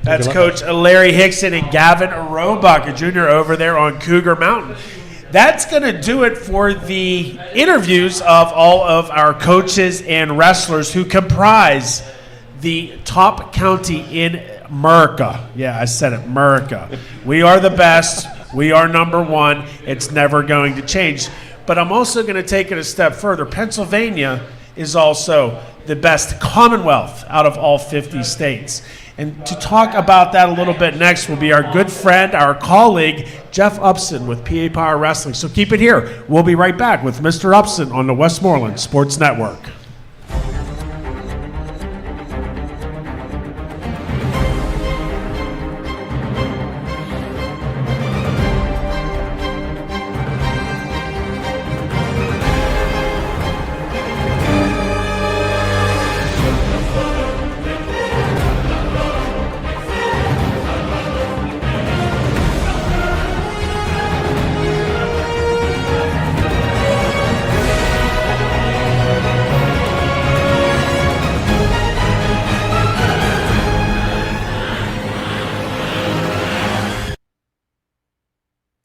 That's Coach Larry Hickson and Gavin Roebuck, a junior over there on Cougar Mountain. That's going to do it for the interviews of all of our coaches and wrestlers who comprise the top county in America. Yeah, I said it, America. We are the best. We are number one. It's never going to change. But I'm also going to take it a step further. Pennsylvania is also the best Commonwealth out of all 50 states. And to talk about that a little bit next will be our good friend, our colleague, Jeff Upson with PA Power Wrestling. So keep it here. We'll be right back with Mr. Upson on the Westmoreland Sports Network.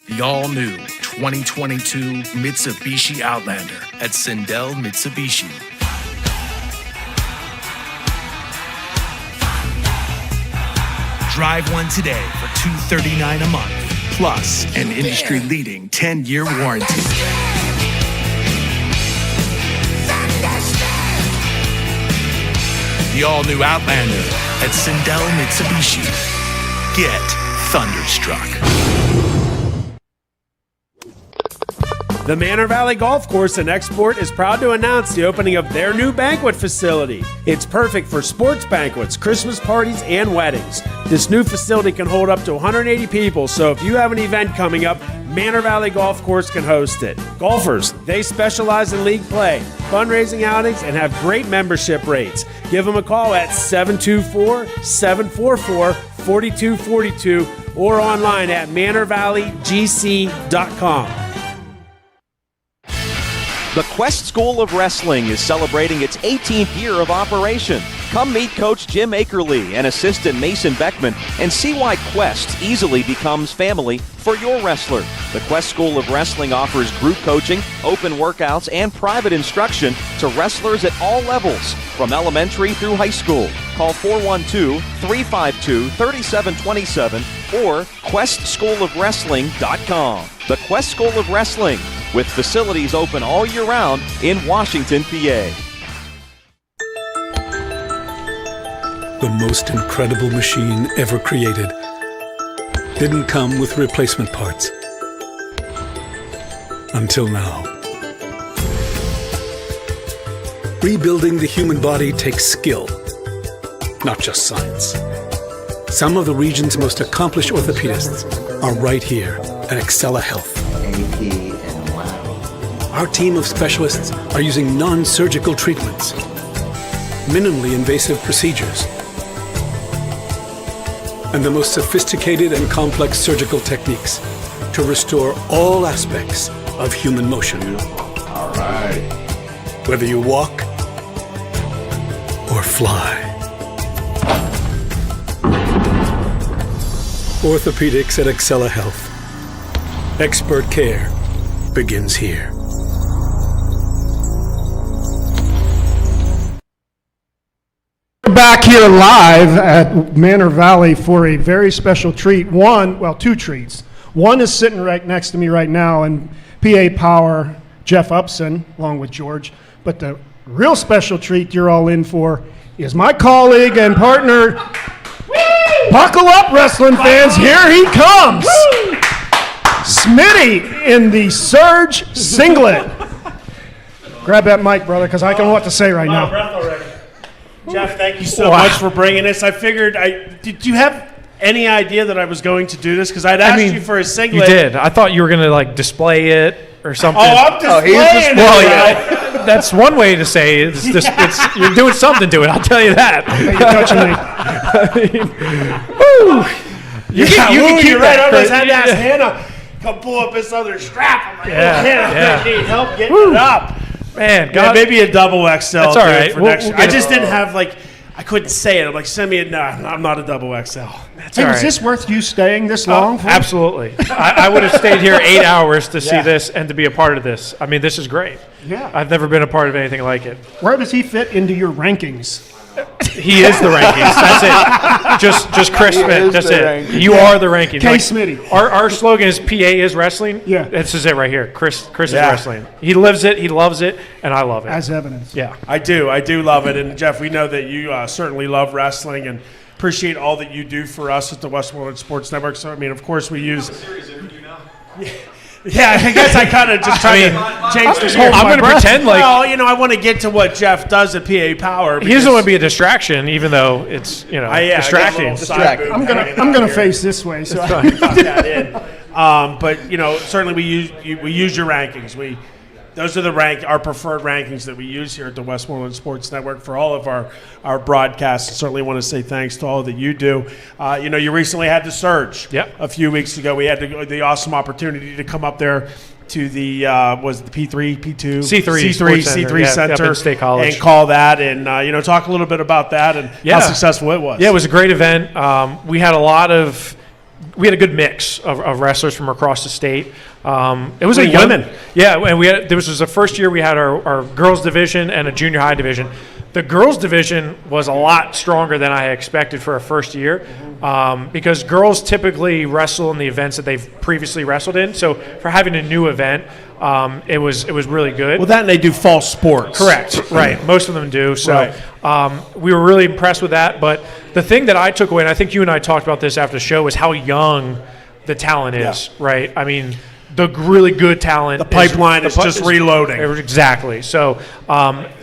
The all-new 2022 Mitsubishi Outlander at Sindel Mitsubishi. Drive one today for $239 a month, plus an industry-leading 10-year warranty. The all-new Outlander at Sindel Mitsubishi. Get thunderstruck. The Manor Valley Golf Course in Export is proud to announce the opening of their new banquet facility. It's perfect for sports banquets, Christmas parties, and weddings. This new facility can hold up to 180 people, so if you have an event coming up, Manor Valley Golf Course can host it. Golfers, they specialize in league play, fundraising outings, and have great membership rates. Give them a call at 724-744-4242 or online at manorvalleygc.com. The Quest School of Wrestling is celebrating its 18th year of operation. Come meet Coach Jim Akerly and assistant Mason Beckman and see why Quest easily becomes family for your wrestler. The Quest School of Wrestling offers group coaching, open workouts, and private instruction to wrestlers at all levels, from elementary through high school. Call 412-352-3727 or QuestSchoolOfWrestling.com. The Quest School of Wrestling, with facilities open all year round in Washington, PA. The most incredible machine ever created didn't come with replacement parts. Until now. Rebuilding the human body takes skill, not just science. Some of the region's most accomplished orthopedists are right here at Excella Health. AP, and lateral. Our team of specialists are using non-surgical treatments, minimally invasive procedures, and the most sophisticated and complex surgical techniques to restore all aspects of human motion. All right. Whether you walk or fly. Orthopedics at Excella Health. Expert care begins here. We're back here live at Manor Valley for a very special treat. Two treats. One is sitting right next to me right now, and PA Power, Jeff Upson, along with George. But the real special treat you're all in for is my colleague and partner. Buckle up, wrestling fans. Here he comes. Smitty in the Surge singlet. Grab that mic, brother, because I don't know what to say right now. Breath already. Jeff, thank you so much for bringing this. I figured, did you have any idea that I was going to do this? Because I'd asked you for a singlet. You did. I thought you were going to display it or something. Oh, I'm displaying it. Well, yeah. That's one way to say it. You're doing something to it. I'll tell you that. You're touching me. You can keep right on his head. Hand up. Come pull up this other strap. I'm like, I need help getting it up. Man, maybe a double XL. That's all right. For next year. I just didn't have I couldn't say it. I'm like, send me a no. I'm not a double XL. Hey, was this worth you staying this long for? Absolutely. I would have stayed here 8 hours to see this and to be a part of this. I mean, this is great. Yeah. I've never been a part of anything like it. Where does he fit into your rankings? He is the rankings. That's it. Just Chris Smith. That's it. Rankings. You are the rankings. K. Smitty. Our slogan is PA is wrestling. Yeah. This is it right here. Chris is wrestling. He lives it. He loves it, and I love it. As evidence. Yeah. I do love it. And Jeff, we know that you certainly love wrestling and appreciate all that you do for us at the Westmoreland Sports Network. So, I mean, of course, we use. Yeah, I guess I kind of just try to change the whole. I'm going to pretend like. Well, I want to get to what Jeff does at PA Power. He doesn't want to be a distraction, even though it's distracting. I'm going to face this way. So I got that in. But certainly we use your rankings. Those are our preferred rankings that we use here at the Westmoreland Sports Network for all of our broadcasts. Certainly want to say thanks to all that you do. You recently had the Surge. Yep. A few weeks ago, we had the awesome opportunity to come up there to the was the P3, P2, C3 Center State College, and call that and talk a little bit about that and how successful it was. Yeah, it was a great event. We had a good mix of wrestlers from across the state. It was women. Yeah, and this was the first year we had our girls division and a junior high division. The girls division was a lot stronger than I expected for a first year because girls typically wrestle in the events that they've previously wrestled in. So for having a new event, it was really good. Well, that and they do fall sports. Correct. Right. Most of them do. So we were really impressed with that. But the thing that I took away, and I think you and I talked about this after the show, is how young the talent is. Right. I mean, the really good talent. The pipeline is just reloading. Exactly. So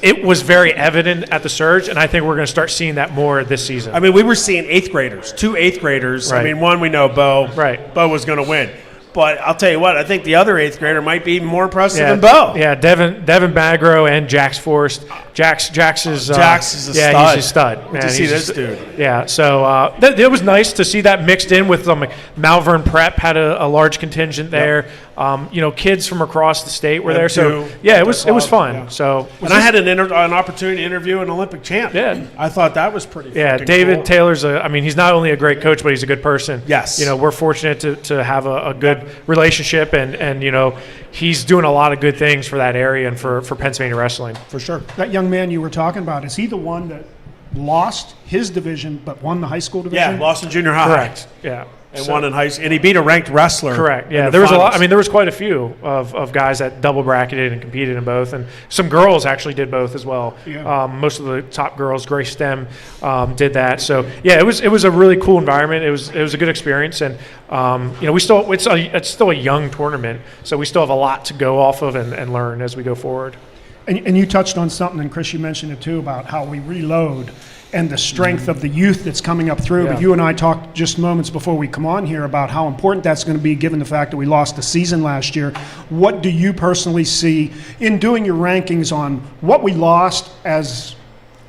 it was very evident at the Surge, and I think we're going to start seeing that more this season. I mean, we were seeing 8th graders, 2 8th graders. Right. I mean, one we know, Bo. Right. Bo was going to win. But I'll tell you what, I think the other 8th grader might be even more impressive than Bo. Yeah, Devin Bagro and Jax Forrest. Jax is a stud. He's a stud. To see this dude. Yeah, so it was nice to see that mixed in with Malvern Prep had a large contingent there. Kids from across the state were there. So it was fun. Yeah. So I had an opportunity to interview an Olympic champ. Yeah, I thought that was pretty. Yeah, David cool. Taylor's he's not only a great coach, but he's a good person. Yes, we're fortunate to have a good relationship, and he's doing a lot of good things for that area and for Pennsylvania wrestling. For sure. That young man you were talking about, is he the one that lost his division but won the high school division? Yeah, lost in junior high. Correct. Yeah. And won in high school, and he beat a ranked wrestler. Correct. Yeah, there was a lot. I mean, there was quite a few of guys that double bracketed and competed in both, and some girls actually did both as well. Yeah. Most of the top girls, Grace Stem, did that. So yeah, it was a really cool environment. It was a good experience, and it's still a young tournament, so we still have a lot to go off of and learn as we go forward. And you touched on something, and Chris, you mentioned it too, about how we reload and the strength of the youth that's coming up through. But you and I talked just moments before we come on here about how important that's going to be given the fact that we lost the season last year. What do you personally see in doing your rankings on what we lost as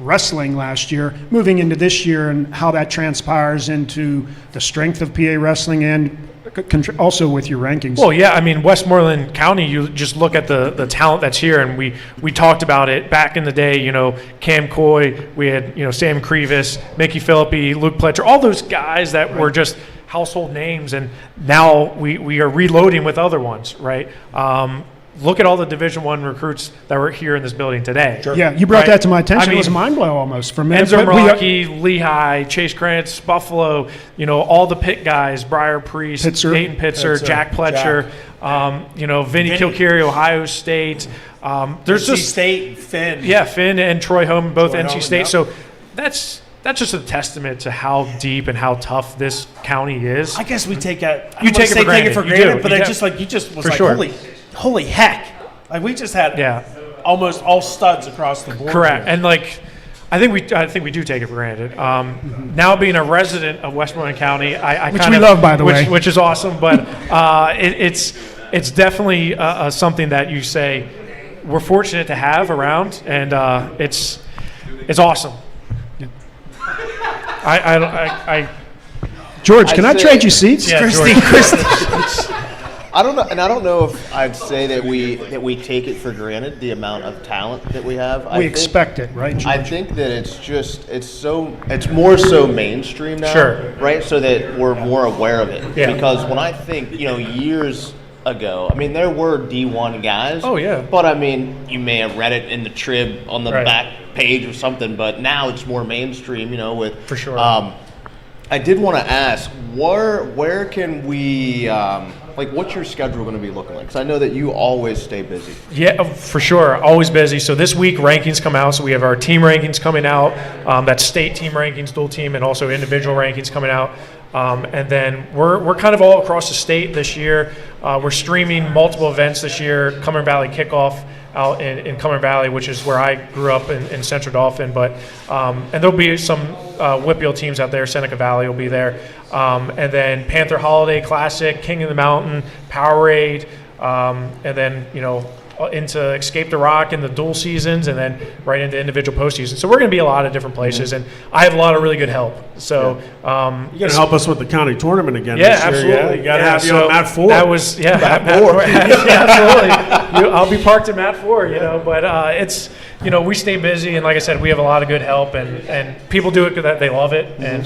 wrestling last year, moving into this year, and how that transpires into the strength of PA wrestling and also with your rankings? Well, yeah, I mean, Westmoreland County, you just look at the talent that's here, and we talked about it back in the day, Cam Coy, we had, Sam Crevis, Mickey Philippi, Luke Pletcher, all those guys that were just household names, and now we are reloading with other ones, right? Look at all the Division I recruits that were here in this building today. Sure. Yeah, you brought that to my attention. It was a mind blow almost for me. Enzo Rocky, Lehigh, Chase Krantz, Buffalo, all the Pitt guys, Briar Priest, Dayton Pitzer, Jack Pletcher, Vinny Kilkeary, Ohio State. There's NC just State, Finn. Yeah, Finn and Troy Home, both NC State. Yep. So that's just a testament to how deep and how tough this county is. I guess we take it. You take it for granted. But you just was like, holy heck! Like we just had almost all studs across the board. Correct, here. And I think we do take it for granted. Now being a resident of Westmoreland County, which we love, by the way, which is awesome. But it's definitely something that you say we're fortunate to have around, and it's awesome. George, can I trade you seats? Yeah, Christy. I don't know if I'd say that we take it for granted, the amount of talent that we have. We expect it, right, George? I think that it's more so mainstream now, sure, right? So that we're more aware of it. Yeah. Because when I think, years ago, there were D1 guys. Oh yeah. But you may have read it in the Trib on the back page or something. But now it's more mainstream, with for sure. I did want to ask, where can we? What's your schedule going to be looking like? Because I know that you always stay busy. Yeah, for sure. Always busy. So this week, rankings come out. So we have our team rankings coming out. That's state team rankings, dual team, and also individual rankings coming out. And then we're kind of all across the state this year. We're streaming multiple events this year. Cumberland Valley Kickoff out in Cumberland Valley, which is where I grew up in Central Dauphin. But and there'll be some Whitfield teams out there. Seneca Valley will be there. And then Panther Holiday Classic, King of the Mountain, Powerade, and then into Escape the Rock in the dual seasons, and then right into individual postseason. So we're going to be a lot of different places, and I have a lot of really good help. So you're going to help us with the county tournament again. Yeah, this year, absolutely. Yeah? You got to have you on Mat 4. That was Mat 4. Absolutely. I'll be parked at Mat 4. But it's we stay busy, and like I said, we have a lot of good help, and people do it because they love it, and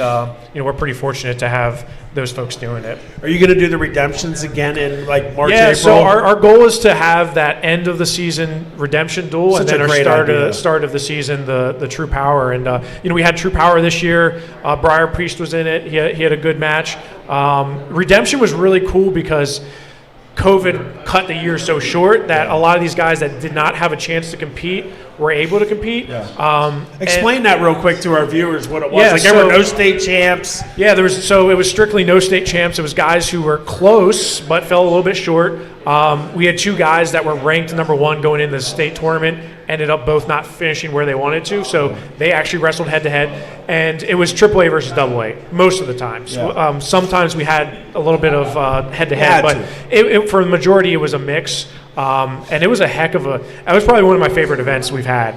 we're pretty fortunate to have those folks doing it. Are you going to do the redemptions again in March, yeah, April? So our goal is to have that end of the season redemption duel, Such and then our start of the season the True Power. And we had True Power this year. Briar Priest was in it. He had a good match. Redemption was really cool because COVID cut the year so short that a lot of these guys that did not have a chance to compete were able to compete. Yeah. Explain that real quick to our viewers what it was. There were no state champs. Yeah, it was strictly no state champs. It was guys who were close but fell a little bit short. We had two guys that were ranked number 1 going into the state tournament, ended up both not finishing where they wanted to, so they actually wrestled head-to-head, and it was AAA versus AA most of the times. Yeah. Sometimes we had a little bit of head-to-head, but for the majority it was a mix. And it was a heck of that was probably one of my favorite events we've had.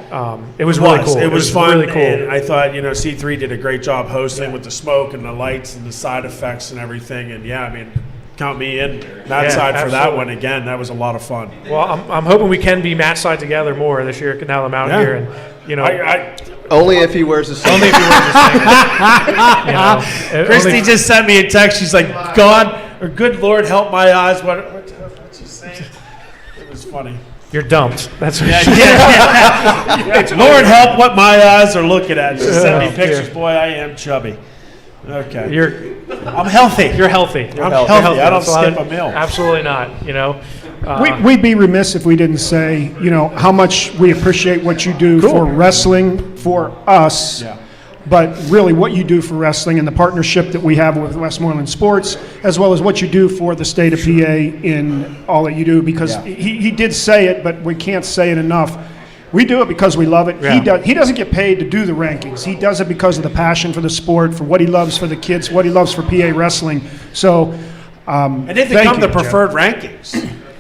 It was really cool. It was fun. Really cool. And I thought, C3 did a great job hosting with the smoke and the lights and the side effects and everything. And count me in that side for that one again. That was a lot of fun. Well, I'm hoping we can be mat side together more this year now that I'm out here. And, only if he wears a singlet. Only if he wears a singlet. Christy just sent me a text. She's like, God, or good Lord, help my eyes. What's she saying? It was funny. You're dumped. That's what Lord help what my eyes are looking at. She sent me pictures. Boy, I am chubby. Okay. I'm healthy. You're healthy. I'm healthy. I don't skip a meal. Absolutely not. We'd be remiss if we didn't say, how much we appreciate what you do for wrestling for us. Yeah. But really what you do for wrestling and the partnership that we have with Westmoreland Sports, as well as what you do for the state of PA in all that you do, because he did say it, but we can't say it enough. We do it because we love it. Yeah. He doesn't get paid to do the rankings. He does it because of the passion for the sport, for what he loves for the kids, what he loves for PA wrestling. So, and they've become the preferred rankings.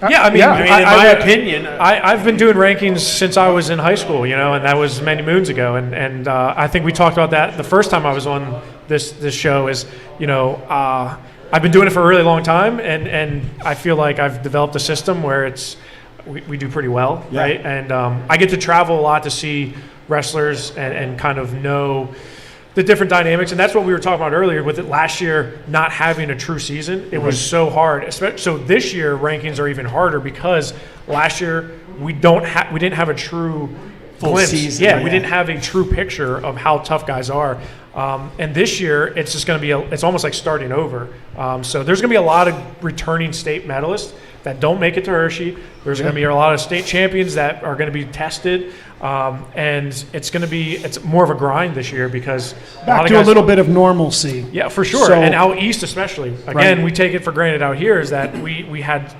Yeah, I mean, in my opinion, I've been doing rankings since I was in high school, and that was many moons ago. And I think we talked about that the first time I was on this show. Is I've been doing it for a really long time, and I feel like I've developed a system where we do pretty well, right? And I get to travel a lot to see wrestlers and kind of know the different dynamics, and that's what we were talking about earlier with it last year not having a true season. It was so hard. So this year rankings are even harder because last year we didn't have a true full glimpse. season. Yeah, we didn't have a true picture of how tough guys are. And this year it's just going to be it's almost like starting over. So there's going to be a lot of returning state medalists that don't make it to Hershey. There's going to be a lot of state champions that are going to be tested. And it's more of a grind this year because back to a little bit of normalcy. Yeah, for sure. So, and out east especially. Again, we take it for granted out here is that we had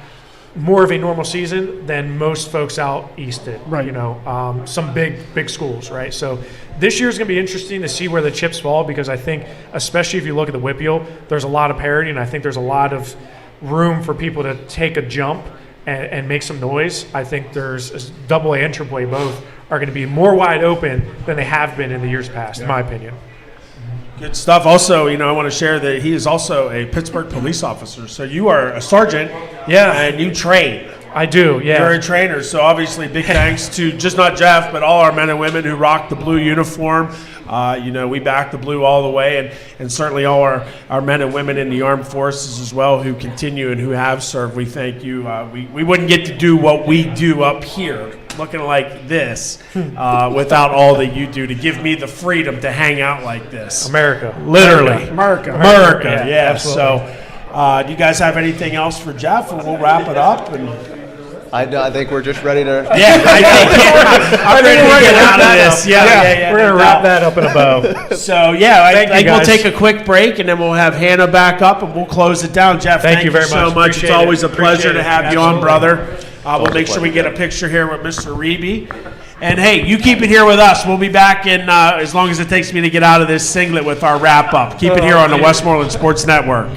more of a normal season than most folks out east did. Right. Some big schools, right? So this year is going to be interesting to see where the chips fall because I think, especially if you look at the WPIAL, there's a lot of parity, and I think there's a lot of room for people to take a jump and make some noise. I think there's AA and AAA both are going to be more wide open than they have been in the years past, in my opinion. Good stuff. Also, I want to share that he is also a Pittsburgh police officer. So you are a sergeant, and you train. I do, yeah. You're a trainer, so obviously big thanks to just not Jeff, but all our men and women who rock the blue uniform. We back the blue all the way, and certainly all our men and women in the armed forces as well who continue and who have served. We thank you. We wouldn't get to do what we do up here, looking like this, without all that you do to give me the freedom to hang out like this. America. Literally. America. Yeah. Absolutely. So, do you guys have anything else for Jeff, and we'll wrap it up? I think we're just ready to. Yeah, I'm ready to get out of this. Yeah. We're going to wrap that up in a bow. So, I think we'll guys. take a quick break, and then we'll have Hannah back up, and we'll close it down. Jeff, thank you very so much. much. Appreciate It's always it. a pleasure Appreciate to it. have you on, Absolutely. brother. We'll make sure we get a picture here with Mr. Reeby. And, hey, you keep it here with us. We'll be back in as long as it takes me to get out of this singlet with our wrap-up. Keep it here on the Westmoreland Sports Network.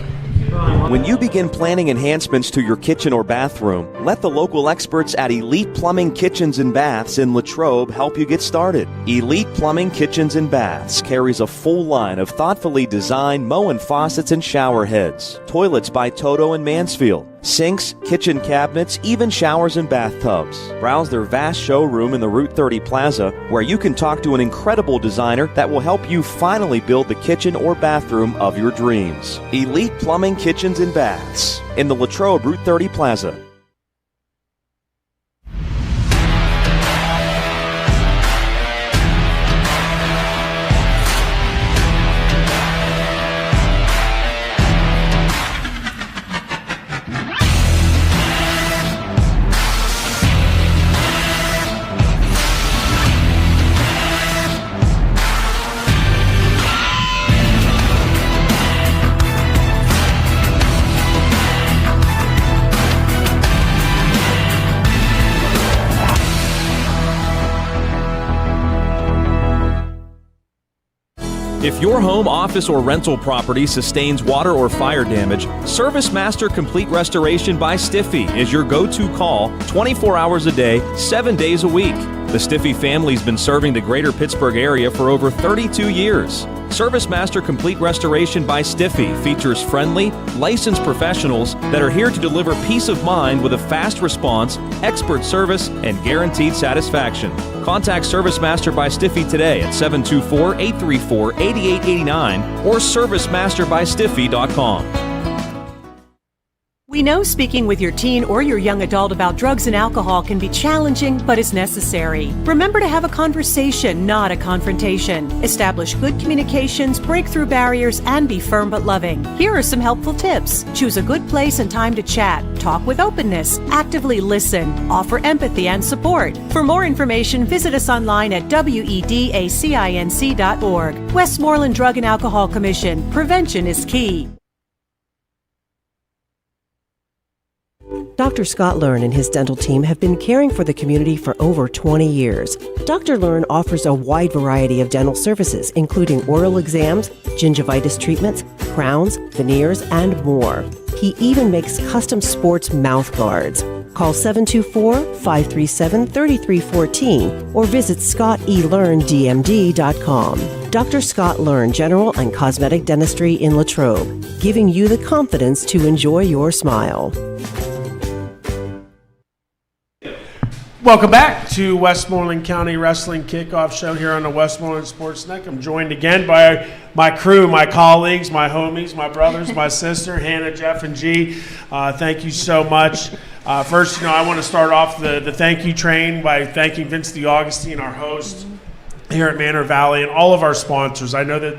When you begin planning enhancements to your kitchen or bathroom, let the local experts at Elite Plumbing Kitchens and Baths in Latrobe help you get started. Elite Plumbing Kitchens and Baths carries a full line of thoughtfully designed Moen faucets and shower heads, toilets by Toto and Mansfield, sinks, kitchen cabinets, even showers and bathtubs. Browse their vast showroom in the Route 30 Plaza, where you can talk to an incredible designer that will help you finally build the kitchen or bathroom of your dreams. Elite Plumbing Kitchens and Baths in the Latrobe Route 30 Plaza. If your home, office, or rental property sustains water or fire damage, Service Master Complete Restoration by Stiffy is your go-to call 24 hours a day, 7 days a week. The Stiffy family's been serving the greater Pittsburgh area for over 32 years. Service Master Complete Restoration by Stiffy features friendly, licensed professionals that are here to deliver peace of mind with a fast response, expert service, and guaranteed satisfaction. Contact Service Master by Stiffy today at 724-834-8889 or servicemasterbystiffy.com. We know speaking with your teen or your young adult about drugs and alcohol can be challenging, but is necessary. Remember to have a conversation, not a confrontation. Establish good communications, break through barriers, and be firm but loving. Here are some helpful tips. Choose a good place and time to chat. Talk with openness. Actively listen. Offer empathy and support. For more information, visit us online at wedacinc.org. Westmoreland Drug and Alcohol Commission. Prevention is key. Dr. Scott Learn and his dental team have been caring for the community for over 20 years. Dr. Learn offers a wide variety of dental services, including oral exams, gingivitis treatments, crowns, veneers, and more. He even makes custom sports mouth guards. Call 724-537-3314 or visit scottelern.dmd.com. Dr. Scott Learn General and Cosmetic Dentistry in Latrobe, giving you the confidence to enjoy your smile. Welcome back to Westmoreland County Wrestling Kickoff Show here on the Westmoreland Sports Network. I'm joined again by my crew, my colleagues, my homies, my brothers, my sister, Hannah, Jeff, and G. Thank you so much. First, I want to start off the thank you train by thanking Vince DeAugustine, our host here at Manor Valley, and all of our sponsors. I know that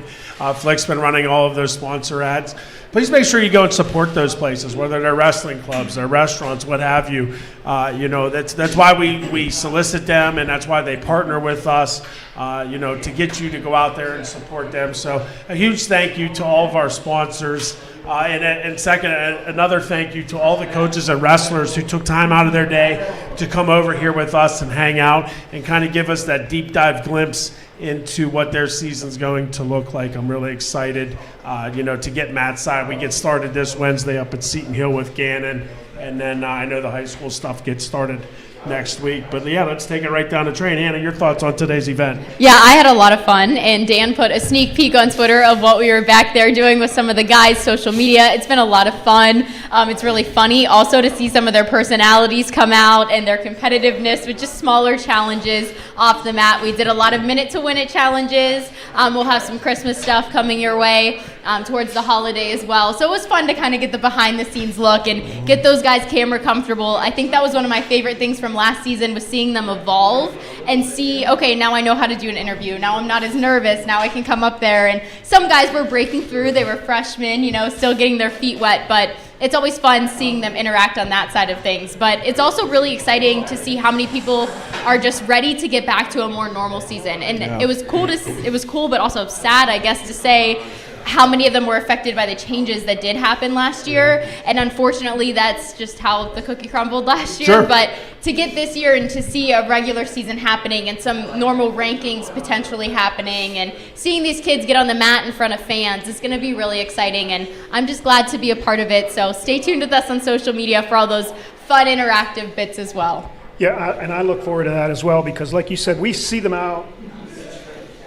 Flick's been running all of those sponsor ads. Please make sure you go and support those places, whether they're wrestling clubs, they're restaurants, what have you. That's why we solicit them, and that's why they partner with us, to get you to go out there and support them. So a huge thank you to all of our sponsors. And second, another thank you to all the coaches and wrestlers who took time out of their day to come over here with us and hang out and kind of give us that deep dive glimpse into what their season's going to look like. I'm really excited, to get Matt's side. We get started this Wednesday up at Seton Hill with Gannon, and then I know the high school stuff gets started next week. But yeah, let's take it right down the train. Hannah, your thoughts on today's event? Yeah, I had a lot of fun, and Dan put a sneak peek on Twitter of what we were back there doing with some of the guys' social media. It's been a lot of fun. It's really funny also to see some of their personalities come out and their competitiveness with just smaller challenges off the mat. We did a lot of minute to win it challenges. We'll have some Christmas stuff coming your way towards the holiday as well. So it was fun to kind of get the behind the scenes look and get those guys camera comfortable. I think that was one of my favorite things from last season, was seeing them evolve and see, okay, now I know how to do an interview. Now I'm not as nervous. Now I can come up there. And some guys were breaking through. They were freshmen, still getting their feet wet, but it's always fun seeing them interact on that side of things. But it's also really exciting to see how many people are just ready to get back to a more normal season. And it was cool but also sad, I guess, to say how many of them were affected by the changes that did happen last year. And unfortunately, that's just how the cookie crumbled last year. Sure. But to get this year and to see a regular season happening and some normal rankings potentially happening and seeing these kids get on the mat in front of fans is going to be really exciting. And I'm just glad to be a part of it. So stay tuned with us on social media for all those fun interactive bits as well. Yeah, and I look forward to that as well, because like you said, we see them out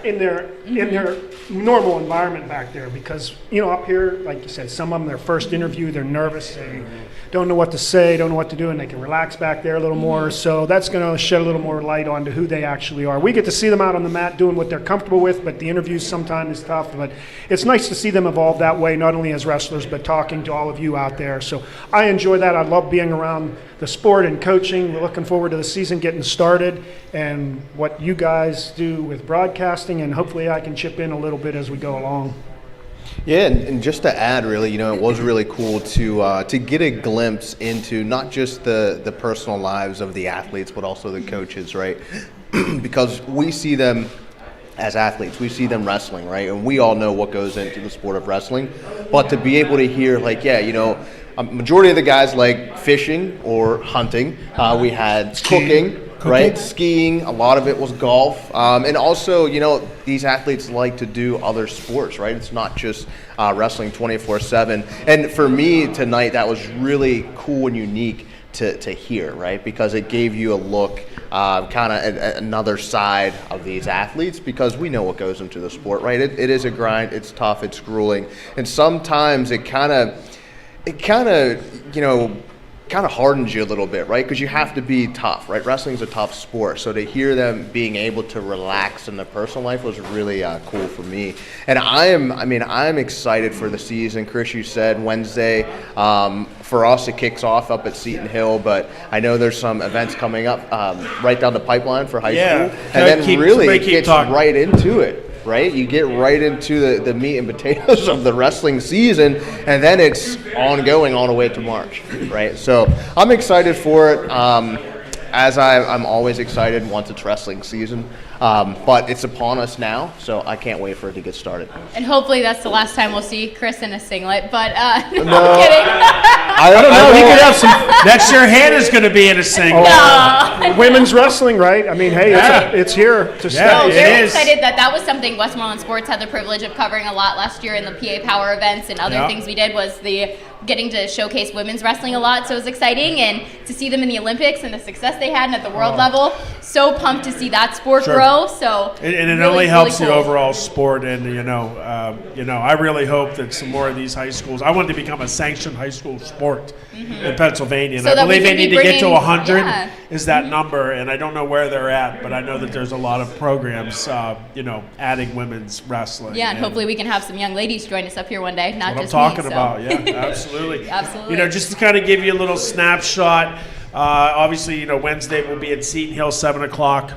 in their normal environment back there, because up here, like you said, some of them, their first interview, they're nervous, they don't know what to say, don't know what to do, and they can relax back there a little more. So that's going to shed a little more light onto who they actually are. We get to see them out on the mat doing what they're comfortable with, but the interviews sometimes is tough. But it's nice to see them evolve that way, not only as wrestlers, but talking to all of you out there. So I enjoy that. I love being around the sport and coaching. We're looking forward to the season getting started and what you guys do with broadcasting, and hopefully I can chip in a little bit as we go along. Yeah, and just to add, really, it was really cool to get a glimpse into not just the personal lives of the athletes, but also the coaches, right? Because we see them as athletes, we see them wrestling, right? And we all know what goes into the sport of wrestling. But to be able to hear, a majority of the guys like fishing or hunting. We had cooking. Right, skiing, a lot of it was golf, and also, these athletes like to do other sports, right? It's not just wrestling 24/7. And for me tonight, that was really cool and unique to hear, right? Because it gave you a look, kind of another side of these athletes, because we know what goes into the sport, right? It is a grind, it's tough, it's grueling, and sometimes it kind of hardens you a little bit, right? Because you have to be tough, right? Wrestling's a tough sport. So to hear them being able to relax in their personal life was really cool for me. And I'm excited for the season. Chris, you said Wednesday. For us, it kicks off up at Seton Hill, but I know there's some events coming up right down the pipeline for high school. And then really it gets right into it. Right, you get right into the meat and potatoes of the wrestling season, and then it's ongoing all the way to March, right? So I'm excited for it, as I'm always excited once it's wrestling season, but it's upon us now, so I can't wait for it to get started. And hopefully that's the last time we'll see Chris in a singlet, but no, I'm kidding. I don't know. He could have some. Next year, Hannah's going to be in a single. Women's wrestling, right? I mean, hey, it's here to stay. So very excited that was something Westmoreland Sports had the privilege of covering a lot last year in the PA Power events and other things we did was the getting to showcase women's wrestling a lot. So it was exciting, and to see them in the Olympics and the success they had and at the world level. So pumped to see that sport grow. So and it really, only helps really the cool. overall sport. And I really hope that some more of these high schools. I want it to become a sanctioned high school sport in Pennsylvania. And So I that we believe they can need be to get to bringing- 100 yeah. is that number. And I don't know where they're at, but I know that there's a lot of programs, adding women's wrestling. Yeah, and hopefully we can have some young ladies join us up here one day, not What I'm just talking me. about, yeah, absolutely. Absolutely. Just to kind of give you a little snapshot, obviously, Wednesday we'll be at Seton Hill, 7 o'clock.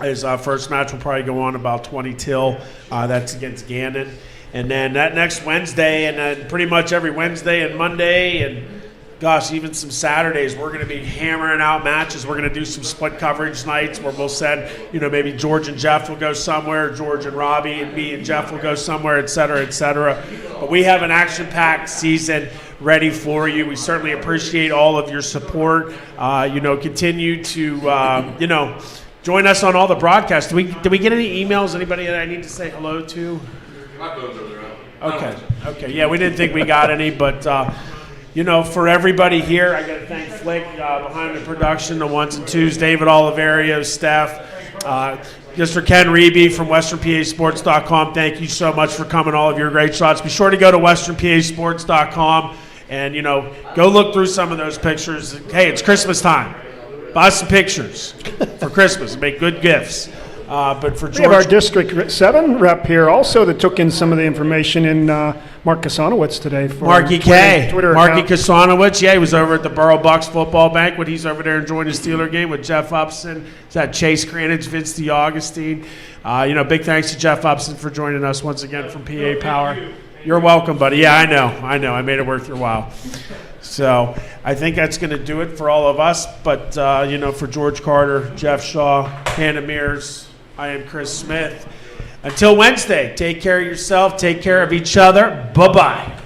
His first match will probably go on about 20 till. That's against Gannon. And then that next Wednesday, and then pretty much every Wednesday and Monday, and gosh, even some Saturdays, we're going to be hammering out matches. We're going to do some split coverage nights where we'll send, maybe George and Jeff will go somewhere, George and Robbie and me and Jeff will go somewhere, et cetera, et cetera. But we have an action-packed season ready for you. We certainly appreciate all of your support. Continue to, join us on all the broadcasts. Did we get any emails? Anybody that I need to say hello to? My phone's over there. Okay. Yeah, we didn't think we got any, but for everybody here, I got to thank Flick behind the production, the ones and twos, David Oliverio, Steph, Mr. Ken Reby from WesternPASports.com. Thank you so much for coming. All of your great shots. Be sure to go to WesternPASports.com and go look through some of those pictures. Hey, it's Christmas time. Buy some pictures for Christmas. Make good gifts. But for George, We have our District 7 rep here also that took in some of the information in Mark Kasanowicz today. For Marky K. Twitter Marky account. Kasanowicz. Yeah, he was over at the Borough Bucks football banquet. He's over there enjoying his Steeler game with Jeff Upson. Is that Chase Cranage, Vince DeAugustine? Big thanks to Jeff Upson for joining us once again from PA Power. You're welcome, buddy. Yeah, I know. I made it worth your while. So I think that's going to do it for all of us. But, for George Carter, Jeff Shaw, Hannah Mears, I am Chris Smith. Until Wednesday, take care of yourself, take care of each other. Bye-bye.